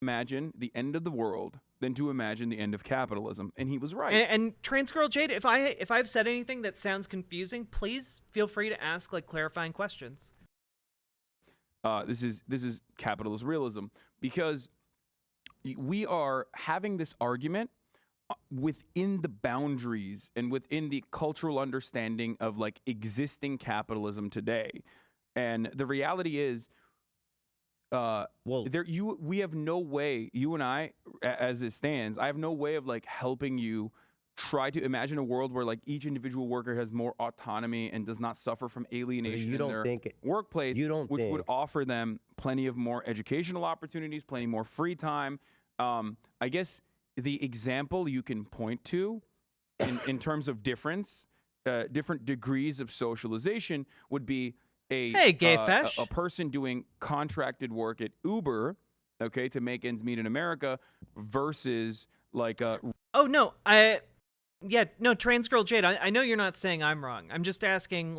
Imagine the end of the world than to imagine the end of capitalism. And he was right. And Trans Girl Jade, if I've said anything that sounds confusing, please feel free to ask clarifying questions. This is capitalist realism, because we are having this argument within the boundaries and within the cultural understanding of existing capitalism today. And the reality is, we have no way, you and I, as it stands, I have no way of helping you try to imagine a world where each individual worker has more autonomy and does not suffer from alienation in their workplace, which would offer them plenty of more educational opportunities, plenty more free time. I guess the example you can point to in terms of different degrees of socialization would be a person doing contracted work at Uber, okay, to make ends meet in America, versus Trans Girl Jade, I know you're not saying I'm wrong. I'm just asking,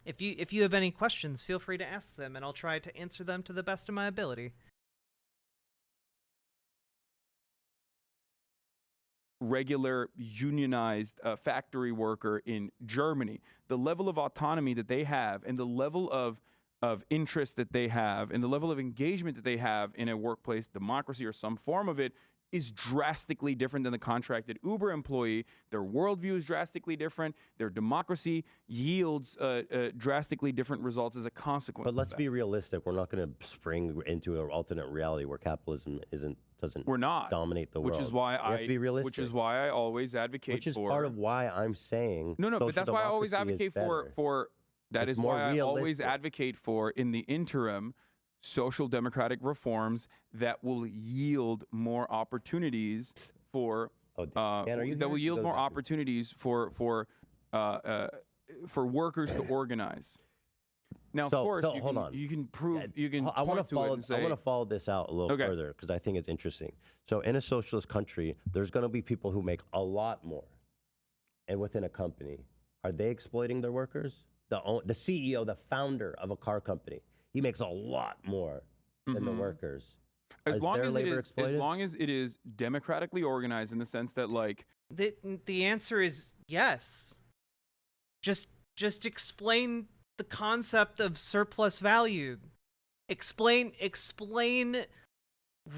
if you have any questions, feel free to ask them, and I'll try to answer them to the best of my ability. Regular unionized factory worker in Germany, the level of autonomy that they have and the level of interest that they have and the level of engagement that they have in a workplace democracy or some form of it is drastically different than the contracted Uber employee. Their worldview is drastically different. Their democracy yields drastically different results as a consequence. But let's be realistic. We're not going to spring into an alternate reality where capitalism doesn't dominate the world. Which is why we have to be realistic. Which is why I always advocate Which is part of why I'm saying but that's why I always advocate for that it's is why I always realistic. advocate for, in the interim, social democratic reforms that will yield more opportunities for for workers to organize. Now, of course, hold on. You can prove you can. I want to follow this out a little further because I think it's interesting. So, in a socialist country, there's going to be people who make a lot more, and within a company, are they exploiting their workers? The CEO, the founder of a car company, he makes a lot more than the workers. As long as it is democratically organized, in the sense that the answer is yes. Just explain the concept of surplus value. Explain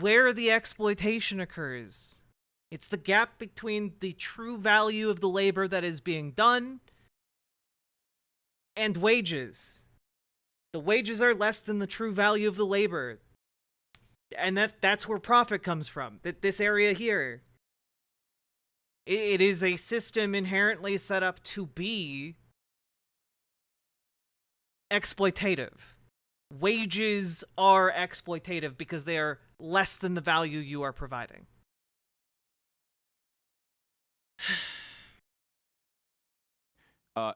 where the exploitation occurs. It's the gap between the true value of the labor that is being done and wages. The wages are less than the true value of the labor. And that's where profit comes from. This area here. It is a system inherently set up to be exploitative. Wages are exploitative because they are less than the value you are providing.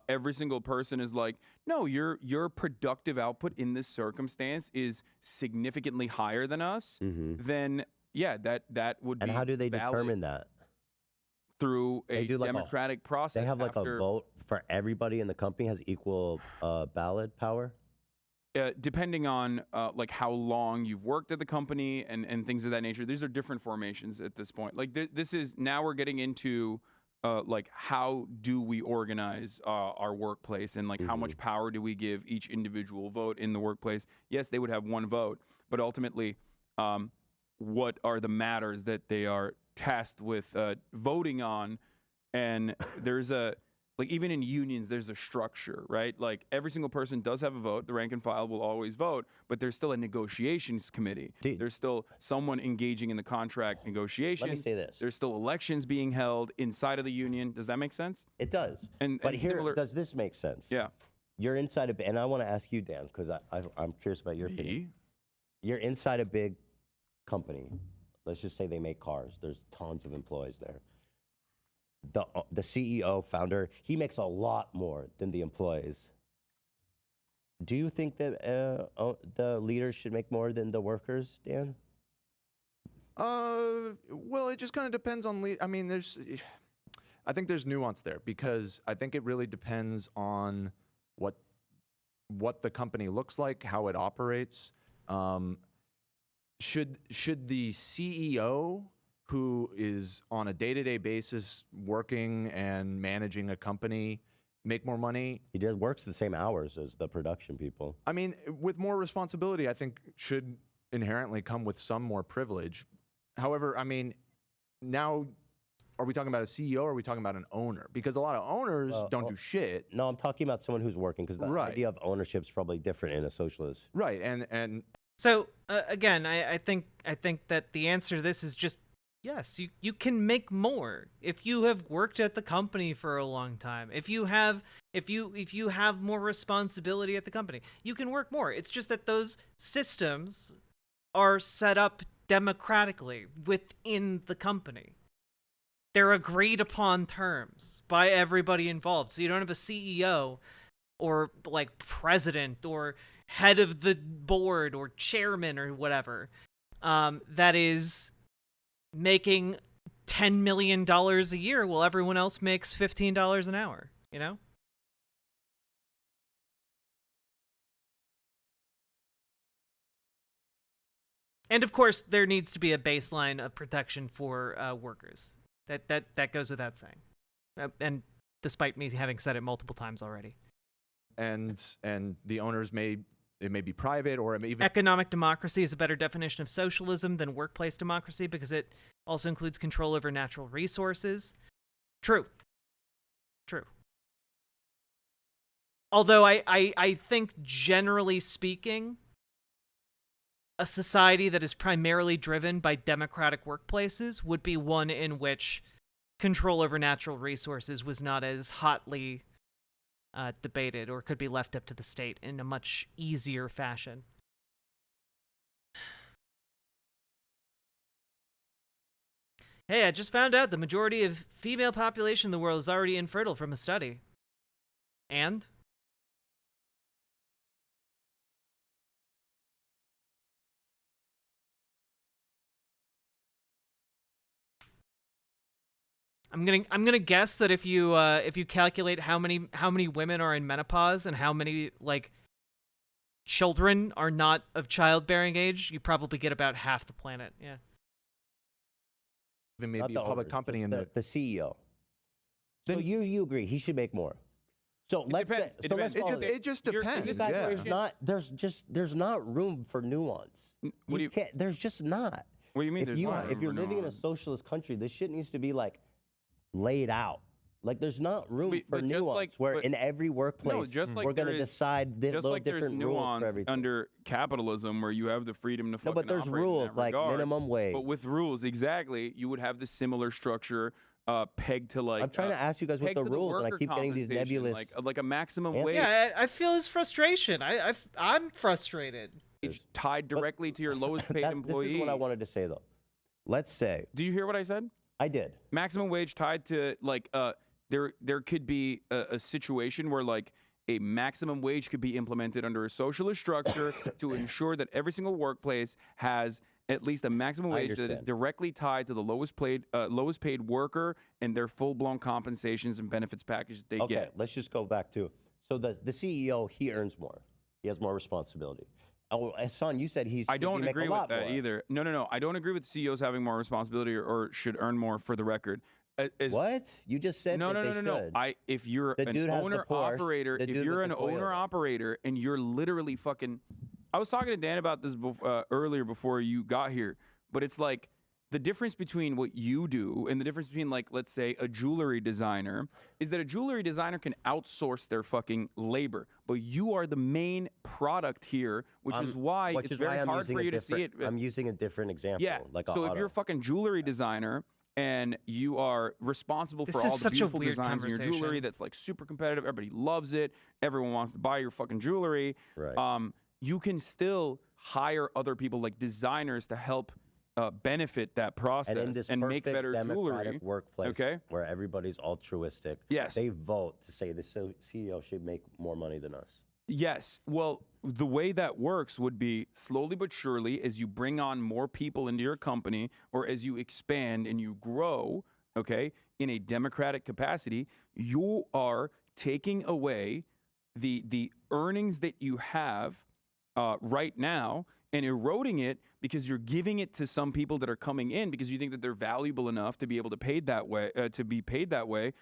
Every single person is no, your productive output in this circumstance is significantly higher than us. Then that would be. And how do they determine that? Through a democratic process. They have a vote for everybody in the company has equal ballot power. Depending on how long you've worked at the company and things of that nature. These are different formations at this point. This is now we're getting into how do we organize our workplace and how much power do we give each individual vote in the workplace? Yes, they would have one vote, but ultimately, what are the matters that they are tasked with voting on? And there's even in unions, there's a structure, right? Every single person does have a vote. The rank and file will always vote, but there's still a negotiations committee. There's still someone engaging in the contract negotiations. Let me say this. There's still elections being held inside of the union. Does that make sense? It does. But here, does this make sense? Yeah. You're inside and I want to ask you, Dan, because I'm curious about your opinion. You're inside a big company. Let's just say they make cars. There's tons of employees there. The CEO, founder, he makes a lot more than the employees. Do you think that the leaders should make more than the workers, Dan? Well, it just kind of depends on I mean, there's I think there's nuance there because I think it really depends on what the company looks like, how it operates. Should the CEO who is on a day-to-day basis working and managing a company make more money? He works the same hours as the production people. I mean, with more responsibility, I think should inherently come with some more privilege. However, I mean, now are we talking about a CEO or are we talking about an owner? Because a lot of owners don't do shit. No, I'm talking about someone who's working because the idea of ownership is probably different in a socialist. Right, and so again, I think that the answer to this is just yes. You can make more if you have worked at the company for a long time. If you have more responsibility at the company, you can work more. It's just that those systems are set up democratically within the company. They're agreed upon terms by everybody involved. So you don't have a CEO or like president or head of the board or chairman or whatever that is making $10 million a year while everyone else makes $15 an hour, you know? And of course, there needs to be a baseline of protection for workers. That goes without saying. And despite me having said it multiple times already. And the owners may be private or it may even... Economic democracy is a better definition of socialism than workplace democracy because it also includes control over natural resources. True. Although I think generally speaking, a society that is primarily driven by democratic workplaces would be one in which control over natural resources was not as hotly debated or could be left up to the state in a much easier fashion. Hey, I just found out the majority of female population in the world is already infertile from a study. And? I'm gonna guess that if you calculate how many women are in menopause and how many like children are not of childbearing age, you probably get about half the planet. Yeah. Even maybe a public company in the CEO. So you agree he should make more. So it just depends. Yeah. There's not room for nuance. There's just not. What do you mean? If you're living in a socialist country, this shit needs to be like laid out. Like there's not room for nuance where in every workplace we're going to decide little different rules for everything. Under capitalism where you have the freedom to fucking but there's operate rules in that like regard. minimum wage. But with rules, exactly, you would have the similar structure pegged to like... I'm trying to ask you guys what the rules and I keep getting these nebulous... Like a maximum wage. Yeah, I feel his frustration. I'm frustrated. Tied directly to your lowest paid employee. This is what I wanted to say though. Let's say... Did you hear what I said? I did. Maximum wage tied to like there could be a situation where like a maximum wage could be implemented under a socialist structure to ensure that every single workplace has at least a maximum wage that is directly tied to the lowest paid worker and their full-blown compensations and benefits package that they get. Okay, let's just go back to so the CEO, he earns more. He has more responsibility. Oh, Hassan, you said I don't agree with that either. No. I don't agree with CEOs having more responsibility or should earn more for the record. What? You just said no. If you're an owner operator, if you're an owner operator and you're literally fucking, I was talking to Dan about this earlier before you got here, but it's like the difference between what you do and the difference between like, let's say a jewelry designer is that a jewelry designer can outsource their fucking labor, but you are the main product here, which is why it's very hard for you to see it. I'm using a different example. Yeah. So if you're a fucking jewelry designer and you are responsible for all the beautiful designs in your jewelry that's like super competitive, everybody loves it, everyone wants to buy your fucking jewelry, right. You can still hire other people like designers to help benefit that process and make better jewelry. Workplace where everybody's altruistic. Yes. They vote to say the CEO should make more money than us. Yes. Well, the way that works would be slowly but surely as you bring on more people into your company or as you expand and you grow, okay, in a democratic capacity, you are taking away the earnings that you have right now and eroding it because you're giving it to some people that are coming in because you think that they're valuable enough to be able to paid that way to be paid that way.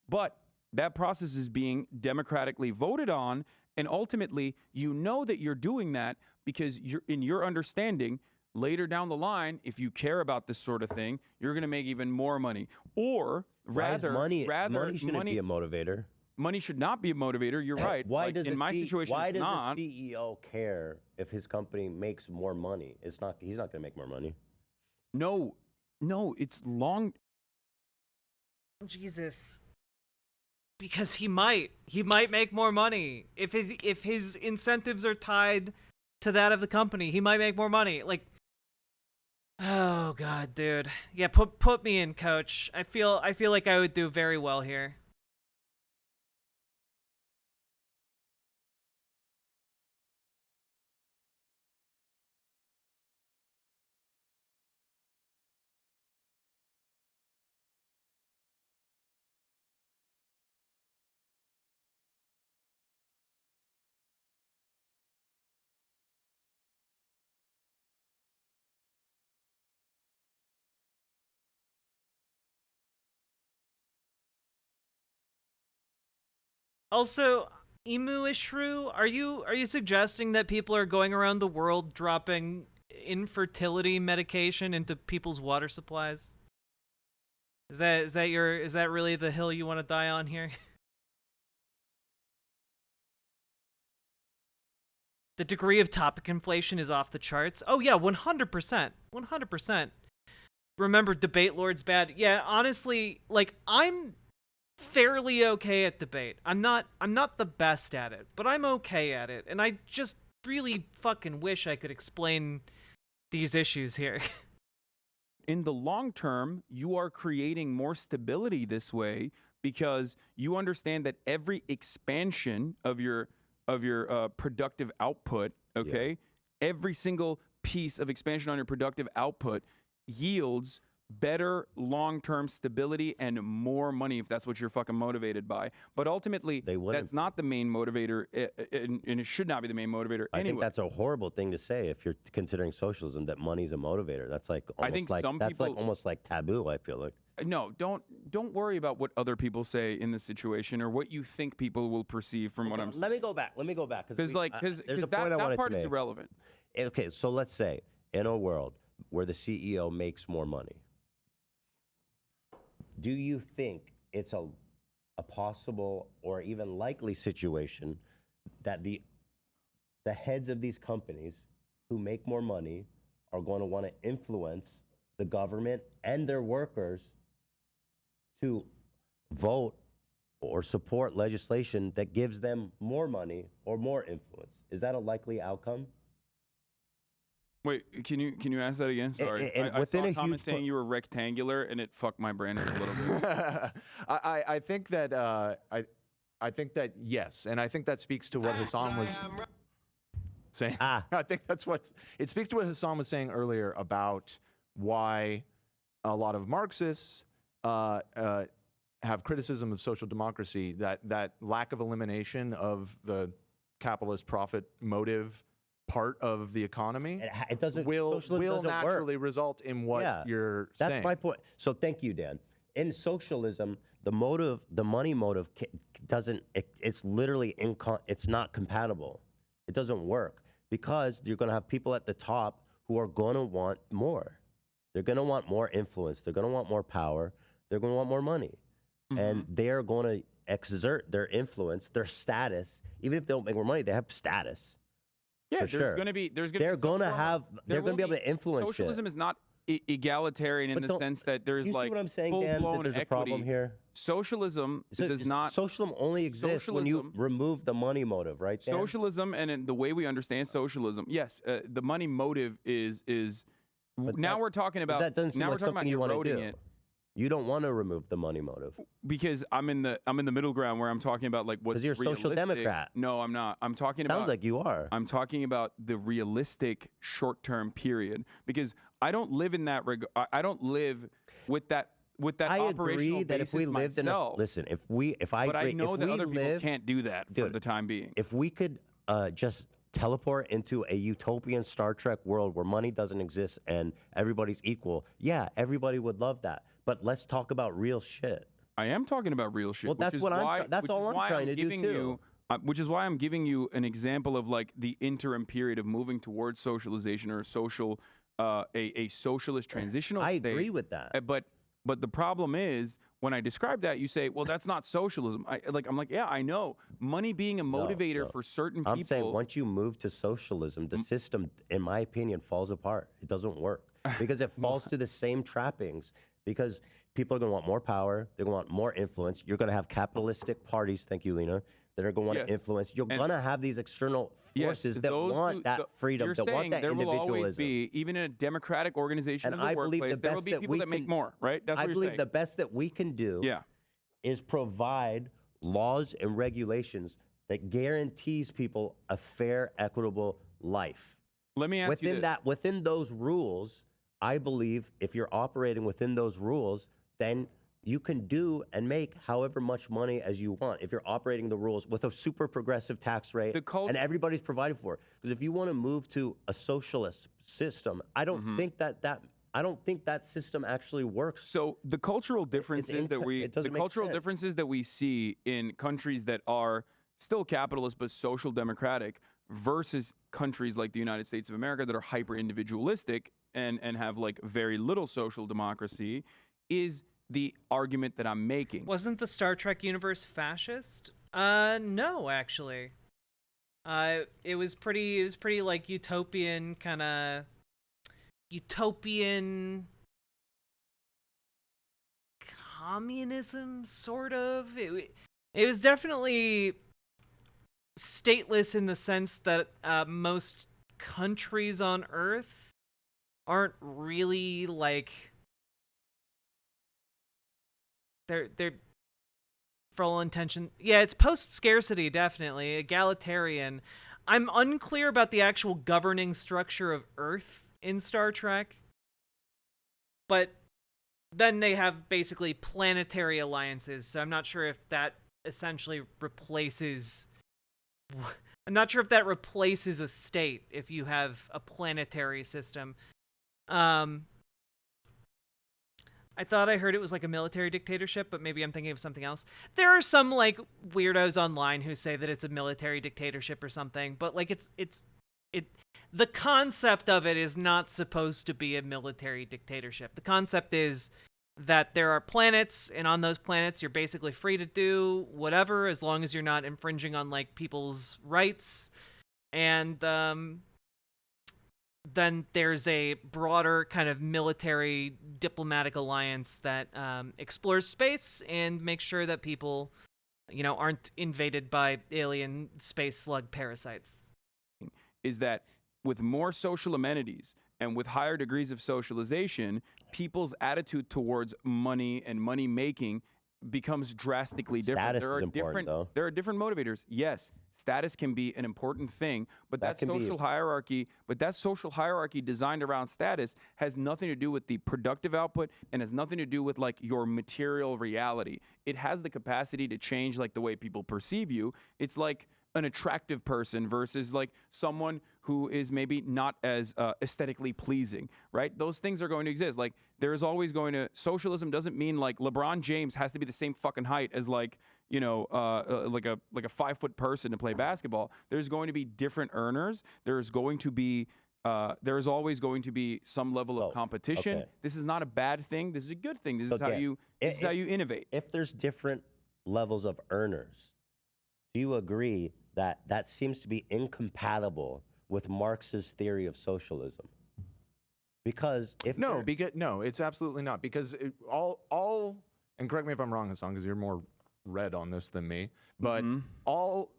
But that process is being democratically voted on, and ultimately, you know that you're doing that because you're in your understanding. Later down the line, if you care about this sort of thing, you're going to make even more money. Or rather, money shouldn't be a motivator. Money should not be a motivator. You're right. Why like, does in my situation? Why it's does not. the CEO care if his company makes more money? It's not. He's not going to make more money. No, it's long. Jesus. Because he might make more money if his incentives are tied to that of the company. He might make more money. Like, oh god, dude. Yeah, put me in, coach. I feel like I would do very well here. Also, Emu Ishru, are you suggesting that people are going around the world dropping infertility medication into people's water supplies? Is that really the hill you want to die on here? The degree of topic inflation is off the charts. Oh yeah, 100%. 100%. Remember, debate lord's bad. Yeah, honestly, like, I'm fairly okay at debate. I'm not the best at it, but I'm okay at it. And I just really fucking wish I could explain these issues here. In the long term, you are creating more stability this way because you understand that every expansion of your productive output, okay, every single piece of expansion on your productive output yields better long-term stability and more money if that's what you're fucking motivated by. But ultimately, that's not the main motivator, and it should not be the main motivator anyway. I think that's a horrible thing to say if you're considering socialism, that money's a motivator. That's like almost like almost like taboo, I feel like. No, don't worry about what other people say in this situation or what you think people will perceive from what I'm saying. Let me go back because that part is irrelevant. Okay, so let's say in a world where the CEO makes more money, do you think it's a possible or even likely situation that the heads of these companies who make more money are going to want to influence the government and their workers to vote or support legislation that gives them more money or more influence? Is that a likely outcome? Wait, can you ask that again? Sorry, I saw a comment saying you were rectangular, and it fucked my brain a little bit. I think that I think that yes, and I think that speaks to what Hassan was saying. I think that's it speaks to what Hassan was saying earlier about why a lot of Marxists have criticism of social democracy. That lack of elimination of the capitalist profit motive part of the economy will naturally result in what you're saying. That's my point. So thank you, Dan. In socialism, the money motive it's literally it's not compatible. It doesn't work because you're going to have people at the top who are going to want more. They're going to want more influence. They're going to want more power. They're going to want more money. And they're going to exert their influence, their status. Even if they don't make more money, they have status. Yeah, they're going to be able to influence. Socialism is not egalitarian in the sense that there's like what I'm saying, Dan, that there's equity. A problem here. Socialism does not. Socialism only exists when you remove the money motive, right? Dan? Socialism, and in the way we understand socialism, yes, the money motive is. Now we're talking about. That doesn't seem like something you want to do. It. You don't want to remove the money motive because I'm in the middle ground where I'm talking about like what's realistic. Because you're a social democrat. No, I'm not. I'm talking about. Sounds like you are. I'm talking about the realistic short-term period because I don't live in that. I don't live with that with that I operational agree that basis if we lived myself. but I know that other people can't do that for the time being. If we could just teleport into a utopian Star Trek world where money doesn't exist and everybody's equal, yeah, everybody would love that. But let's talk about real shit. I am talking about real shit. Well, that's what that's all I'm trying to do too. Which is why I'm giving you an example of like the interim period of moving towards socialization or a socialist transitional I state. agree with that. But the problem is when I describe that, you say, well, that's not socialism. I'm like, yeah, I know. Money being a motivator for certain people. I'm saying once you move to socialism, the system, in my opinion, falls apart. It doesn't work because it falls to the same trappings. Because people are going to want more power. They're going to want more influence. You're going to have capitalistic parties, thank you, Lena, that are going to want to influence. You're going to have these external forces that want that freedom, that want that there individualism. Will always be, even in a democratic organization and in the I believe workplace, there will be people that make more, right? That's what you're saying. I believe the best that we can do is provide laws and regulations that guarantees people a fair, equitable life. Let me ask you this. Within those rules, I believe if you're operating within those rules, then you can do and make however much money as you want if you're operating the rules with a super progressive tax rate and everybody's provided for. Because if you want to move to a socialist system, I don't think that system actually works. So the cultural differences differences that we see in countries that are still capitalist but social democratic versus countries like the United States of America that are hyper individualistic and have like very little social democracy is the argument that I'm making. Wasn't the Star Trek universe fascist? No, actually. It was pretty like utopian communism, sort of. It was definitely stateless in the sense that most countries on Earth aren't really like they're for all intention. Yeah, it's post-scarcity, definitely egalitarian. I'm unclear about the actual governing structure of Earth in Star Trek, but then they have basically planetary alliances, so I'm not sure if that essentially replaces a state if you have a planetary system. I thought I heard it was like a military dictatorship, but maybe I'm thinking of something else. There are some like weirdos online who say that it's a military dictatorship or something, but like the concept of it is not supposed to be a military dictatorship. The concept is that there are planets, and on those planets you're basically free to do whatever as long as you're not infringing on like people's rights. And then there's a broader kind of military diplomatic alliance that explores space and makes sure that people, aren't invaded by alien space slug parasites. Is that with more social amenities and with higher degrees of socialization, people's attitude towards money and money making becomes drastically different. There are different motivators. Yes, status can be an important thing, but that social hierarchy designed around status has nothing to do with the productive output and has nothing to do with like your material reality. It has the capacity to change like the way people perceive you. It's like an attractive person versus like someone who is maybe not as aesthetically pleasing, right? Those things are going to exist. Like there's always going to, socialism doesn't mean like LeBron James has to be the same fucking height as like, like a 5-foot person to play basketball. There's going to be different earners. There's always going to be some level of competition. Okay. This is not a bad thing. This is a good thing. This is how you innovate. If there's different levels of earners, do you agree that that seems to be incompatible with Marx's theory of socialism? Because no, it's absolutely not. Because all, and correct me if I'm wrong, Hassan, because you're more read on this than me, but all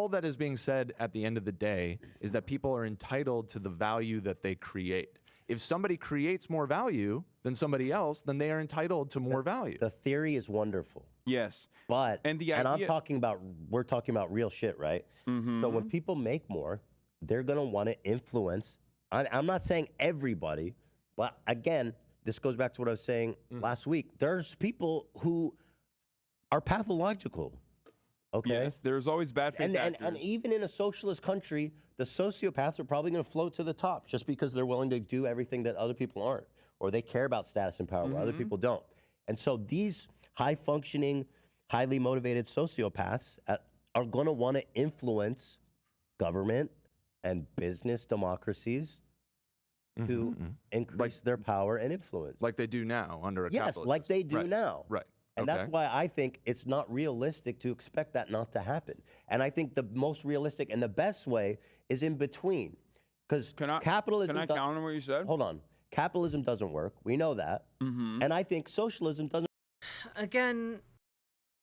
that is being said at the end of the day is that people are entitled to the value that they create. If somebody creates more value than somebody else, then they are entitled to more value. The theory is wonderful. Yes. But, we're talking about real shit, right? So when people make more, they're going to want to influence. I'm not saying everybody, but again, this goes back to what I was saying last week. There's people who are pathological. Okay. Yes, there's always bad faith actors. And even in a socialist country, the sociopaths are probably going to float to the top just because they're willing to do everything that other people aren't, or they care about status and power where other people don't. And so these high-functioning, highly motivated sociopaths are going to want to influence government and business democracies to increase their power and influence. Like they do now under a capitalist like they system. do now. Right. And that's why I think it's not realistic to expect that not to happen. And I think the most realistic and the best way is in between. Because capitalism... Can I counter what you said? Hold on. Capitalism doesn't work. We know that. And I think socialism doesn't... Again,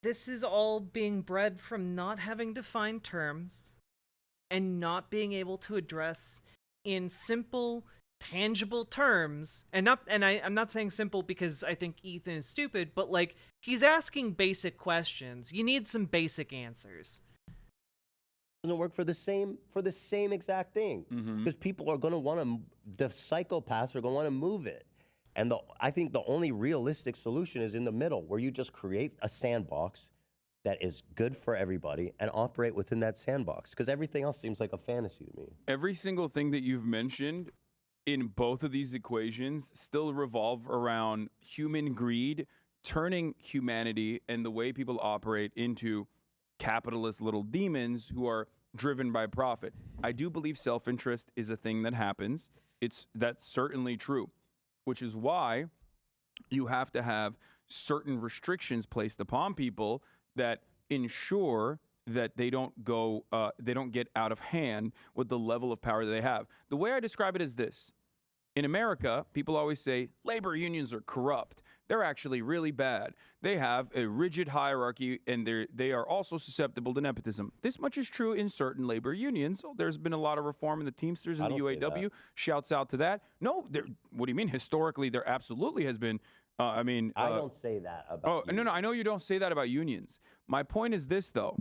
this is all being bred from not having defined terms and not being able to address in simple, tangible terms, and I'm not saying simple because I think Ethan is stupid, but like he's asking basic questions. You need some basic answers. Doesn't work for the same exact thing because people are going to want to, the psychopaths are going to want to move it. And I think the only realistic solution is in the middle, where you just create a sandbox that is good for everybody and operate within that sandbox, because everything else seems like a fantasy to me. Every single thing that you've mentioned in both of these equations still revolve around human greed, turning humanity and the way people operate into capitalist little demons who are driven by profit. I do believe self-interest is a thing that happens. That's certainly true, which is why you have to have certain restrictions placed upon people that ensure that they don't get out of hand with the level of power that they have. The way I describe it is this. In America, people always say labor unions are corrupt. They're actually really bad. They have a rigid hierarchy, and they are also susceptible to nepotism. This much is true in certain labor unions. There's been a lot of reform in the Teamsters and the UAW. Shouts out to that. No, what do you mean? Historically, there absolutely has been. I don't say that about unions. No, I know you don't say that about unions. My point is this, though.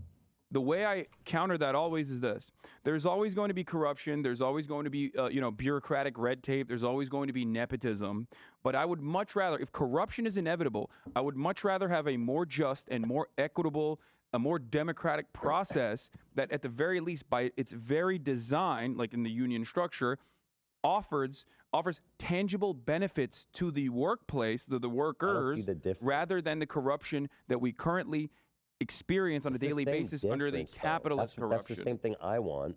The way I counter that always is this. There's always going to be corruption. There's always going to be, bureaucratic red tape. There's always going to be nepotism. But I would much rather, if corruption is inevitable, I would much rather have a more just and more equitable, a more democratic process that at the very least, by its very design, like in the union structure, offers tangible benefits to the workplace, the workers, rather than the corruption that we currently experience on a daily basis under the capitalist corruption. That's the same thing I want.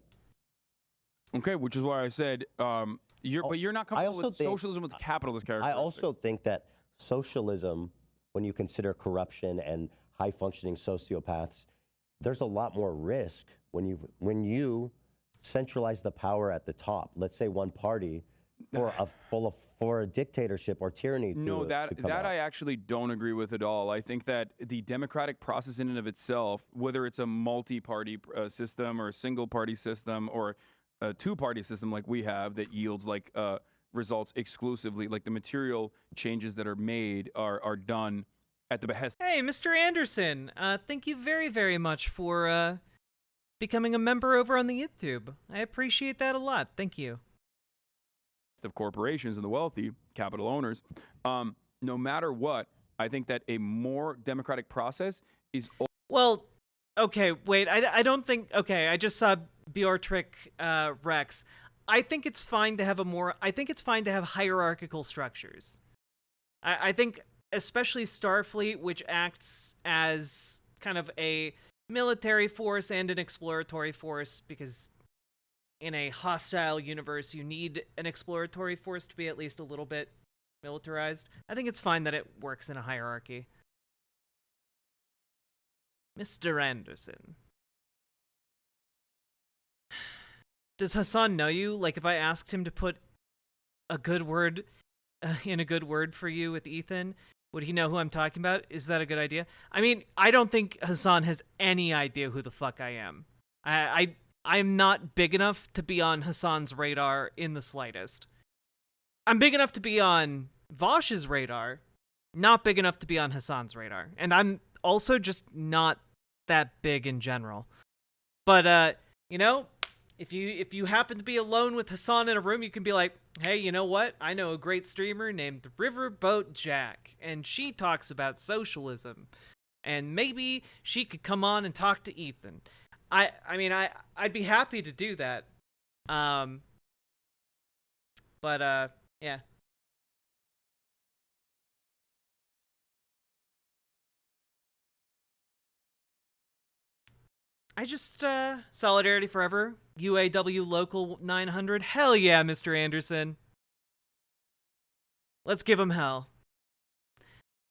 Okay, which is why I said but you're not comfortable with socialism with capitalist characteristics. I also think that socialism, when you consider corruption and high-functioning sociopaths, there's a lot more risk when you centralize the power at the top. Let's say one party for a dictatorship or tyranny. No, that I actually don't agree with at all. I think that the democratic process in and of itself, whether it's a multi-party system or a single-party system or a two-party system like we have that yields results exclusively, like the material changes that are made are done at the behest. Hey, Mr. Anderson, thank you very, very much for becoming a member over on the YouTube. I appreciate that a lot. Thank you. Of corporations and the wealthy capital owners, no matter what, I think that a more democratic process is. Well, okay, wait. I don't think. Okay, I just saw Bjortrick Rex. I think it's fine to have I think it's fine to have hierarchical structures. I think, especially Starfleet, which acts as kind of a military force and an exploratory force, because in a hostile universe, you need an exploratory force to be at least a little bit militarized. I think it's fine that it works in a hierarchy. Mr. Anderson. Does Hassan know you? Like, if I asked him to put a good word in a good word for you with Ethan, would he know who I'm talking about? Is that a good idea? I mean, I don't think Hassan has any idea who the fuck I am. I'm not big enough to be on Hassan's radar in the slightest. I'm big enough to be on Vosh's radar, not big enough to be on Hassan's radar. And I'm also just not that big in general. But, If you happen to be alone with Hassan in a room, you can be like, hey, you know what? I know a great streamer named Riverboat Jack, and she talks about socialism. And maybe she could come on and talk to Ethan. I mean, I'd be happy to do that. But yeah. I just, Solidarity Forever, UAW Local 900, hell yeah, Mr. Anderson. Let's give him hell.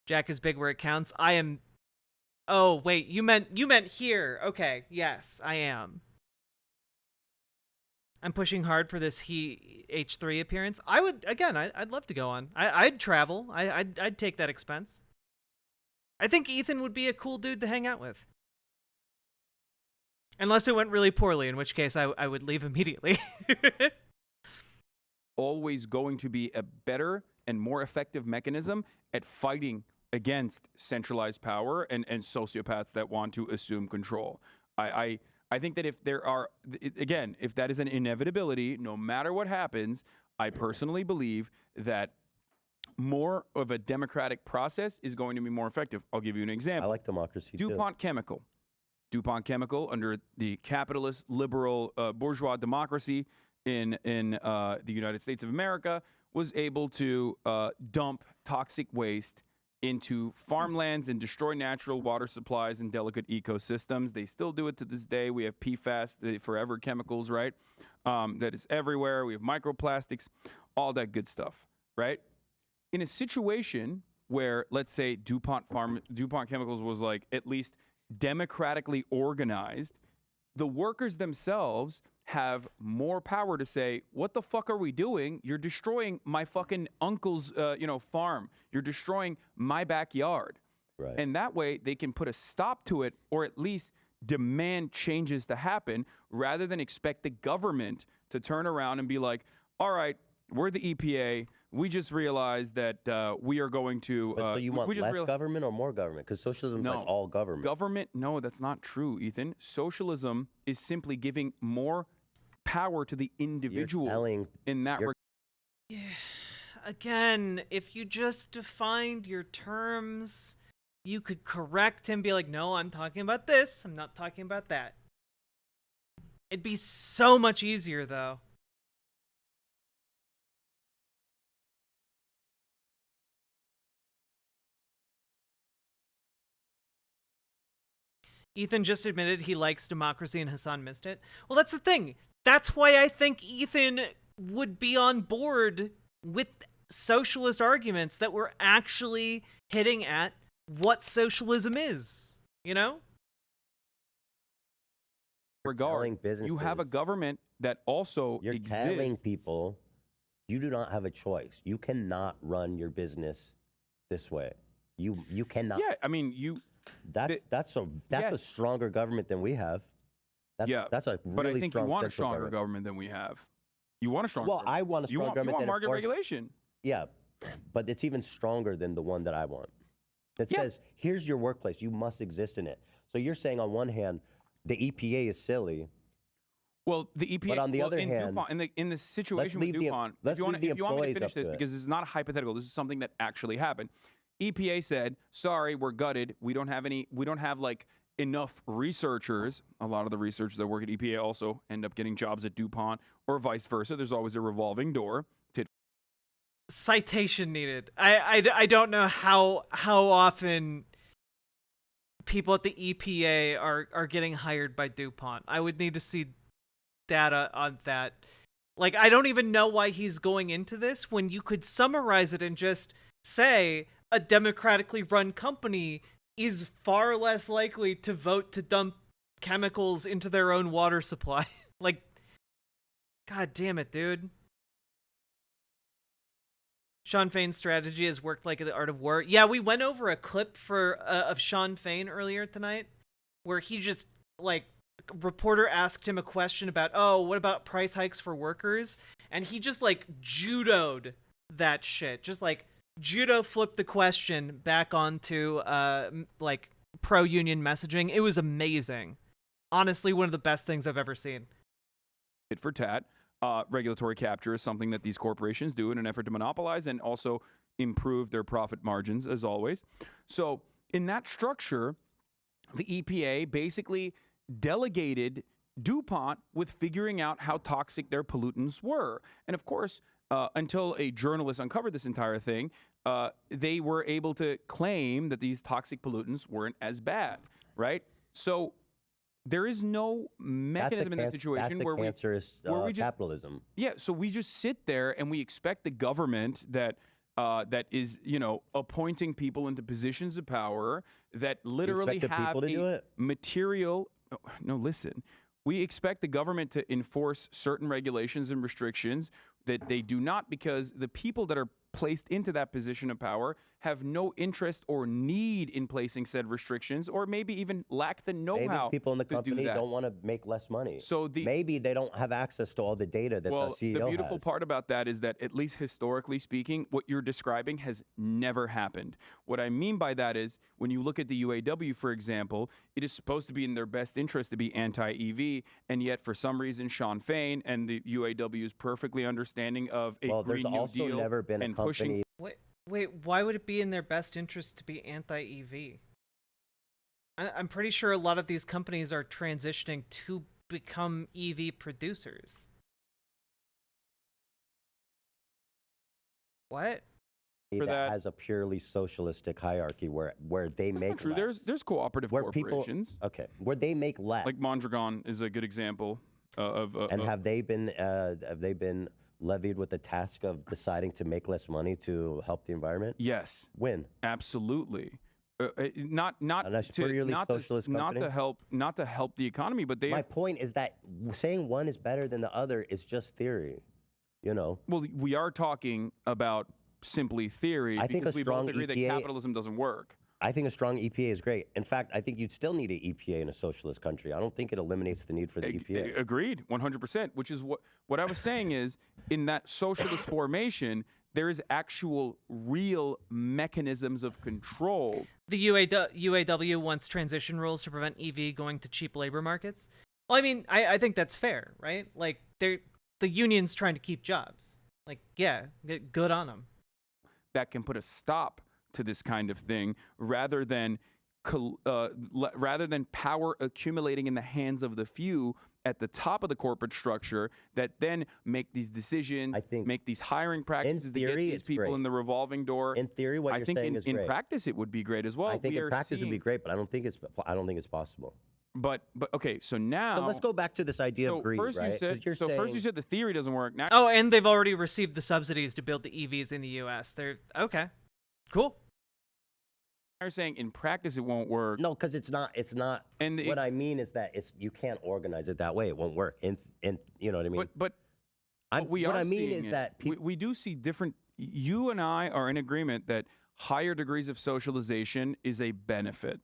Jack is big where it counts. I am, oh, wait, you meant here. Okay, yes, I am. I'm pushing hard for this H3 appearance. I would, again, I'd love to go on. I'd travel. I'd take that expense. I think Ethan would be a cool dude to hang out with. Unless it went really poorly, in which case I would leave immediately. Always going to be a better and more effective mechanism at fighting against centralized power and sociopaths that want to assume control. I think that if there are, again, if that is an inevitability, no matter what happens, I personally believe that more of a democratic process is going to be more effective. I'll give you an example. I like democracy DuPont Chemical. DuPont Chemical, under the capitalist, liberal, bourgeois democracy in the United States of America, was able to dump toxic waste into farmlands and destroy natural water supplies and delicate ecosystems. They still do it to this day. We have PFAS, the forever chemicals, right? That is everywhere. We have microplastics, all that good stuff, right? In a situation where, let's say, DuPont Chemicals was like at least democratically organized, the workers themselves have more power to say, what the fuck are we doing? You're destroying my fucking uncle's, farm. You're destroying my backyard. Right. And that way they can put a stop to it, or at least demand changes to happen, rather than expect the government to turn around and be like, all right, we're the EPA. We just realized that we are going to... so you want less government or more government? Because socialism is like all government. Government, no, that's not true, Ethan. Socialism is simply giving more power to the individual in that regard. Yeah. Again, if you just defined your terms, you could correct him, be like, no, I'm talking about this. I'm not talking about that. It'd be so much easier, though. Ethan just admitted he likes democracy and Hassan missed it. Well, that's the thing. That's why I think Ethan would be on board with socialist arguments that were actually hitting at what socialism is, you know? You have a government that also You're exists. telling people you do not have a choice. You cannot run your business this way. You cannot. Yeah, I mean, That's a stronger government than we have. That's a really but I think you want a central stronger government than we have. You want a stronger. Well, I want a strong government. You want that market enforces- regulation. Yeah, but it's even stronger than the one that I want. That says, here's your workplace. You must exist in it. So you're saying on one hand, the EPA is silly. Well, the EPA. But on the other hand, DuPont, in the situation with DuPont, if you want me to finish this, because this is not hypothetical, this is something that actually happened. EPA said, sorry, we're gutted. We don't have like enough researchers. A lot of the researchers that work at EPA also end up getting jobs at DuPont, or vice versa. There's always a revolving door. Citation needed. I don't know how often people at the EPA are getting hired by DuPont. I would need to see data on that. Like, I don't even know why he's going into this when you could summarize it and just say a democratically run company is far less likely to vote to dump chemicals into their own water supply. Like, god damn it, dude. Sean Fain's strategy has worked like the art of war. Yeah, we went over a clip of Sean Fain earlier tonight where he just, like, a reporter asked him a question about, oh, what about price hikes for workers? And he just, like, judoed that shit. Just, like, judo flipped the question back onto, like, pro-union messaging. It was amazing. Honestly, one of the best things I've ever seen. tit for tat. Regulatory capture is something that these corporations do in an effort to monopolize and also improve their profit margins, as always. So in that structure, the EPA basically delegated DuPont with figuring out how toxic their pollutants were. And of course, until a journalist uncovered this entire thing, they were able to claim that these toxic pollutants weren't as bad, right? So there is no mechanism in this situation where we just, capitalism. Yeah, so we just sit there and we expect the government that that is, appointing people into positions of power that literally have a material. No, listen. We expect the government to enforce certain regulations and restrictions that they do not, because the people that are placed into that position of power have no interest or need in placing said restrictions, or maybe even lack the know-how. Maybe people in the to company do that. don't want to make less money. So maybe they don't have access to all the data that the CEO the beautiful has. part about that is that, at least historically speaking, what you're describing has never happened. What I mean by that is, when you look at the UAW, for example, it is supposed to be in their best interest to be anti-EV, and yet for some reason, Sean Fain and the UAW is perfectly understanding of a Green New also Deal never been a and company. pushing. Wait, why would it be in their best interest to be anti-EV? I'm pretty sure a lot of these companies are transitioning to become EV producers. What? That has a purely socialistic hierarchy where they That's make not true. less. There's cooperative Where people- corporations. where they make less. Like Mondragon is a good example of. And have they been levied with the task of deciding to make less money to help the environment? Yes. When? Absolutely. Not purely socialist company? not to help the economy, but they. My point is that saying one is better than the other is just theory. Well, we are talking about simply theory I think because a we both strong agree that EPA capitalism doesn't work. I think a strong EPA is great. In fact, I think you'd still need an EPA in a socialist country. I don't think it eliminates the need for the EPA. Agreed, 100%. Which is what I was saying is, in that socialist formation, there is actual, real mechanisms of control. The UAW wants transition rules to prevent EV going to cheap labor markets. Well, I mean, I think that's fair, right? Like, the union's trying to keep jobs. Like, yeah, good on them. That can put a stop to this kind of thing, rather than power accumulating in the hands of the few at the top of the corporate structure that then make these decisions, make these hiring practices to get these people in the revolving door. In theory, what you're saying is great. In practice, it would be great as well. I think in practice it would be great, but I don't think it's possible. But okay, so now. So let's go back to this idea of greed, first right? first you said the theory doesn't work. Now. Oh, and they've already received the subsidies to build the EVs in the U.S. They're okay. Cool. You're saying in practice it won't work. No, because it's not. And what I mean is that you can't organize it that way. It won't work. And you know what I mean. But what I mean is that we do see different. You and I are in agreement that higher degrees of socialization is a benefit.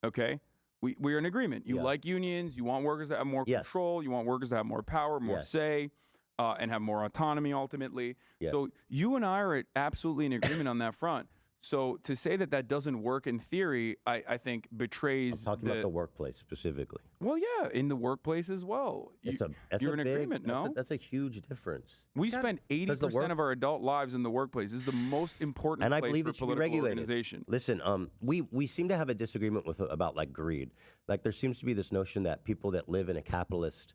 Okay, we're in agreement. You like unions. You want workers to have more control. You want workers to have more power, more say, and have more autonomy ultimately. So you and I are absolutely in agreement on that front. So to say that that doesn't work in theory, I think betrays. I'm talking about the workplace specifically. Well, yeah, in the workplace as well. You're in agreement, no? That's a huge difference. We spend 80% of our adult lives in the workplace. This is the most important and I place believe for it should be political regulated. organization. Listen, we seem to have a disagreement about like greed. Like there seems to be this notion that people that live in a capitalist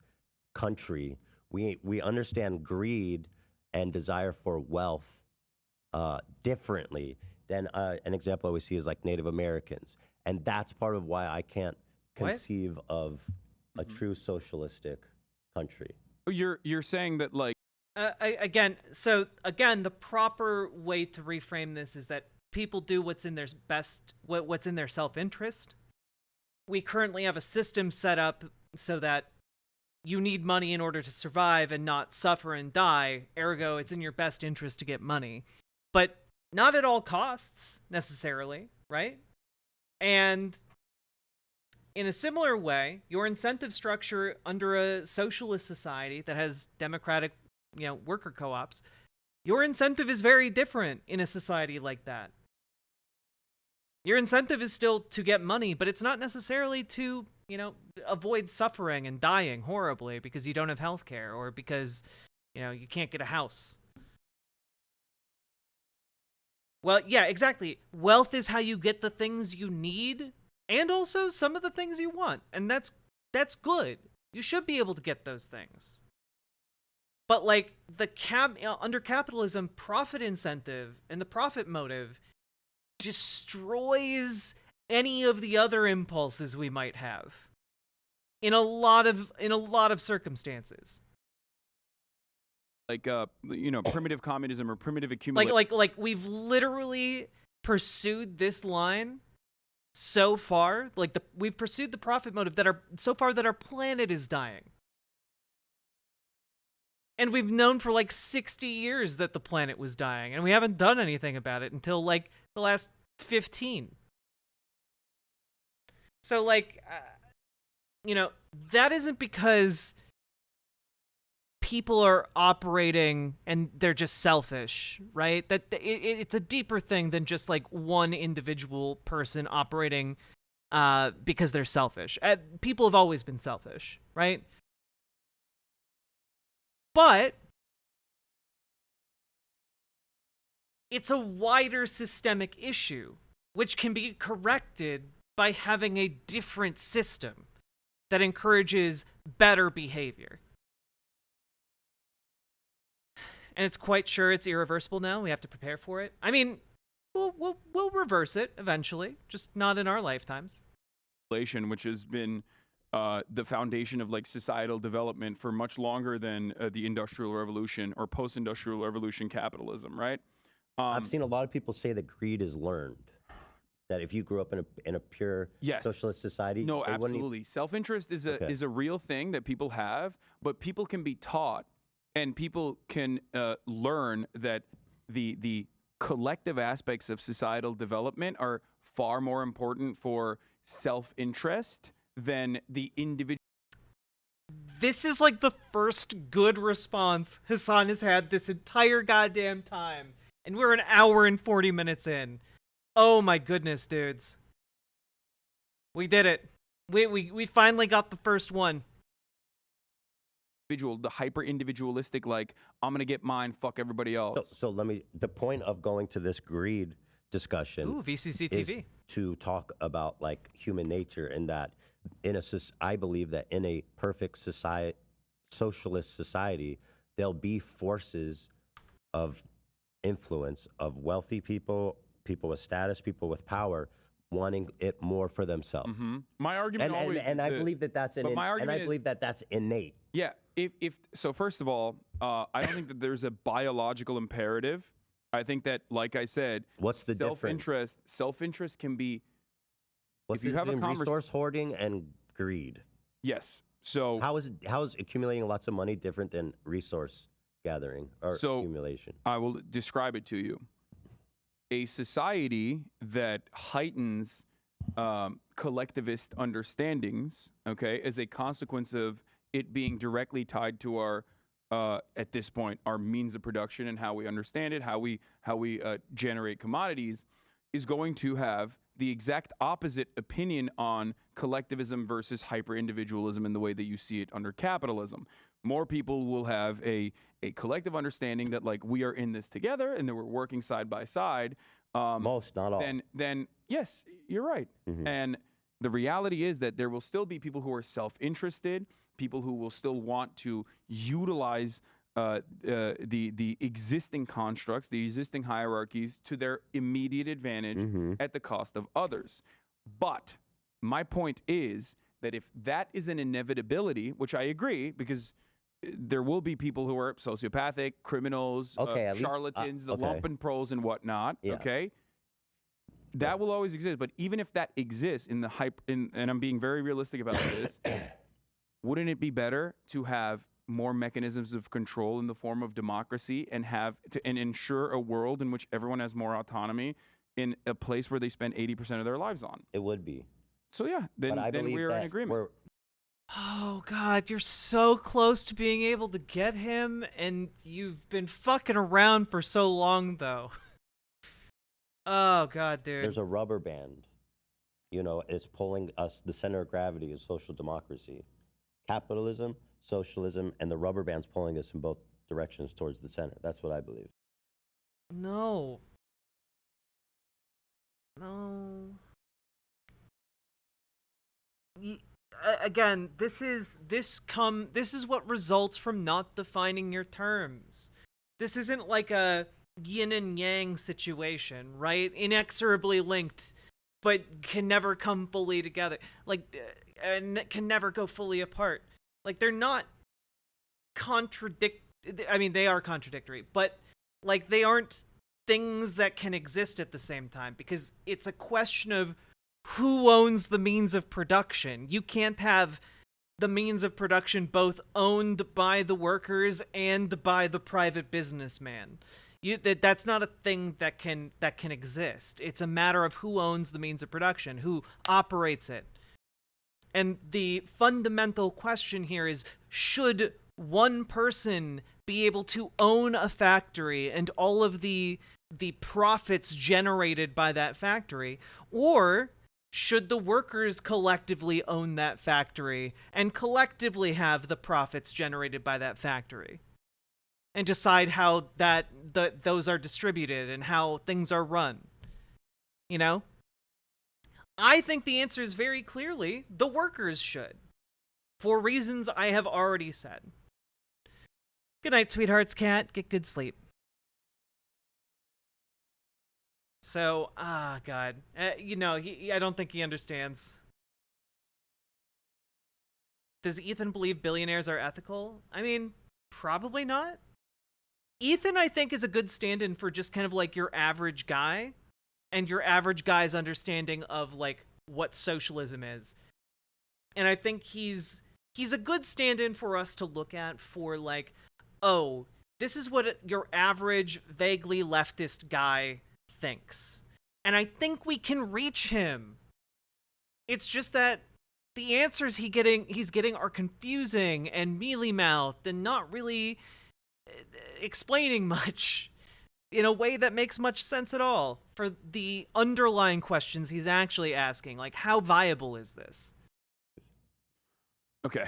country, we understand greed and desire for wealth differently. Then an example I always see is like Native Americans. And that's part of why I can't conceive of a true socialistic country. You're saying that like... Again, the proper way to reframe this is that people do what's in their what's in their self-interest. We currently have a system set up so that you need money in order to survive and not suffer and die. Ergo, it's in your best interest to get money. But not at all costs, necessarily, right? And in a similar way, your incentive structure under a socialist society that has democratic, worker co-ops, your incentive is very different in a society like that. Your incentive is still to get money, but it's not necessarily to you know, avoid suffering and dying horribly because you don't have health care or because, you know, you can't get a house. Well, yeah, exactly. Wealth is how you get the things you need and also some of the things you want. And that's good. You should be able to get those things. But like under capitalism, profit incentive and the profit motive destroys any of the other impulses we might have in a lot of circumstances. Like you know, primitive communism or primitive accumulation. Like we've literally pursued this line so far. Like we've pursued the profit motive that our planet is dying. And we've known for like 60 years that the planet was dying, and we haven't done anything about it until like the last 15. So like, you know, that isn't because people are operating and they're just selfish, right? That it's a deeper thing than just like one individual person operating because they're selfish. People have always been selfish, right? But it's a wider systemic issue, which can be corrected by having a different system that encourages better behavior. And it's quite sure it's irreversible now. We have to prepare for it. I mean, we'll reverse it eventually, just not in our lifetimes. Which has been the foundation of like societal development for much longer than the Industrial Revolution or post-industrial revolution capitalism, right? I've seen a lot of people say that greed is learned. That if you grew up in a pure socialist society, no, absolutely. Self-interest is a real thing that people have, but people can be taught, and people can learn that the collective aspects of societal development are far more important for self-interest than the individual. This is like the first good response Hassan has had this entire goddamn time. And we're an hour and 40 minutes in. Oh my goodness, dudes. We did it. We finally got the first one. The hyper-individualistic, like, I'm going to get mine, fuck everybody else. So the point of going to this greed discussion VCC is TV. To talk about like human nature, and that I believe that in a perfect socialist society, there'll be forces of influence of wealthy people, people with status, people with power, wanting it more for themselves. Mm-hmm. My argument always and I believe that that's that's innate. Yeah. If so, first of all, I don't think that there's a biological imperative. I think that, like I said, what's the self-interest? Self-interest can be. What's if you have a resource hoarding and greed? Yes. So how is accumulating lots of money different than resource gathering or accumulation? I will describe it to you. A society that heightens collectivist understandings, okay, as a consequence of it being directly tied to our, at this point, our means of production and how we understand it, how we generate commodities, is going to have the exact opposite opinion on collectivism versus hyper-individualism in the way that you see it under capitalism. More people will have a collective understanding that, like, we are in this together and that we're working side by side. Most, not all. Then yes, you're right. Mm-hmm. And the reality is that there will still be people who are self-interested, people who will still want to utilize the existing constructs, the existing hierarchies to their immediate advantage at the cost of others. But my point is that if that is an inevitability, which I agree, because there will be people who are sociopathic, criminals, charlatans, the lumpen pros and whatnot, okay? That will always exist. But even if that exists in the and I'm being very realistic about this, wouldn't it be better to have more mechanisms of control in the form of democracy and ensure a world in which everyone has more autonomy in a place where they spend 80% of their lives on? It would be. So yeah, then we're in agreement. Oh God, you're so close to being able to get him, and you've been fucking around for so long, though. Oh God, dude. There's a rubber band. you know, it's pulling us, the center of gravity is social democracy. Capitalism, socialism, and the rubber band's pulling us in both directions towards the center. That's what I believe. No. No. Again, this is what results from not defining your terms. This isn't like a yin and yang situation, right? Inexorably linked, but can never come fully together. Like, and can never go fully apart. Like, they're not I mean, they are contradictory, but like they aren't things that can exist at the same time, because it's a question of who owns the means of production. You can't have the means of production both owned by the workers and by the private businessman. That's not a thing that can exist. It's a matter of who owns the means of production, who operates it. And the fundamental question here is, should one person be able to own a factory and all of the profits generated by that factory, or should the workers collectively own that factory and collectively have the profits generated by that factory and decide how those are distributed and how things are run? You know? I think the answer is very clearly the workers should, for reasons I have already said. Good night, sweethearts, cat. Get good sleep. So, God. You know, I don't think he understands. Does Ethan believe billionaires are ethical? I mean, probably not. Ethan, I think, is a good stand-in for just kind of like your average guy and your average guy's understanding of like what socialism is. And I think he's a good stand-in for us to look at for like, oh, this is what your average vaguely leftist guy thinks. And I think we can reach him. It's just that the answers he's getting are confusing and mealy-mouthed and not really explaining much in a way that makes much sense at all for the underlying questions he's actually asking. Like, how viable is this? Okay.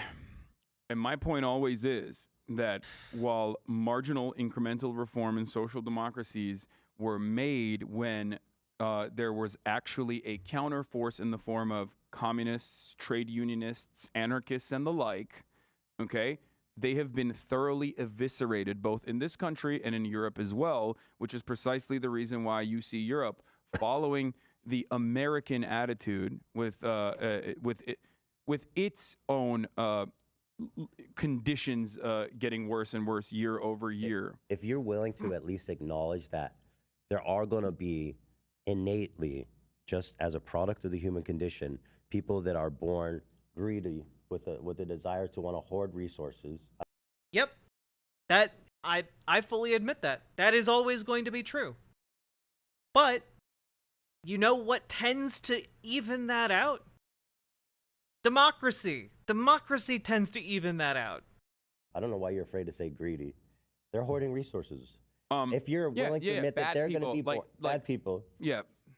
And my point always is that while marginal incremental reform in social democracies were made when there was actually a counterforce in the form of communists, trade unionists, anarchists, and the like, okay, they have been thoroughly eviscerated both in this country and in Europe as well, which is precisely the reason why you see Europe following the American attitude with its own conditions getting worse and worse year over year. If you're willing to at least acknowledge that there are going to be innately, just as a product of the human condition, people that are born greedy with a desire to want to hoard resources. Yep. That I fully admit that. That is always going to be true. But you know what tends to even that out? Democracy. Democracy tends to even that out. I don't know why you're afraid to say greedy. They're hoarding resources. If you're willing to admit that they're going to be bad people,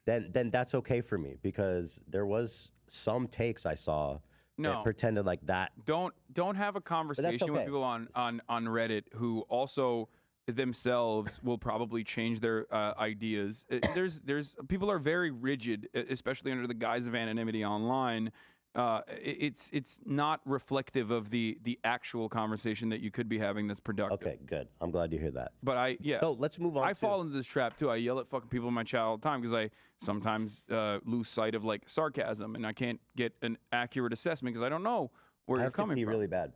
then that's okay for me, because there was some takes I saw that pretended like that. Don't have a conversation with people on Reddit who also themselves will probably change their ideas. There's people are very rigid, especially under the guise of anonymity online. It's not reflective of the actual conversation that you could be having that's productive. Okay, good. I'm glad to hear that. But So let's move on. I fall into this trap too. I yell at fucking people in my chat all the time because I sometimes lose sight of like sarcasm, and I can't get an accurate assessment because I don't know where you're coming from. Really bad.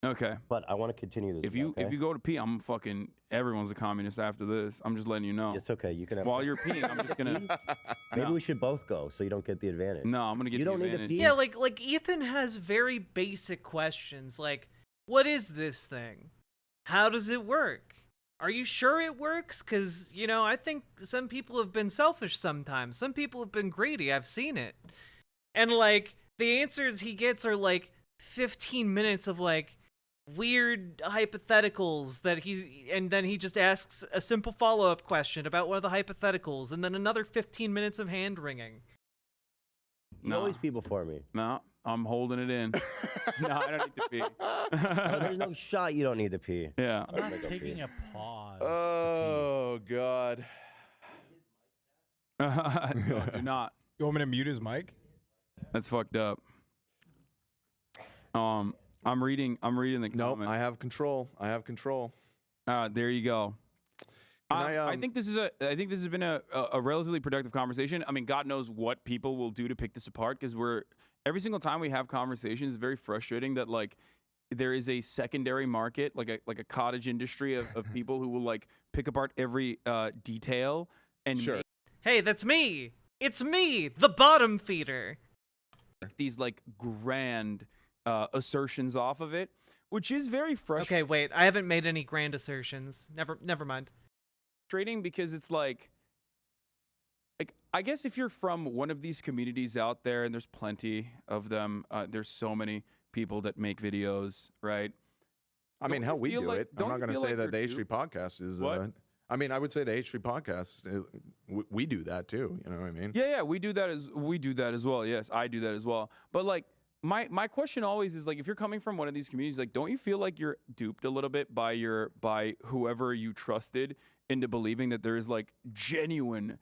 Okay. But I want to continue this. If you go to pee, I'm fucking everyone's a communist after this. I'm just letting you know. It's okay. You can have while you're peeing. I'm just gonna. Maybe we should both go so you don't get the advantage. No, I'm gonna get the advantage. Need to pee. Yeah, like Ethan has very basic questions like, what is this thing? How does it work? Are you sure it works? Because, you know, I think some people have been selfish sometimes. Some people have been greedy. I've seen it. And, like, the answers he gets are, like, 15 minutes of, like, weird hypotheticals and then he just asks a simple follow-up question about one of the hypotheticals, and then another 15 minutes of hand-wringing. You always pee before me. No, I'm holding it in. No, I don't need to pee. There's no shot you don't need to pee. Yeah. I'm not taking a pause. Oh God. No, do not. You want me to mute his mic? That's fucked up. I'm reading the comments. Nope, I have control. There you go. I think this has been a relatively productive conversation. I mean, God knows what people will do to pick this apart, because every single time we have conversations, it's very frustrating that like there is a secondary market, like a cottage industry of people who will like pick apart every detail and Sure. Hey, that's me. It's me, the bottom feeder. These like grand assertions off of it, which is very frustrating. Okay, wait. I haven't made any grand assertions. Never mind. Frustrating because it's like I guess if you're from one of these communities out there, and there's plenty of them, there's so many people that make videos, right? I mean, hell, we do it. I'm not going to say that the H3 podcast is. I mean, I would say the H3 podcast. We do that too. You know what I mean? Yeah, we do that as well. Yes, I do that as well. But like, my question always is like, if you're coming from one of these communities, like, don't you feel like you're duped a little bit by whoever you trusted into believing that there is like genuine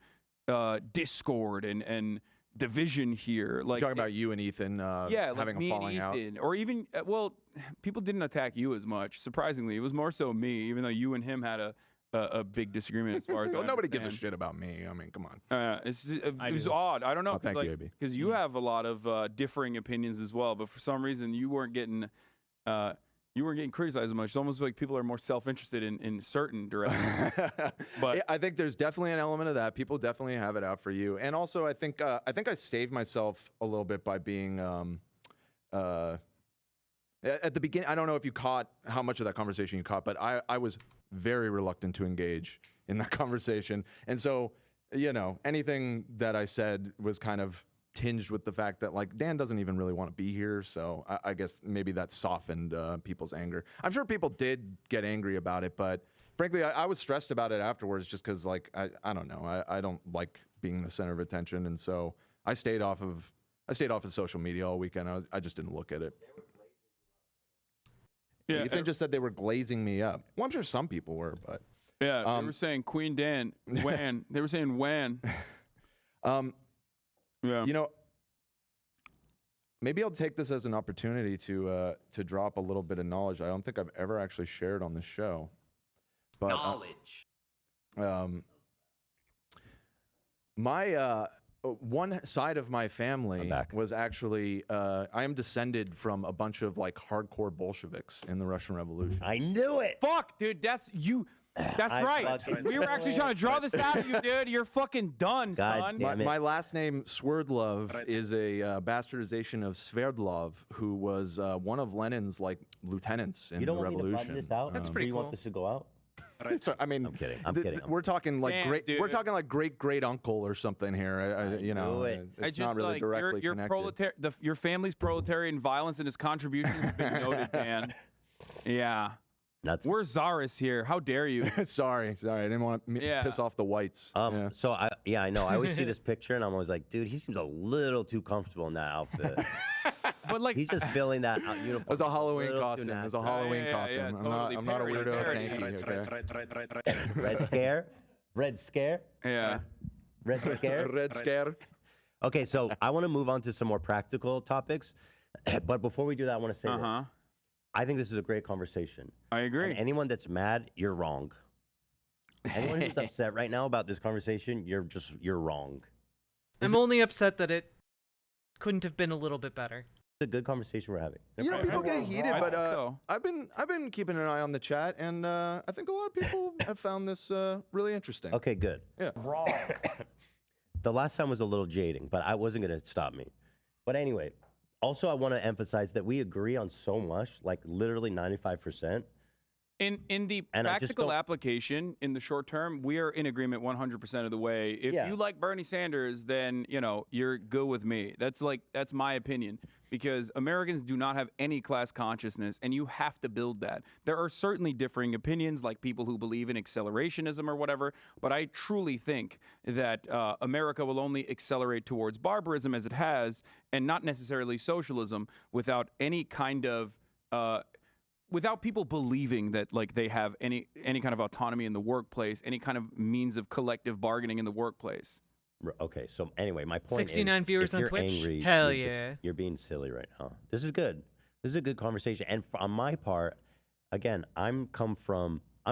discord and division here? Like, talking about you and Ethan having like a falling out, or even well, people didn't attack you as much. Surprisingly, it was more so me, even though you and him had a big disagreement as far as well, nobody gives a shit about me. I mean, come on. It was odd. I don't know. Thank you, AB. Because you have a lot of differing opinions as well, but for some reason you weren't getting criticized as much. It's almost like people are more self-interested in certain directions. But I think there's definitely an element of that. People definitely have it out for you, and also I think I saved myself a little bit by being at the beginning. I don't know if you caught how much of that conversation you caught, but I was very reluctant to engage in that conversation. And so, you know, anything that I said was kind of tinged with the fact that like Dan doesn't even really want to be here. So I guess maybe that softened people's anger. I'm sure people did get angry about it, but frankly, I was stressed about it afterwards just because like, I don't know, I don't like being the center of attention. And so I stayed off of social media all weekend. I just didn't look at it. Yeah, Ethan just said they were glazing me up. Well, I'm sure some people were, but yeah, they were saying Queen Dan, Wan. They were saying Wan. Yeah. You know, maybe I'll take this as an opportunity to drop a little bit of knowledge I don't think I've ever actually shared on this show. But knowledge. My one side of my family was actually I am descended from a bunch of like hardcore Bolsheviks in the Russian Revolution. I knew it. Fuck, dude, that's you. That's right. We were actually trying to draw this out of you, dude. You're fucking done, son. My last name, Sverdlov, is a bastardization of Sverdlov, who was one of Lenin's like lieutenants in the revolution. You don't want me to this out? That's pretty Do you cool. want this to go out? I mean, I'm kidding. I'm kidding. We're talking like Damn, we're talking like great uncle or something here. You know, it's not really like, directly your connected. your family's proletarian violence and his contributions have been noted, man. Yeah. We're Czarists here. How dare you? sorry. I didn't want to piss off the whites. So I know. I always see this picture and I'm always like, dude, he seems a little too comfortable in that outfit. But like, he's just filling that uniform. It was a Halloween costume. It was a Halloween costume. Totally. I'm not a weirdo. Thank you. Okay. Red scare. Red scare. Yeah. Red scare. Red scare. Okay, so I want to move on to some more practical topics, but before we do that, I want to say this. I think this is a great conversation. I agree. And anyone that's mad, you're wrong. Anyone who's upset right now about this conversation, you're wrong. I'm only upset that it couldn't have been a little bit better. It's a good conversation we're having. You know, people get heated, but I've been keeping an eye on the chat, and I think a lot of people have found this really interesting. Okay, good. Yeah. Wrong. The last time was a little jading, but I wasn't going to stop me. But anyway, also I want to emphasize that we agree on so much, like literally 95%. In the And I just practical don't- application, in the short term, we are in agreement 100% of the way. If Yeah. you like Bernie Sanders, then you're good with me. That's my opinion, because Americans do not have any class consciousness, and you have to build that. There are certainly differing opinions, like people who believe in accelerationism or whatever, but I truly think that America will only accelerate towards barbarism as it has, and not necessarily socialism, without any kind of without people believing that like they have any kind of autonomy in the workplace, any kind of means of collective bargaining in the workplace. Okay, so anyway, my point 69 is, viewers if on you're Twitch? angry, Hell you're being silly right now. This is good. This is a good conversation. And on my part, again, I'm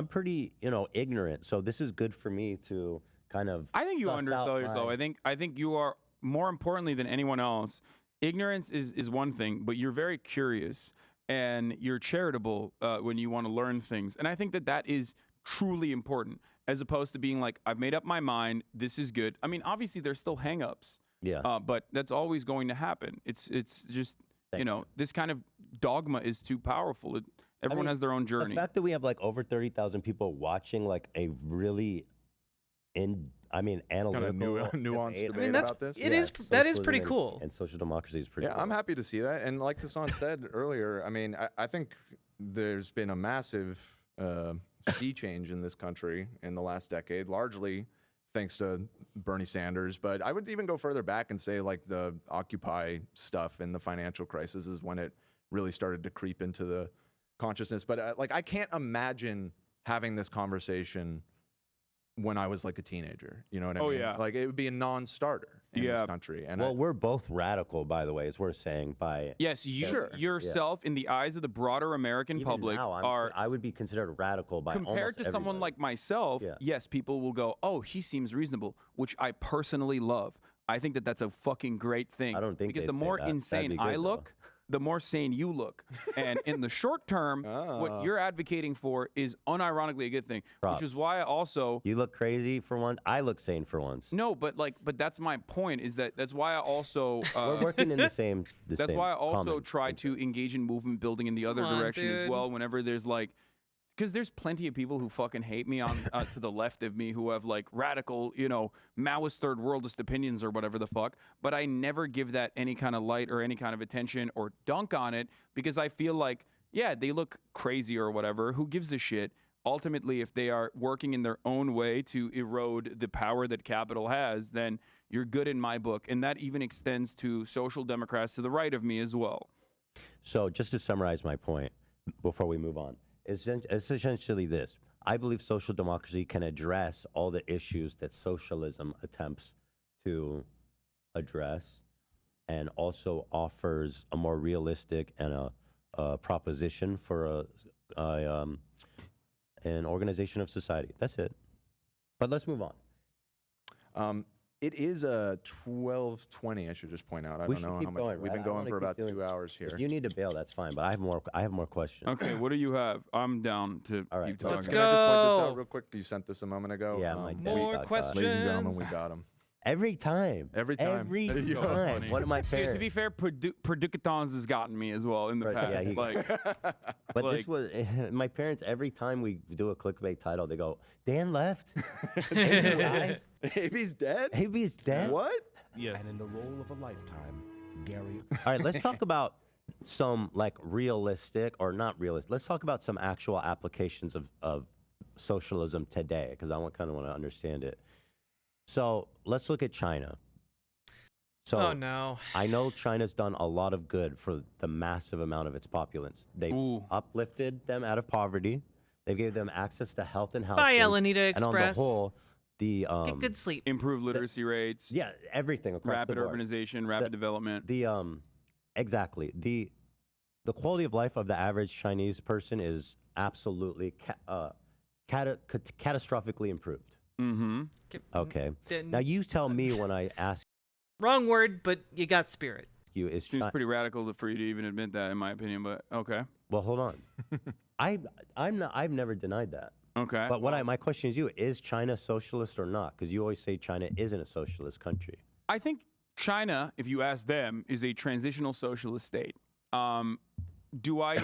pretty, ignorant. So this is good for me to kind of. I think you suss undersell out yourself. my- I think you are, more importantly than anyone else, ignorance is one thing, but you're very curious and you're charitable when you want to learn things. And I think that is truly important, as opposed to being like, I've made up my mind, this is good. I mean, obviously there's still hangups. Yeah. But that's always going to happen. It's just, this kind of dogma is too powerful. Everyone has their own journey. The fact that we have like over 30,000 people watching like a really analytical, nuanced debate debate about this. That is pretty socialism cool. And social democracy is pretty Yeah, cool. I'm happy to see that. And like Hassan said earlier, I mean, I think there's been a massive sea change in this country in the last decade, largely thanks to Bernie Sanders. But I would even go further back and say like the Occupy stuff and the financial crisis is when it really started to creep into the consciousness. But I can't imagine having this conversation when I was like a teenager. You know what I mean? Yeah. Like it would be a non-starter in this country. And well, we're both radical, by the way, as we're saying. Yes, yourself in the eyes of the broader American Even public now, are I would be considered radical by compared almost to someone everybody. like myself. Yes, people will go, "Oh, he seems reasonable," which I personally love. I think that's a fucking great thing. I don't think because they'd the say more that. That'd insane be good, I though. look, the more sane you look. And in the short term, what you're advocating for is unironically a good thing, Props. which is why I also You look crazy for once. I look sane for once. no, but that's my point. Is that's why I also We're working in the same. that's why I also try to engage in movement building in the other Come on, direction as dude. well. Whenever there's because there's plenty of people who fucking hate me on to the left of me who have like radical, Maoist third worldist opinions or whatever the fuck. But I never give that any kind of light or any kind of attention or dunk on it because I feel like, yeah, they look crazy or whatever. Who gives a shit? Ultimately, if they are working in their own way to erode the power that capital has, then you're good in my book. And that even extends to social democrats to the right of me as well. So just to summarize my point before we move on, it's essentially this. I believe social democracy can address all the issues that socialism attempts to address and also offers a more realistic and a proposition for an organization of society. That's it. But let's move on. It is 12:20. I should just point out. I We don't should know keep how much going, we've right? been I going wanna for keep about doing 2 hours here. If you need to bail, that's fine. But I have more questions. Okay, what do you have? I'm down to keep talking. Can I just point this out real quick? You sent this a moment ago. Yeah, my dad More got caught. questions. Ladies and gentlemen, we got him. Every time. Every time. Every That is so time. funny. One of my Okay, parents. to be fair, Predicatons has gotten me as well in the past. Yeah, but like- this was my parents. Every time we do a clickbait title, they go, "Dan left. AB died? AB's dead. AB's dead." What? Yes. And in the role of a lifetime, Gary. All right, let's talk about some like realistic or not realistic. Let's talk about some actual applications of socialism today, because I kind of want to understand it. So let's look at China. So Oh, no. I know China's done a lot of good for the massive amount of its populace. They've uplifted them out of poverty. They gave them access to health and housing. Bye, Alameda And on the Express. whole, the Get good sleep. Improved literacy rates. Yeah, everything across Rapid the board. urbanization, rapid development. Exactly. The quality of life of the average Chinese person is absolutely catastrophically improved. Mm-hmm. Okay. Then- Now you tell me when I ask Wrong word, but you got spirit. you, is Seems Chi- pretty radical for you to even admit that, in my opinion. But okay. well, hold on. I've never denied that. Okay. But my question is is China socialist or not? Because you always say China isn't a socialist country. I think China, if you ask them, is a transitional socialist state. Do I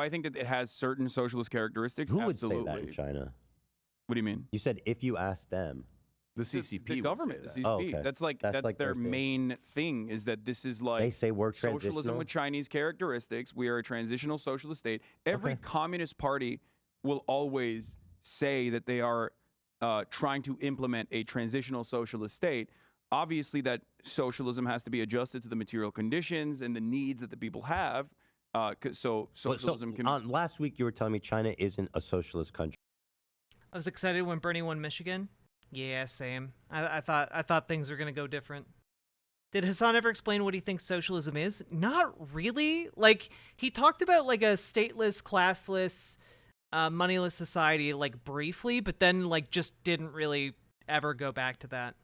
think that it has certain socialist characteristics? Who would Absolutely. say that in China? What do you mean? You said if you ask them. The CCP. The government. The CCP. Oh, okay. That's like their their thing. main thing. Is that this is like They say we're socialism transitional. with Chinese characteristics. We are a transitional socialist state. Every communist party will always say that they are trying to implement a transitional socialist state. Obviously, that socialism has to be adjusted to the material conditions and the needs that the people have. So socialism can. Last week, you were telling me China isn't a socialist country. I was excited when Bernie won Michigan. Yeah, same. I thought things were gonna go different. Did Hassan ever explain what he thinks socialism is? Not really. Like, he talked about like a stateless, classless, moneyless society, like briefly, but then like just didn't really ever go back to that.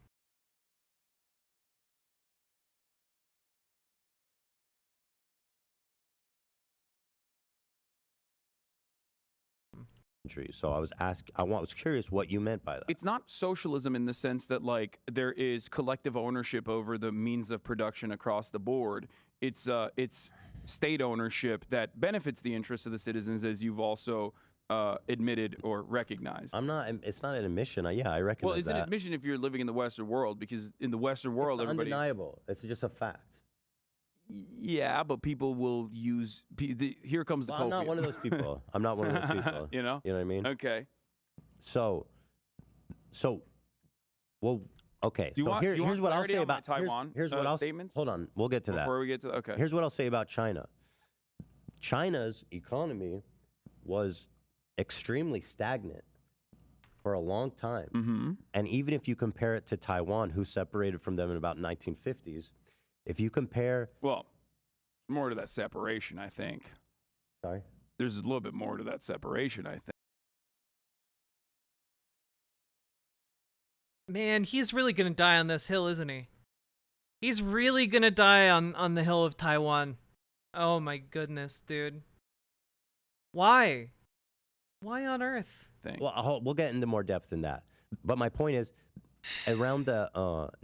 So I was curious what you meant by that. It's not socialism in the sense that like there is collective ownership over the means of production across the board. It's state ownership that benefits the interests of the citizens, as you've also admitted or recognized. It's not an admission. I recognize Well, it's that. an admission if you're living in the Western world, because in the Western world, It's everybody. undeniable. It's just a fact. Yeah, but people will use. Here comes the. Well, I'm not one of those people. I'm not one of those people. You know what I mean? Okay. So, well, okay. Do you so want, here's what I'll clarity say on my about Taiwan. Here's what I'll statements. Hold on, we'll get to that. Before we get to okay. Here's what I'll say about China. China's economy was extremely stagnant for a long time, and even if you compare it to Taiwan, who separated from them in about 1950s. If you compare... Well, more to that separation, I think. Sorry? There's a little bit more to that separation, I think. Man, he's really gonna die on this hill, isn't he? He's really gonna die on the hill of Taiwan. Oh my goodness, dude. Why? Why on earth? Well, we'll get into more depth in that. But my point is, around the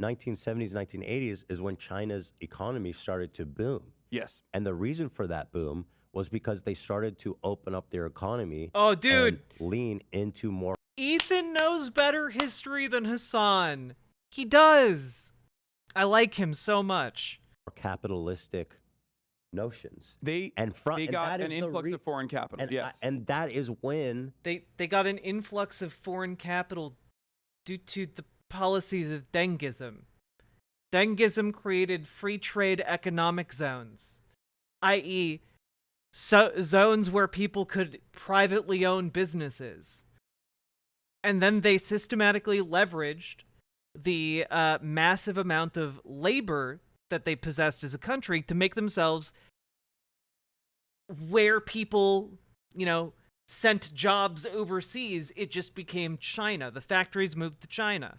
1970s, 1980s is when China's economy started to boom. Yes. And the reason for that boom was because they started to open up their economy. Oh, dude. And lean into more. Ethan knows better history than Hassan. He does. I like him so much. Capitalistic notions. They got an influx of foreign capital. Yes. And that is when they got an influx of foreign capital due to the policies of Dengism. Dengism created free trade economic zones, i.e., zones where people could privately own businesses. And then they systematically leveraged the massive amount of labor that they possessed as a country to make themselves where people, sent jobs overseas. It just became China. The factories moved to China.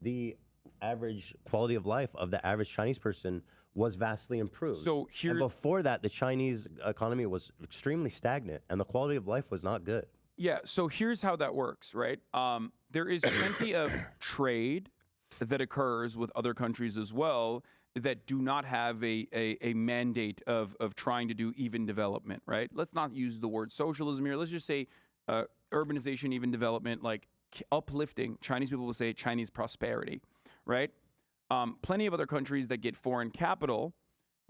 The average quality of life of the average Chinese person was vastly improved. So here, and before that, the Chinese economy was extremely stagnant, and the quality of life was not good. Yeah. So here's how that works, right? There is plenty of trade that occurs with other countries as well that do not have a mandate of trying to do even development, right? Let's not use the word socialism here. Let's just say urbanization, even development, like uplifting. Chinese people will say Chinese prosperity, right? Plenty of other countries that get foreign capital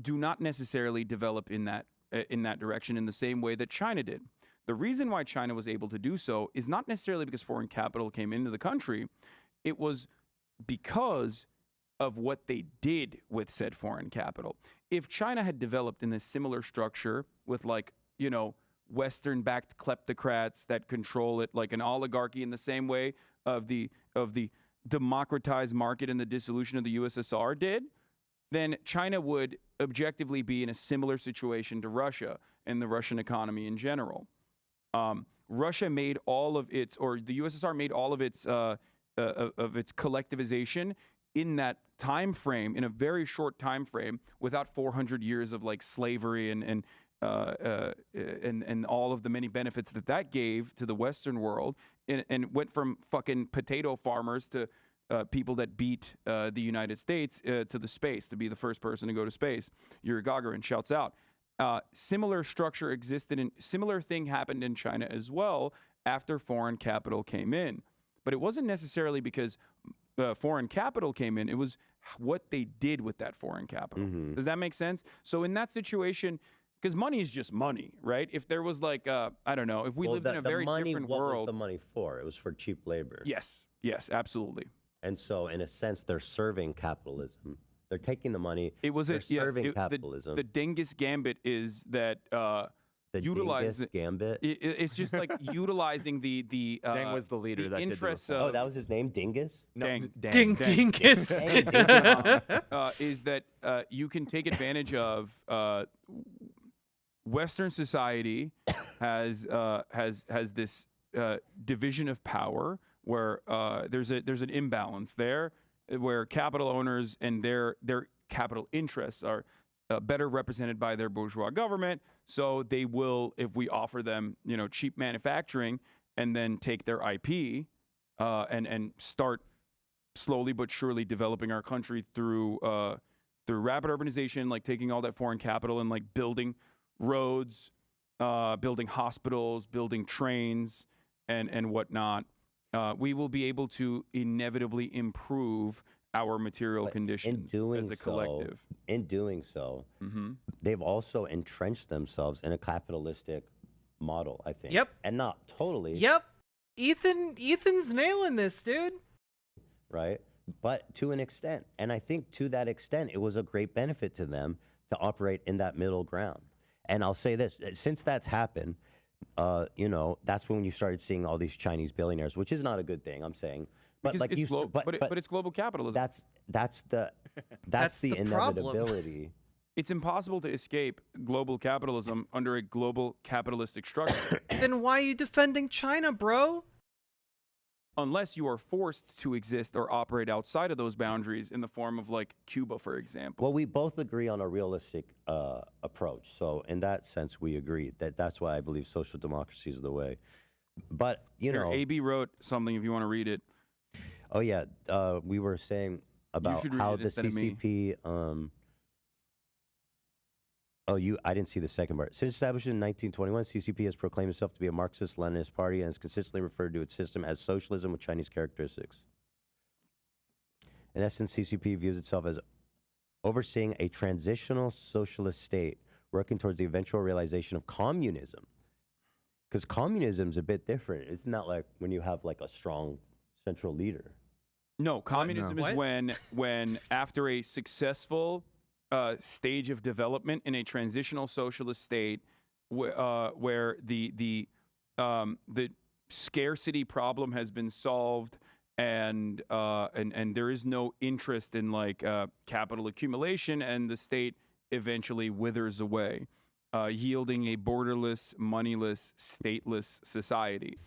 do not necessarily develop in that direction in the same way that China did. The reason why China was able to do so is not necessarily because foreign capital came into the country. It was because of what they did with said foreign capital. If China had developed in a similar structure with Western-backed kleptocrats that control it like an oligarchy in the same way of the democratized market and the dissolution of the USSR did, then China would objectively be in a similar situation to Russia and the Russian economy in general. Russia made all of its, or the USSR made all of its collectivization in that time frame, in a very short time frame, without 400 years of like slavery and all of the many benefits that gave to the Western world, and went from fucking potato farmers to people that beat the United States to the space, to be the first person to go to space. Yuri Gagarin shouts out. Similar structure existed similar thing happened in China as well after foreign capital came in. But it wasn't necessarily because foreign capital came in. It was what they did with that foreign capital. Does that make sense? So in that situation, because money is just money, right? If there was like, I don't know, if we lived in a very different world. What was the money for? It was for cheap labor. Yes, absolutely. And so, in a sense, they're serving capitalism. They're taking the money. They're serving capitalism. The Dingus Gambit is that the utilize Dingus Gambit. It's just like utilizing the Deng was the leader that interests did the oh, that was his name, Dingus. No, Dingus. Is that you can take advantage of Western society has this division of power where there's an imbalance there where capital owners and their capital interests are better represented by their bourgeois government. So they will, if we offer them, cheap manufacturing and then take their IP and start slowly but surely developing our country through rapid urbanization, like taking all that foreign capital and like building roads, building hospitals, building trains, and whatnot. We will be able to inevitably improve our material conditions as a collective. In doing so, they've also entrenched themselves in a capitalistic model, I think. Yep. And not totally. Yep. Ethan's nailing this, dude. Right? But to an extent. And I think to that extent, it was a great benefit to them to operate in that middle ground. And I'll say this, since that's happened, that's when you started seeing all these Chinese billionaires, which is not a good thing, I'm saying. But Because like it's but it's global capitalism. That's the inevitability. It's impossible to escape global capitalism under a global capitalistic structure. Then why are you defending China, bro? Unless you are forced to exist or operate outside of those boundaries in the form of like Cuba, for example. Well, we both agree on a realistic approach. So in that sense, we agree that's why I believe social democracy is the way. But, AB wrote something if you want to read it. Oh, yeah. We were saying about how the CCP... I didn't see the second part. Since established in 1921, CCP has proclaimed itself to be a Marxist-Leninist party and has consistently referred to its system as socialism with Chinese characteristics. In essence, CCP views itself as overseeing a transitional socialist state working towards the eventual realization of communism. Because communism is a bit different. It's not like when you have like a strong central leader. No, communism is when after a successful stage of development in a transitional socialist state, where the scarcity problem has been solved, and there is no interest in like capital accumulation, and the state eventually withers away, yielding a borderless, moneyless, stateless society.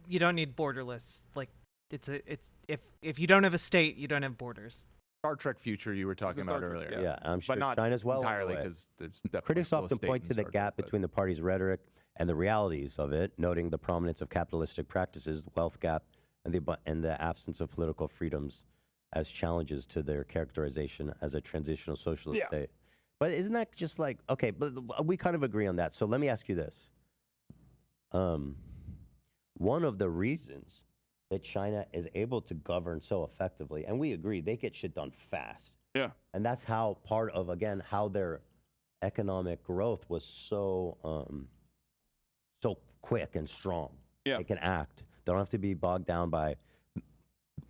You don't need borderless. Like if you don't have a state, you don't have borders. Star Trek future you were talking about earlier. Yeah, I'm sure but not China's well entirely aware. because there's definitely Critics still a often state point in to the Star gap Trek, between the party's rhetoric and the realities of it, noting the prominence of capitalistic practices, the wealth gap, and the absence of political freedoms as challenges to their characterization as a transitional socialist state. But isn't that just like, okay, but we kind of agree on that. So let me ask you this. One of the reasons that China is able to govern so effectively, and we agree, they get shit done fast. Yeah. And that's how part of, again, how their economic growth was so quick and strong. Yeah. They can act. They don't have to be bogged down by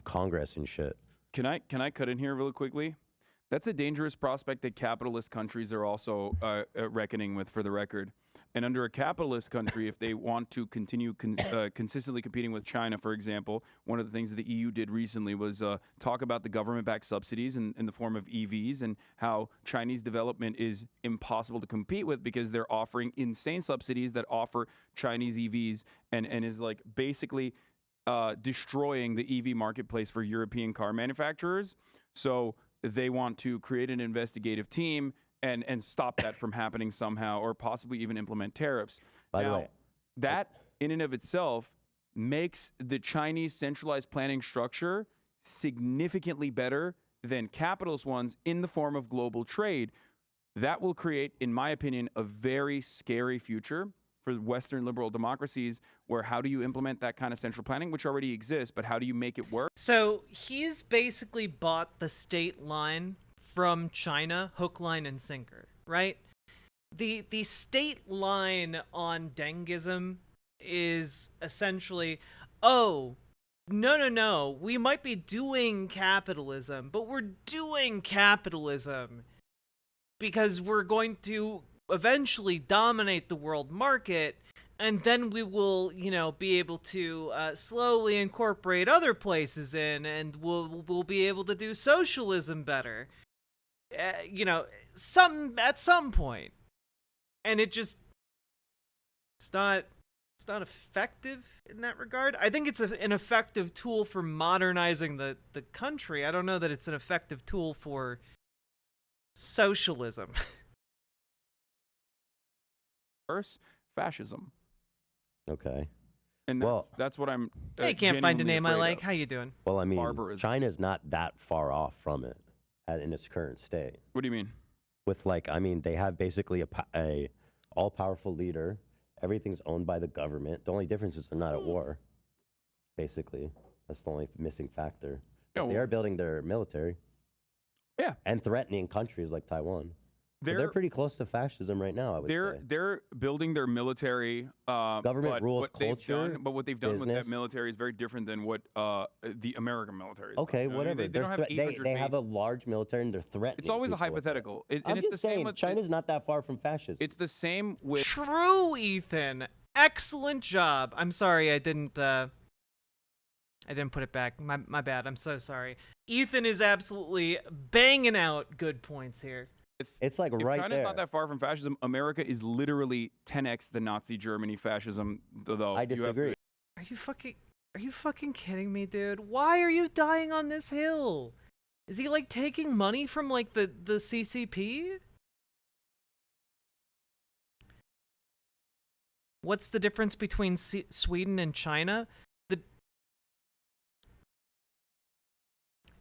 Congress and shit. Can I cut in here really quickly? That's a dangerous prospect that capitalist countries are also reckoning with, for the record. And under a capitalist country, if they want to continue consistently competing with China, for example, one of the things that the EU did recently was talk about the government-backed subsidies in the form of EVs and how Chinese development is impossible to compete with because they're offering insane subsidies that offer Chinese EVs and is like basically destroying the EV marketplace for European car manufacturers. So they want to create an investigative team and stop that from happening somehow, or possibly even implement tariffs. By the way, that in and of itself makes the Chinese centralized planning structure significantly better than capitalist ones in the form of global trade. That will create, in my opinion, a very scary future for Western liberal democracies, where how do you implement that kind of central planning, which already exists, but how do you make it work? So he's basically bought the state line from China, hook, line, and sinker, right? The state line on Dengism is essentially, oh, no, we might be doing capitalism, but we're doing capitalism because we're going to eventually dominate the world market, and then we will, be able to slowly incorporate other places in, and we'll be able to do socialism better, at some point. And it's not effective in that regard. I think it's an effective tool for modernizing the country. I don't know that it's an effective tool for socialism. First, fascism. Okay. And that's what I'm. Hey, can't find a name I like. How you doing? Well, I mean, China's not that far off from it in its current state. What do you mean? With they have basically a all-powerful leader. Everything's owned by the government. The only difference is they're not at war. Basically, that's the only missing factor. Yeah, they are building their military. Yeah. And threatening countries like Taiwan. They're pretty close to fascism right now, I would say. They're building their military. Government rules culture. But what they've done with that military is very different than what the American military is. Okay, done. whatever. They don't have 800 they have a large military and they're threatening. It's always a people with hypothetical. I'm just saying, China's not that far from fascism. It's the same with... True, Ethan. Excellent job. I'm sorry I didn't put it back. My bad. I'm so sorry. Ethan is absolutely banging out good points here. It's like if right China's there. not that far from fascism. America is literally 10x the Nazi Germany fascism, though. I disagree. Are you fucking kidding me, dude? Why are you dying on this hill? Is he taking money from the CCP? What's the difference between Sweden and China?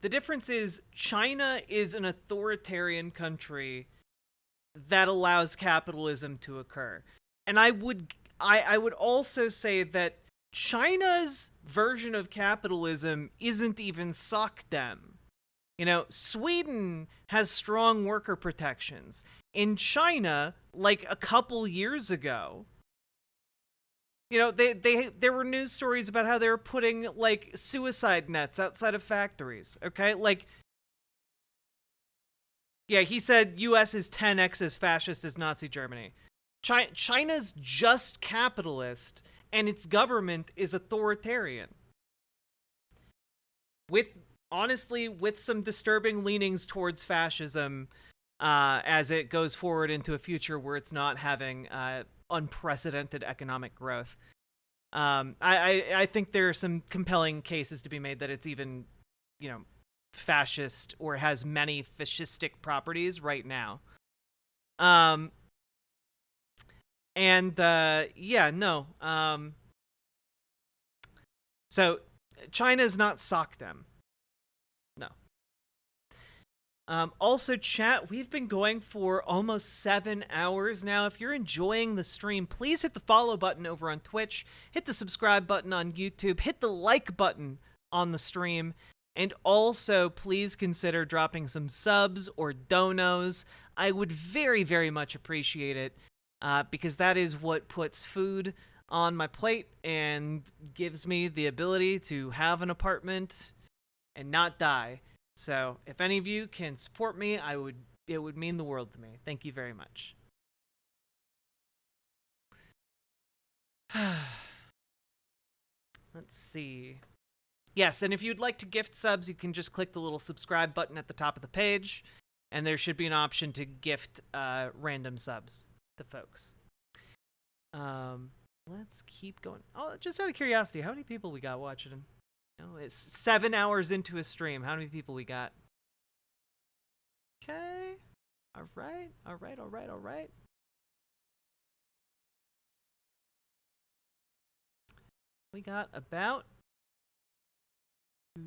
The difference is China is an authoritarian country that allows capitalism to occur. And I would also say that China's version of capitalism isn't even sockdem. Sweden has strong worker protections. In China, a couple years ago, there were news stories about how they were putting suicide nets outside of factories. Okay, yeah, he said U.S. is 10x as fascist as Nazi Germany. China's just capitalist, and its government is authoritarian. Honestly, with some disturbing leanings towards fascism, as it goes forward into a future where it's not having unprecedented economic growth. I think there are some compelling cases to be made that it's even, fascist or has many fascistic properties right now. So China's not sockdem. No. Also, chat, we've been going for almost 7 hours now. If you're enjoying the stream, please hit the follow button over on Twitch, hit the subscribe button on YouTube, hit the like button on the stream, and also please consider dropping some subs or donos. I would very, very much appreciate it, because that is what puts food on my plate and gives me the ability to have an apartment and not die. So, if any of you can support me, it would mean the world to me. Thank you very much. Let's see. Yes, and if you'd like to gift subs, you can just click the little subscribe button at the top of the page, and there should be an option to gift random subs to folks. Let's keep going. Oh, just out of curiosity, how many people we got watching? It's 7 hours into a stream. How many people we got? Okay. All right. We got about We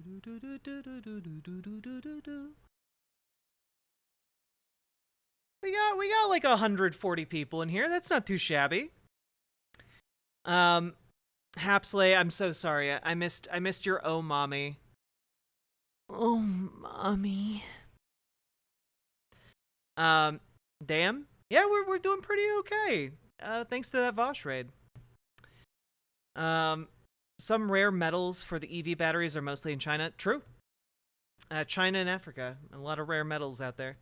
got like 140 people in here. That's not too shabby. Hapsley, I'm so sorry. I missed your oh mommy. Oh mommy. Damn. Yeah, we're doing pretty okay. Thanks to that Vosh raid. Some rare metals for the EV batteries are mostly in China. True. China and Africa. A lot of rare metals out there.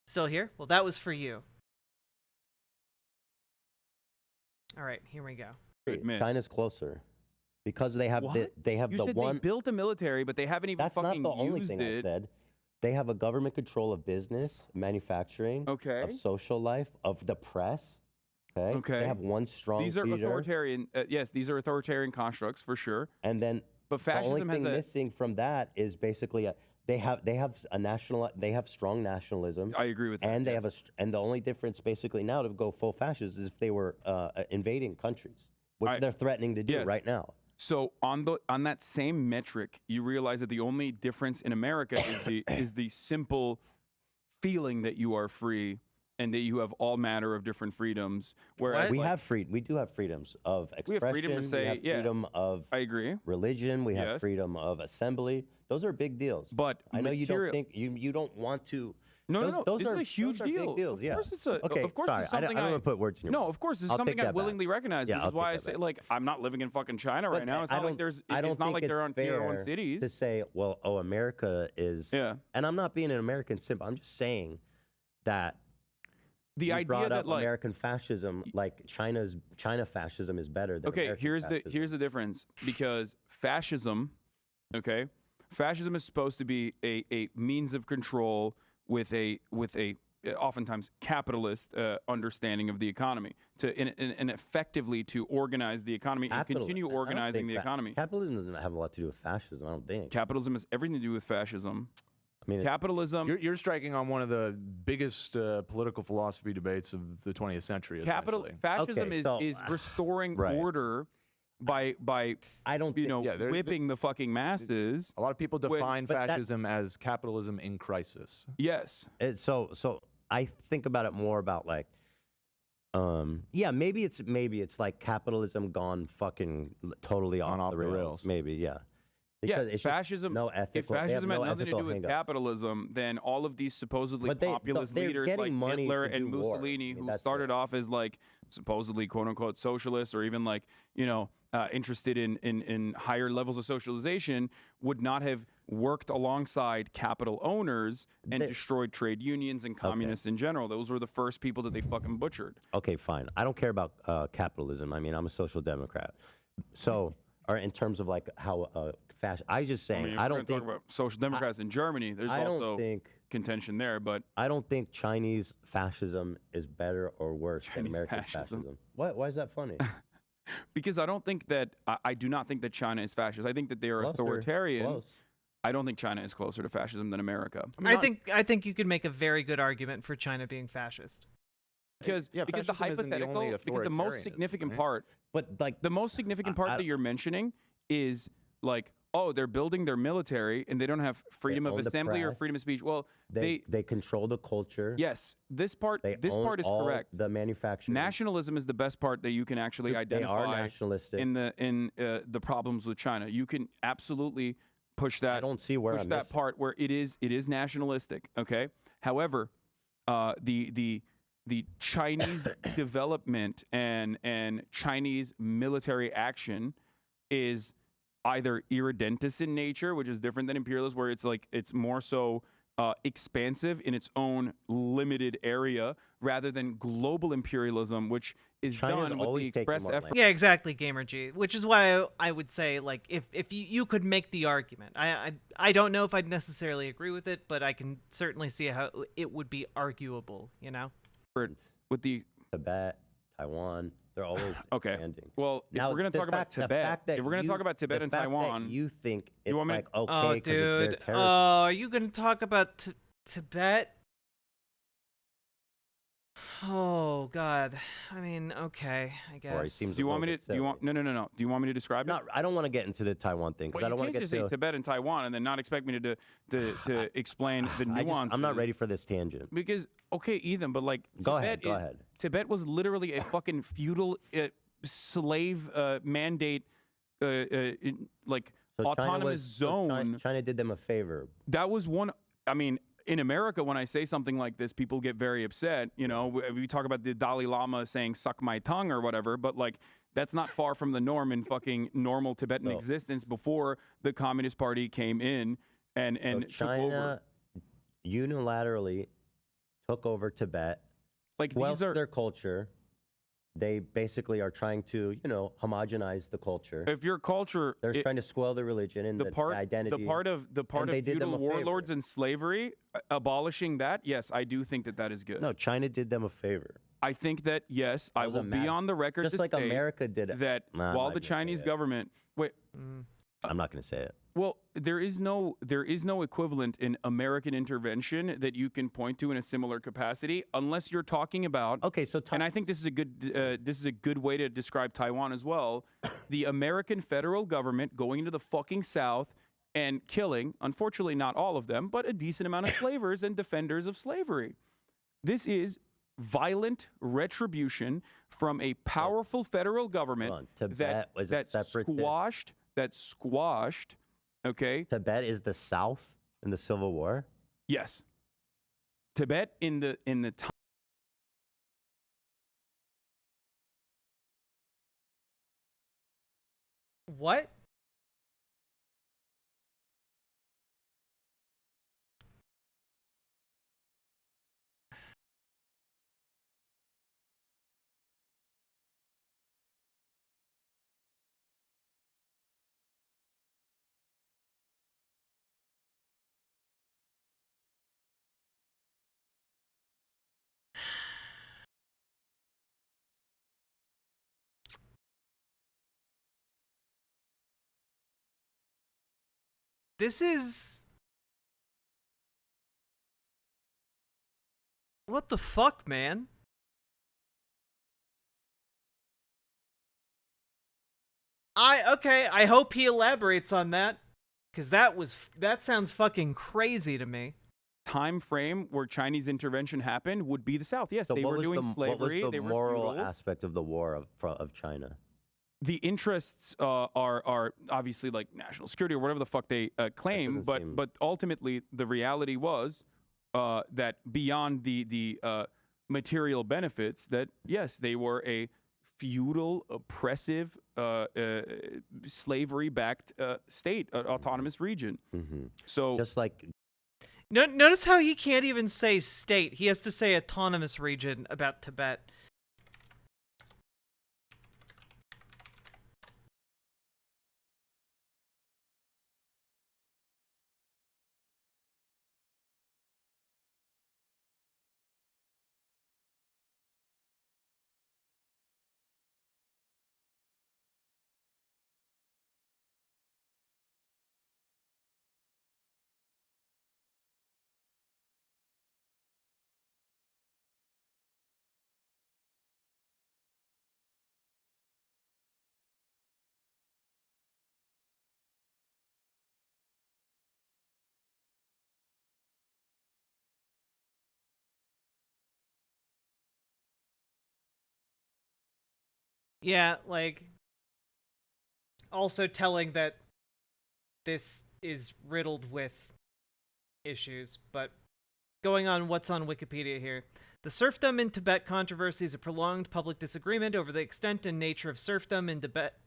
Still here? Well, that was for you. All right, here we go. China's closer because they have What? they have You the said one. they built a military, but they haven't even That's fucking not the only used thing I it. said. They have a government control of business, manufacturing, Okay. of social life, of the press. Okay. Okay. They have one strong These are leader. authoritarian. Yes, these are authoritarian constructs for sure. And then But the only fascism thing has a. missing from that is basically they have strong nationalism. I agree with that. And they have and the only difference basically now to go full fascist is if they were invading countries, which they're threatening to do right now. So on that same metric, you realize that the only difference in America is the simple feeling that you are free and that you have all manner of different freedoms. Whereas we have freedom. We do have freedoms of expression. We have freedom to say, we have freedom of I agree. Religion. We have freedom of assembly. Those are big deals. But I know you don't think you don't want to. No. Those This are is a huge those are deal. Big deals. Of course, it's a. Okay, of course, sorry. it's something I don't want to put words in your No, mouth. of course, this is I'll something take I that back. willingly recognize. Yeah, Which I'll is why I take that say, back. like, I'm not living in fucking China right now. It's not like there's. I don't It's not think like they're on it's tier 1 fair cities. to say, well, America is. Yeah. And I'm not being an American simp. I'm just saying that. The you idea brought that up like American fascism, like China fascism is better than okay, American here's the difference because fascism, okay, fascism is supposed to be a means of control with a oftentimes capitalist understanding of the economy and effectively to organize the economy and continue organizing the economy. Capitalism doesn't have a lot to do with fascism, I don't think. Capitalism has everything to do with fascism. I mean, capitalism. You're striking on one of the biggest political philosophy debates of the 20th century. Fascism is restoring order by I don't whipping the fucking masses. A lot of people define fascism as capitalism in crisis. Yes. So I think about it more about like, yeah, maybe it's like capitalism gone fucking totally off the rails. Maybe, yeah. Because it's fascism. No ethical. If fascism had no nothing to do with capitalism, then all of these supposedly populist leaders like Hitler and Mussolini, who started off as like supposedly quote unquote socialists or even like interested in higher levels of socialization, would not have worked alongside capital owners and destroyed trade unions and communists in general. Those were the first people that they fucking butchered. Okay, fine. I don't care about capitalism. I mean, I'm a social democrat. So, or in terms of like how I just saying I don't think talk about social democrats in Germany. There's also contention there, but I don't think Chinese fascism is better or worse than American fascism. Why is that funny? Because I don't think that I do not think that China is fascist. I think that they are authoritarian. Close. I don't think China is closer to fascism than America. I think you could make a very good argument for China being fascist. Because the hypothetical, because the most significant part, but like the most significant part that you're mentioning is like, oh, they're building their military and they don't have freedom of assembly or freedom of speech. Well, they control the culture. Yes, this part is correct. The manufacturing. Nationalism is the best part that you can actually identify. They are nationalistic in the problems with China. You can absolutely push that. I don't see where push that part where it is nationalistic. Okay. However, the Chinese development and Chinese military action is either irredentist in nature, which is different than imperialism, where it's more so expansive in its own limited area, rather than global imperialism, which is done with the express effort. Yeah, exactly, Gamer G. Which is why I would say, like, if you could make the argument, I don't know if I'd necessarily agree with it, but I can certainly see how it would be arguable. With the Tibet, Taiwan. They're always expanding. Well, if we're going to talk about Tibet, if we're going to talk about Tibet and Taiwan, you think it's you want me? like okay? Oh, dude. It's their territory. Are you going to talk about Tibet? Oh God. I mean, okay, I guess. Or he seems Do you want me to? Do you want? No. Do you want me to describe it? I don't want to get into the Taiwan thing because Well, I don't you want can't to just get say to Tibet and Taiwan and then not expect me to explain the nuances. I'm not ready for this tangent. Because okay, Ethan, but like Go Tibet ahead. Tibet was literally a fucking feudal slave mandate, like So autonomous zone. China did them a favor. That was one. I mean, in America, when I say something like this, people get very upset. You know, we talk about the Dalai Lama saying "suck my tongue" or whatever, but like that's not far from the norm in fucking normal Tibetan existence before the Communist Party came in and So took over. China unilaterally took over Tibet. Like these are their culture. They basically are trying to, homogenize the culture. If your culture, they're trying to spoil the religion and the identity. The part of feudal warlords and slavery, abolishing that, yes, I do think that is good. No, China did them a favor. I think that yes, I will be on the record just to like state America did it. that Nah, I'm while not the gonna say Chinese it. government, I'm not going to say it. well, there is no equivalent in American intervention that you can point to in a similar capacity, unless you're talking about. Okay, so and I think this is a good way to describe Taiwan as well. The American federal government going into the fucking South and killing, unfortunately not all of them, but a decent amount of slavers and defenders of slavery. This is violent retribution from a powerful federal government Tibet was a separatist. that squashed. Okay. Tibet is the South in the Civil War. Yes. Tibet in the time. What? This is... What the fuck, man? Okay, I hope he elaborates on that, because that sounds fucking crazy to me. Time frame where Chinese intervention happened would be the South. Yes, So they what were was doing the, slavery. What was they the were moral feudal. aspect of the war of China? The interests are obviously like national security or whatever the fuck they claim, but ultimately the reality was that beyond the material benefits, that yes, they were a feudal, oppressive, slavery-backed state, autonomous region. So just like. Notice how he can't even say state. He has to say autonomous region about Tibet. Yeah, like, also telling that this is riddled with issues, but going on what's on Wikipedia here. The serfdom in Tibet controversy is a prolonged public disagreement over the extent and nature of serfdom in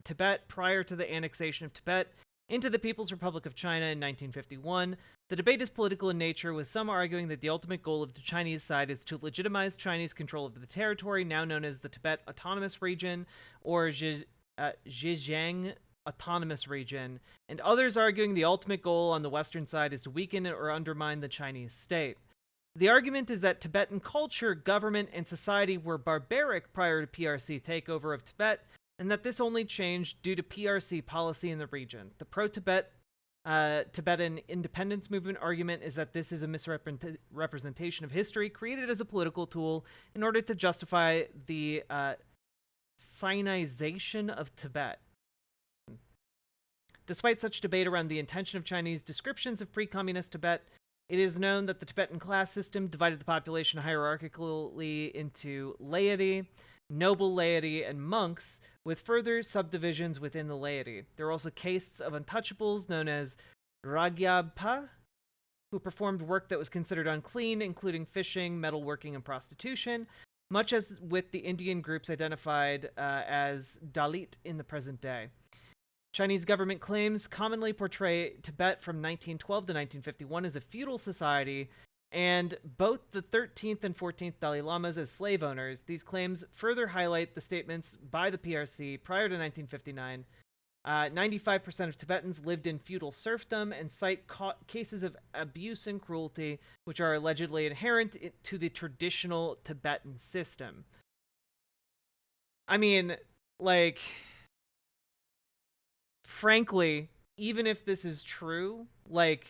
Tibet prior to the annexation of Tibet into the People's Republic of China in 1951. The debate is political in nature, with some arguing that the ultimate goal of the Chinese side is to legitimize Chinese control of the territory now known as the Tibet Autonomous Region, or Zhejiang Autonomous Region, and others arguing the ultimate goal on the Western side is to weaken or undermine the Chinese state. The argument is that Tibetan culture, government, and society were barbaric prior to PRC takeover of Tibet, and that this only changed due to PRC policy in the region. The pro-Tibet Tibetan independence movement argument is that this is a misrepresentation of history created as a political tool in order to justify the Sinization of Tibet. Despite such debate around the intention of Chinese descriptions of pre-communist Tibet, it is known that the Tibetan class system divided the population hierarchically into laity, noble laity, and monks, with further subdivisions within the laity. There are also castes of untouchables known as Ragyabpa, who performed work that was considered unclean, including fishing, metalworking, and prostitution, much as with the Indian groups identified as Dalit in the present day. Chinese government claims commonly portray Tibet from 1912 to 1951 as a feudal society, and both the 13th and 14th Dalai Lamas as slave owners. These claims further highlight the statements by the PRC prior to 1959. 95% of Tibetans lived in feudal serfdom and cite cases of abuse and cruelty, which are allegedly inherent to the traditional Tibetan system. I mean, like, frankly, even if this is true, like,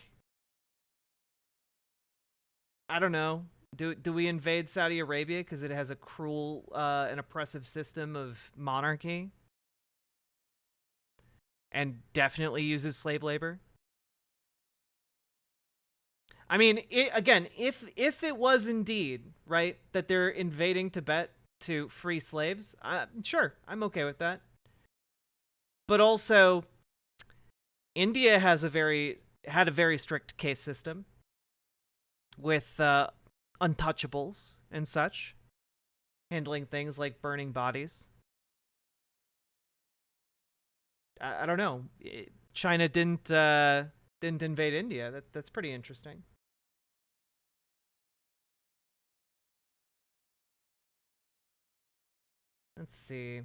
I don't know. Do we invade Saudi Arabia because it has a cruel and oppressive system of monarchy? And definitely uses slave labor? I mean, again, if it was indeed, right, that they're invading Tibet to free slaves, sure, I'm okay with that. But also, India had a very strict case system with untouchables and such, handling things like burning bodies. I don't know. China didn't invade India. That's pretty interesting. Let's see.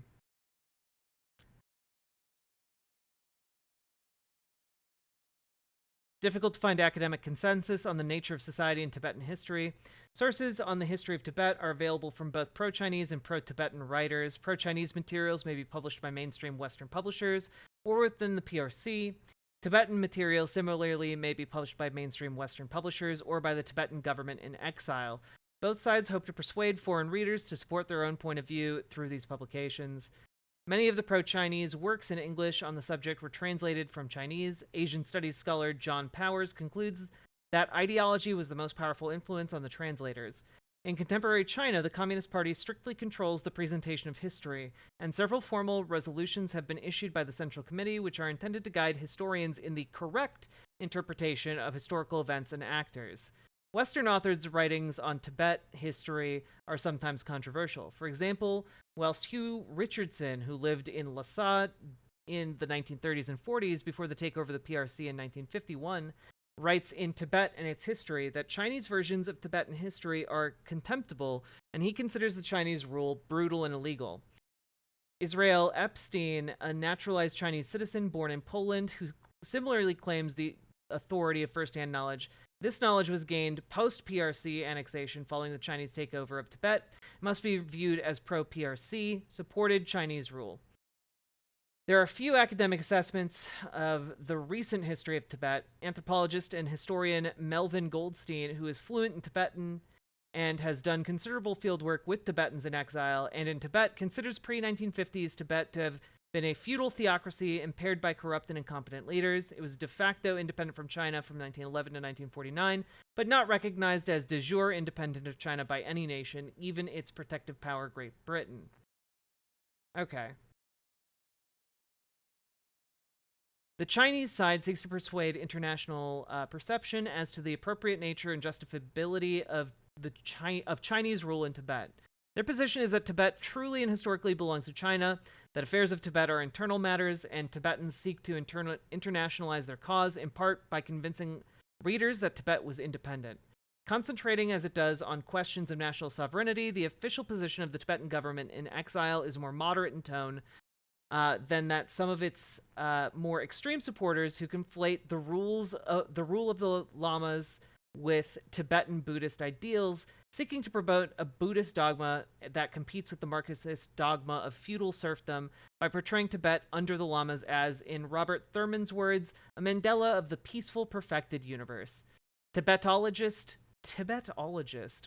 Difficult to find academic consensus on the nature of society in Tibetan history. Sources on the history of Tibet are available from both pro-Chinese and pro-Tibetan writers. Pro-Chinese materials may be published by mainstream Western publishers or within the PRC. Tibetan material similarly may be published by mainstream Western publishers or by the Tibetan government in exile. Both sides hope to persuade foreign readers to support their own point of view through these publications. Many of the pro-Chinese works in English on the subject were translated from Chinese. Asian studies scholar John Powers concludes that ideology was the most powerful influence on the translators. In contemporary China, the Communist Party strictly controls the presentation of history, and several formal resolutions have been issued by the Central Committee which are intended to guide historians in the correct interpretation of historical events and actors. Western authors' writings on Tibet history are sometimes controversial. For example, whilst Hugh Richardson, who lived in Lhasa in the 1930s and 40s before the takeover of the PRC in 1951, writes in Tibet and its history that Chinese versions of Tibetan history are contemptible, and he considers the Chinese rule brutal and illegal. Israel Epstein, a naturalized Chinese citizen born in Poland, who similarly claims the authority of first-hand knowledge. This knowledge was gained post-PRC annexation following the Chinese takeover of Tibet. It must be viewed as pro-PRC, supported Chinese rule. There are few academic assessments of the recent history of Tibet. Anthropologist and historian Melvin Goldstein, who is fluent in Tibetan and has done considerable fieldwork with Tibetans in exile and in Tibet, considers pre-1950s Tibet to have been a feudal theocracy impaired by corrupt and incompetent leaders. It was de facto independent from China from 1911 to 1949, but not recognized as de jure independent of China by any nation, even its protective power, Great Britain. Okay. The Chinese side seeks to persuade international perception as to the appropriate nature and justifiability of Chinese rule in Tibet. Their position is that Tibet truly and historically belongs to China, that affairs of Tibet are internal matters, and Tibetans seek to internationalize their cause, in part by convincing readers that Tibet was independent. Concentrating as it does on questions of national sovereignty, the official position of the Tibetan government in exile is more moderate in tone than that some of its more extreme supporters who conflate the rule of the lamas with Tibetan Buddhist ideals seeking to promote a Buddhist dogma that competes with the Marxist dogma of feudal serfdom by portraying Tibet under the lamas as, in Robert Thurman's words, a Mandela of the peaceful, perfected universe. Tibetologist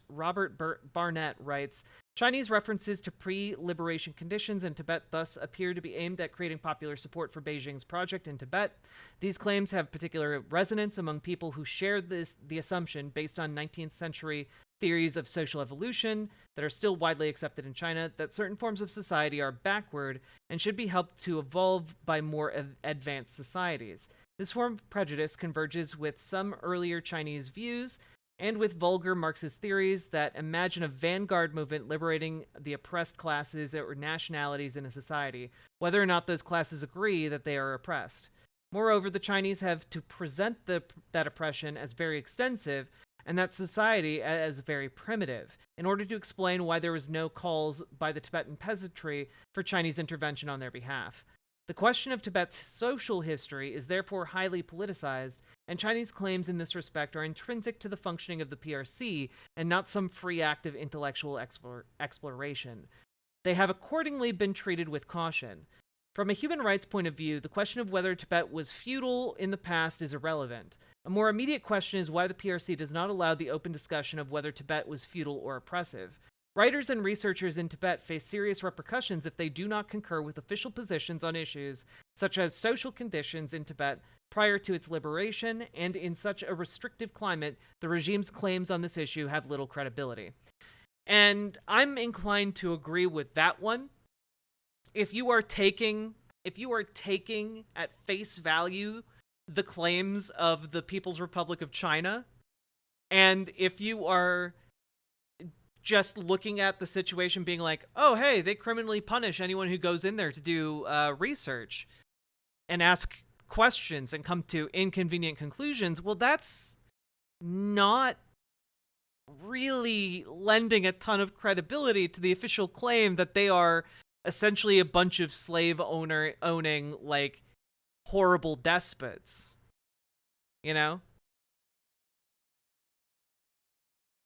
Robert Barnett writes, Chinese references to pre-liberation conditions in Tibet thus appear to be aimed at creating popular support for Beijing's project in Tibet. These claims have particular resonance among people who share the assumption based on 19th century theories of social evolution that are still widely accepted in China that certain forms of society are backward and should be helped to evolve by more advanced societies. This form of prejudice converges with some earlier Chinese views and with vulgar Marxist theories that imagine a vanguard movement liberating the oppressed classes or nationalities in a society, whether or not those classes agree that they are oppressed. Moreover, the Chinese have to present that oppression as very extensive and that society as very primitive, in order to explain why there was no calls by the Tibetan peasantry for Chinese intervention on their behalf. The question of Tibet's social history is therefore highly politicized, and Chinese claims in this respect are intrinsic to the functioning of the PRC and not some free act of intellectual exploration. They have accordingly been treated with caution. From a human rights point of view, the question of whether Tibet was feudal in the past is irrelevant. A more immediate question is why the PRC does not allow the open discussion of whether Tibet was feudal or oppressive. Writers and researchers in Tibet face serious repercussions if they do not concur with official positions on issues such as social conditions in Tibet prior to its liberation, and in such a restrictive climate, the regime's claims on this issue have little credibility. And I'm inclined to agree with that one. If you are taking at face value the claims of the People's Republic of China, and if you are just looking at the situation being like, oh, hey, they criminally punish anyone who goes in there to do research and ask questions and come to inconvenient conclusions, well, that's not really lending a ton of credibility to the official claim that they are essentially a bunch of owning, like, horrible despots. You know?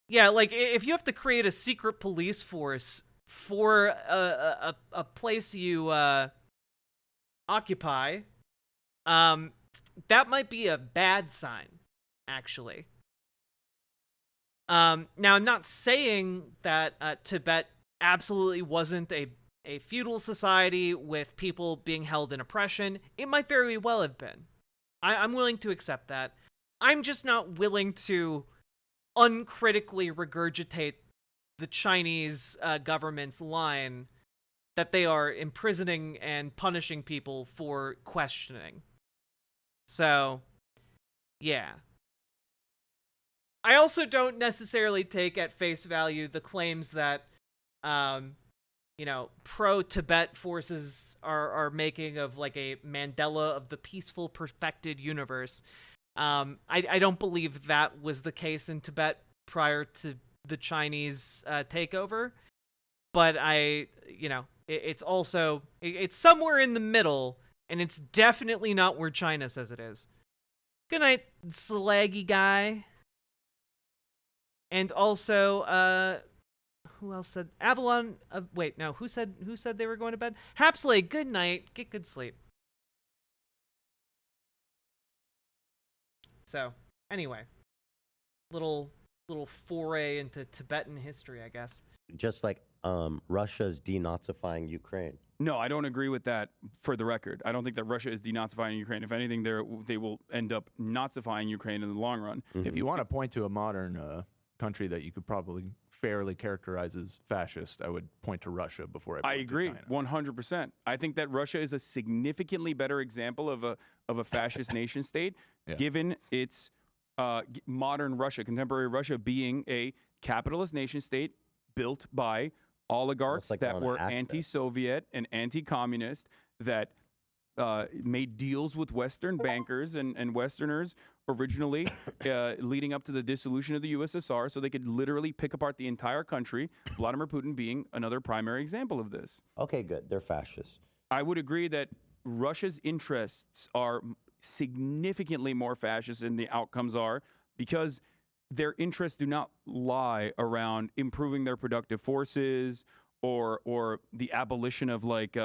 Yeah, like, if you have to create a secret police force for a place you occupy, that might be a bad sign, actually. Now, I'm not saying that Tibet absolutely wasn't a feudal society with people being held in oppression. It might very well have been. I'm willing to accept that. I'm just not willing to uncritically regurgitate the Chinese government's line that they are imprisoning and punishing people for questioning. So, yeah. I also don't necessarily take at face value the claims that, pro-Tibet forces are making of, like, a Mandela of the peaceful, perfected universe. I don't believe that was the case in Tibet prior to the Chinese takeover, but it's also, it's somewhere in the middle, and it's definitely not where China says it is. Good night, slaggy guy. And also, who else said Avalon? Wait, no, who said they were going to bed? Hapsley, good night, get good sleep. So, anyway, little foray into Tibetan history, I guess. Just like Russia's denazifying Ukraine. No, I don't agree with that, for the record. I don't think that Russia is denazifying Ukraine. If anything, they will end up nazifying Ukraine in the long run. Mm-hmm. If you want to point to a modern country that you could probably fairly characterize as fascist, I would point to Russia before I agree, 100%. I think that Russia is a significantly better example of a fascist nation state, given its modern Russia, contemporary Russia, being a capitalist nation state built by oligarchs that were anti-Soviet and anti-communist, that made deals with Western bankers and Westerners originally leading up to the dissolution of the USSR, so they could literally pick apart the entire country, Vladimir Putin being another primary example of this. Okay, good. They're fascists. I would agree that Russia's interests are significantly more fascist than the outcomes are, because their interests do not lie around improving their productive forces or the abolition of like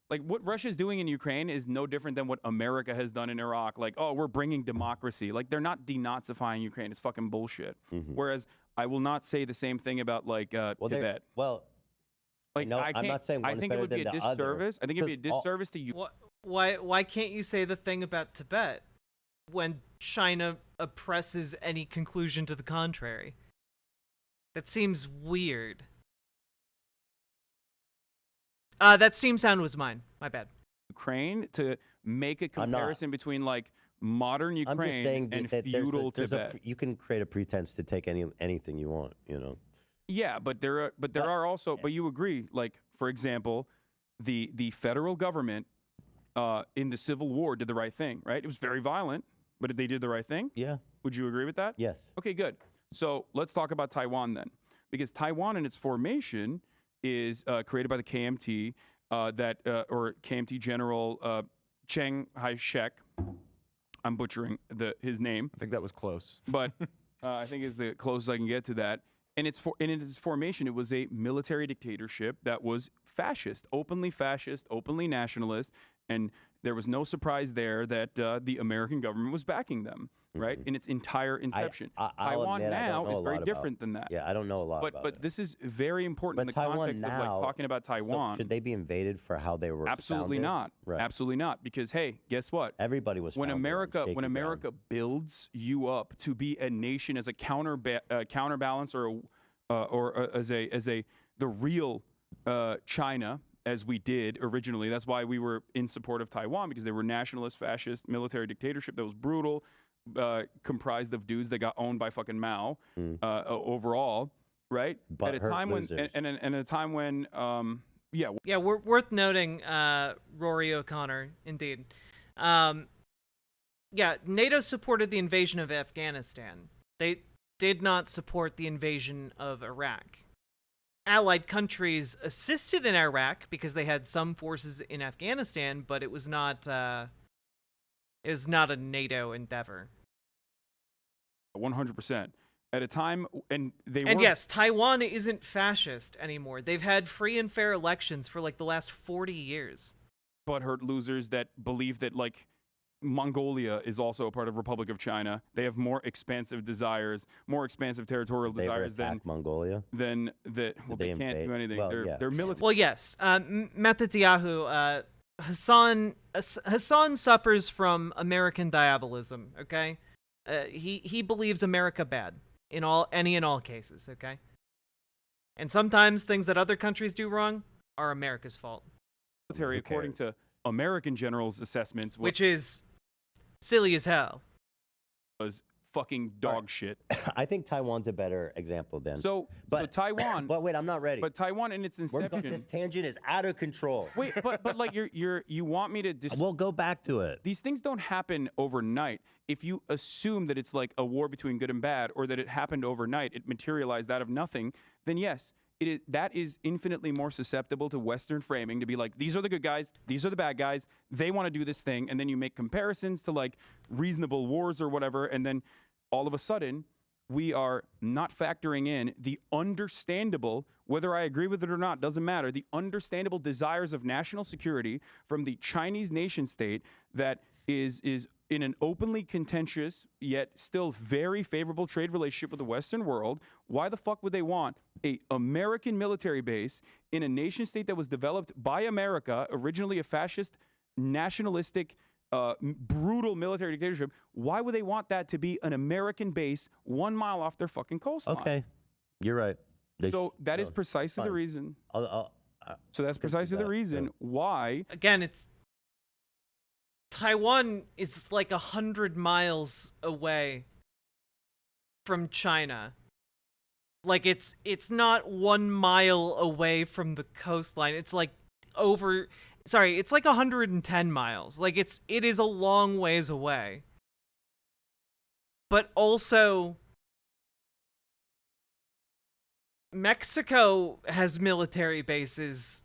what Russia's doing in Ukraine is no different than what America has done in Iraq. Like, oh, we're bringing democracy. Like, they're not denazifying Ukraine. It's fucking bullshit. Whereas I will not say the same thing about like Tibet. Like, no, I'm not saying one I is think it better would be a than the other. disservice. I think it'd be a disservice to you. Why can't you say the thing about Tibet when China oppresses any conclusion to the contrary? That seems weird. That Steam sound was mine. My bad. Ukraine to make a comparison between like modern Ukraine and feudal Tibet. You can create a pretense to take anything you want, you know. Yeah, but there are also, but you agree, like, for example, the federal government in the Civil War did the right thing, right? It was very violent, but they did the right thing. Yeah. Would you agree with that? Yes. Okay, good. So let's talk about Taiwan then, because Taiwan in its formation is created by the KMT, or KMT General Chiang Kai-shek. I'm butchering his name. I think that was close. But I think it's the closest I can get to that. And in its formation, it was a military dictatorship that was fascist, openly nationalist, and there was no surprise there that the American government was backing them, right? In its entire inception. Taiwan now is very different than that. Yeah, I don't know a lot about But this is very important in the context of like talking about Taiwan. Should they be invaded for how they were Absolutely founded? not. Right. Absolutely not. Because hey, guess what? Everybody was when founded on America builds you up to be a nation as a counterbalance or as the real China, as we did originally. That's why we were in support of Taiwan, because they were nationalist, fascist, military dictatorship that was brutal, comprised of dudes that got owned by fucking Mao overall, right? At a time when, and at a time when, yeah, we're worth noting, Rory O'Connor, indeed. Yeah, NATO supported the invasion of Afghanistan. They did not support the invasion of Iraq. Allied countries assisted in Iraq because they had some forces in Afghanistan, but it was not a NATO endeavor. 100%. At a time, and yes, Taiwan isn't fascist anymore. They've had free and fair elections for like the last 40 years. Butthurt losers that believe that like Mongolia is also a part of Republic of China. They have more expansive desires, more expansive territorial desires than Mongolia. Than that. Well, they can't do anything. Well, they're military. Well, yes. Netanyahu, Hassan suffers from American diabolism. Okay, he believes America bad in all cases. Okay, and sometimes things that other countries do wrong are America's fault. Military, according to American generals' assessments, which is silly as hell, was fucking dog shit. I think Taiwan's a better example then. So Taiwan. But wait, I'm not ready. But Taiwan in its inception. This tangent is out of control. Wait, but like you want me to? We'll go back to it. These things don't happen overnight. If you assume that it's like a war between good and bad, or that it happened overnight, it materialized out of nothing, then yes. That is infinitely more susceptible to Western framing, to be like, these are the good guys, these are the bad guys, they want to do this thing, and then you make comparisons to like reasonable wars or whatever, and then all of a sudden we are not factoring in the understandable, whether I agree with it or not, doesn't matter, the understandable desires of national security from the Chinese nation state that is in an openly contentious yet still very favorable trade relationship with the Western world. Why the fuck would they want a American military base in a nation state that was developed by America, originally a fascist, nationalistic, brutal military dictatorship? Why would they want that to be an American base 1 mile off their fucking coastline? Okay, you're right. So that is precisely the reason. So that's precisely the reason why. Again, it's Taiwan is like 100 miles away from China. Like it's not 1 mile away from the coastline. It's like it's like 110 miles. Like it is a long ways away. But also Mexico has military bases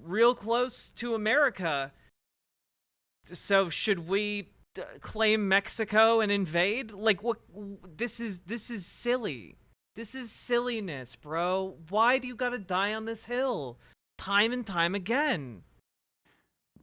real close to America. So should we claim Mexico and invade? Like, what? This is silly. This is silliness, bro. Why do you gotta die on this hill time and time again?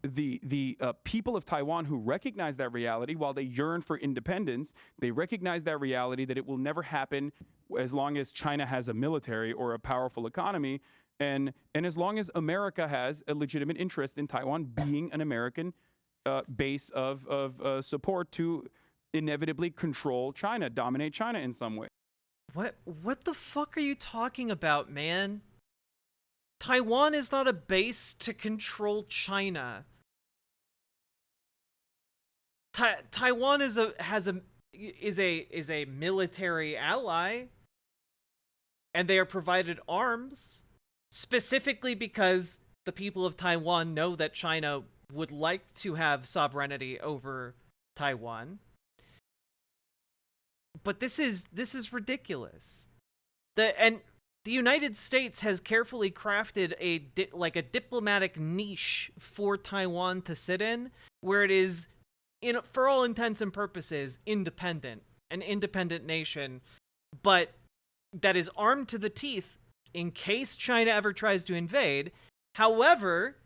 The people of Taiwan who recognize that reality, while they yearn for independence, they recognize that reality that it will never happen as long as China has a military or a powerful economy, and as long as America has a legitimate interest in Taiwan being an American base of support to inevitably control China, dominate China in some way. What the fuck are you talking about, man? Taiwan is not a base to control China. Taiwan is a military ally, and they are provided arms specifically because the people of Taiwan know that China would like to have sovereignty over Taiwan. But this is ridiculous. The United States has carefully crafted a diplomatic niche for Taiwan to sit in, where it is, for all intents and purposes, independent, an independent nation, but that is armed to the teeth in case China ever tries to invade. However,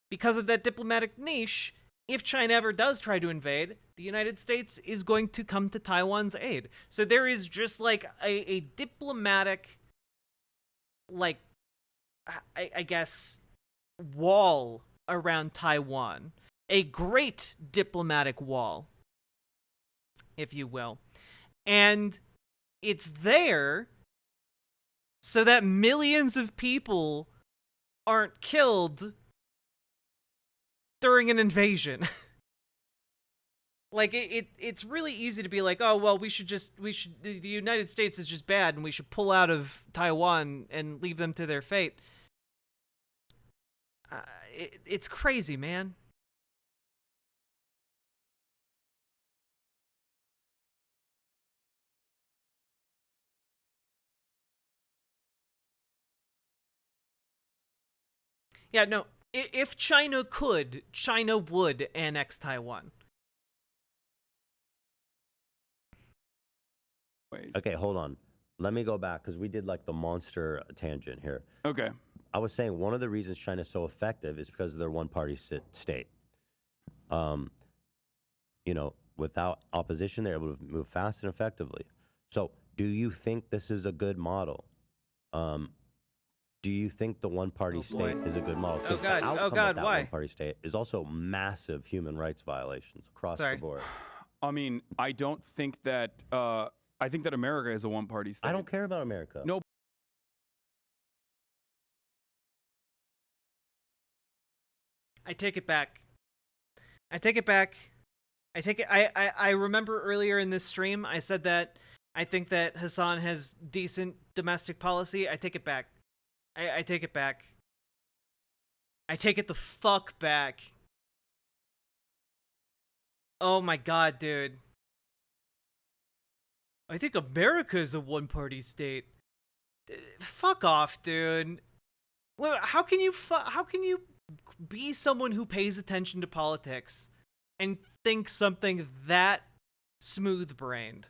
because of that diplomatic niche, if China ever does try to invade, the United States is going to come to Taiwan's aid. So there is just like a diplomatic, like, I guess, wall around Taiwan. A great diplomatic wall, if you will. And it's there so that millions of people aren't killed during an invasion. Like, it's really easy to be like, oh, well, the United States is just bad and we should pull out of Taiwan and leave them to their fate. It's crazy, man. Yeah, no, if China could, China would annex Taiwan. Okay, hold on. Let me go back because we did like the monster tangent here. Okay. I was saying one of the reasons China's so effective is because of their one-party state. Without opposition, they're able to move fast and effectively. So, do you think this is a good model? Do you think the one-party state is a good model? Oh God! Oh God! Why? One-party state is also massive human rights violations across the board. I mean, I don't think that. I think that America is a one-party state. I don't care about America. No. I take it back. I take it back. I remember earlier in this stream, I said that I think that Hassan has decent domestic policy. I take it back. I take it back. I take it the fuck back. Oh my God, dude. I think America is a one-party state. Fuck off, dude. Well, how can you be someone who pays attention to politics and think something that smooth-brained?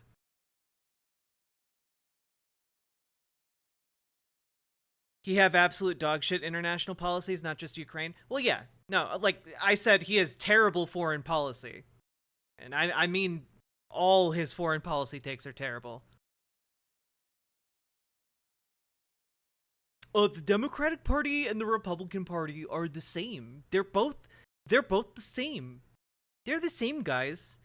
He have absolute dogshit international policies, not just Ukraine. Well, yeah. No, like I said, he has terrible foreign policy. And I mean all his foreign policy takes are terrible. Oh, the Democratic Party and the Republican Party are the same. They're both the same. They're the same, guys.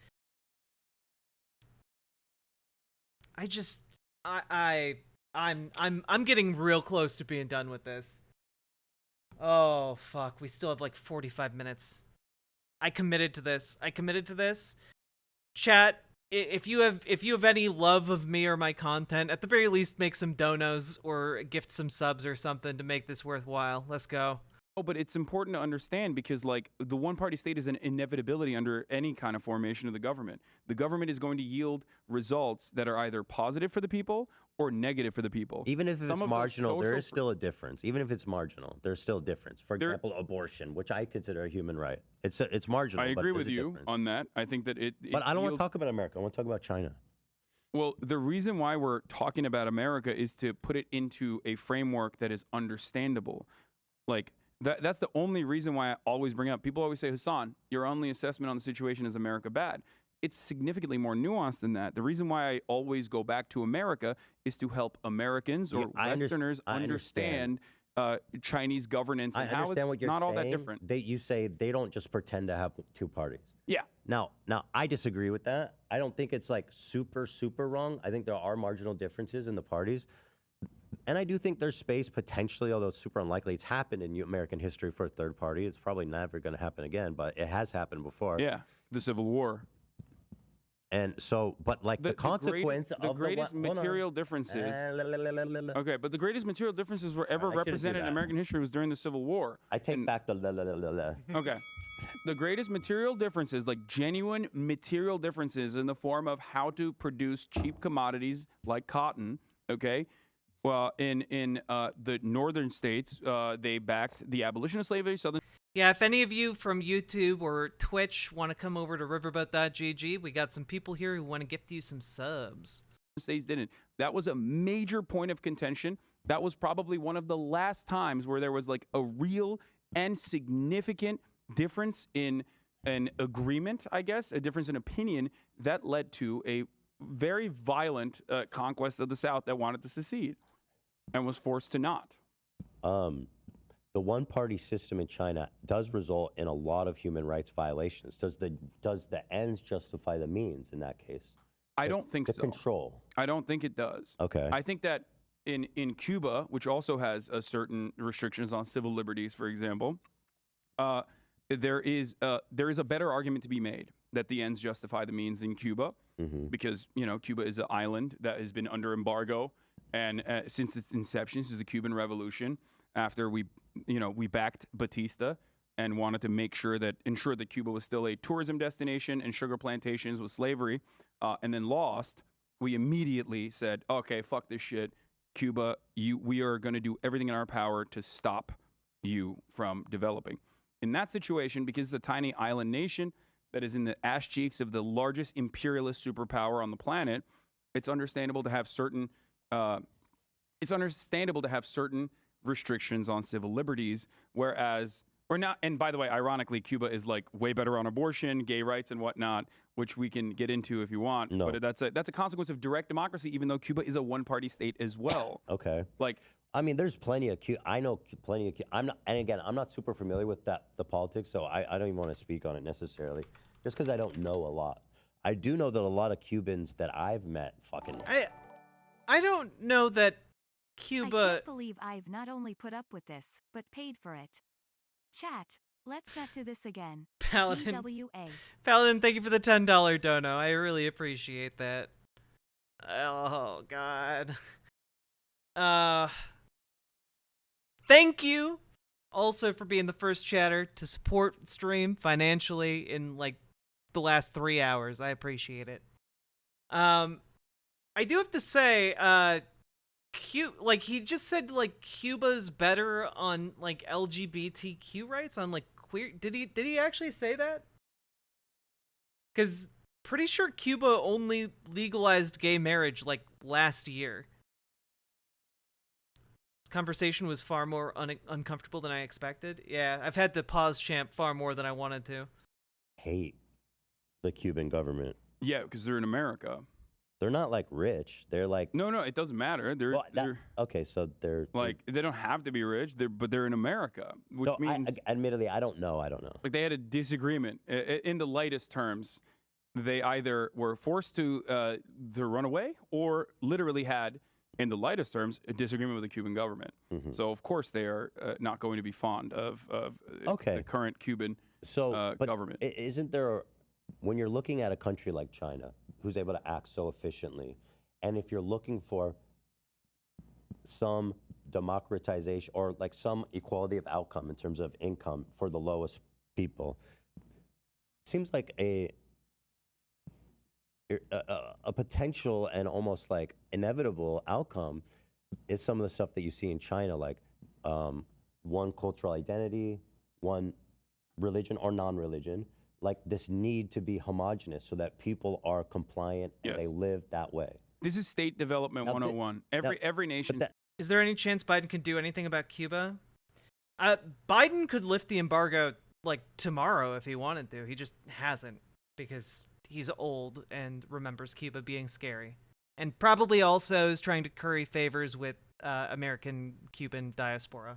I'm getting real close to being done with this. Oh fuck, we still have like 45 minutes. I committed to this. Chat, if you have any love of me or my content, at the very least make some donos or gift some subs or something to make this worthwhile. Let's go. Oh, but it's important to understand because like the one-party state is an inevitability under any kind of formation of the government. The government is going to yield results that are either positive for the people or negative for the people. Even if Some it's of those marginal, there social is still a difference. Even if it's marginal, there's still a difference. For example, abortion, which I consider a human right. It's marginal. I agree but with there's a you difference. on that. I think that it But I don't want to yields- talk about America. I want to talk about China. Well, the reason why we're talking about America is to put it into a framework that is understandable. Like that's the only reason why I always bring up. People always say, Hassan, your only assessment on the situation is America bad. It's significantly more nuanced than that. The reason why I always go back to America is to help Americans or Westerners understand Chinese governance and how it's what you're not all that saying. different. You say they don't just pretend to have two parties. Yeah. Now, I disagree with that. I don't think it's like super wrong. I think there are marginal differences in the parties. And I do think there's space potentially, although it's super unlikely. It's happened in American history for a third party. It's probably never going to happen again, but it has happened before. Yeah, the Civil War. And so, but like the consequence of the greatest material differences. Okay, but the greatest material differences were ever represented in American history was during the Civil War. I take back the Okay. The greatest material differences, like genuine material differences in the form of how to produce cheap commodities like cotton, okay? Well, in the northern states, they backed the abolition of slavery. Yeah, if any of you from YouTube or Twitch want to come over to riverboat.gg, we got some people here who want to gift you some subs. States didn't. That was a major point of contention. That was probably one of the last times where there was like a real and significant difference in an agreement, I guess, a difference in opinion that led to a very violent conquest of the South that wanted to secede and was forced to not. The one-party system in China does result in a lot of human rights violations. Does the ends justify the means in that case? I don't think so. Control. I don't think it does. Okay. I think that in Cuba, which also has a certain restrictions on civil liberties, for example, there is a better argument to be made that the ends justify the means in Cuba, because Cuba is an island that has been under embargo, and since its inception, since the Cuban Revolution, after we backed Batista and wanted to ensure that Cuba was still a tourism destination and sugar plantations with slavery, and then lost, we immediately said, okay, fuck this shit. Cuba, we are going to do everything in our power to stop you from developing. In that situation, because it's a tiny island nation that is in the ass cheeks of the largest imperialist superpower on the planet, it's understandable to have certain restrictions on civil liberties, and by the way, ironically, Cuba is like way better on abortion, gay rights, and whatnot, which we can get into if you want. No. But that's a consequence of direct democracy, even though Cuba is a one-party state as well. Okay. Like, I mean, there's plenty of Cuba. I know plenty of Cuba. I'm not super familiar with the politics, so I don't even want to speak on it necessarily, just because I don't know a lot. I do know that a lot of Cubans that I've met fucking. I don't know that Cuba. I can't believe I've not only put up with this, but paid for it. Chat, let's not do this again. Paladin. DWA. Paladin, thank you for the $10 dono. I really appreciate that. Oh, God. Thank you also for being the first chatter to support stream financially in like the last 3 hours. I appreciate it. I do have to say, he just said like Cuba's better on like LGBTQ rights, on like queer. Did he actually say that? Because pretty sure Cuba only legalized gay marriage like last year. This conversation was far more uncomfortable than I expected. Yeah, I've had to pause champ far more than I wanted to. Hate the Cuban government. Yeah, because they're in America. They're not like rich. They're like no, it doesn't matter. They're okay. So they're like they don't have to be rich. But they're in America, which means admittedly, I don't know. Like they had a disagreement in the lightest terms. They either were forced to run away, or literally had, in the lightest terms, a disagreement with the Cuban government. So of course they are not going to be fond of the current Cuban government. Isn't there, when you're looking at a country like China, who's able to act so efficiently, and if you're looking for some democratization or like some equality of outcome in terms of income for the lowest people, seems like a a potential and almost like inevitable outcome is some of the stuff that you see in China, like one cultural identity, one religion or non-religion, like this need to be homogenous so that people are compliant and they live that way. This is state development 101. Every nation. Is there any chance Biden could do anything about Cuba? Biden could lift the embargo like tomorrow if he wanted to. He just hasn't because he's old and remembers Cuba being scary. And probably also is trying to curry favors with American Cuban diaspora.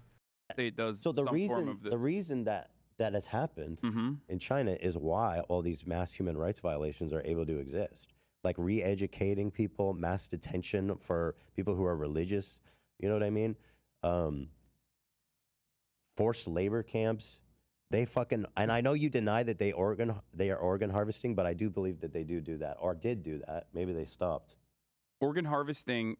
It does. So the reason that has happened in China is why all these mass human rights violations are able to exist. Like re-educating people, mass detention for people who are religious. You know what I mean? Forced labor camps. They fucking, and I know you deny that they are organ harvesting, but I do believe that they do that or did do that. Maybe they stopped. Organ harvesting.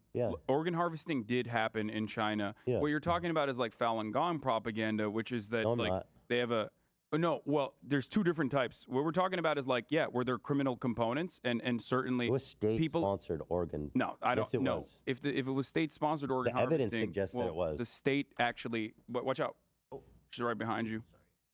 Organ harvesting did happen in China. Yeah. What you're talking about is like Falun Gong propaganda, which is that they have a. No, well, there's two different types. What we're talking about is like, were there criminal components and certainly it was state-sponsored organ. No, I don't know. If it was state-sponsored organ harvesting, evidence suggests that it was. The state actually. Watch out! She's right behind you.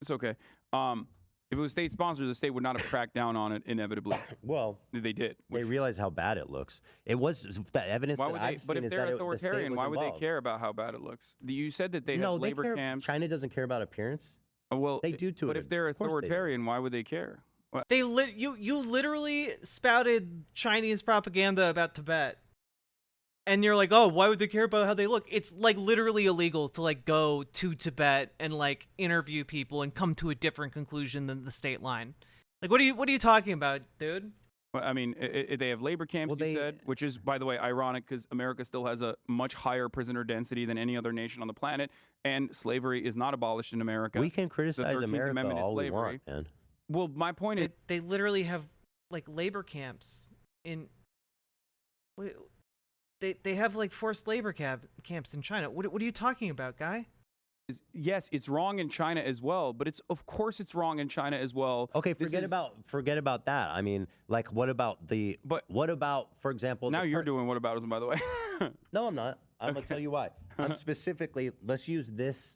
It's okay. If it was state-sponsored, the state would not have cracked down on it inevitably. Well, they did. They realized how bad it looks. It was the evidence Why that would I've But seen if is they're that authoritarian, why would they care about how bad it looks? You said that they have labor camps. China doesn't care about appearance. Well, they do to But it. if they're authoritarian, why would they care? You literally spouted Chinese propaganda about Tibet. And you're like, oh, why would they care about how they look? It's like literally illegal to like go to Tibet and like interview people and come to a different conclusion than the state line. Like, what are you talking about, dude? Well, I mean, they have labor camps, you said, which is, by the way, ironic because America still has a much higher prisoner density than any other nation on the planet, and slavery is not abolished in America. We can criticize The 13th America Amendment is all we slavery. want, man. Well, my point is, They literally have like labor camps in. They have like forced labor camps in China. What are you talking about, guy? yes, it's wrong in China as well, but of course it's wrong in China as well. Okay, forget about that. I mean, like, what about, for example? Now you're doing whataboutism, by the way. No, I'm not. I'm gonna tell you why. I'm specifically. Let's use this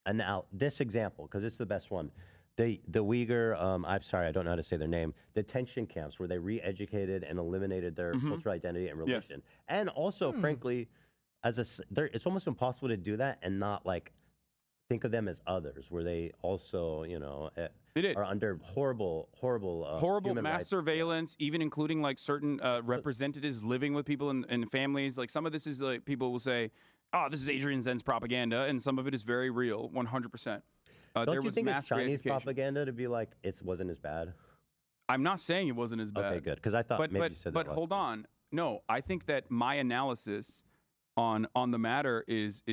example because it's the best one. The Uyghur, I'm sorry, I don't know how to say their name, detention camps where they re-educated and eliminated their cultural identity and religion. Yes. And also, frankly, it's almost impossible to do that and not like think of them as others, where they also, are under horrible human mass rights. surveillance, even including like certain representatives living with people and families. Like some of this is like people will say, "Oh, this is Adrian Zen's propaganda," and some of it is very real, 100%. Don't you think it's Chinese propaganda to be like it wasn't as bad? I'm not saying it wasn't as bad. Okay, good, because I thought maybe you said that. But hold on, no, I think that my analysis on the matter is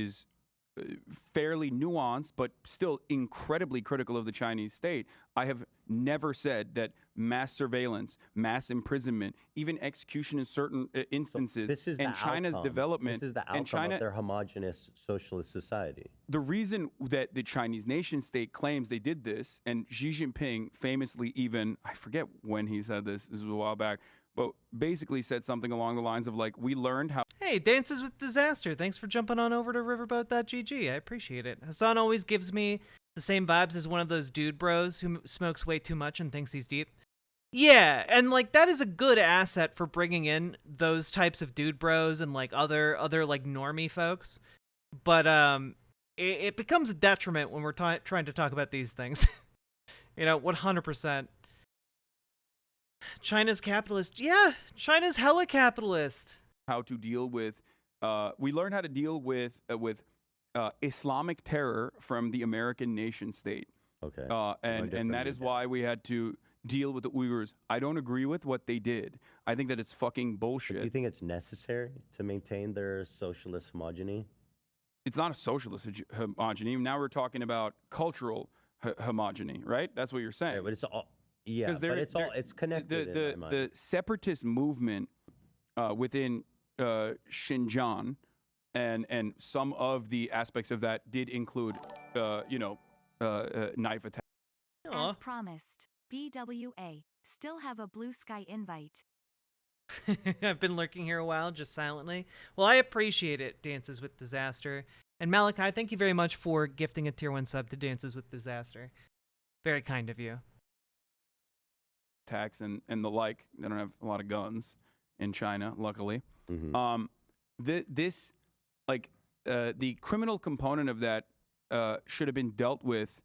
fairly nuanced, but still incredibly critical of the Chinese state. I have never said that mass surveillance, mass imprisonment, even execution in certain instances, and China's development, this is the outcome of their homogenous socialist society. The reason that the Chinese nation state claims they did this, and Xi Jinping famously even, I forget when he said this was a while back, but basically said something along the lines of like, we learned how. Hey, Dances with Disaster, thanks for jumping on over to riverboat.gg. I appreciate it. Hassan always gives me the same vibes as one of those dude bros who smokes way too much and thinks he's deep. Yeah, and like that is a good asset for bringing in those types of dude bros and like other like normie folks. But it becomes a detriment when we're trying to talk about these things. 100%. China's capitalist. Yeah, China's hella capitalist. How to deal with, we learned how to deal with Islamic terror from the American nation state. Okay. And that is why we had to deal with the Uyghurs. I don't agree with what they did. I think that it's fucking bullshit. But do you think it's necessary to maintain their socialist homogeny? It's not a socialist homogeny. Now we're talking about cultural homogeny, right? That's what you're saying. Yeah, but it's all. Yeah, but it's connected. The separatist movement within Xinjiang and some of the aspects of that did include, knife attack. As promised, BWA still have a blue sky invite. I've been lurking here a while, just silently. Well, I appreciate it, Dances with Disaster. And Malachi, thank you very much for gifting a tier 1 sub to Dances with Disaster. Very kind of you. Tax and the like. They don't have a lot of guns in China, luckily. This, like, the criminal component of that should have been dealt with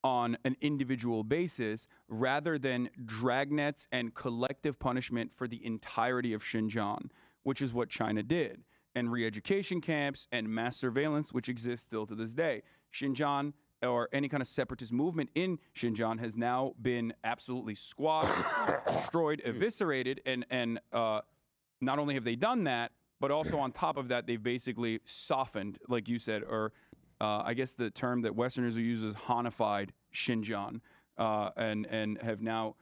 on an individual basis rather than dragnets and collective punishment for the entirety of Xinjiang, which is what China did, and re-education camps and mass surveillance, which exists still to this day. Xinjiang, or any kind of separatist movement in Xinjiang, has now been absolutely squashed, destroyed, eviscerated, and not only have they done that, but also on top of that, they've basically softened, like you said, or I guess the term that Westerners will use is Hanified Xinjiang, and have now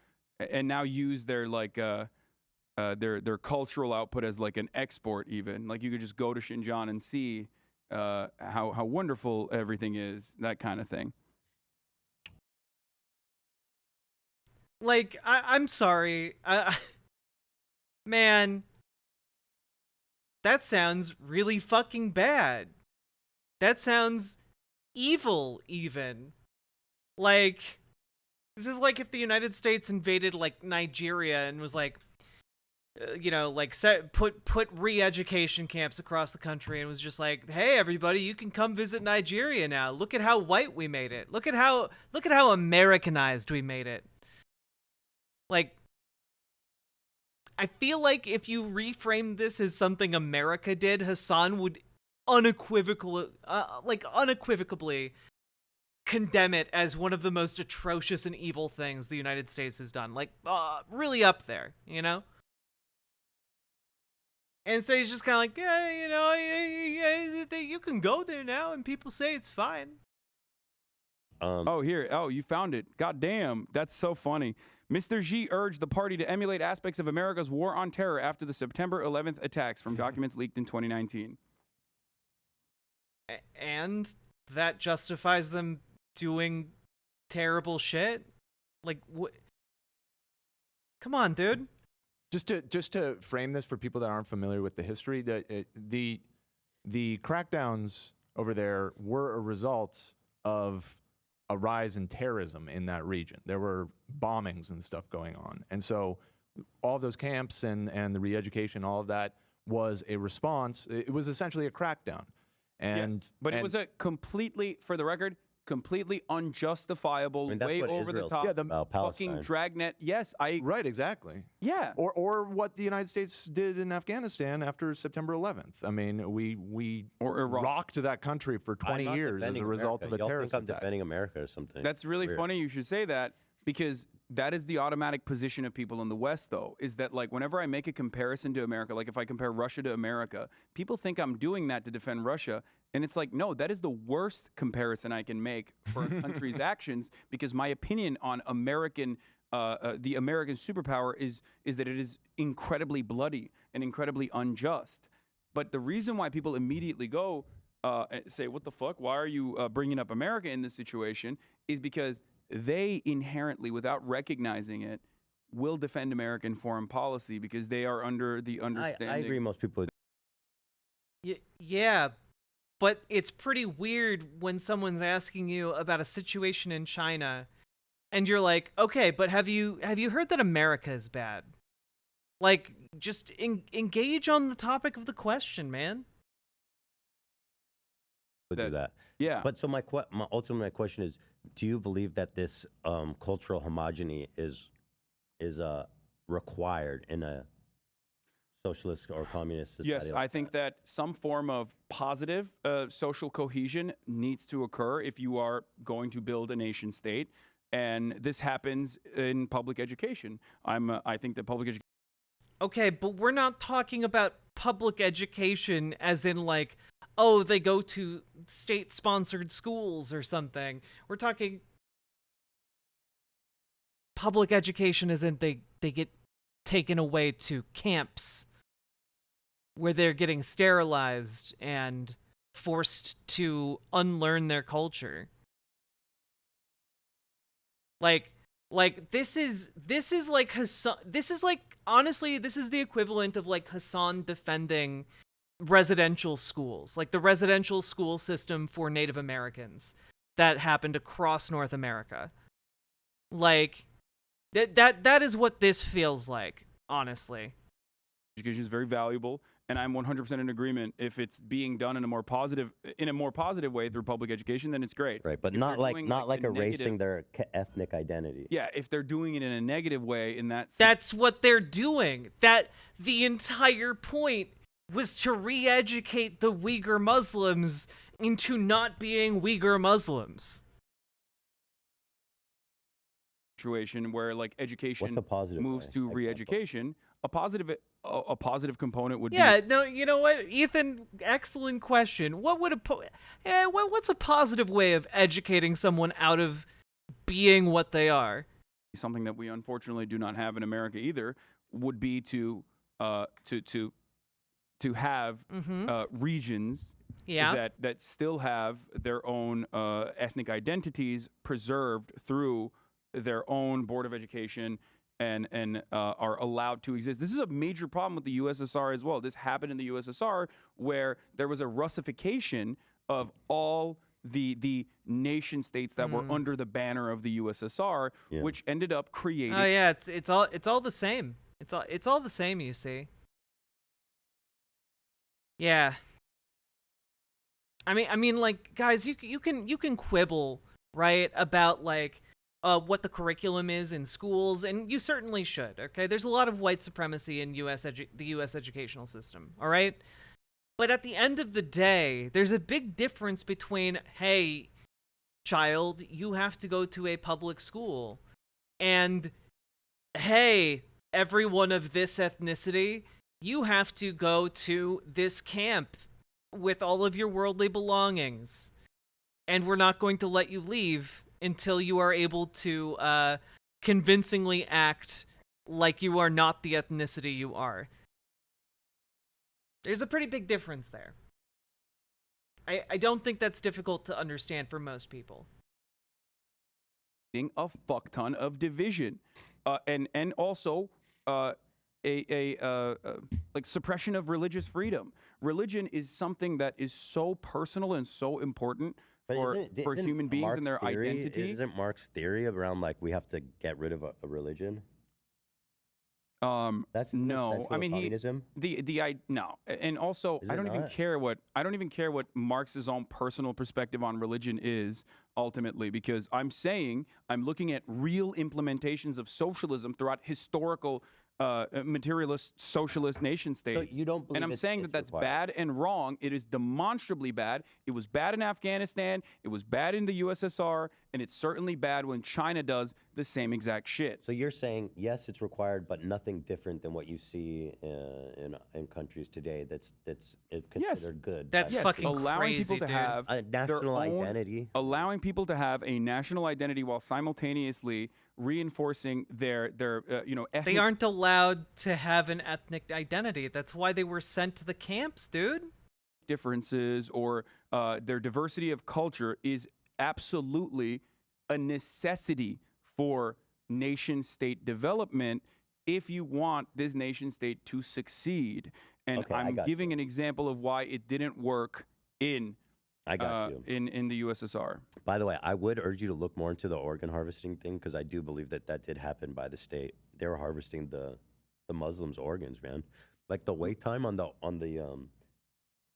use their like their cultural output as like an export even. Like you could just go to Xinjiang and see how wonderful everything is, that kind of thing. Like I'm sorry, man. That sounds really fucking bad. That sounds evil, even. Like, this is like if the United States invaded, like, Nigeria and was like, you know, like, put re-education camps across the country and was just like, hey, everybody, you can come visit Nigeria now. Look at how white we made it. Look at how Americanized we made it. Like, I feel like if you reframe this as something America did, Hassan would unequivocally condemn it as one of the most atrocious and evil things the United States has done. Like, really up there, you know? And so he's just kind of like, yeah, you know, you can go there now, and people say it's fine. You found it. God damn, that's so funny. Mr. Xi urged the party to emulate aspects of America's war on terror after the September 11th attacks from documents leaked in 2019. And that justifies them doing terrible shit? Like, what? Come on, dude. Just to frame this for people that aren't familiar with the history, the crackdowns over there were a result of a rise in terrorism in that region. There were bombings and stuff going on. And so all of those camps and the re-education, all of that was a response. It was essentially a crackdown. And yes, but it was a completely, for the record, completely unjustifiable, way over the top, fucking dragnet. Yes, right, exactly. Yeah, or what the United States did in Afghanistan after September 11th. I mean, we rocked that country for 20 years as a result of a terrorist attack. I'm defending America or something. That's really funny you should say that, because that is the automatic position of people in the West, though, is that, like, whenever I make a comparison to America, like if I compare Russia to America, people think I'm doing that to defend Russia. And it's like, no, that is the worst comparison I can make for a country's actions, because my opinion on American, the American superpower is that it is incredibly bloody and incredibly unjust. But the reason why people immediately go say, what the fuck, why are you bringing up America in this situation, is because they inherently, without recognizing it, will defend American foreign policy because they are under the understanding. I agree, most people. Yeah. But it's pretty weird when someone's asking you about a situation in China and you're like, okay, but have you heard that America is bad? Like, just engage on the topic of the question, man. Do that. Yeah. But so my ultimate question is, do you believe that this cultural homogeny is required in a socialist or communist society? Yes, I think that some form of positive social cohesion needs to occur if you are going to build a nation state, and this happens in public education. I think that public education. Okay, but we're not talking about public education as in like, oh, they go to state-sponsored schools or something. We're talking public education as in they get taken away to camps where they're getting sterilized and forced to unlearn their culture. Like Like this is like Hassan. This is like, honestly, this is the equivalent of like Hassan defending residential schools, like the residential school system for Native Americans that happened across North America. Like that is what this feels like, honestly. Education is very valuable, and I'm 100% in agreement. If it's being done in a more positive way through public education, then it's great. Right, but If not they're doing, like a erasing negative- their ethnic identity. Yeah, if they're doing it in a negative way, That's what they're doing. That the entire point was to re-educate the Uyghur Muslims into not being Uyghur Muslims. situation where like education What's a positive moves way? to re-education, a positive component would Yeah, be no, you know what, Ethan? Excellent question. What would what's a positive way of educating someone out of being what they are? something that we unfortunately do not have in America either. Would be to have regions that still have their own ethnic identities preserved through their own board of education and are allowed to exist. This is a major problem with the USSR as well. This happened in the USSR where there was a Russification of all the nation states that were under the banner of the USSR, which ended up creating. Oh yeah, it's all the same. It's all the same, you see. Yeah. I mean, like, guys, you can quibble, right, about like what the curriculum is in schools, and you certainly should. Okay, there's a lot of white supremacy in the U.S. educational system. All right, but at the end of the day, there's a big difference between, hey, child, you have to go to a public school, and hey, everyone of this ethnicity, you have to go to this camp with all of your worldly belongings, and we're not going to let you leave until you are able to convincingly act like you are not the ethnicity you are. There's a pretty big difference there. I don't think that's difficult to understand for most people. A fuck ton of division, and also like suppression of religious freedom. Religion is something that is so personal and so important for human beings Marx's and their theory, identity. Isn't Marx's theory around like we have to get rid of a religion? That's No, I mean communism? no, and also Is I it don't even not? care what Marx's own personal perspective on religion is ultimately, because I'm looking at real implementations of socialism throughout historical materialist socialist nation states. you don't believe and I'm it's- saying it's that's required? bad and wrong. It is demonstrably bad. It was bad in Afghanistan. It was bad in the USSR, and it's certainly bad when China does the same exact shit. So you're saying yes, it's required, but nothing different than what you see in countries today. That's considered good. That's fucking allowing crazy, people to dude. have A national their own- identity. allowing people to have a national identity while simultaneously reinforcing their ethnic. They aren't allowed to have an ethnic identity. That's why they were sent to the camps, dude. differences or their diversity of culture is absolutely a necessity for nation state development if you want this nation state to succeed. And Okay, I I'm got giving an example of why it didn't work in I got you. in the USSR. By the way, I would urge you to look more into the organ harvesting thing because I do believe that did happen by the state. They were harvesting the Muslims' organs, man. Like the wait time on the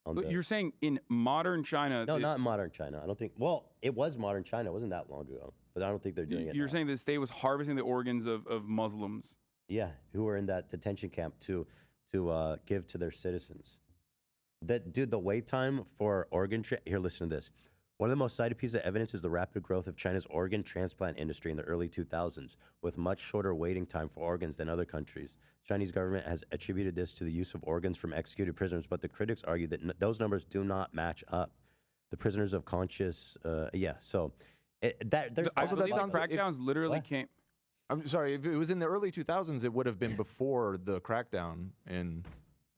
But you're saying in modern China? No, not in modern China. I don't think. Well, it was modern China. It wasn't that long ago. But I don't think they're doing it. You're now. saying the state was harvesting the organs of Muslims? Yeah, who were in that detention camp to give to their citizens. Dude, the wait time for organ here. Listen to this. One of the most cited pieces of evidence is the rapid growth of China's organ transplant industry in the early 2000s, with much shorter waiting time for organs than other countries. Chinese government has attributed this to the use of organs from executed prisoners, but the critics argue that those numbers do not match up. The prisoners of conscience, So there's I believe the crackdowns literally came. I'm sorry, if it was in the early 2000s, it would have been before the crackdown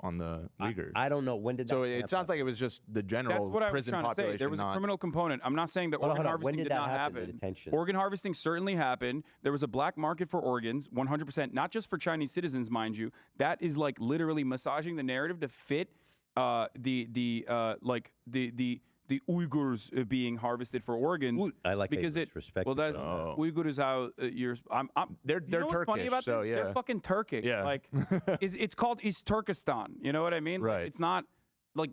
on the Uyghurs. I don't know when did that. So it sounds like it was just the general That's what prison I was trying population. to say. There was a criminal component. I'm not saying that Hold on, organ hold on. When harvesting did did that not happen, the happen. detention? Organ harvesting certainly happened. There was a black market for organs, 100%, not just for Chinese citizens, mind you. That is like literally massaging the narrative to fit the Uyghurs being harvested for organs. I like because it. Respect. Well, that's Uyghur is how you're. They're you know what's funny Turkish, about so this? yeah. They're fucking Turkic. Yeah. Like it's called East Turkestan. You know what I mean? Right. Like, it's not like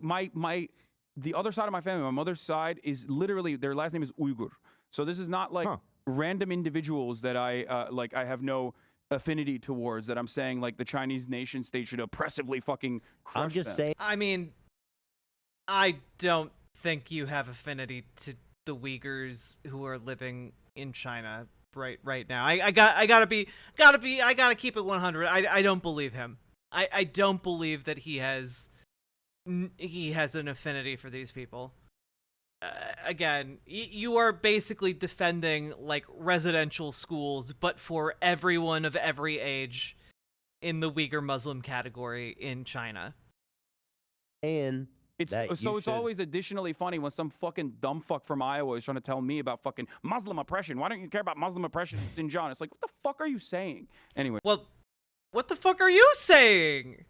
the other side of my family. My mother's side is literally their last name is Uyghur. So this is not like random individuals that I have no affinity towards. That I'm saying like the Chinese nation state should oppressively fucking crush I'm just them. saying. I mean, I don't think you have affinity to the Uyghurs who are living in China right now. I gotta keep it 100. I don't believe him. I don't believe that he has an affinity for these people. Again, you are basically defending like residential schools, but for everyone of every age in the Uyghur Muslim category in China. And it's always additionally funny when some fucking dumb fuck from Iowa is trying to tell me about fucking Muslim oppression. Why don't you care about Muslim oppression in Xinjiang? It's like, what the fuck are you saying? Anyway. Well, what the fuck are you saying?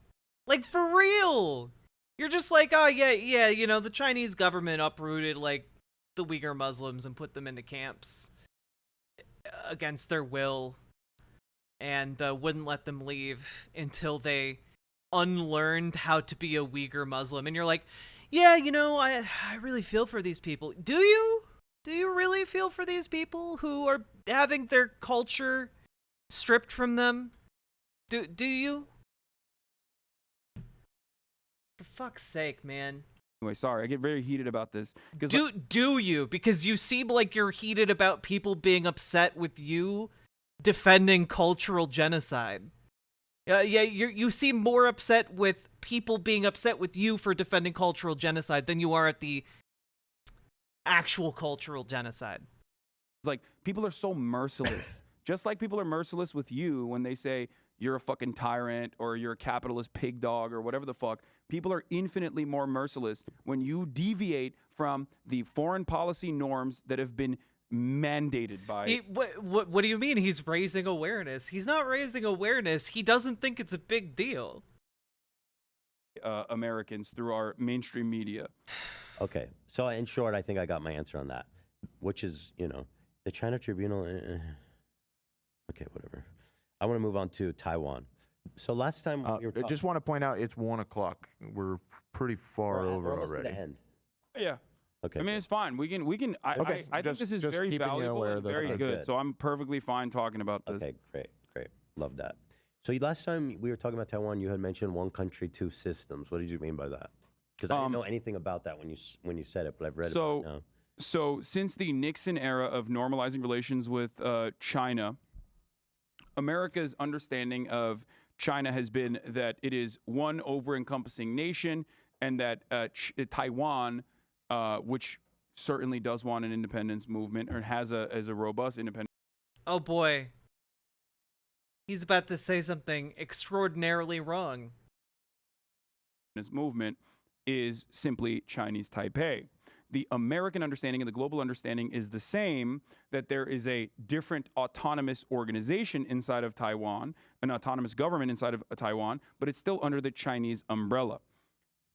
Like, for real? You're just like, oh, yeah, you know, the Chinese government uprooted, like, the Uyghur Muslims and put them into camps against their will and wouldn't let them leave until they unlearned how to be a Uyghur Muslim. And you're like, yeah, you know, I really feel for these people. Do you? Do you really feel for these people who are having their culture stripped from them? Do you? For fuck's sake, man. Anyway, sorry, I get very heated about this. Do you? Because you seem like you're heated about people being upset with you defending cultural genocide. You seem more upset with people being upset with you for defending cultural genocide than you are at the actual cultural genocide. It's like, people are so merciless. Just like people are merciless with you when they say you're a fucking tyrant or you're a capitalist pig dog or whatever the fuck. People are infinitely more merciless when you deviate from the foreign policy norms that have been mandated by what do you mean he's raising awareness? He's not raising awareness. He doesn't think it's a big deal. Americans through our mainstream media. Okay, so in short, I think I got my answer on that, which is, you know, the China Tribunal. Okay, whatever. I want to move on to Taiwan. So last time I just want to point out it's 1 o'clock. We're pretty far over already. To the end. Yeah. Okay. I mean, it's fine. We can. Okay, I think this is just very keeping you valuable aware and that- very Okay, good. good. So I'm perfectly fine talking about this. Okay, great. Love that. So last time we were talking about Taiwan, you had mentioned one country, two systems. What did you mean by that? Because I didn't know anything about that when you said it, but I've read about it now. So since the Nixon era of normalizing relations with China, America's understanding of China has been that it is one over-encompassing nation, and that Taiwan, which certainly does want an independence movement or has a robust independence. Oh boy. He's about to say something extraordinarily wrong. This movement is simply Chinese Taipei. The American understanding and the global understanding is the same, that there is a different autonomous organization inside of Taiwan, an autonomous government inside of Taiwan, but it's still under the Chinese umbrella.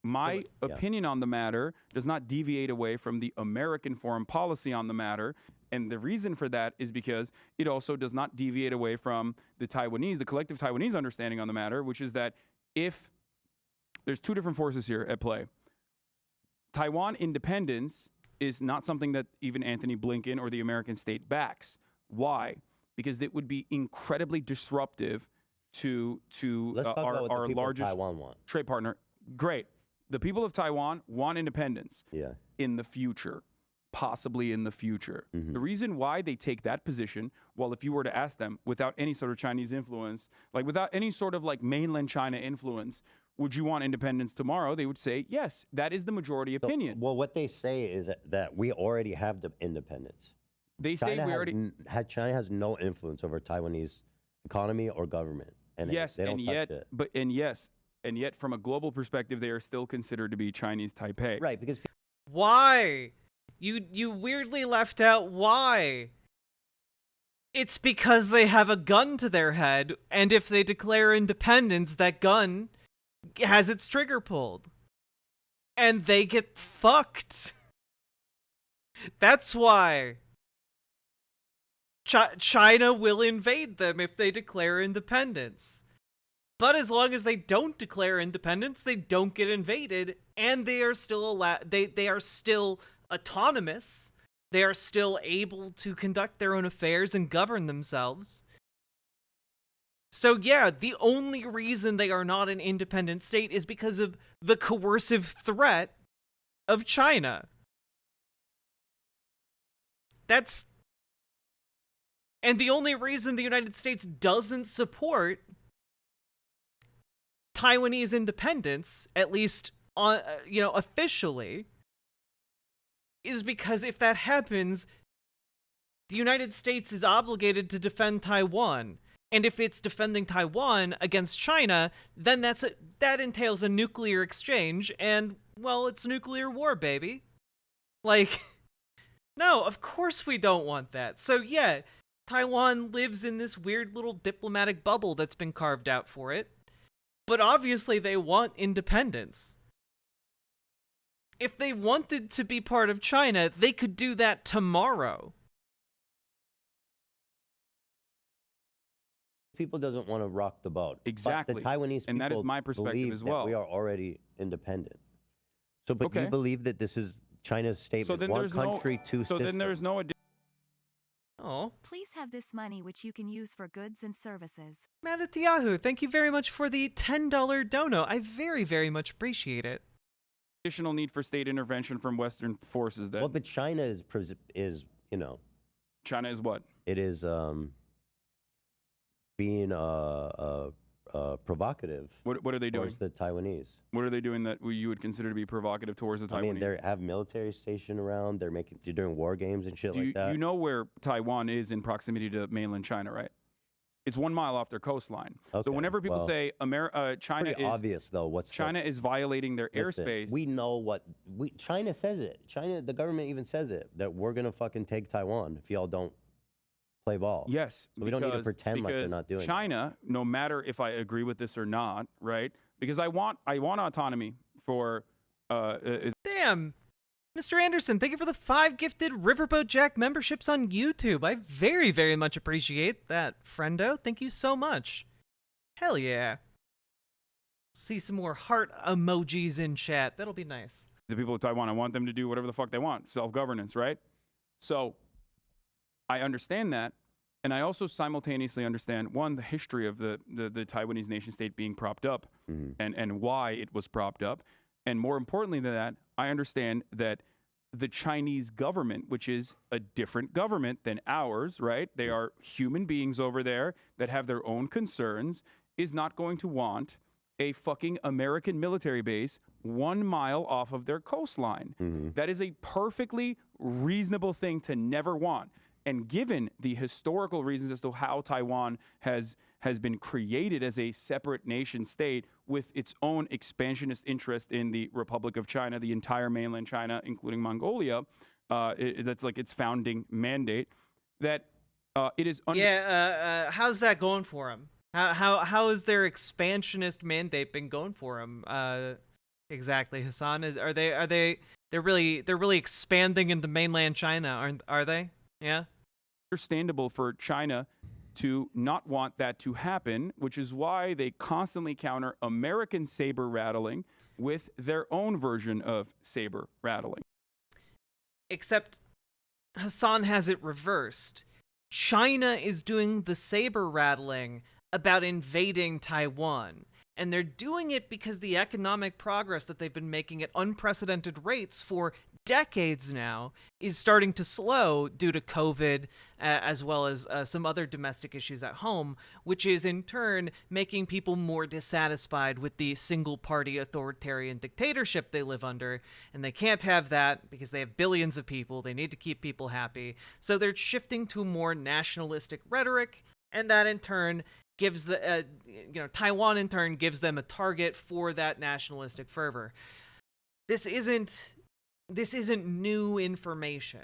My opinion on the matter does not deviate away from the American foreign policy on the matter. And the reason for that is because it also does not deviate away from the collective Taiwanese understanding on the matter, which is that if there's two different forces here at play. Taiwan independence is not something that even Anthony Blinken or the American state backs. Why? Because it would be incredibly disruptive to our largest trade partner. Great. The people of Taiwan want independence in the future, possibly in the future. The reason why they take that position, well, if you were to ask them without any sort of Chinese influence, like without any sort of like mainland China influence, would you want independence tomorrow? They would say, yes, that is the majority opinion. Well, what they say is that we already have the independence. They say China we already... China has no influence over Taiwanese economy or government. And yes, they don't and touch yet, it. but and yes, and yet from a global perspective, they are still considered to be Chinese Taipei. Right, because why? You weirdly left out why. It's because they have a gun to their head, and if they declare independence, that gun has its trigger pulled. And they get fucked. That's why. China will invade them if they declare independence. But as long as they don't declare independence, they don't get invaded, and they are still they are still autonomous. They are still able to conduct their own affairs and govern themselves. So yeah, the only reason they are not an independent state is because of the coercive threat of China. And the only reason the United States doesn't support Taiwanese independence, at least on, officially, is because if that happens, the United States is obligated to defend Taiwan. And if it's defending Taiwan against China, then that entails a nuclear exchange, and, well, it's nuclear war, baby. Like, no, of course we don't want that. So yeah, Taiwan lives in this weird little diplomatic bubble that's been carved out for it. But obviously they want independence. If they wanted to be part of China, they could do that tomorrow. People doesn't want to rock the boat. Exactly. But the Taiwanese people and that is my perspective as well. That we are already independent. So, but you believe that this is China's statement, so then one country, two systems. So then there's no... Oh. Please have this money which you can use for goods and services. Matt at Yahoo, thank you very much for the $10 dono. I very, very much appreciate it. Additional need for state intervention from Western forces then. Well, but China is, China is what? It is being provocative. What are they doing? Towards the Taiwanese. What are they doing that you would consider to be provocative towards the Taiwanese? I mean, they have military station around. They're doing war games and shit like that. You know where Taiwan is in proximity to mainland China, right? It's 1 mile off their coastline. Okay, so whenever people say China is obvious though. China is violating their airspace. We know China says it. The government even says it that we're gonna fucking take Taiwan if y'all don't play ball. Yes, so we don't need to pretend like they're not doing China, no matter if I agree with this or not, right? Because I want autonomy for. Damn, Mr. Anderson, thank you for the 5 gifted Riverboat Jack memberships on YouTube. I very, very much appreciate that, friendo. Thank you so much. Hell yeah. See some more heart emojis in chat. That'll be nice. The people of Taiwan, I want them to do whatever the fuck they want. Self-governance, right? So I understand that. And I also simultaneously understand, one, the history of the Taiwanese nation state being propped up and why it was propped up. And more importantly than that, I understand that the Chinese government, which is a different government than ours, right? They are human beings over there that have their own concerns, is not going to want a fucking American military base 1 mile off of their coastline. That is a perfectly reasonable thing to never want. And given the historical reasons as to how Taiwan has been created as a separate nation state with its own expansionist interest in the Republic of China, the entire mainland China, including Mongolia, that's like its founding mandate, that it is... how's that going for them? How has their expansionist mandate been going for them? Exactly, Hassan. They're really expanding into mainland China, are they? Yeah. Understandable for China to not want that to happen, which is why they constantly counter American saber rattling with their own version of saber rattling. Except Hassan has it reversed. China is doing the saber rattling about invading Taiwan. And they're doing it because the economic progress that they've been making at unprecedented rates for decades now is starting to slow due to COVID, as well as some other domestic issues at home, which is in turn making people more dissatisfied with the single-party authoritarian dictatorship they live under. And they can't have that because they have billions of people. They need to keep people happy. So they're shifting to a more nationalistic rhetoric, and that in turn gives the Taiwan in turn gives them a target for that nationalistic fervor. This isn't new information.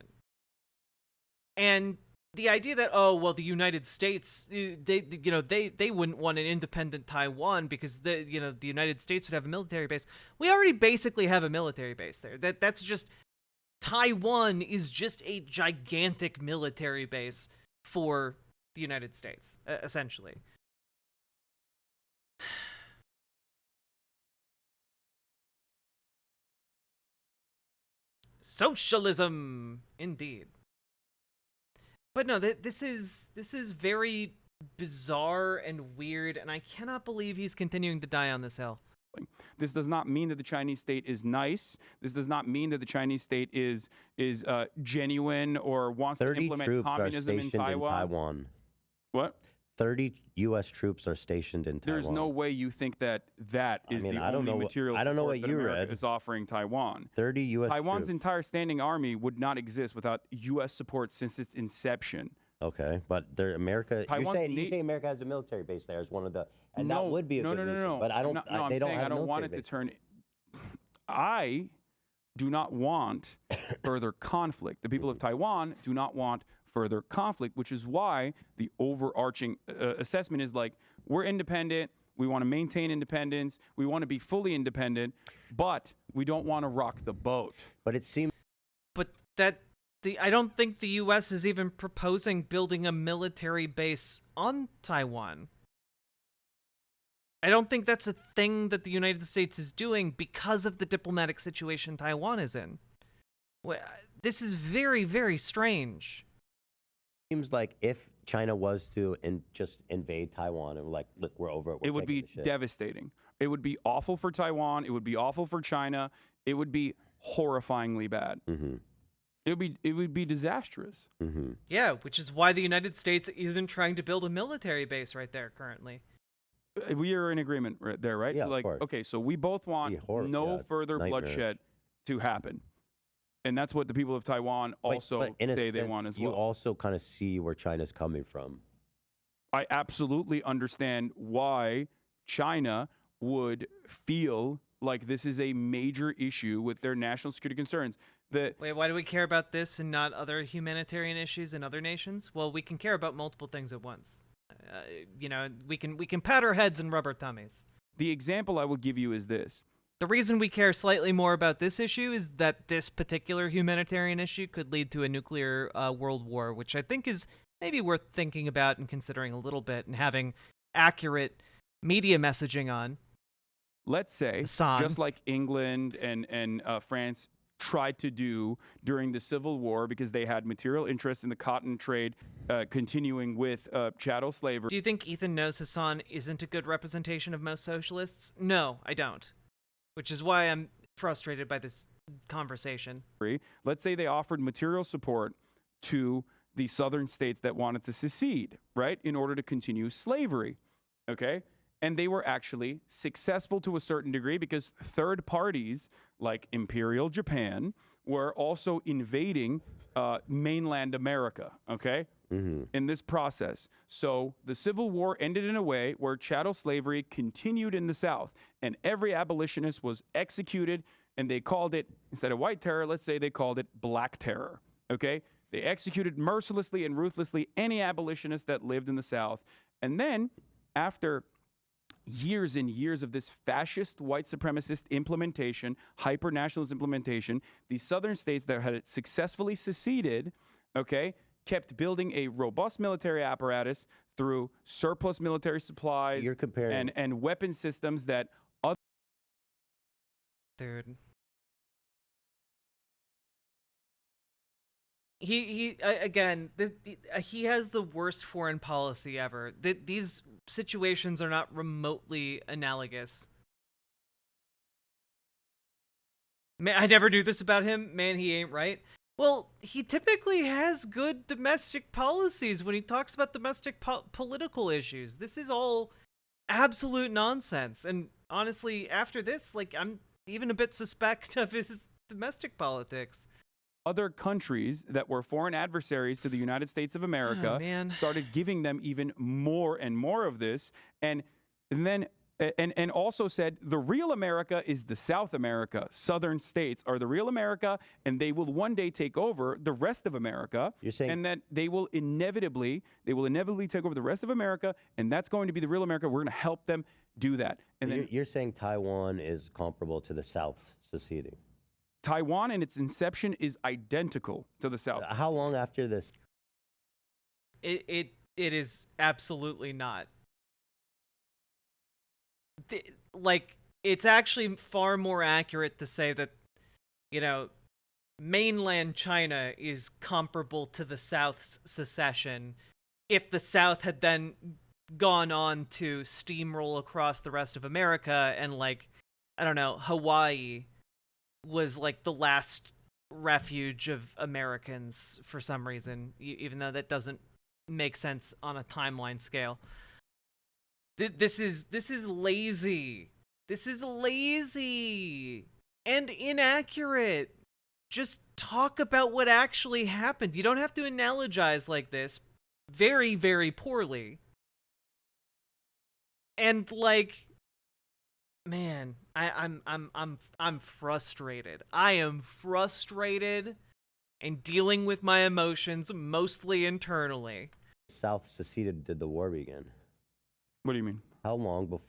And the idea that, oh, well, the United States, they wouldn't want an independent Taiwan because the United States would have a military base. We already basically have a military base there. That's just, Taiwan is just a gigantic military base for the United States, essentially. Socialism, indeed. But no, this is very bizarre and weird, and I cannot believe he's continuing to die on this hill. This does not mean that the Chinese state is nice. This does not mean that the Chinese state is genuine or wants to implement communism in Taiwan. What? 30 U.S. troops are stationed in Taiwan. There's no way you think that is the only material support that America is offering Taiwan. 30 U.S. Taiwan's troops. entire standing army would not exist without U.S. support since its inception. Okay, but America. You say America has a military base there as one of the, and no, that would be a good reason, but I don't. I'm saying I don't want it to turn. I do not want further conflict. The people of Taiwan do not want further conflict, which is why the overarching assessment is like, we're independent, we want to maintain independence, we want to be fully independent, but we don't want to rock the boat. But it seems... But I don't think the U.S. is even proposing building a military base on Taiwan. I don't think that's a thing that the United States is doing because of the diplomatic situation Taiwan is in. This is very, very strange. Seems like if China was to just invade Taiwan and like, look, we're over it. It would be devastating. It would be awful for Taiwan. It would be awful for China. It would be horrifyingly bad. Mm-hmm. It would be disastrous. Mm-hmm. Yeah, which is why the United States isn't trying to build a military base right there currently. We are in agreement right there, right? Yeah, like, of course. Okay, so we both want no further bloodshed to happen. And that's what the people of Taiwan also say they want as well. You also kind of see where China's coming from. I absolutely understand why China would feel like this is a major issue with their national security concerns. Wait, why do we care about this and not other humanitarian issues in other nations? Well, we can care about multiple things at once. We can pat our heads and rub our tummies. The example I will give you is this. The reason we care slightly more about this issue is that this particular humanitarian issue could lead to a nuclear world war, which I think is maybe worth thinking about and considering a little bit and having accurate media messaging on. Let's say, just like England and France tried to do during the Civil War because they had material interest in the cotton trade continuing with chattel slavery. Do you think Ethan knows Hassan isn't a good representation of most socialists? No, I don't. Which is why I'm frustrated by this conversation. Let's say they offered material support to the southern states that wanted to secede, right, in order to continue slavery, okay? And they were actually successful to a certain degree because third parties like Imperial Japan were also invading mainland America, okay? Mm-hmm. In this process. So the Civil War ended in a way where chattel slavery continued in the South, and every abolitionist was executed, and they called it, instead of white terror, let's say they called it black terror, okay? They executed mercilessly and ruthlessly any abolitionist that lived in the South. And then, after years and years of this fascist white supremacist implementation, hyper-nationalist implementation, the southern states that had successfully seceded, okay, kept building a robust military apparatus through surplus military supplies and weapon systems that other... Dude. Again, he has the worst foreign policy ever. These situations are not remotely analogous. Man, I never knew this about him. Man, he ain't right. Well, he typically has good domestic policies when he talks about domestic political issues. This is all absolute nonsense. And honestly, after this, like, I'm even a bit suspect of his domestic politics. other countries that were foreign adversaries to the United States of America started giving them even more and more of this, and then and also said the real America is the South America. Southern states are the real America, and they will one day take over the rest of America. You're saying, and that they will inevitably take over the rest of America, and that's going to be the real America. We're going to help them do that. And then you're saying Taiwan is comparable to the South seceding. Taiwan in its inception is identical to the South. How long after this? It is absolutely not. Like, it's actually far more accurate to say that, you know, mainland China is comparable to the South's secession if the South had then gone on to steamroll across the rest of America, and, like, I don't know, Hawaii was like the last refuge of Americans for some reason, even though that doesn't make sense on a timeline scale. This is lazy. This is lazy and inaccurate. Just talk about what actually happened. You don't have to analogize like this very, very poorly. And, like, man, I'm frustrated. I am frustrated and dealing with my emotions mostly internally. South seceded, did the war begin? What do you mean? How long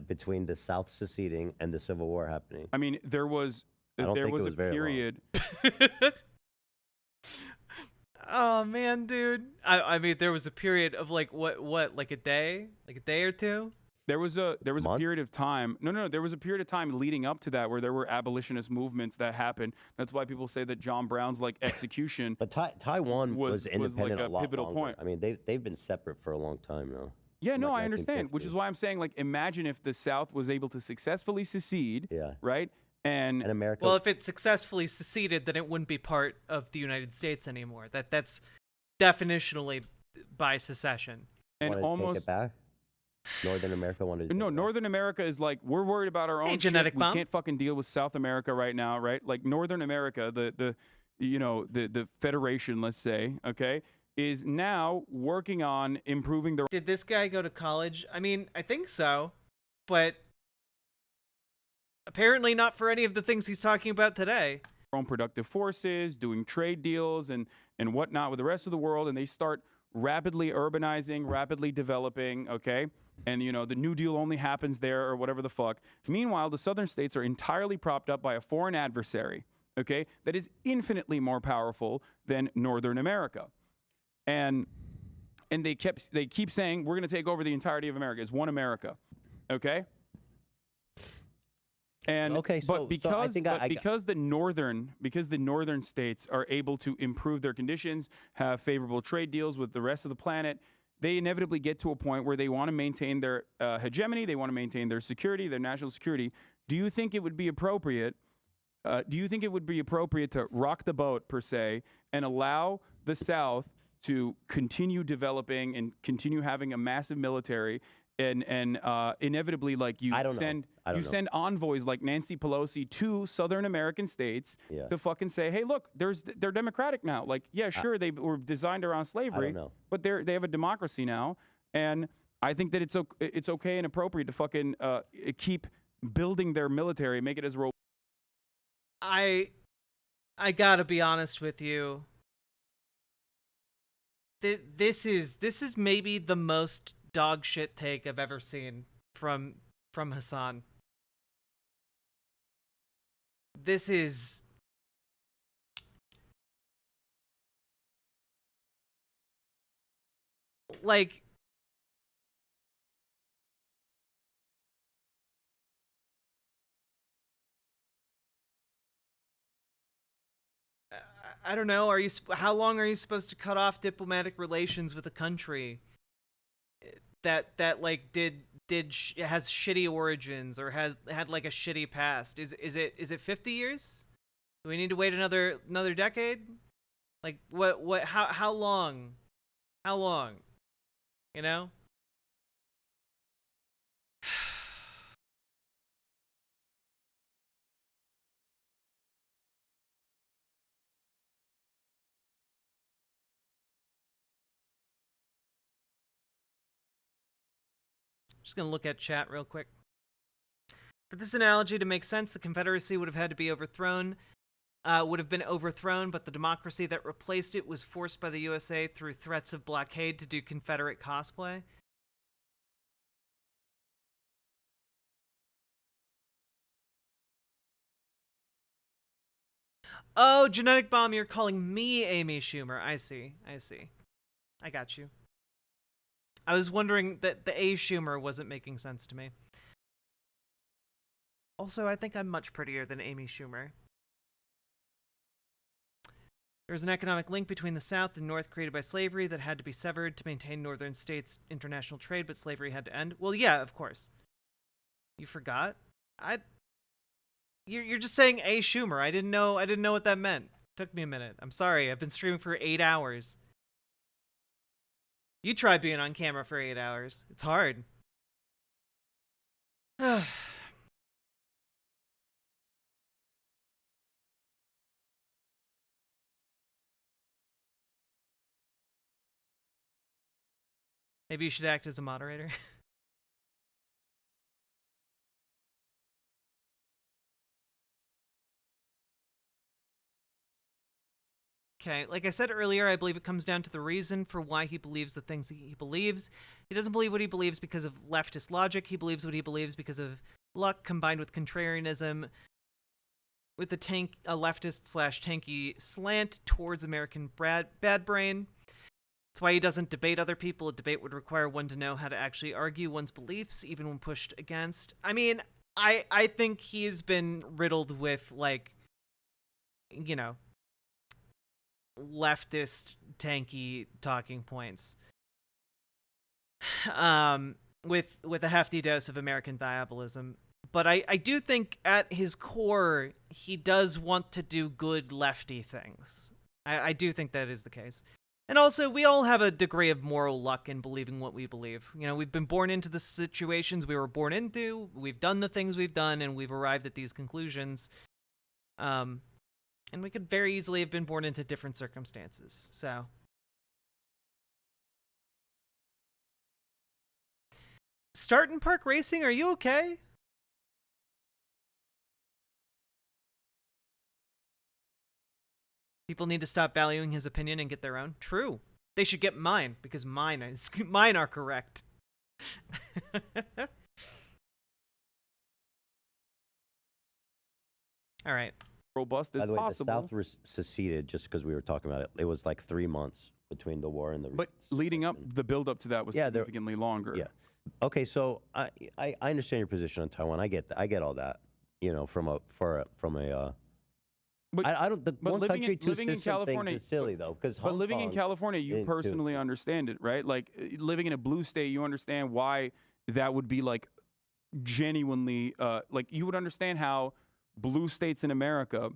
between the South seceding and the Civil War happening? I mean, there was a period. Oh man, dude. I mean, there was a period of like like a day or two. There was a period of time. No, there was a period of time leading up to that where there were abolitionist movements that happened. That's why people say that John Brown's like execution. But Taiwan was independent like a pivotal point. I mean, they've been separate for a long time now. Yeah, no, I understand. Which is why I'm saying, like, imagine if the South was able to successfully secede, right? And America. Well, if it successfully seceded, then it wouldn't be part of the United States anymore. That's definitionally by secession. And almost take it back. Northern America wanted to Northern America is like, we're worried about our own genetic shit. bomb. We can't fucking deal with South America right now, right? Like Northern America, the Federation, let's say, okay, is now working on improving their. Did this guy go to college? I mean, I think so, but apparently not for any of the things he's talking about today. Own productive forces, doing trade deals and whatnot with the rest of the world, and they start rapidly urbanizing, rapidly developing, okay? And, the New Deal only happens there or whatever the fuck. Meanwhile, the southern states are entirely propped up by a foreign adversary, okay, that is infinitely more powerful than Northern America. And they keep saying, we're going to take over the entirety of America. It's one America, okay? And because the northern states are able to improve their conditions, have favorable trade deals with the rest of the planet, they inevitably get to a point where they want to maintain their hegemony, they want to maintain their security, their national security. Do you think it would be appropriate? To rock the boat per se and allow the South to continue developing and continue having a massive military? And inevitably, like you send envoys like Nancy Pelosi to Southern American states to fucking say, hey, look, they're democratic now. Like, yeah, sure, they were designed around slavery, but they have a democracy now, and I think that it's okay and appropriate to fucking keep building their military, make it as robust. I gotta be honest with you. This is maybe the most dog shit take I've ever seen from Hassan. This is like I don't know, how long are you supposed to cut off diplomatic relations with a country that like has shitty origins or had like a shitty past? Is it 50 years? Do we need to wait another decade? Like how long? How long? You know? Just gonna look at chat real quick. For this analogy to make sense, the Confederacy would have had to be overthrown. Would have been overthrown, but the democracy that replaced it was forced by the USA through threats of blockade to do Confederate cosplay. Oh, Genetic Bomb, you're calling me Amy Schumer. I see. I got you. I was wondering that the A Schumer wasn't making sense to me. Also, I think I'm much prettier than Amy Schumer. There's an economic link between the South and North created by slavery that had to be severed to maintain northern states' international trade, but slavery had to end. Well, yeah, of course. You forgot? You're just saying A Schumer. I didn't know what that meant. Took me a minute. I'm sorry. I've been streaming for 8 hours. You try being on camera for 8 hours. It's hard. Maybe you should act as a moderator. Okay, like I said earlier, I believe it comes down to the reason for why he believes the things he believes. He doesn't believe what he believes because of leftist logic. He believes what he believes because of luck combined with contrarianism, with a leftist/tanky slant towards American bad brain. That's why he doesn't debate other people. A debate would require one to know how to actually argue one's beliefs, even when pushed against. I mean, I think he's been riddled with, like, you know, leftist tanky talking points. With a hefty dose of American diabolism. But I do think at his core, he does want to do good lefty things. I do think that is the case. And also, we all have a degree of moral luck in believing what we believe. You know, we've been born into the situations we were born into, we've done the things we've done, and we've arrived at these conclusions. And we could very easily have been born into different circumstances, so. Startin' Park Racing, are you okay? People need to stop valuing his opinion and get their own. True. They should get mine, because mine are correct. All right. Robust as possible. By the way, the South seceded just because we were talking about it. It was like 3 months between the war and the. But leading up, the build up to that was significantly longer. Yeah. Okay, so I understand your position on Taiwan. I get all that. You know, from a. But I don't. The one country, two living in system California thing is silly though, because. But living in California, you personally understand it, right? Like living in a blue state, you understand why that would be like genuinely like you would understand how blue states in America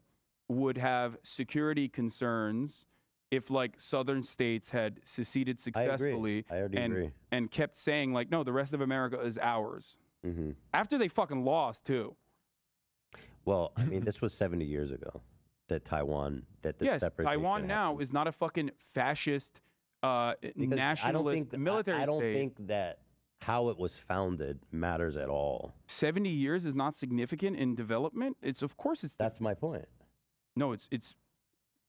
would have security concerns if like southern states had seceded successfully I agree. And kept saying like, no, the rest of America is ours. Mm-hmm. After they fucking lost too. Well, I mean, this was 70 years ago that Taiwan, that the separation Taiwan now happened. is not a fucking fascist nationalist military state. I don't think that how it was founded matters at all. 70 years is not significant in development. Of course it's. That's my point. No, it's.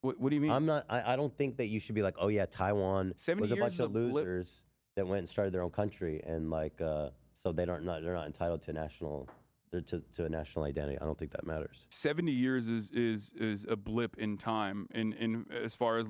What do you mean? I don't think that you should be like, oh yeah, Taiwan was a bunch of losers that went and started their own country, and like, so they're not entitled to national. To a national identity. I don't think that matters. 70 years is a blip in time in as far as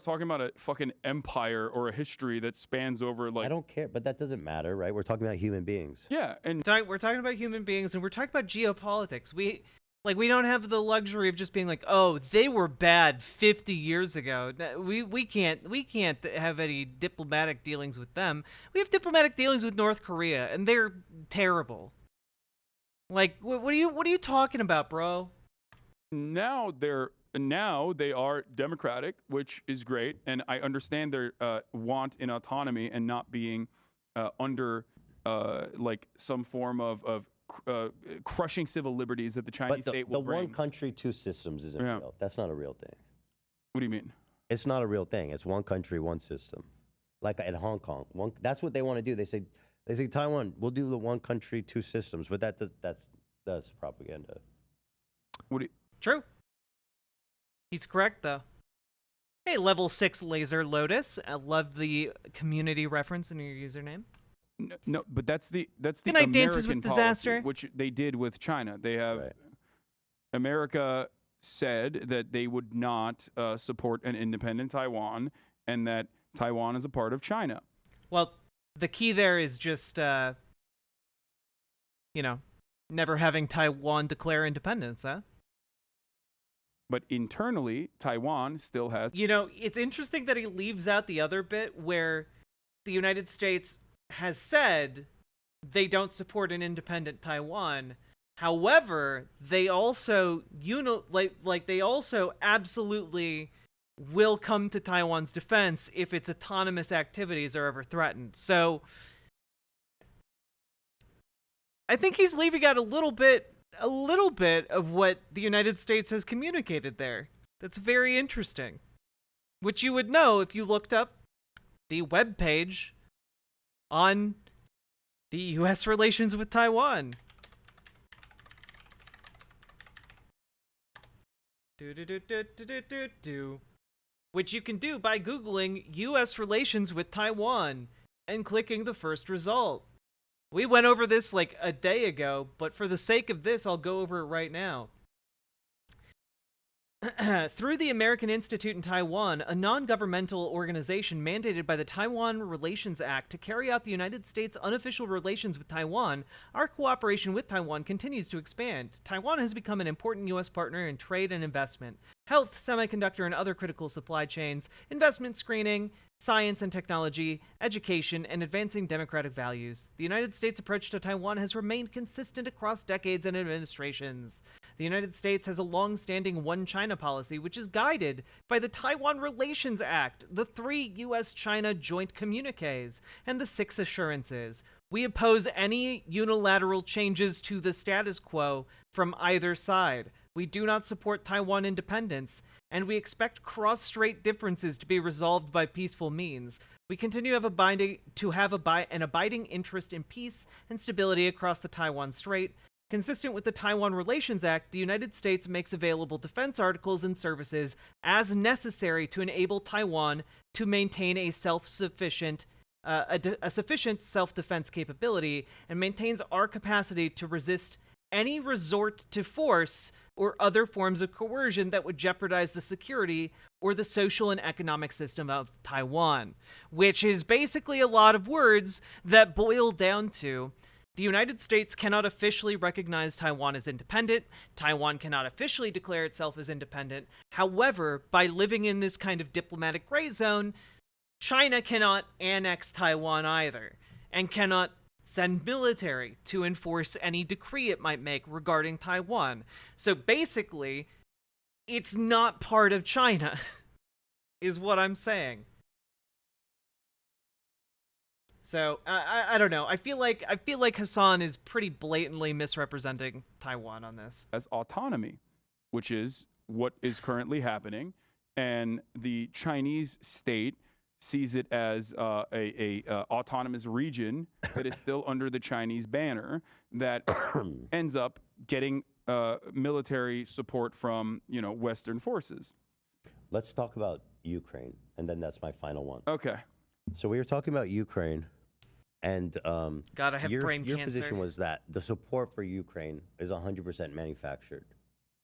talking about a fucking empire or a history that spans over like. I don't care, but that doesn't matter, right? We're talking about human beings. Yeah, and we're talking about human beings, and we're talking about geopolitics. We don't have the luxury of just being like, oh, they were bad 50 years ago. We can't have any diplomatic dealings with them. We have diplomatic dealings with North Korea, and they're terrible. Like, what are you talking about, bro? Now they are democratic, which is great, and I understand their want in autonomy and not being under like some form of crushing civil liberties that the Chinese state will bring. The one country, two systems isn't real. That's not a real thing. What do you mean? It's not a real thing. It's one country, one system. Like at Hong Kong, that's what they want to do. They say They say Taiwan, we'll do the one country, two systems, but that's propaganda. True. He's correct, though. Hey, level 6 Laser Lotus. I love the community reference in your username. No, but that's the Good night, American Dances with policy, Disaster. which they did with China. They have America said that they would not support an independent Taiwan, and that Taiwan is a part of China. Well, the key there is just, never having Taiwan declare independence, huh? But internally, Taiwan still has... It's interesting that he leaves out the other bit where the United States has said they don't support an independent Taiwan. However, they also, they also absolutely will come to Taiwan's defense if its autonomous activities are ever threatened. So, I think he's leaving out a little bit of what the United States has communicated there. That's very interesting. Which you would know if you looked up the webpage on the U.S. relations with Taiwan. Which you can do by Googling U.S. relations with Taiwan and clicking the first result. We went over this like a day ago, but for the sake of this, I'll go over it right now. Through the American Institute in Taiwan, a non-governmental organization mandated by the Taiwan Relations Act to carry out the United States' unofficial relations with Taiwan, our cooperation with Taiwan continues to expand. Taiwan has become an important U.S. partner in trade and investment, health, semiconductor, and other critical supply chains, investment screening, science and technology, education, and advancing democratic values. The United States' approach to Taiwan has remained consistent across decades and administrations. The United States has a long-standing One China policy, which is guided by the Taiwan Relations Act, the 3 U.S.-China joint communiques, and the 6 assurances. We oppose any unilateral changes to the status quo from either side. We do not support Taiwan independence, and we expect cross-strait differences to be resolved by peaceful means. We continue to have an abiding interest in peace and stability across the Taiwan Strait. Consistent with the Taiwan Relations Act, the United States makes available defense articles and services as necessary to enable Taiwan to maintain a sufficient self-defense capability, and maintains our capacity to resist any resort to force or other forms of coercion that would jeopardize the security or the social and economic system of Taiwan. Which is basically a lot of words that boil down to: the United States cannot officially recognize Taiwan as independent. Taiwan cannot officially declare itself as independent. However, by living in this kind of diplomatic gray zone, China cannot annex Taiwan either, and cannot send military to enforce any decree it might make regarding Taiwan. So basically, it's not part of China, is what I'm saying. So I don't know. I feel like Hassan is pretty blatantly misrepresenting Taiwan on this. As autonomy, which is what is currently happening, and the Chinese state sees it as a autonomous region that is still under the Chinese banner that ends up getting military support from Western forces. Let's talk about Ukraine, and then that's my final one. Okay. So we were talking about Ukraine, and God, I have brain your cancer. position was that the support for Ukraine is 100% manufactured.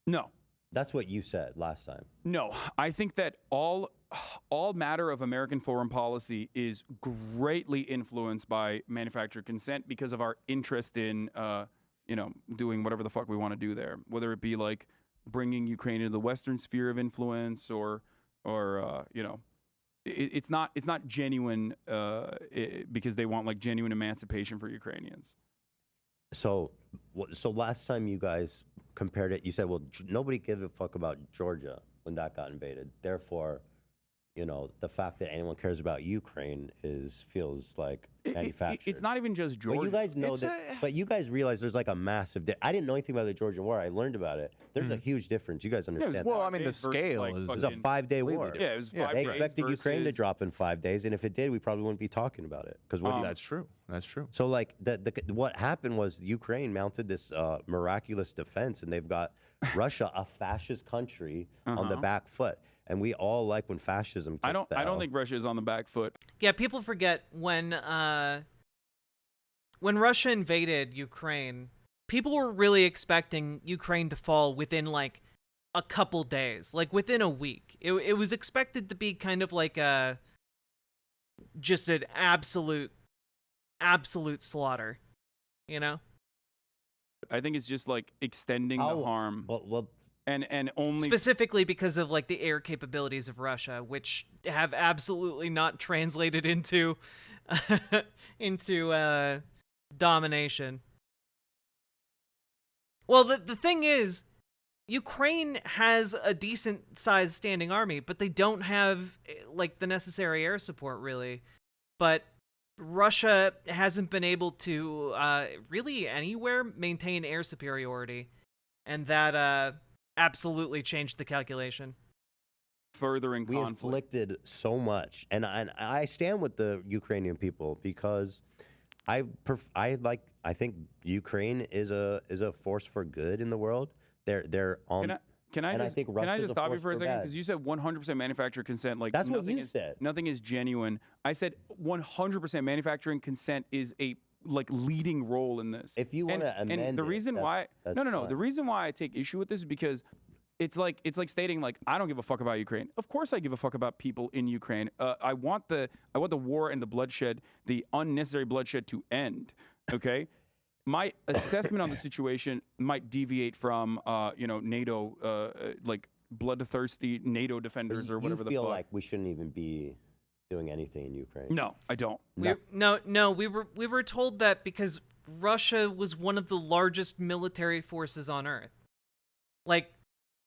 No. That's what you said last time. No, I think that all matter of American foreign policy is greatly influenced by manufactured consent because of our interest in, doing whatever the fuck we want to do there, whether it be like bringing Ukraine into the Western sphere of influence or it's not genuine because they want like genuine emancipation for Ukrainians. So last time you guys compared it, you said, well, nobody gave a fuck about Georgia when that got invaded. Therefore, you know, the fact that anyone cares about Ukraine feels like manufactured. It's not even just Georgia. Well, you guys know but you guys realize there's like a massive. I didn't know anything about the Georgian War. I learned about it. There's a huge difference. You guys understand? well, I mean, the scale it is was a 5-day war. Yeah, it was 5 They days expected Ukraine to versus- drop in 5 days, and if it did, we probably wouldn't be talking about it. Because that's true. That's true. So like what happened was Ukraine mounted this miraculous defense, and they've got Russia, a fascist country, on the back foot. And we all like when fascism. I don't think Russia is on the back foot. Yeah, people forget when Russia invaded Ukraine, people were really expecting Ukraine to fall within like a couple days, like within a week. It was expected to be kind of like just an absolute slaughter, you know? I think it's just like extending the harm. Well, and only specifically because of like the air capabilities of Russia, which have absolutely not translated into domination. Well, the thing is, Ukraine has a decent sized standing army, but they don't have like the necessary air support really. But Russia hasn't been able to really anywhere maintain air superiority, and that absolutely changed the calculation. Furthering we conflict. inflicted so much, and I stand with the Ukrainian people because I think Ukraine is a force for good in the world. They're on. Can I just stop you for a second? Because Because you said 100% manufacturer consent. Like that's what you said. Nothing is genuine. I said 100% manufacturing consent is a leading role in this. If you want to amend and the reason why the reason why I take issue with this is because it's like stating like I don't give a fuck about Ukraine. Of course I give a fuck about people in Ukraine. I want the war and the bloodshed, the unnecessary bloodshed to end. Okay. My assessment on the situation might deviate from, NATO, like bloodthirsty NATO defenders or whatever the fuck. You feel like we shouldn't even be doing anything in Ukraine? No, I don't. No, we were told that because Russia was one of the largest military forces on Earth. Like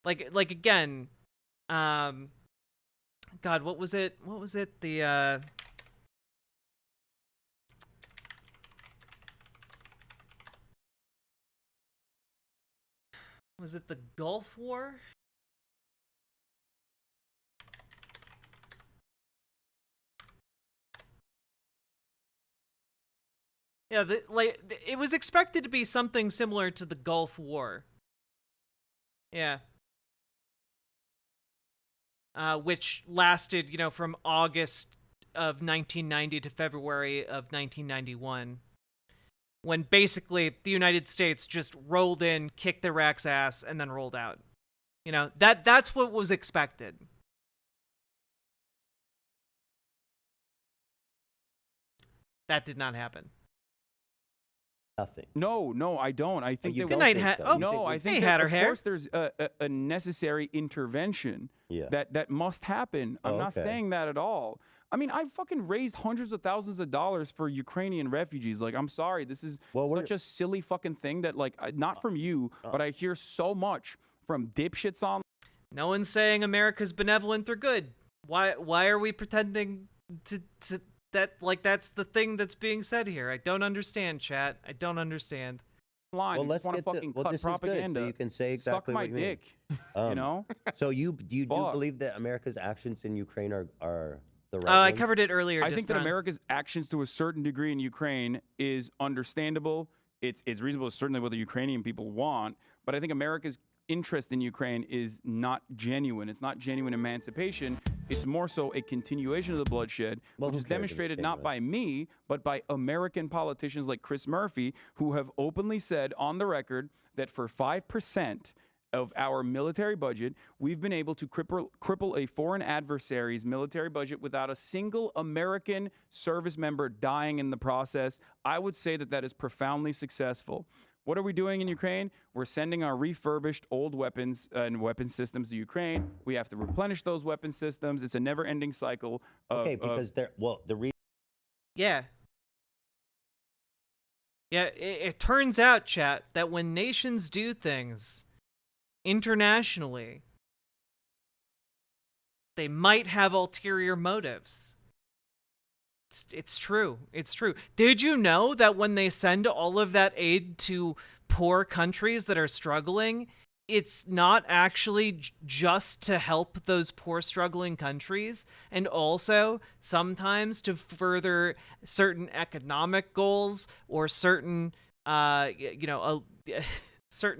again, God, what was it? Was it the Gulf War? Yeah, it was expected to be something similar to the Gulf War. Yeah. Which lasted, from August of 1990 to February of 1991. When basically the United States just rolled in, kicked Iraq's ass, and then rolled out. That's what was expected. That did not happen. Nothing. No, I don't. I think Good night, I think hey, that, Hatter of Hair. course there's a necessary intervention that must happen. I'm not saying that at all. I mean, I've fucking raised hundreds of thousands of dollars for Ukrainian refugees. Like, I'm sorry, this is such a silly fucking thing that, like, not from you, but I hear so much from dipshits on. No one's saying America's benevolent or good. Why are we pretending to that like that's the thing that's being said here? I don't understand, chat. I don't understand. Well, let's get fucking to, cut this propaganda. Is good, so you can say exactly Suck my what you mean. dick. So you do believe that America's actions in Ukraine are the right I ones? covered it earlier. I think that America's actions to a certain degree in Ukraine is understandable. It's reasonable. It's certainly what the Ukrainian people want. But I think America's interest in Ukraine is not genuine. It's not genuine emancipation. It's more so a continuation of the bloodshed, which is demonstrated not by me, but by American politicians like Chris Murphy, who have openly said on the record that for 5% of our military budget, we've been able to cripple a foreign adversary's military budget without a single American service member dying in the process. I would say that that is profoundly successful. What are we doing in Ukraine? We're sending our refurbished old weapons and weapon systems to Ukraine. We have to replenish those weapon systems. It's a never-ending cycle. Because Yeah. Yeah, it turns out, chat, that when nations do things internationally, They might have ulterior motives. It's true. It's true. Did you know that when they send all of that aid to poor countries that are struggling, it's not actually just to help those poor struggling countries, and also sometimes to further certain economic goals or certain, certain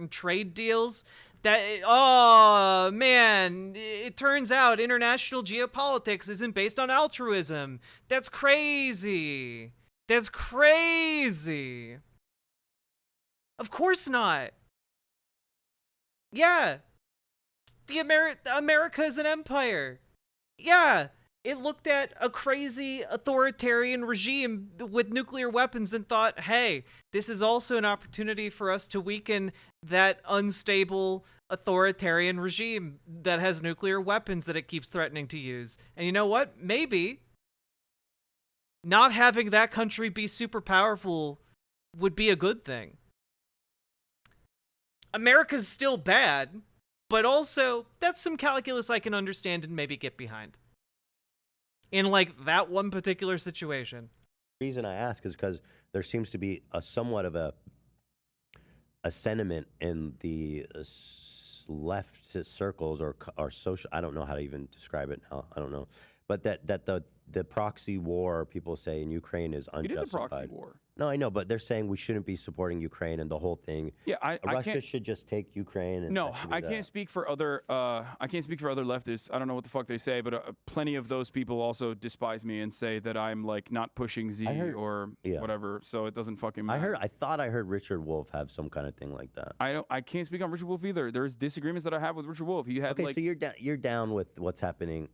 trade deals? That, oh man, it turns out international geopolitics isn't based on altruism. That's crazy. That's crazy. Of course not. Yeah. America is an empire. Yeah. It looked at a crazy authoritarian regime with nuclear weapons and thought, hey, this is also an opportunity for us to weaken that unstable authoritarian regime that has nuclear weapons that it keeps threatening to use. And you know what? Maybe not having that country be super powerful would be a good thing. America's still bad, but also that's some calculus I can understand and maybe get behind. In like that one particular situation. The reason I ask is because there seems to be a somewhat of a sentiment in the left circles or social. I don't know how to even describe it now. I don't know, but that the proxy war people say in Ukraine is unjustified. It is a proxy war. No, I know, but they're saying we shouldn't be supporting Ukraine and the whole thing. Yeah, Russia should just take Ukraine. And no, I can't speak for other. I can't speak for other leftists. I don't know what the fuck they say, but plenty of those people also despise me and say that I'm like not pushing Z or whatever. So it doesn't fucking matter. I thought I heard Richard Wolff have some kind of thing like that. I can't speak on Richard Wolff either. There's disagreements that I have with Richard Wolff. He had so you're down with what's happening.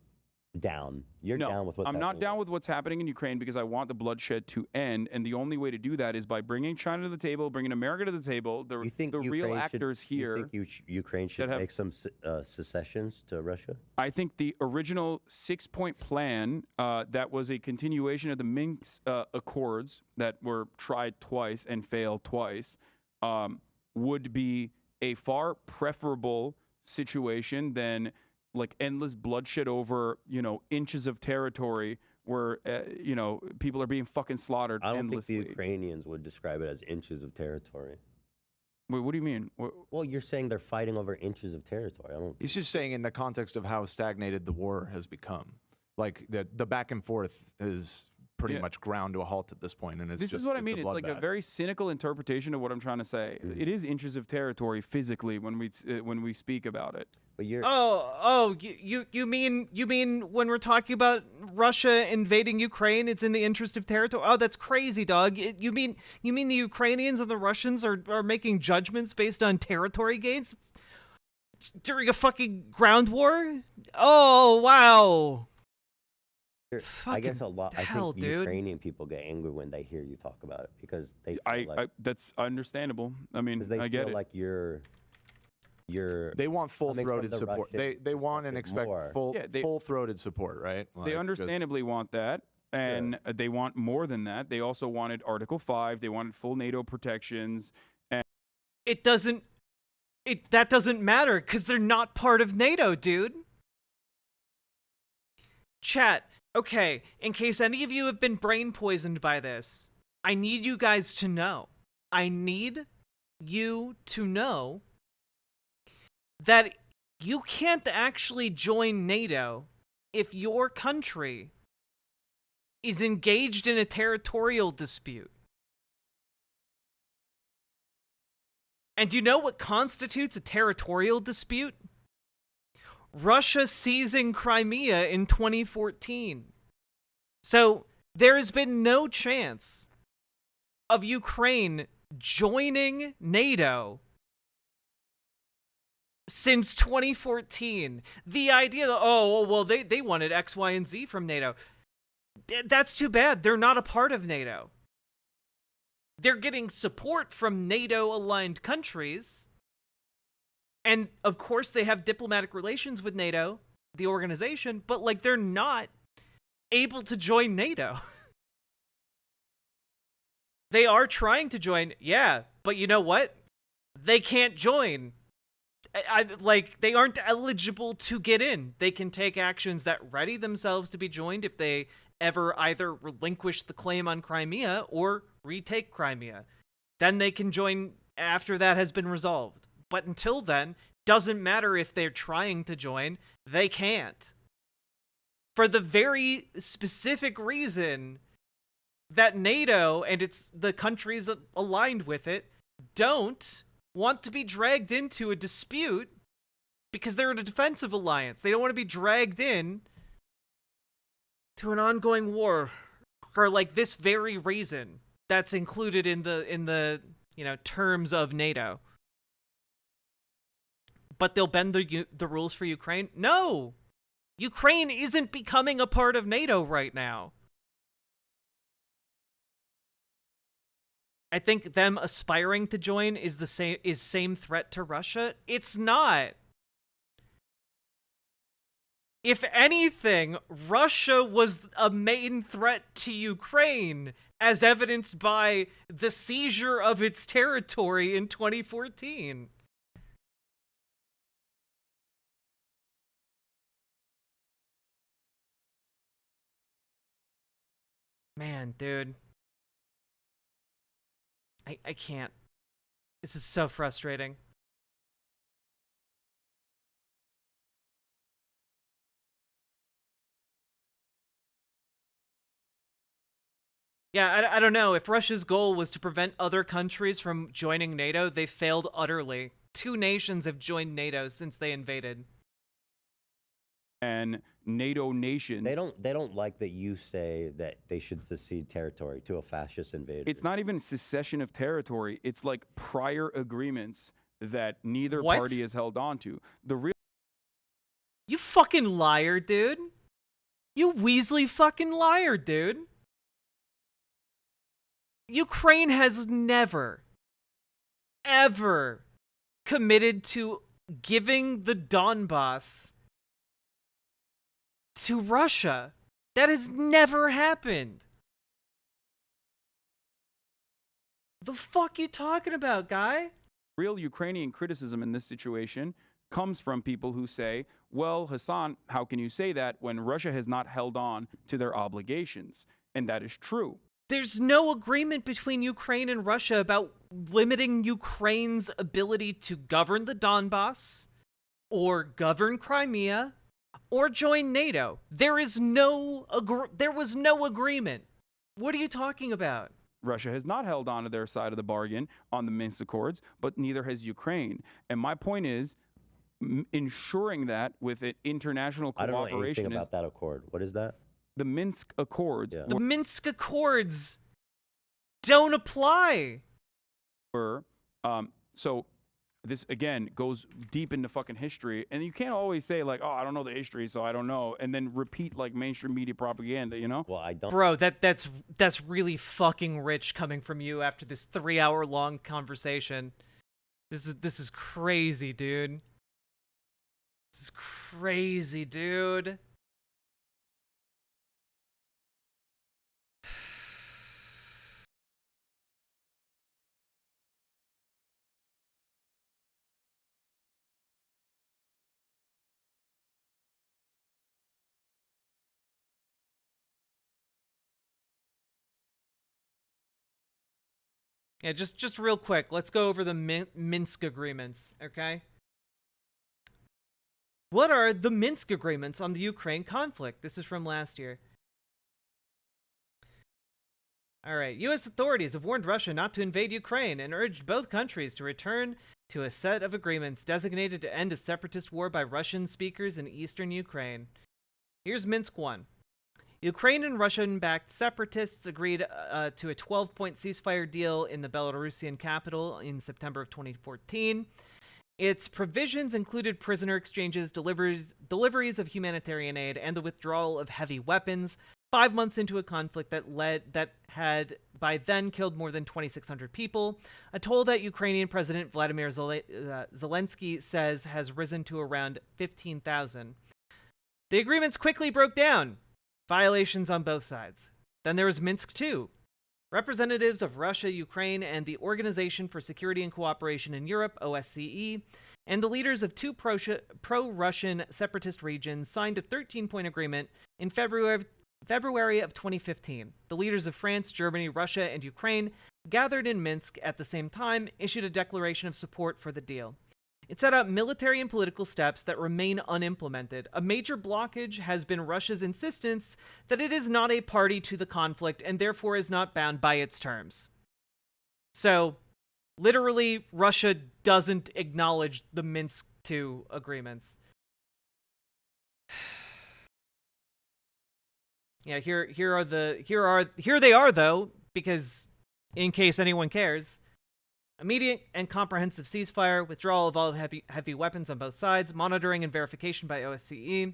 You're down with what's happening. I'm not down with what's happening in Ukraine because I want the bloodshed to end, and the only way to do that is by bringing China to the table, bringing America to the table. The real actors here. You think Ukraine should make some secessions to Russia? I think the original 6-point plan that was a continuation of the Minsk Accords that were tried twice and failed twice would be a far preferable situation than like endless bloodshed over, inches of territory where, people are being fucking slaughtered endlessly. I don't think the Ukrainians would describe it as inches of territory. Wait, what do you mean? Well, you're saying they're fighting over inches of territory. He's just saying in the context of how stagnated the war has become. Like, the back and forth is pretty much ground to a halt at this point, and this is what I mean. It's like a very cynical interpretation of what I'm trying to say. It is inches of territory physically when we speak about it. But you're you mean when we're talking about Russia invading Ukraine, it's in the interest of territory? Oh, that's crazy, dog. You mean the Ukrainians and the Russians are making judgments based on territory gains during a fucking ground war? Oh, wow. I guess a lot. I think Ukrainian people get angry when they hear you talk about it because they. That's understandable. I mean, I get it. Like they want full-throated support. They want and expect full-throated support, right? They understandably want that, and they want more than that. They also wanted Article 5. They wanted full NATO protections. And that doesn't matter because they're not part of NATO, dude. Chat. Okay, in case any of you have been brain poisoned by this, I need you guys to know. I need you to know that you can't actually join NATO if your country is engaged in a territorial dispute. And do you know what constitutes a territorial dispute? Russia seizing Crimea in 2014. So there has been no chance of Ukraine joining NATO since 2014. The idea that, they wanted X, Y, and Z from NATO. That's too bad. They're not a part of NATO. They're getting support from NATO-aligned countries. And, of course, they have diplomatic relations with NATO, the organization, but, they're not able to join NATO. They are trying to join, but you know what? They can't join. they aren't eligible to get in. They can take actions that ready themselves to be joined if they ever either relinquish the claim on Crimea or retake Crimea. Then they can join after that has been resolved. But until then, doesn't matter if they're trying to join, they can't. For the very specific reason that NATO and the countries aligned with it don't want to be dragged into a dispute because they're in a defensive alliance. They don't want to be dragged in to an ongoing war for like this very reason that's included in the terms of NATO. But they'll bend the rules for Ukraine? No! Ukraine isn't becoming a part of NATO right now. I think them aspiring to join is same threat to Russia. It's not. If anything, Russia was a main threat to Ukraine, as evidenced by the seizure of its territory in 2014. Man, dude. I can't. This is so frustrating. Yeah, I don't know. If Russia's goal was to prevent other countries from joining NATO, they failed utterly. 2 nations have joined NATO since they invaded. And NATO nations. They don't like that you say that they should secede territory to a fascist invader. It's not even secession of territory. It's like prior agreements that neither party has held on to. You fucking liar, dude. You Weasley fucking liar, dude. Ukraine has never, ever committed to giving the Donbass to Russia. That has never happened. The fuck you talking about, guy? Real Ukrainian criticism in this situation comes from people who say, well, Hassan, how can you say that when Russia has not held on to their obligations? And that is true. There's no agreement between Ukraine and Russia about limiting Ukraine's ability to govern the Donbass, or govern Crimea, or join NATO. There was no agreement. What are you talking about? Russia has not held on to their side of the bargain on the Minsk Accords, but neither has Ukraine. And my point is, ensuring that with an international cooperation. I don't know anything about that accord. What is that? The Minsk Accords. Yeah. The Minsk Accords don't apply. So this, again, goes deep into fucking history. And you can't always say, like, oh, I don't know the history, so I don't know. And then repeat, like, mainstream media propaganda, you know? Well, I don't. Bro, that's really fucking rich coming from you after this 3-hour-long conversation. This is crazy, dude. This is crazy, dude. Yeah, just real quick, let's go over the Minsk agreements, okay? What are the Minsk agreements on the Ukraine conflict? This is from last year. Alright, U.S. authorities have warned Russia not to invade Ukraine and urged both countries to return to a set of agreements designated to end a separatist war by Russian speakers in eastern Ukraine. Here's Minsk 1. Ukraine and Russian-backed separatists agreed to a 12-point ceasefire deal in the Belarusian capital in September of 2014. Its provisions included prisoner exchanges, deliveries of humanitarian aid, and the withdrawal of heavy weapons, 5 months into a conflict that had by then killed more than 2,600 people, a toll that Ukrainian President Vladimir Zelensky says has risen to around 15,000. The agreements quickly broke down. Violations on both sides. Then there was Minsk 2. Representatives of Russia, Ukraine, and the Organization for Security and Cooperation in Europe, OSCE, and the leaders of two pro-Russian separatist regions signed a 13-point agreement in February of 2015. The leaders of France, Germany, Russia, and Ukraine gathered in Minsk at the same time, issued a declaration of support for the deal. It set out military and political steps that remain unimplemented. A major blockage has been Russia's insistence that it is not a party to the conflict and therefore is not bound by its terms. So, literally, Russia doesn't acknowledge the Minsk II agreements. Yeah, here they are though, because in case anyone cares. Immediate and comprehensive ceasefire, withdrawal of all heavy weapons on both sides, monitoring and verification by OSCE.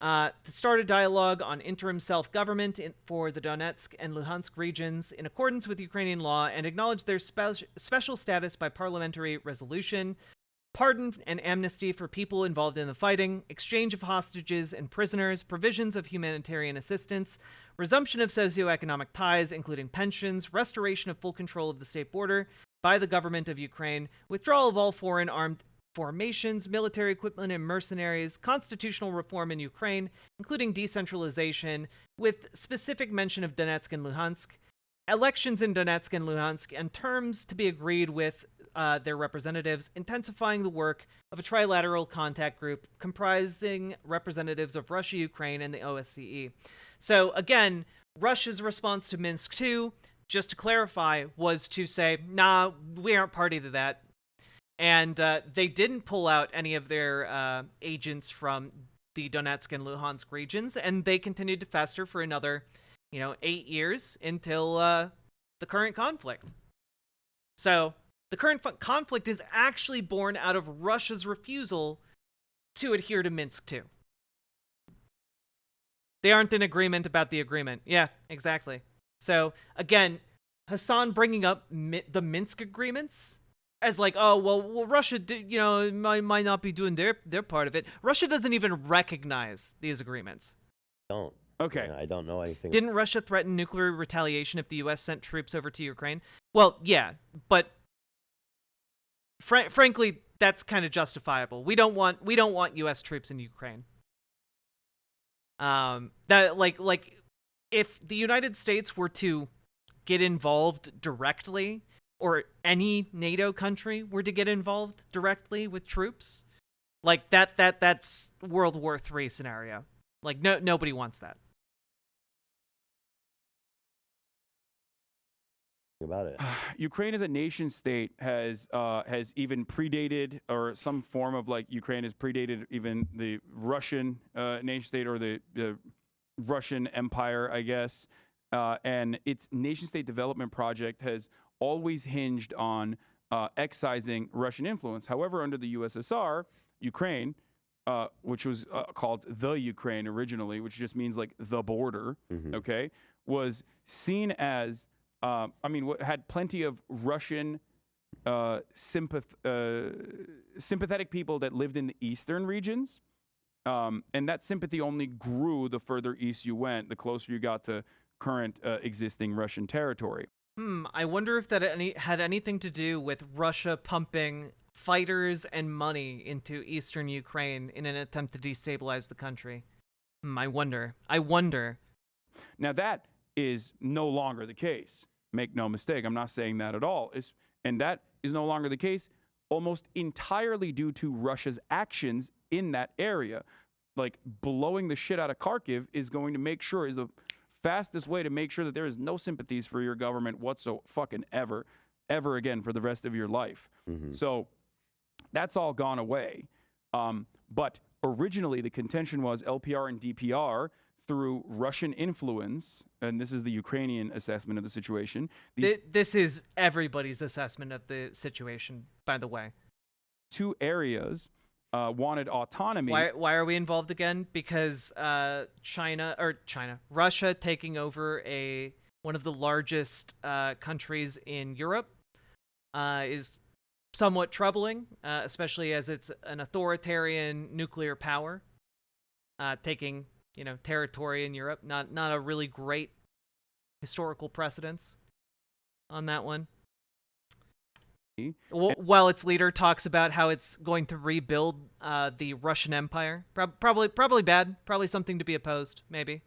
To start a dialogue on interim self-government for the Donetsk and Luhansk regions in accordance with Ukrainian law and acknowledge their special status by parliamentary resolution. Pardon and amnesty for people involved in the fighting, exchange of hostages and prisoners, provisions of humanitarian assistance, resumption of socioeconomic ties, including pensions, restoration of full control of the state border by the government of Ukraine, withdrawal of all foreign armed formations, military equipment, and mercenaries, constitutional reform in Ukraine, including decentralization, with specific mention of Donetsk and Luhansk, elections in Donetsk and Luhansk, and terms to be agreed with their representatives, intensifying the work of a trilateral contact group comprising representatives of Russia, Ukraine, and the OSCE. So, again, Russia's response to Minsk II, just to clarify, was to say, nah, we aren't party to that. And they didn't pull out any of their agents from the Donetsk and Luhansk regions, and they continued to fester for another, 8 years until the current conflict. So, the current conflict is actually born out of Russia's refusal to adhere to Minsk II. They aren't in agreement about the agreement. Yeah, exactly. So, again, Hassan bringing up the Minsk agreements as like, oh, well Russia, might not be doing their part of it. Russia doesn't even recognize these agreements. Don't. Okay. I don't know anything. Didn't Russia threaten nuclear retaliation if the U.S. sent troops over to Ukraine? Well, yeah, but frankly, that's kind of justifiable. We don't want U.S. troops in Ukraine. That like if the United States were to get involved directly, or any NATO country were to get involved directly with troops, like that's World War III scenario. Like nobody wants that. About it. Ukraine as a nation state has even predated, or some form of like Ukraine has predated even the Russian nation state, or the Russian Empire, I guess. And its nation state development project has always hinged on excising Russian influence. However, under the USSR, Ukraine, which was called the Ukraine originally, which just means like the border, okay, was seen as had plenty of Russian sympathetic people that lived in the eastern regions. And that sympathy only grew the further east you went, the closer you got to current existing Russian territory. I wonder if that had anything to do with Russia pumping fighters and money into eastern Ukraine in an attempt to destabilize the country. I wonder. Now that is no longer the case. Make no mistake, I'm not saying that at all. And that is no longer the case almost entirely due to Russia's actions in that area. Like, blowing the shit out of Kharkiv is going to make sure, is the fastest way to make sure that there is no sympathies for your government ever again for the rest of your life. So that's all gone away. But originally the contention was LPR and DPR, through Russian influence, and this is the Ukrainian assessment of the situation. This is everybody's assessment of the situation, by the way. Two areas wanted autonomy. Why are we involved again? Because Russia taking over one of the largest countries in Europe is somewhat troubling, especially as it's an authoritarian nuclear power taking territory in Europe. Not a really great historical precedence on that one. While its leader talks about how it's going to rebuild the Russian Empire. Probably bad. Probably something to be opposed, maybe.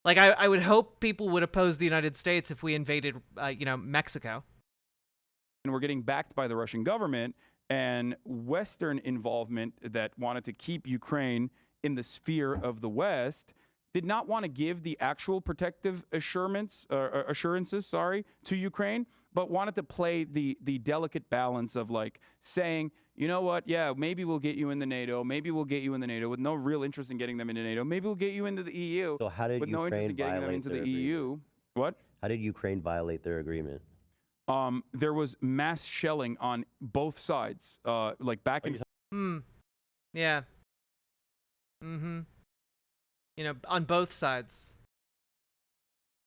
Like, I would hope people would oppose the United States if we invaded, Mexico. And we're getting backed by the Russian government, and Western involvement that wanted to keep Ukraine in the sphere of the West did not want to give the actual protective assurances to Ukraine, but wanted to play the delicate balance of like saying, you know what, yeah, maybe we'll get you into NATO, maybe we'll get you into NATO with no real interest in getting them into NATO, maybe we'll get you into the EU So how did with Ukraine no interest in getting them into the EU. What? How did Ukraine violate their agreement? There was mass shelling on both sides, like back and Yeah. On both sides.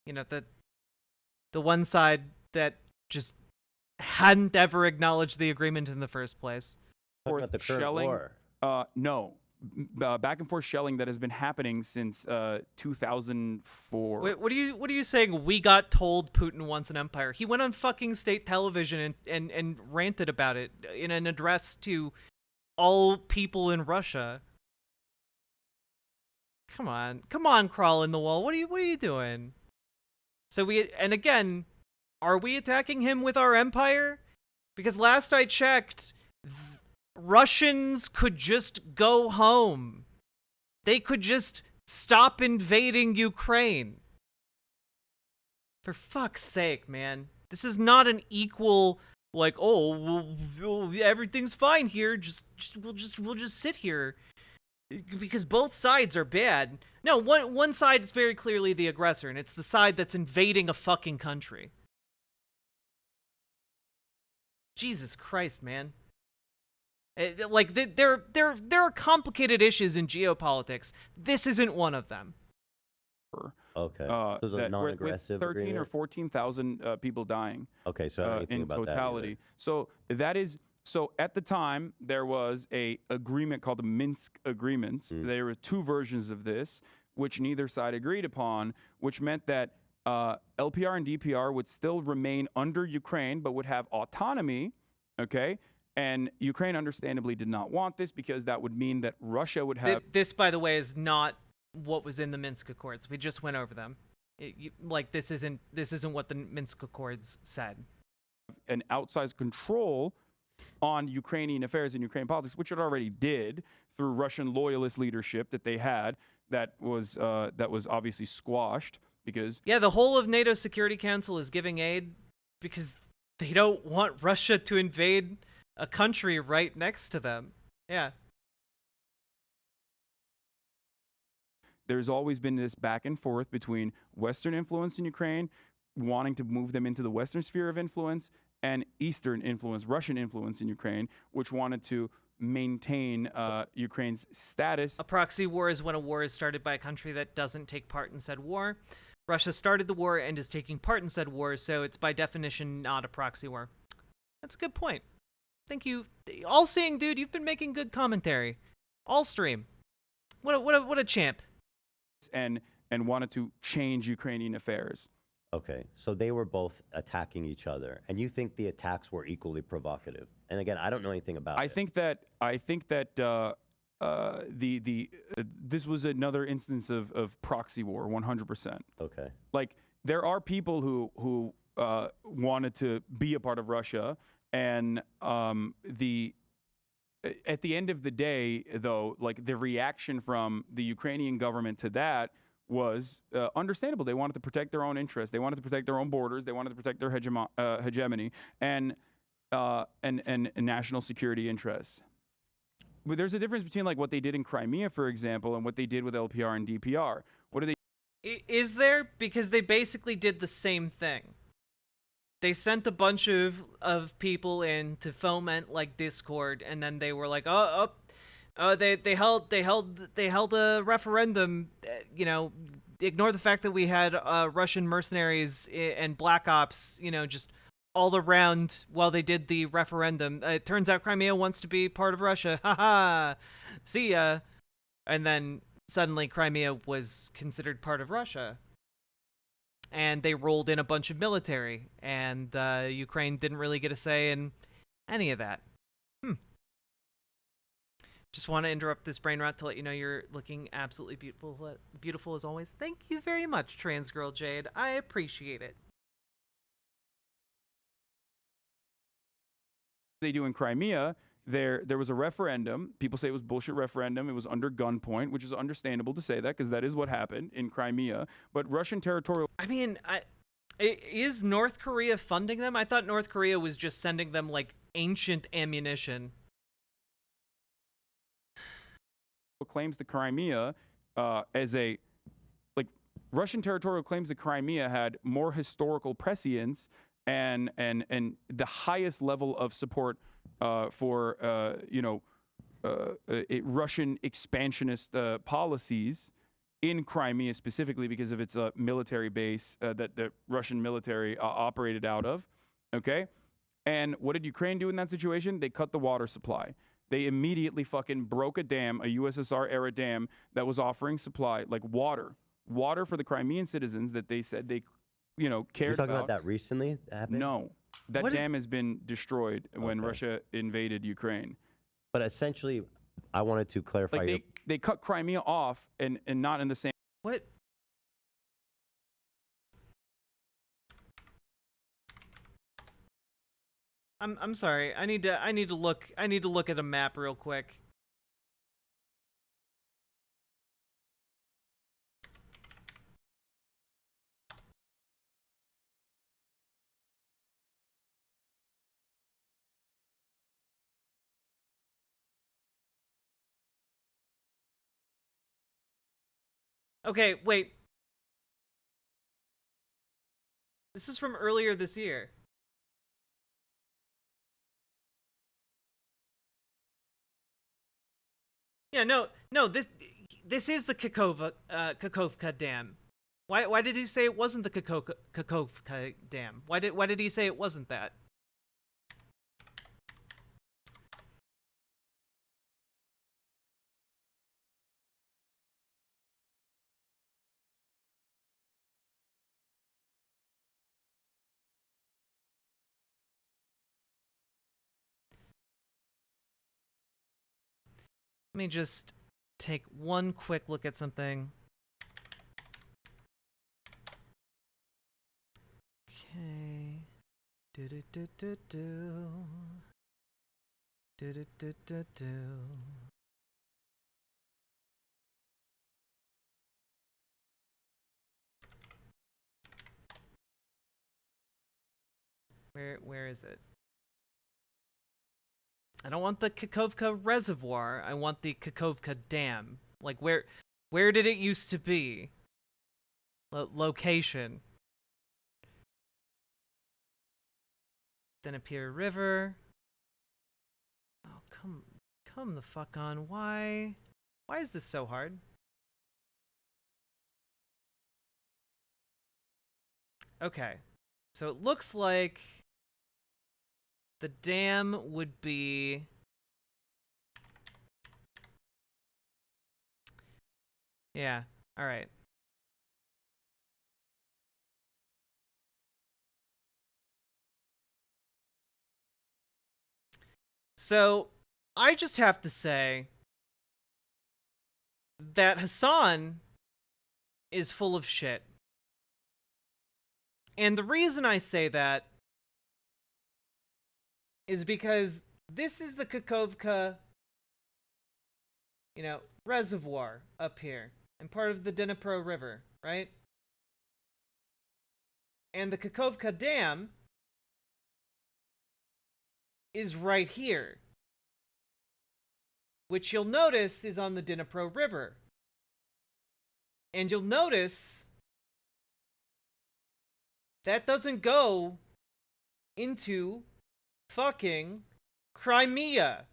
The one side that just hadn't ever acknowledged the agreement in the first place. About the current shelling. war. No. Back and forth shelling that has been happening since 2004. Wait, what are you saying? We got told Putin wants an empire. He went on fucking state television and ranted about it in an address to all people in Russia. Come on, crawl in the wall. What are you doing? So again, are we attacking him with our empire? Because last I checked, Russians could just go home. They could just stop invading Ukraine. For fuck's sake, man. This is not an equal, like, well, everything's fine here. We'll just sit here. Because both sides are bad. No, one side is very clearly the aggressor, and it's the side that's invading a fucking country. Jesus Christ, man. Like, there are complicated issues in geopolitics. This isn't one of them. Okay. So it's a non-aggressive with 13 agreement? or 14,000 people dying. Okay, so I don't know anything in about totality. that So that is at the time there was a agreement called the Minsk Agreements. There were two versions of this, which neither side agreed upon, which meant that LPR and DPR would still remain under Ukraine, but would have autonomy. Okay. And Ukraine understandably did not want this because that would mean that Russia would have. This, by the way, is not what was in the Minsk Accords. We just went over them. This isn't what the Minsk Accords said. An outsized control on Ukrainian affairs and Ukrainian politics, which it already did through Russian loyalist leadership that they had. That was obviously squashed because the whole of NATO Security Council is giving aid because they don't want Russia to invade a country right next to them. Yeah. There's always been this back and forth between Western influence in Ukraine, wanting to move them into the Western sphere of influence, and Eastern influence, Russian influence in Ukraine, which wanted to maintain Ukraine's status. A proxy war is when a war is started by a country that doesn't take part in said war. Russia started the war and is taking part in said war, so it's by definition not a proxy war. That's a good point. Thank you. All-seeing dude, you've been making good commentary. All stream. What a champ. And wanted to change Ukrainian affairs. Okay, so they were both attacking each other, and you think the attacks were equally provocative? And again, I don't know anything about it. I think that this was another instance of proxy war, 100%. Okay. Like there are people who wanted to be a part of Russia, and at the end of the day, though, like the reaction from the Ukrainian government to that was understandable. They wanted to protect their own interests. They wanted to protect their own borders. They wanted to protect their hegemony and national security interests. But there's a difference between like what they did in Crimea, for example, and what they did with LPR and DPR. What do they? Is there? Because they basically did the same thing. They sent a bunch of people in to foment like discord, and then they were like, they held a referendum. Ignore the fact that we had Russian mercenaries and black ops, just all around while they did the referendum. It turns out Crimea wants to be part of Russia. Haha. See ya. And then suddenly Crimea was considered part of Russia. and they rolled in a bunch of military, and Ukraine didn't really get a say in any of that. Just want to interrupt this brain rot to let you know you're looking absolutely beautiful as always. Thank you very much, Trans Girl Jade. I appreciate it. They do in Crimea, there was a referendum. People say it was bullshit referendum. It was under gunpoint, which is understandable to say that because that is what happened in Crimea. But Russian territorial... I mean, is North Korea funding them? I thought North Korea was just sending them, like, ancient ammunition. Claims the Crimea as a... Like, Russian territorial claims the Crimea had more historical prescience and the highest level of support for Russian expansionist policies in Crimea specifically because of its military base that the Russian military operated out of. Okay, and what did Ukraine do in that situation? They cut the water supply. They immediately fucking broke a dam, a USSR era dam that was offering supply, like water for the Crimean citizens that they said they cared about. You're talking about that recently? That happened? No. That dam has been destroyed when Russia invaded Ukraine. But essentially, I wanted to clarify. Like they cut Crimea off and not in the same... What? I'm sorry. I need to look at a map real quick. Okay, wait. This is from earlier this year. Yeah, no, this is the Kakovka Dam. Why did he say it wasn't the Kakovka Dam? Why did he say it wasn't that? Let me just take one quick look at something. Okay. Where is it? I don't want the Kakovka Reservoir. I want the Kakovka Dam. Like, where did it used to be? Location. Dnieper River. Oh, come the fuck on. Why is this so hard? Okay. So it looks like the dam would be... Yeah, all right. So, I just have to say that Hassan is full of shit. And the reason I say that is because this is the Kakovka, reservoir up here, and part of the Dnipro River, right? And the Kakovka Dam is right here, which you'll notice is on the Dnipro River. And you'll notice that doesn't go into fucking Crimea.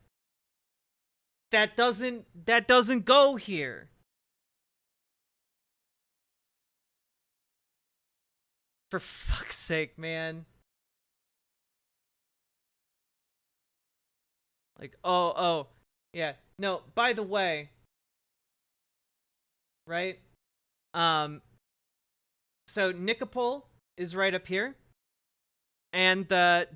That doesn't go here. For fuck's sake, man. Like, oh, yeah. No, by the way, right? So Nikopol is right up here. And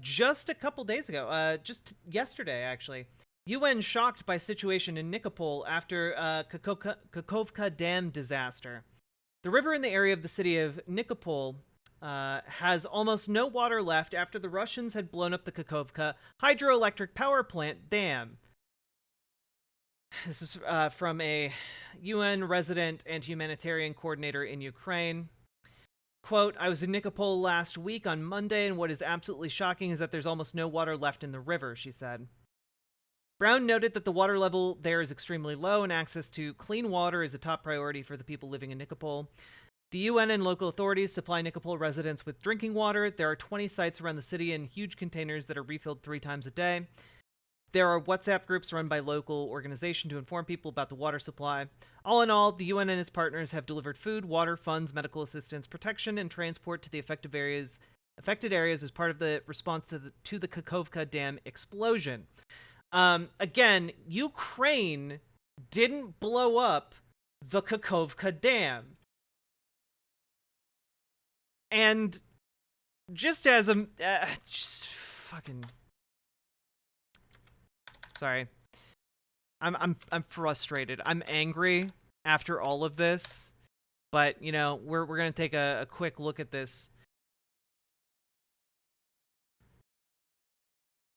just a couple days ago, just yesterday actually, UN shocked by situation in Nikopol after Kakhovka Dam disaster. The river in the area of the city of Nikopol has almost no water left after the Russians had blown up the Kakhovka hydroelectric power plant dam. This is from a UN resident and humanitarian coordinator in Ukraine. Quote, I was in Nikopol last week on Monday, and what is absolutely shocking is that there's almost no water left in the river, she said. Brown noted that the water level there is extremely low, and access to clean water is a top priority for the people living in Nikopol. The UN and local authorities supply Nikopol residents with drinking water. There are 20 sites around the city in huge containers that are refilled 3 times a day. There are WhatsApp groups run by local organizations to inform people about the water supply. All in all, the UN and its partners have delivered food, water, funds, medical assistance, protection, and transport to the affected areas as part of the response to the Kakhovka Dam explosion. Again, Ukraine didn't blow up the Kakhovka Dam. And just as a... Sorry. I'm frustrated. I'm angry after all of this. But, you know, we're going to take a quick look at this.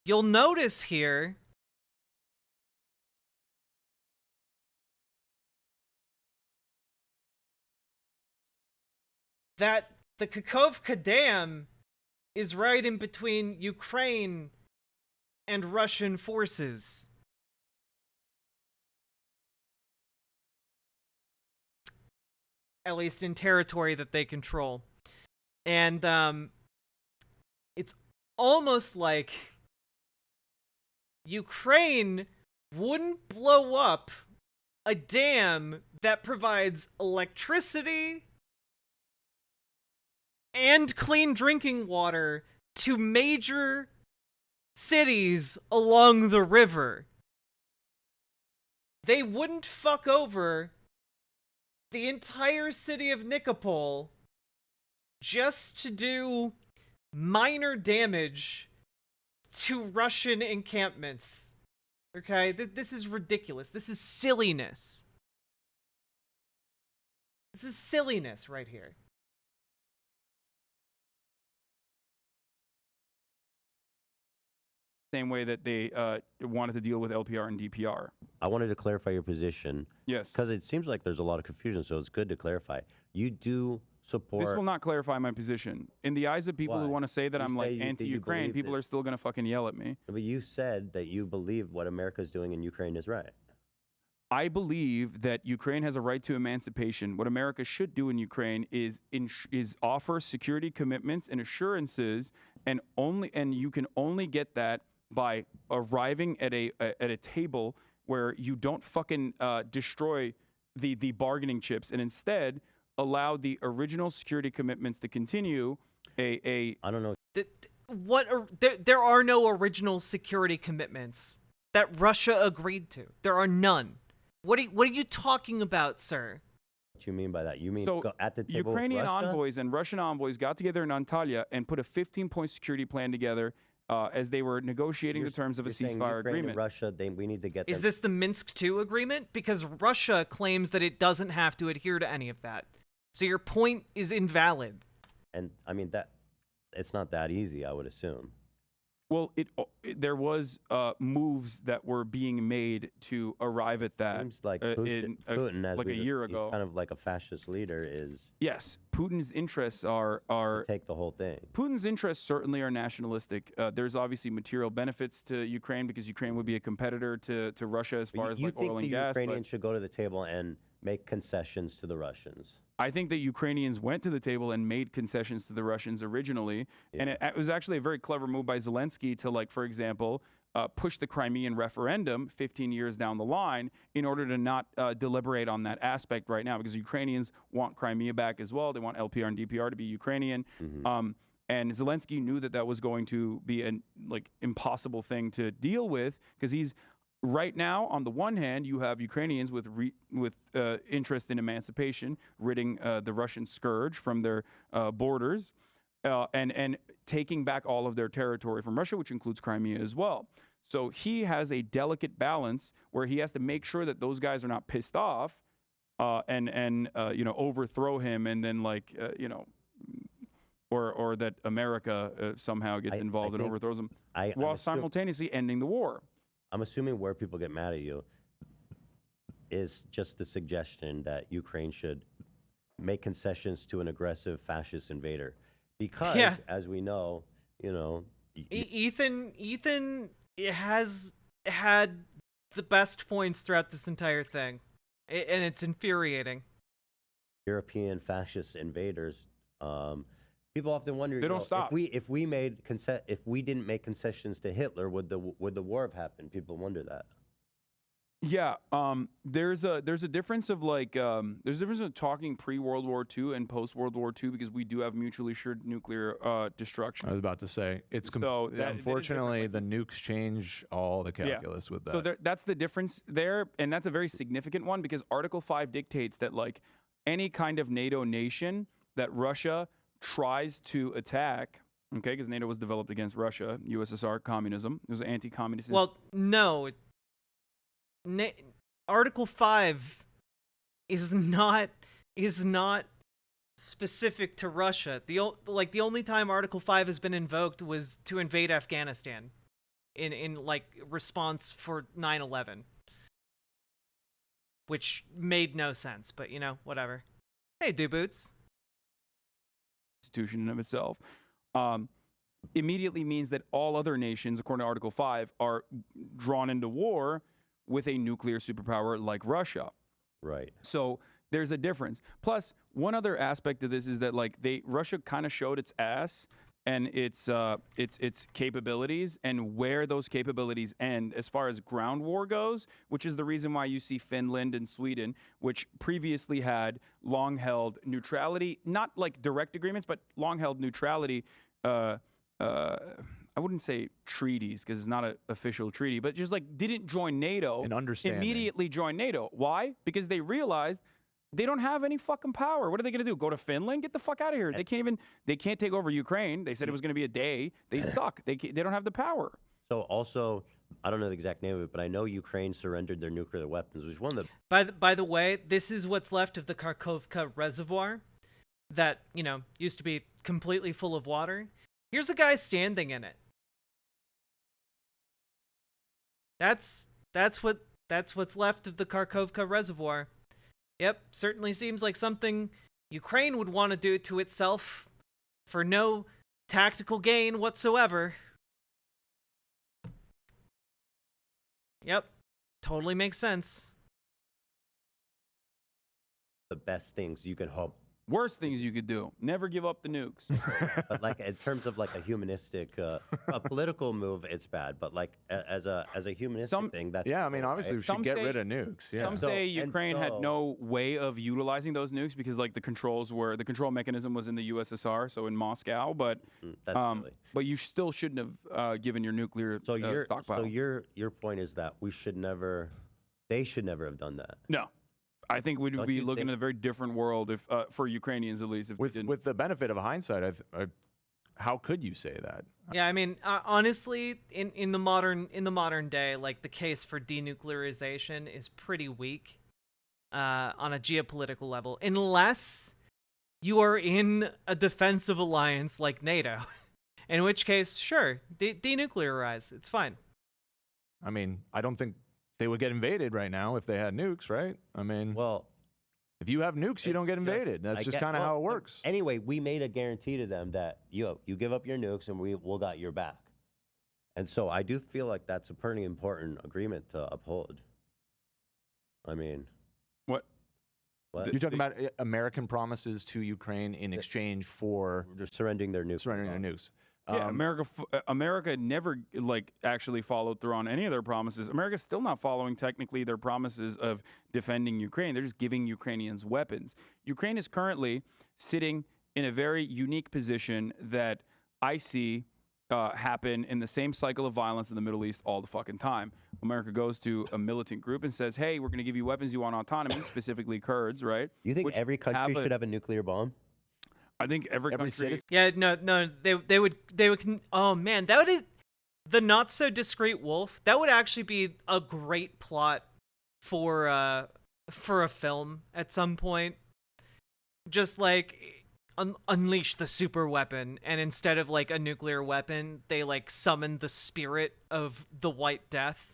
You'll notice here that the Kakhovka Dam is right in between Ukraine and Russian forces. At least in territory that they control. And it's almost like Ukraine wouldn't blow up a dam that provides electricity and clean drinking water to major cities along the river. They wouldn't fuck over the entire city of Nikopol just to do minor damage to Russian encampments. Okay? This is ridiculous. This is silliness. This is silliness right here. Same way that they wanted to deal with LPR and DPR. I wanted to clarify your position. Yes. Because it seems like there's a lot of confusion, so it's good to clarify. You do support... This will not clarify my position. In the eyes of people who want to say that I'm like anti-Ukraine, people are still going to fucking yell at me. But you said that you believe what America's doing in Ukraine is right. I believe that Ukraine has a right to emancipation. What America should do in Ukraine is offer security commitments and assurances, and you can only get that by arriving at a table where you don't fucking destroy the bargaining chips, and instead allow the original security commitments to continue. I don't know. There are no original security commitments that Russia agreed to. There are none. What are you talking about, sir? What do you mean by that? You mean so at the table Ukrainian with Russia? envoys and Russian envoys got together in Antalya and put a 15-point security plan together as they were negotiating the terms of a ceasefire agreement. Russia, we need to get Is this the Minsk II agreement? Because Russia claims that it doesn't have to adhere to any of that. So your point is invalid. And I mean it's not that easy, I would assume. Well, there was moves that were being made to arrive at that. Seems like Putin, as like a year ago, he's kind of like a fascist leader. Yes, Putin's interests are to take the whole thing. Putin's interests certainly are nationalistic. There's obviously material benefits to Ukraine because Ukraine would be a competitor to Russia as far as like oil and gas. You think the Ukrainians should go to the table and make concessions to the Russians? I think that Ukrainians went to the table and made concessions to the Russians originally. Yeah. And it was actually a very clever move by Zelensky to, like, for example, push the Crimean referendum 15 years down the line in order to not deliberate on that aspect right now, because Ukrainians want Crimea back as well. They want LPR and DPR to be Ukrainian. Mm-hmm. And Zelensky knew that that was going to be an impossible thing to deal with, because he's right now, on the one hand, you have Ukrainians with interest in emancipation, ridding the Russian scourge from their borders, and taking back all of their territory from Russia, which includes Crimea as well. So he has a delicate balance where he has to make sure that those guys are not pissed off and overthrow him, and then or that America somehow gets involved and overthrows him, while simultaneously ending the war. I'm assuming where people get mad at you is just the suggestion that Ukraine should make concessions to an aggressive fascist invader, because, as we know, Ethan has had the best points throughout this entire thing, and it's infuriating. European fascist invaders. People often wonder, they don't stop. If we didn't make concessions to Hitler, would the war have happened? People wonder that. Yeah, there's a difference of there's a difference of talking pre-World War II and post-World War II, because we do have mutually assured nuclear destruction. I was about to say unfortunately the nukes change all the calculus with that. So that's the difference there, and that's a very significant one, because Article 5 dictates that any kind of NATO nation that Russia tries to attack, okay, because NATO was developed against Russia, USSR, communism. It was anti-communist. Well, no. Article 5 is not specific to Russia. The only time Article 5 has been invoked was to invade Afghanistan in response for 9/11, which made no sense, but whatever. Hey, do-boots. Institution in of itself immediately means that all other nations, according to Article 5, are drawn into war with a nuclear superpower like Russia. Right. So there's a difference. Plus, one other aspect of this is that Russia kind of showed its ass and its capabilities, and where those capabilities end as far as ground war goes, which is the reason why you see Finland and Sweden, which previously had long-held neutrality, not like direct agreements, but long-held neutrality. I wouldn't say treaties, because it's not an official treaty, but just didn't join NATO. And understanding. Immediately joined NATO. Why? Because they realized they don't have any fucking power. What are they going to do? Go to Finland? Get the fuck out of here. They can't take over Ukraine. They said it was going to be a day. They suck. They don't have the power. So also, I don't know the exact name of it, but I know Ukraine surrendered their nuclear weapons, which is one of the... By the way, this is what's left of the Kharkovka reservoir that, used to be completely full of water. Here's a guy standing in it. That's what's left of the Kharkovka reservoir. Yep, certainly seems like something Ukraine would want to do to itself for no tactical gain whatsoever. Yep, totally makes sense. The best things you can hope. Worst things you could do. Never give up the nukes. But in terms of a humanistic, a political move, it's bad. But as a humanistic thing, that's obviously we should get rid of nukes. Yeah. Some say Ukraine had no way of utilizing those nukes because the control mechanism was in the USSR, so in Moscow. But but you still shouldn't have given your nuclear stockpile. So your point is that they should never have done that. No. I think we'd be looking at a very different world if, for Ukrainians at least, if with the benefit of hindsight. How could you say that? Yeah, I mean, honestly, in the modern day, the case for denuclearization is pretty weak on a geopolitical level, unless you are in a defensive alliance like NATO, in which case, sure, denuclearize, it's fine. I mean, I don't think they would get invaded right now if they had nukes, right? I mean, if you have nukes, you don't get invaded. That's just kind of how it works. Anyway, we made a guarantee to them that you give up your nukes and we'll got your back. And so I do feel like that's a pretty important agreement to uphold. I mean, what? You're talking about American promises to Ukraine in exchange for surrendering their nukes. Surrendering their nukes. Yeah, America never actually followed through on any of their promises. America's still not following technically their promises of defending Ukraine. They're just giving Ukrainians weapons. Ukraine is currently sitting in a very unique position that I see happen in the same cycle of violence in the Middle East all the fucking time. America goes to a militant group and says, hey, we're going to give you weapons, you want autonomy, specifically Kurds, right? You think every country should have a nuclear bomb? I think every country... citizen? Yeah, no, they would, oh man, that would, the not so discreet wolf, that would actually be a great plot for a film at some point. Just like unleash the super weapon, and instead of like a nuclear weapon, they like summon the spirit of the White Death.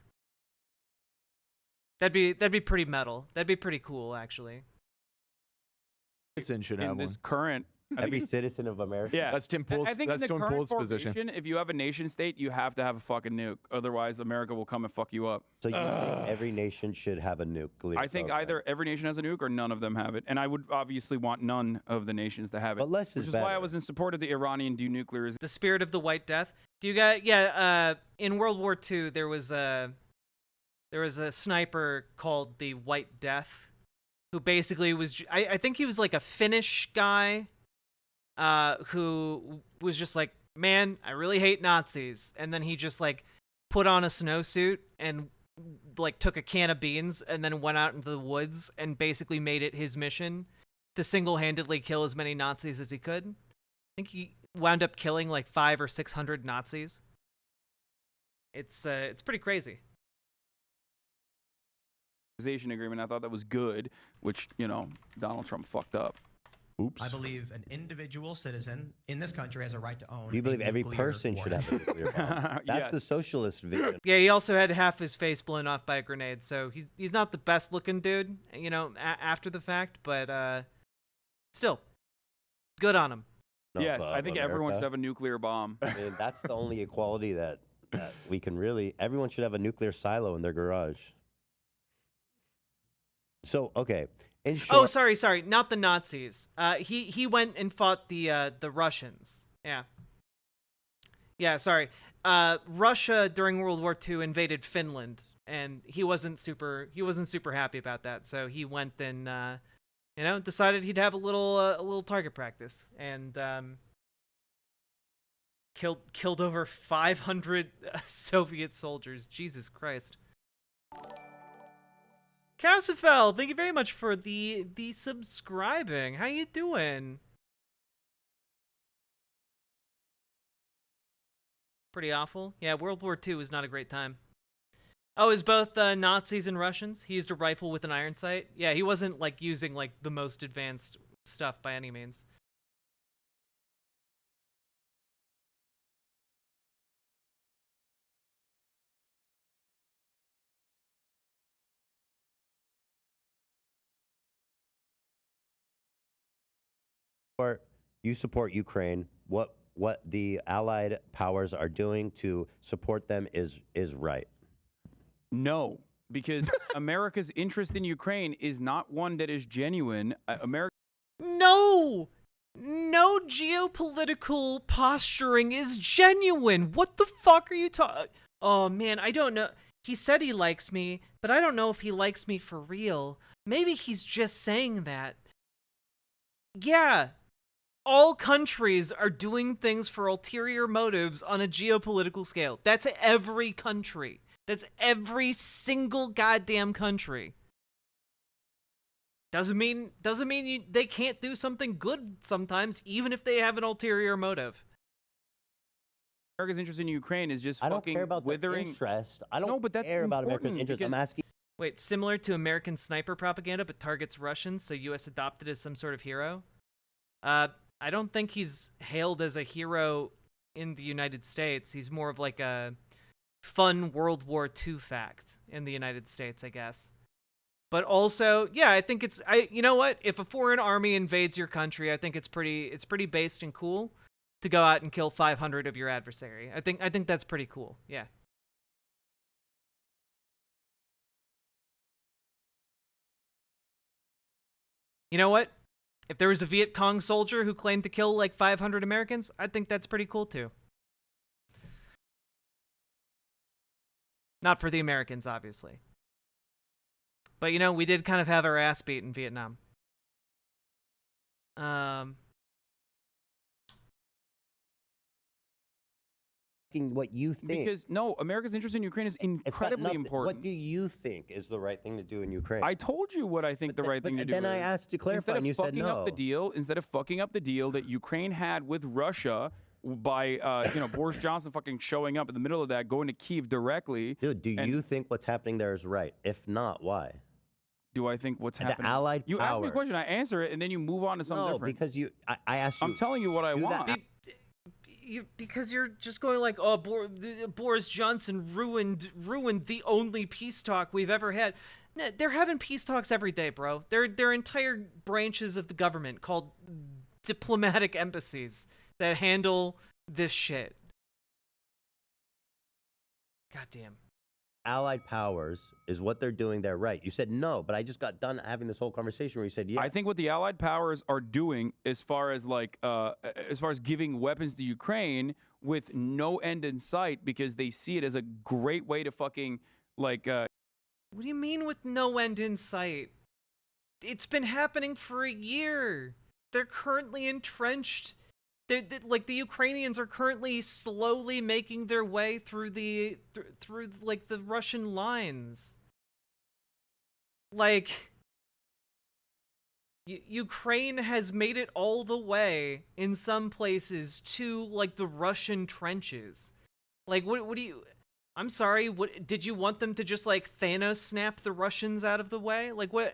That'd be pretty metal. That'd be pretty cool, actually. Citizen should have this one. current... Every citizen of America. Yeah, that's Tim Pool's. I think that's in the Tim current Pool's position. formation, if you have a nation state, you have to have a fucking nuke. Otherwise, America will come and fuck you up. So you think every nation should have a nuclear I think program? either every nation has a nuke or none of them have it. And I would obviously want none of the nations to have it. But less is which is why I better. was in support of the Iranian denuclearization. The spirit of the White Death. Do you guys? In World War II, there was a sniper called the White Death, who basically was. I think he was like a Finnish guy. Who was just like, man, I really hate Nazis. And then he just like put on a snowsuit and like took a can of beans and then went out into the woods and basically made it his mission to single-handedly kill as many Nazis as he could. I think he wound up killing like 500 or 600 Nazis. It's pretty crazy. Agreement. I thought that was good, which, you know, Donald Trump fucked up. Oops. I believe an individual citizen in this country has a right to own. You believe a every nuclear person should warhead. have a nuclear bomb? That's the socialist vision. Yeah, he also had half his face blown off by a grenade, so he's not the best looking dude, you know, after the fact, but still, good on him. Yes, I think everyone should have a nuclear bomb. I mean, that's the only equality that we can really... Everyone should have a nuclear silo in their garage. So, okay. In short, Oh, sorry, not the Nazis. He went and fought the Russians. Yeah, sorry. Russia during World War II invaded Finland, and he wasn't super happy about that. So he went and decided he'd have a little target practice, and killed over 500 Soviet soldiers. Jesus Christ. Cassifel, thank you very much for the subscribing. How you doing? Pretty awful. Yeah, World War II was not a great time. Oh, is both Nazis and Russians? He used a rifle with an iron sight. Yeah, he wasn't like using like the most advanced stuff by any means. you support Ukraine. What the Allied powers are doing to support them is right. No, because America's interest in Ukraine is not one that is genuine. No geopolitical posturing is genuine. What the fuck are you talking? Oh man, I don't know. He said he likes me, but I don't know if he likes me for real. Maybe he's just saying that. Yeah, all countries are doing things for ulterior motives on a geopolitical scale. That's every country. That's every single goddamn country. Doesn't mean they can't do something good sometimes, even if they have an ulterior motive. America's interest in Ukraine is just I don't fucking care about withering. the interest. I don't No, but that's care about America's important interest. because- I'm asking. Wait, similar to American sniper propaganda, but targets Russians, so U.S. adopted as some sort of hero? I don't think he's hailed as a hero in the United States. He's more of like a fun World War II fact in the United States, I guess. But also, yeah, I think you know what? If a foreign army invades your country, I think it's pretty based and cool to go out and kill 500 of your adversary. I think that's pretty cool. Yeah. You know what? If there was a Viet Cong soldier who claimed to kill like 500 Americans, I think that's pretty cool too. Not for the Americans, obviously. But you know, we did kind of have our ass beat in Vietnam. asking what you think. Because no, America's interest in Ukraine is incredibly important. What do you think is the right thing to do in Ukraine? I told you what I think the right thing to do is. Then I asked you to clarify, and you said no. Instead of fucking up the deal that Ukraine had with Russia by Boris Johnson fucking showing up in the middle of that, going to Kyiv directly. Dude, do you think what's happening there is right? If not, why? Do I think what's happening? The Allied You power. ask me a question, I answer it, and then you move on to something different. Because I asked you. I'm telling you what I want. Because you're just going like, oh, Boris Johnson ruined the only peace talk we've ever had. They're having peace talks every day, bro. They're entire branches of the government called diplomatic embassies that handle this shit. Goddamn. Allied powers is what they're doing there right. You said no, but I just got done having this whole conversation where you said yeah. I think what the Allied powers are doing, as far as giving weapons to Ukraine with no end in sight, because they see it as a great way to fucking What do you mean with no end in sight? It's been happening for a year. They're currently entrenched. The Ukrainians are currently slowly making their way through the Russian lines. Ukraine has made it all the way in some places to the Russian trenches. What do you? I'm sorry. What did you want them to just Thanos snap the Russians out of the way? What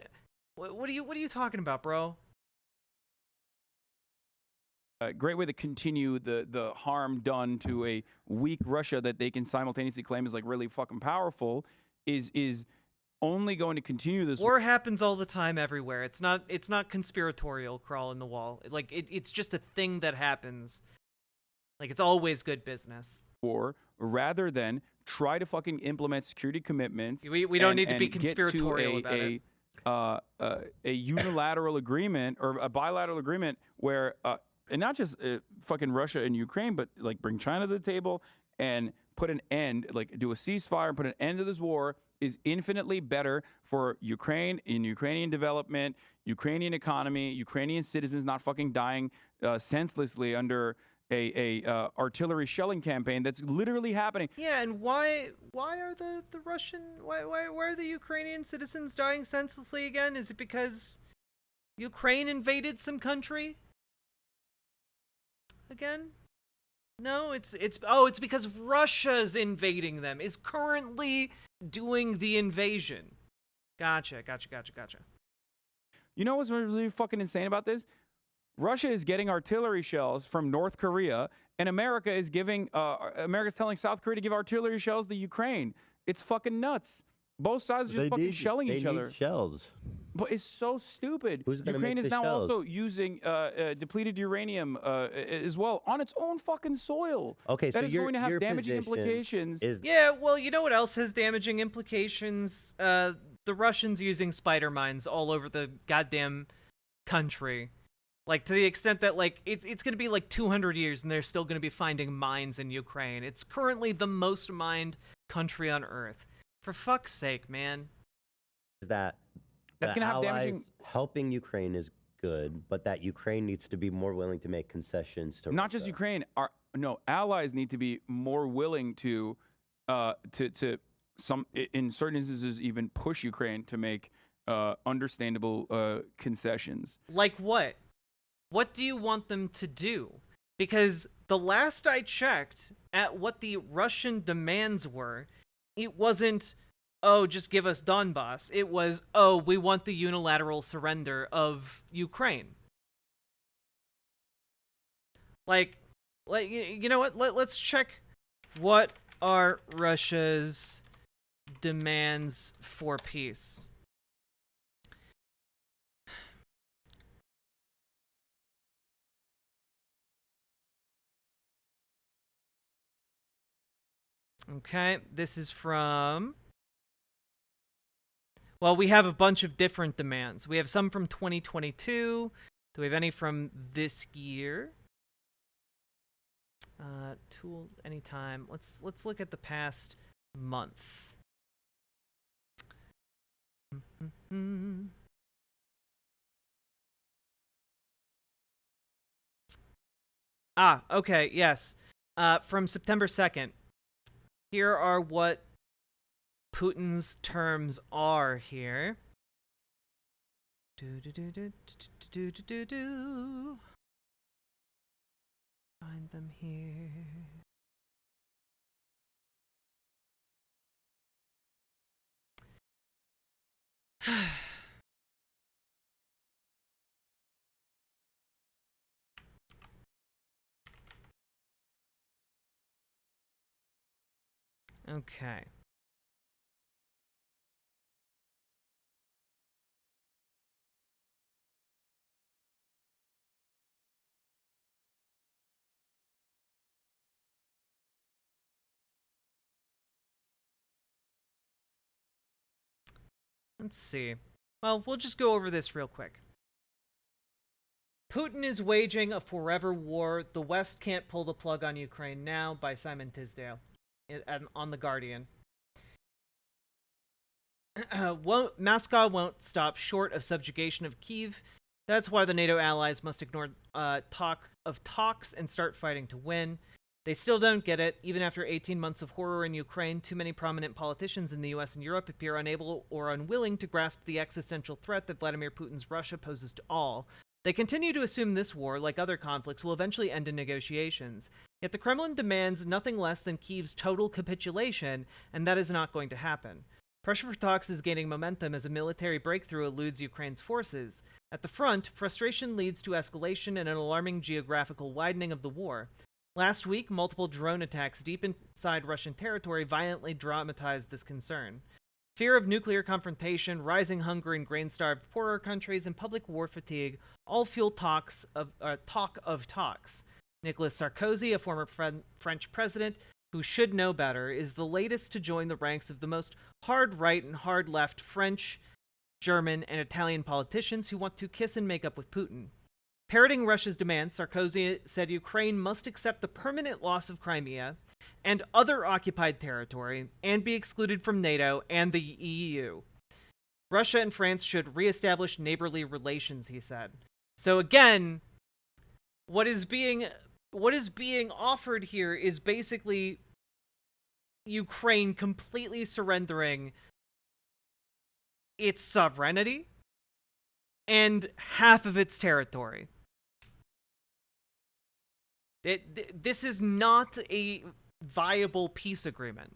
are you talking about, bro? A great way to continue the harm done to a weak Russia that they can simultaneously claim is really fucking powerful is only going to continue this. War happens all the time everywhere. It's not conspiratorial crawl in the wall. It's just a thing that happens. It's always good business. War rather than try to fucking implement security commitments. We don't need to be conspiratorial about it. A unilateral agreement or a bilateral agreement where and not just fucking Russia and Ukraine, but bring China to the table and put an end, do a ceasefire and put an end to this war is infinitely better for Ukraine and Ukrainian development, Ukrainian economy, Ukrainian citizens not fucking dying senselessly under a artillery shelling campaign that's literally happening. Yeah, and why are the why are the Ukrainian citizens dying senselessly again? Is it because Ukraine invaded some country? Again? No, it's because Russia's invading them, is currently doing the invasion. Gotcha. You know what's really fucking insane about this? Russia is getting artillery shells from North Korea, and America is America's telling South Korea to give artillery shells to Ukraine. It's fucking nuts. Both sides are just fucking shelling each other. They need shells. But it's so stupid. Ukraine is now also using depleted uranium as well on its own fucking soil. Okay, that is going to have damaging implications. Yeah, well, you know what else has damaging implications? The Russians using spider mines all over the goddamn country. To the extent that, it's going to be 200 years and they're still going to be finding mines in Ukraine. It's currently the most mined country on Earth. For fuck's sake, man. Is that's going to have damaging. Helping Ukraine is good, but that Ukraine needs to be more willing to make concessions to not Russia. Just Ukraine. Allies need to be more willing to some in certain instances even push Ukraine to make understandable concessions. Like what? What do you want them to do? Because the last I checked at what the Russian demands were, it wasn't, oh, just give us Donbass. It was, oh, we want the unilateral surrender of Ukraine. You know what? Let's check what are Russia's demands for peace. Okay, this is from... Well, we have a bunch of different demands. We have some from 2022. Do we have any from this year? Tools, anytime. Let's look at the past month. Okay, yes. from September 2nd. Here are what Putin's terms are here. Find them here. Okay. Let's see. Well, we'll just go over this real quick. Putin is waging a forever war. The West can't pull the plug on Ukraine now, by Simon Tisdale on The Guardian. Moscow won't stop short of subjugation of Kyiv. That's why the NATO allies must ignore talk of talks and start fighting to win. They still don't get it. Even after 18 months of horror in Ukraine, too many prominent politicians in the US and Europe appear unable or unwilling to grasp the existential threat that Vladimir Putin's Russia poses to all. They continue to assume this war, like other conflicts, will eventually end in negotiations. Yet the Kremlin demands nothing less than Kyiv's total capitulation, and that is not going to happen. Pressure for talks is gaining momentum as a military breakthrough eludes Ukraine's forces. At the front, frustration leads to escalation and an alarming geographical widening of the war. Last week, multiple drone attacks deep inside Russian territory violently dramatized this concern. Fear of nuclear confrontation, rising hunger in grain-starved poorer countries, and public war fatigue all fuel talk of talks. Nicolas Sarkozy, a former French president who should know better, is the latest to join the ranks of the most hard-right and hard-left French, German, and Italian politicians who want to kiss and make up with Putin. Parroting Russia's demands, Sarkozy said Ukraine must accept the permanent loss of Crimea and other occupied territory and be excluded from NATO and the EU. Russia and France should reestablish neighborly relations, he said. So again, what is being offered here is basically Ukraine completely surrendering its sovereignty and half of its territory. This is not a viable peace agreement.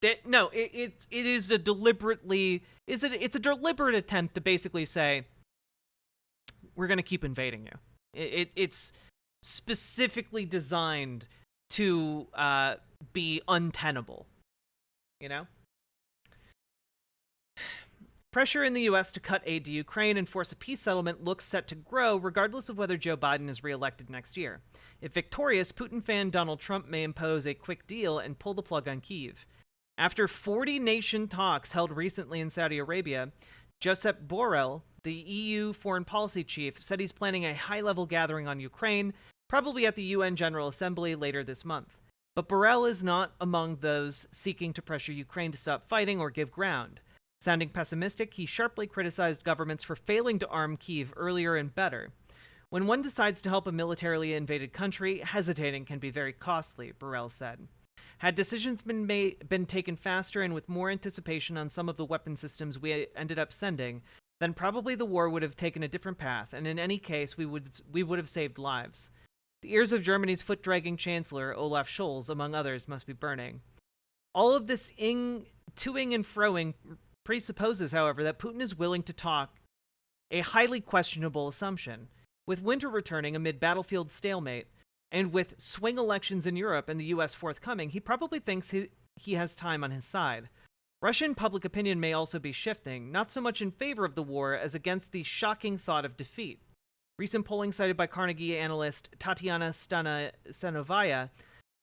It is a deliberately it's a deliberate attempt to basically say we're going to keep invading you. It's specifically designed to be untenable, you know? Pressure in the U.S. to cut aid to Ukraine and force a peace settlement looks set to grow regardless of whether Joe Biden is reelected next year. If victorious, Putin-fan Donald Trump may impose a quick deal and pull the plug on Kyiv. After 40-nation talks held recently in Saudi Arabia, Josep Borrell, the EU foreign policy chief, said he's planning a high-level gathering on Ukraine, probably at the UN General Assembly later this month. But Borrell is not among those seeking to pressure Ukraine to stop fighting or give ground. Sounding pessimistic, he sharply criticized governments for failing to arm Kyiv earlier and better. When one decides to help a militarily invaded country, hesitating can be very costly, Borrell said. Had decisions been taken faster and with more anticipation on some of the weapon systems we ended up sending, then probably the war would have taken a different path, and in any case, we would have saved lives. The ears of Germany's foot-dragging chancellor, Olaf Scholz, among others, must be burning. All of this toing and froing presupposes, however, that Putin is willing to talk, a highly questionable assumption. With winter returning amid battlefield stalemate, and with swing elections in Europe and the US forthcoming, he probably thinks he has time on his side. Russian public opinion may also be shifting, not so much in favor of the war as against the shocking thought of defeat. Recent polling cited by Carnegie analyst Tatiana Stanovaya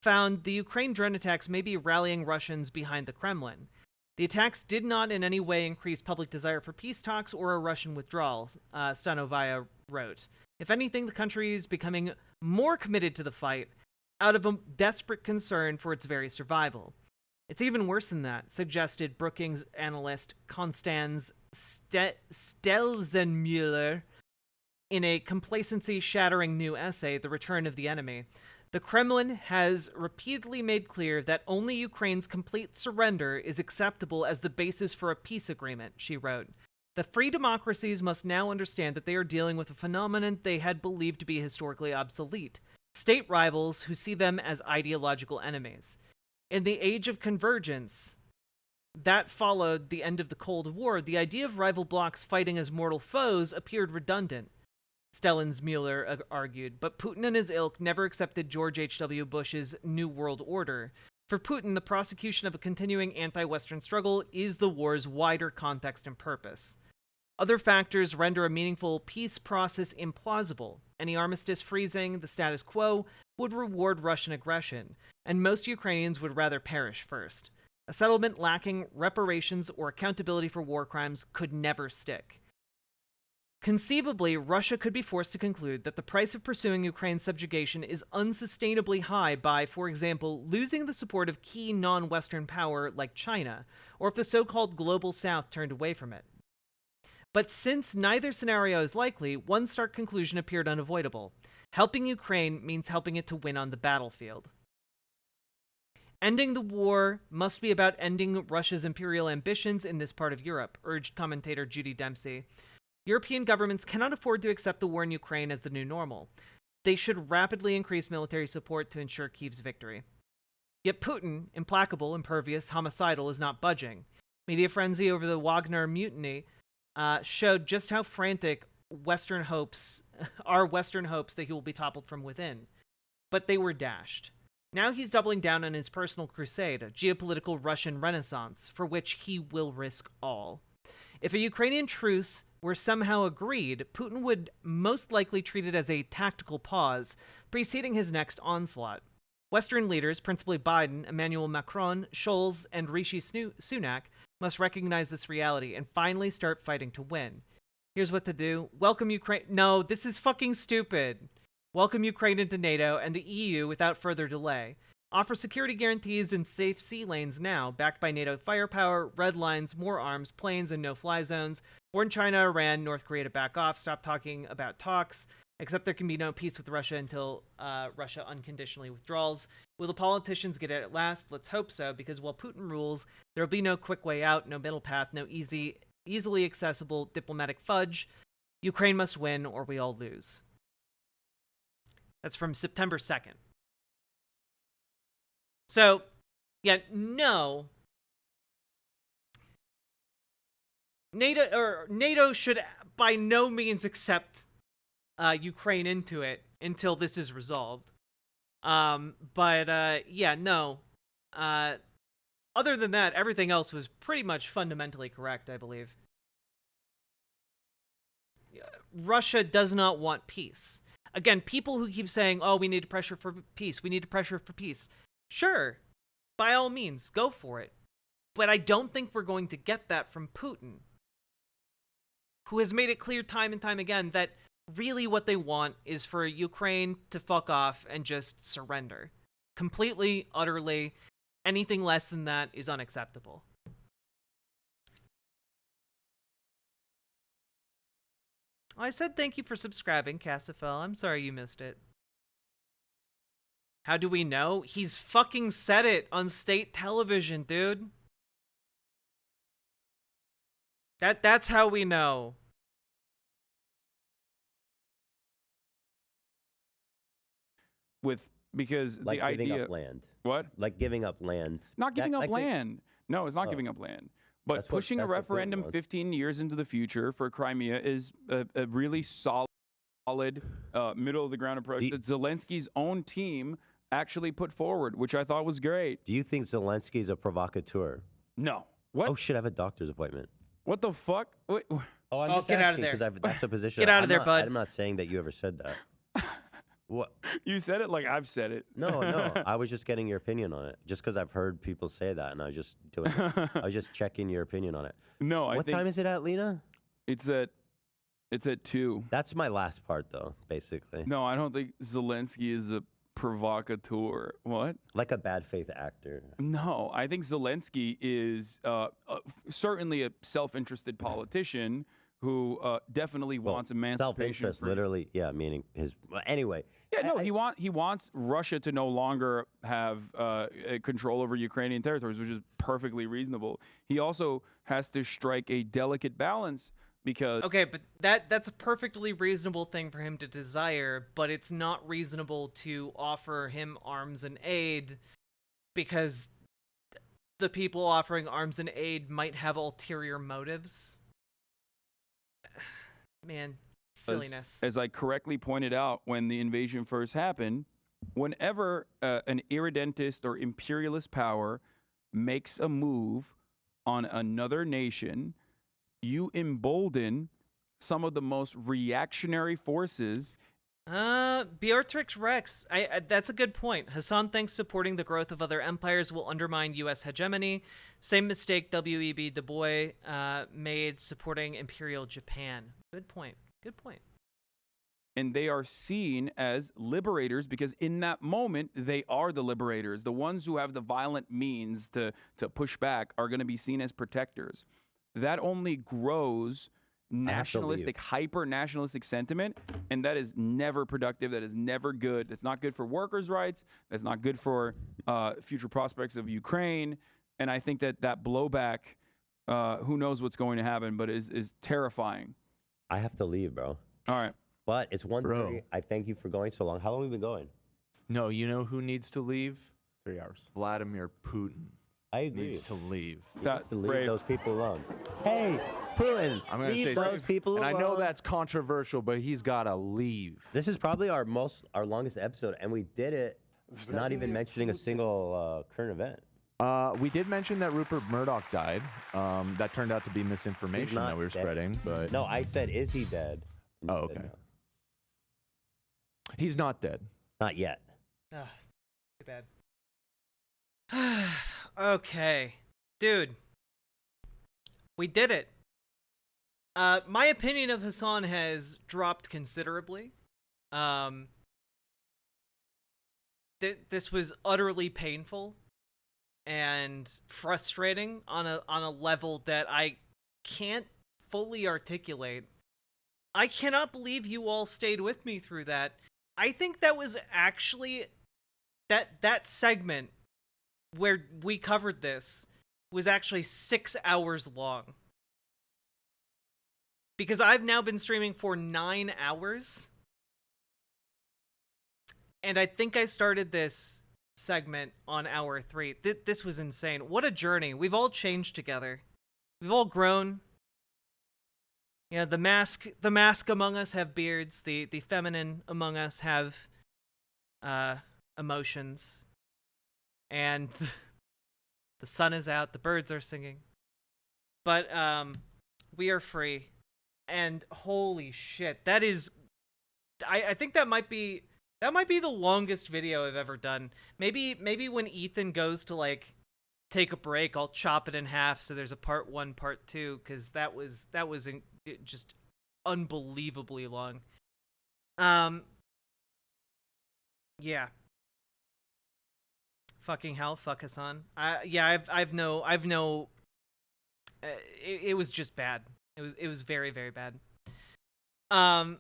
found the Ukraine drone attacks may be rallying Russians behind the Kremlin. The attacks did not in any way increase public desire for peace talks or a Russian withdrawal, Stanovaya wrote. If anything, the country is becoming more committed to the fight out of a desperate concern for its very survival. It's even worse than that, suggested Brookings analyst Konstanz Stelzenmüller in a complacency-shattering new essay, The Return of the Enemy. The Kremlin has repeatedly made clear that only Ukraine's complete surrender is acceptable as the basis for a peace agreement, she wrote. The free democracies must now understand that they are dealing with a phenomenon they had believed to be historically obsolete. State rivals who see them as ideological enemies. In the age of convergence that followed the end of the Cold War, the idea of rival blocs fighting as mortal foes appeared redundant, Stellensmuller argued, but Putin and his ilk never accepted George H.W. Bush's New World Order. For Putin, the prosecution of a continuing anti-Western struggle is the war's wider context and purpose. Other factors render a meaningful peace process implausible. Any armistice freezing the status quo would reward Russian aggression, and most Ukrainians would rather perish first. A settlement lacking reparations or accountability for war crimes could never stick. Conceivably, Russia could be forced to conclude that the price of pursuing Ukraine's subjugation is unsustainably high by, for example, losing the support of key non-Western power like China, or if the so-called Global South turned away from it. But since neither scenario is likely, one stark conclusion appeared unavoidable. Helping Ukraine means helping it to win on the battlefield. Ending the war must be about ending Russia's imperial ambitions in this part of Europe, urged commentator Judy Dempsey. European governments cannot afford to accept the war in Ukraine as the new normal. They should rapidly increase military support to ensure Kyiv's victory. Yet Putin, implacable, impervious, homicidal, is not budging. Media frenzy over the Wagner mutiny showed just how frantic Western hopes that he will be toppled from within. But they were dashed. Now he's doubling down on his personal crusade, a geopolitical Russian renaissance, for which he will risk all. If a Ukrainian truce were somehow agreed, Putin would most likely treat it as a tactical pause, preceding his next onslaught. Western leaders, principally Biden, Emmanuel Macron, Scholz, and Rishi Sunak, must recognize this reality and finally start fighting to win. Here's what to do. Welcome Ukraine. No, this is fucking stupid. Welcome Ukraine into NATO and the EU without further delay. Offer security guarantees in safe sea lanes now, backed by NATO firepower, red lines, more arms, planes, and no-fly zones. Warn China, Iran, North Korea to back off, stop talking about talks, except there can be no peace with Russia until Russia unconditionally withdraws. Will the politicians get it at last? Let's hope so, because while Putin rules, there will be no quick way out, no middle path, no easily accessible diplomatic fudge. Ukraine must win, or we all lose. That's from September 2nd. So, yeah, no. NATO should by no means accept Ukraine into it until this is resolved. Yeah, no. Other than that, everything else was pretty much fundamentally correct, I believe. Russia does not want peace. Again, people who keep saying, oh, we need to pressure for peace, we need to pressure for peace. Sure, by all means, go for it. But I don't think we're going to get that from Putin, who has made it clear time and time again that really what they want is for Ukraine to fuck off and just surrender. Completely, utterly. Anything less than that is unacceptable. I said thank you for subscribing, Cassifel. I'm sorry you missed it. How do we know? He's fucking said it on state television, dude. That's how we know. Because like the giving idea up land. What? Like giving up land. Not giving up land. No, it's not giving up land. But pushing a referendum 15 years into the future for Crimea is a really solid, middle-of-the-ground approach that Zelensky's own team actually put forward, which I thought was great. Do you think Zelensky's a provocateur? No. What? Oh, shit, I have a doctor's appointment. What the fuck? Wait. Oh, I'm just get out of asking, there. 'cause that's a position. Get out of there, bud. I'm not saying that you ever said that. What? You said it like I've said it. No. I was just getting your opinion on it. Just because I've heard people say that, and I was just doing it. I was just checking your opinion on it. No, What time is it at, Lena? It's at 2. That's my last part, though, basically. No, I don't think Zelensky is a provocateur. What? Like a bad faith actor. No, I think Zelensky is certainly a self-interested politician who definitely wants emancipation. Self-interest, literally, yeah, meaning his. Anyway, Yeah, no, he wants Russia to no longer have control over Ukrainian territories, which is perfectly reasonable. He also has to strike a delicate balance because okay, but that's a perfectly reasonable thing for him to desire, but it's not reasonable to offer him arms and aid because the people offering arms and aid might have ulterior motives. Man, silliness. As I correctly pointed out when the invasion first happened, whenever an irredentist or imperialist power makes a move on another nation, you embolden some of the most reactionary forces. Beatrix Rex, that's a good point. Hassan thinks supporting the growth of other empires will undermine U.S. hegemony. Same mistake W.E.B. Du Bois made supporting Imperial Japan. Good point. Good point. And they are seen as liberators because in that moment, they are the liberators. The ones who have the violent means to push back are going to be seen as protectors. That only grows nationalistic, hyper-nationalistic sentiment, and that is never productive. That is never good. That's not good for workers' rights. That's not good for future prospects of Ukraine. And I think that blowback, who knows what's going to happen, but is terrifying. I have to leave, bro. All right. But it's 1:30. I thank you for going so long. How long have we been going? No, you know who needs to leave? 3 hours. Vladimir Putin. I agree. Needs to leave. That's to leave those people alone. Hey, Putin, I'm gonna leave say those people alone. And I know that's controversial, but he's got to leave. This is probably our longest episode, and we did it not even mentioning a single current event. We did mention that Rupert Murdoch died. That turned out to be misinformation that we were spreading. But no, I said, is he dead? Oh, okay. No. He's not dead. Not yet. Ugh, too bad. Okay, dude, we did it. My opinion of Hassan has dropped considerably. This was utterly painful and frustrating on a level that I can't fully articulate. I cannot believe you all stayed with me through that. I think that was actually that segment where we covered this was actually 6 hours long. Because I've now been streaming for 9 hours. And I think I started this segment on hour 3. This was insane. What a journey. We've all changed together. We've all grown. Yeah, the mask among us have beards. The feminine among us have emotions. And the sun is out, the birds are singing. But we are free. And holy shit, that is I think that might be the longest video I've ever done. Maybe when Ethan goes to like take a break, I'll chop it in half so there's a part 1, part 2, cuz that was just unbelievably long. Yeah. Fucking hell, fuck Hassan. Yeah, I've no it was just bad. It was very, very bad. My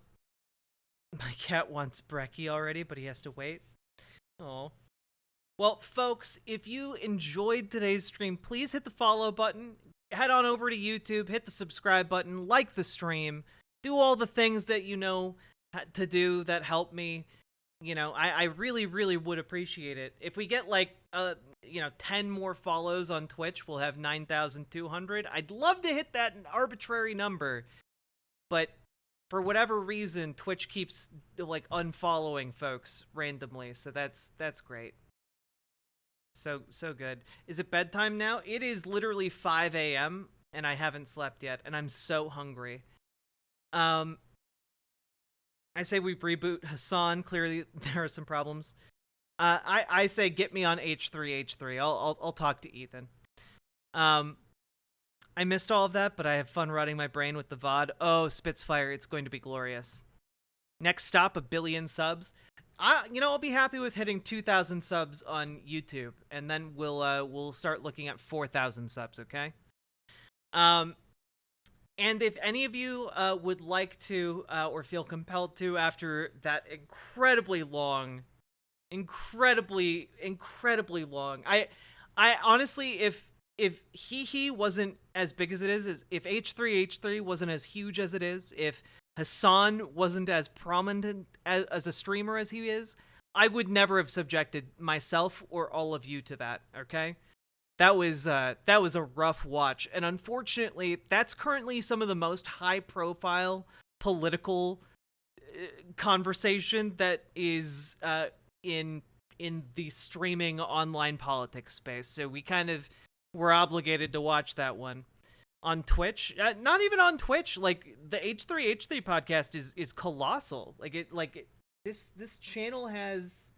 cat wants brekkie already, but he has to wait. Oh. Well, folks, if you enjoyed today's stream, please hit the follow button. Head on over to YouTube, hit the subscribe button, like the stream, do all the things that you know to do that help me. You know, I really, really would appreciate it. If we get like 10 more follows on Twitch, we'll have 9,200. I'd love to hit that arbitrary number, but for whatever reason, Twitch keeps like unfollowing folks randomly. So that's great. So good. Is it bedtime now? It is literally 5 a.m. and I haven't slept yet, and I'm so hungry. I say we reboot Hassan. Clearly, there are some problems. I say get me on H3. I'll talk to Ethan. I missed all of that, but I have fun rotting my brain with the VOD. Oh, Spitfire, it's going to be glorious. Next stop, 1 billion subs. I'll be happy with hitting 2,000 subs on YouTube, and then we'll start looking at 4,000 subs. Okay. And if any of you would like to or feel compelled to, after that incredibly long, I honestly, if he wasn't as big as it is if H3H3 wasn't as huge as it is, if Hassan wasn't as prominent as a streamer as he is, I would never have subjected myself or all of you to that, okay? That was a rough watch, and unfortunately, that's currently some of the most high-profile political conversation that is in the streaming online politics space. So we kind of were obligated to watch that one on Twitch. Not even on Twitch. Like the H3H3 podcast is colossal. This channel has,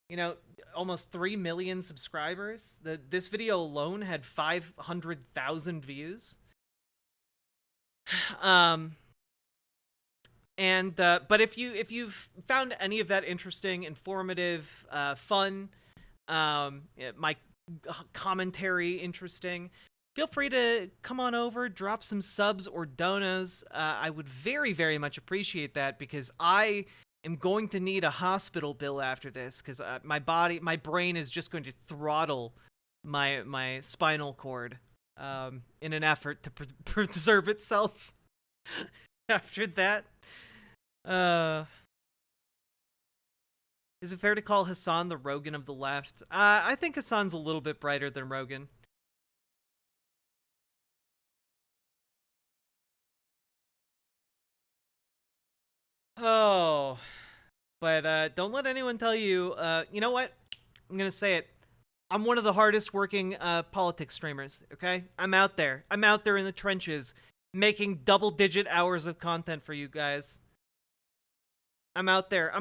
you know, almost 3 million subscribers. This video alone had 500,000 views. But if you've found any of that interesting, informative, fun, my commentary interesting, feel free to come on over, drop some subs or donos. I would very, very much appreciate that, because I am going to need a hospital bill after this, because my brain is just going to throttle my spinal cord in an effort to preserve itself after that. Is it fair to call Hassan the Rogan of the left? I think Hassan's a little bit brighter than Rogan. Oh, but don't let anyone tell you, you know what? I'm gonna say it. I'm one of the hardest working politics streamers, okay? I'm out there in the trenches, making double-digit hours of content for you guys. I'm out there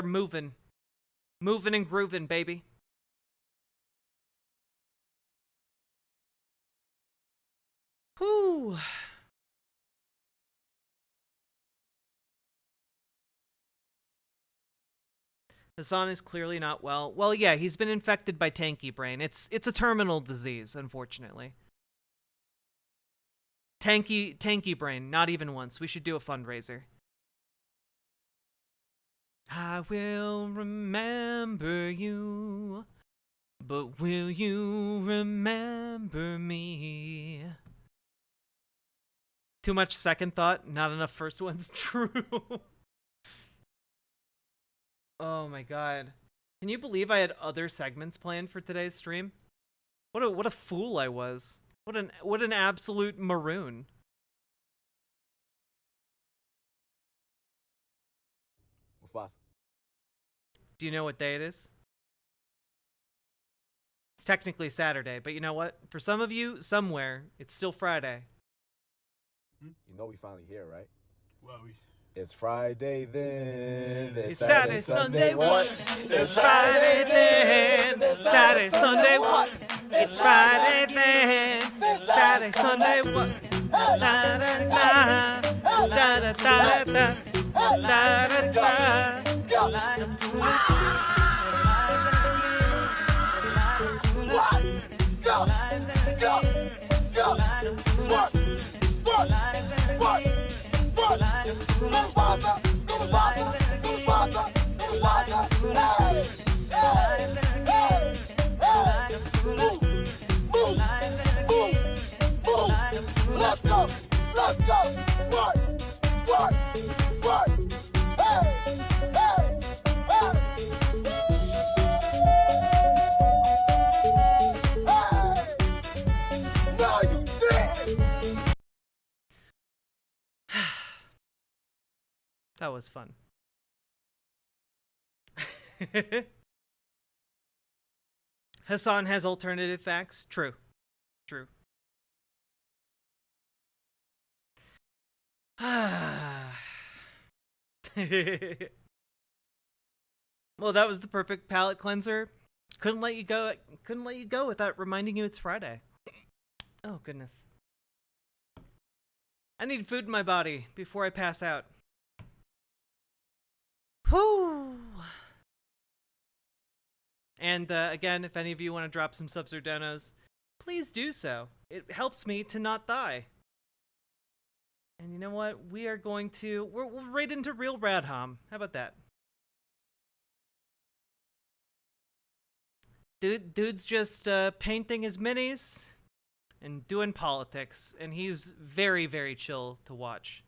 moving and grooving, baby. Whew. Hassan is clearly not well. Well, yeah, he's been infected by tanky brain. It's a terminal disease, unfortunately. Tanky brain, not even once. We should do a fundraiser. I will remember you, but will you remember me? Too much second thought, not enough first ones. True. Oh my god. Can you believe I had other segments planned for today's stream? What a fool I was. What an absolute maroon. Do you know what day it is? It's technically Saturday, but you know what? For some of you, somewhere, it's still Friday. You know we finally here, right? Well, it's Friday then. It's Saturday, Sunday, what? It's Friday then. Saturday, Sunday, what? It's Friday then. Saturday, Sunday, what? Da da da da da da da da da da. Let's go. What? Hey. No, you did. That was fun. Hassan has alternative facts. True. Well, that was the perfect palate cleanser. Couldn't let you go without reminding you it's Friday. Oh, goodness. I need food in my body before I pass out. Whew. And again, if any of you want to drop some subs or donos, please do so. It helps me to not die. And you know what? We are going to... We're right into real Radham. How about that? Dude's just painting his minis and doing politics. And he's very, very chill to watch.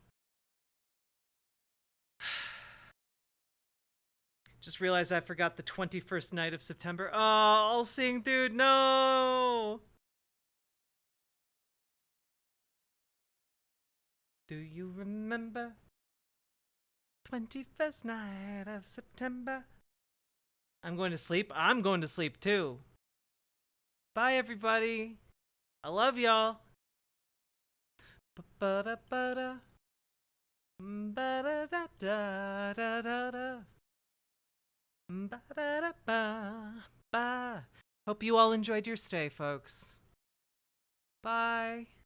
Just realized I forgot the 21st night of September. Oh, all-seeing dude, no! Do you remember 21st night of September? I'm going to sleep. I'm going to sleep too. Bye, everybody. I love y'all. Ba-da-ba-da. Ba-da-da-da-da-da-da. Ba-da-da-ba. Hope you all enjoyed your stay, folks. Bye.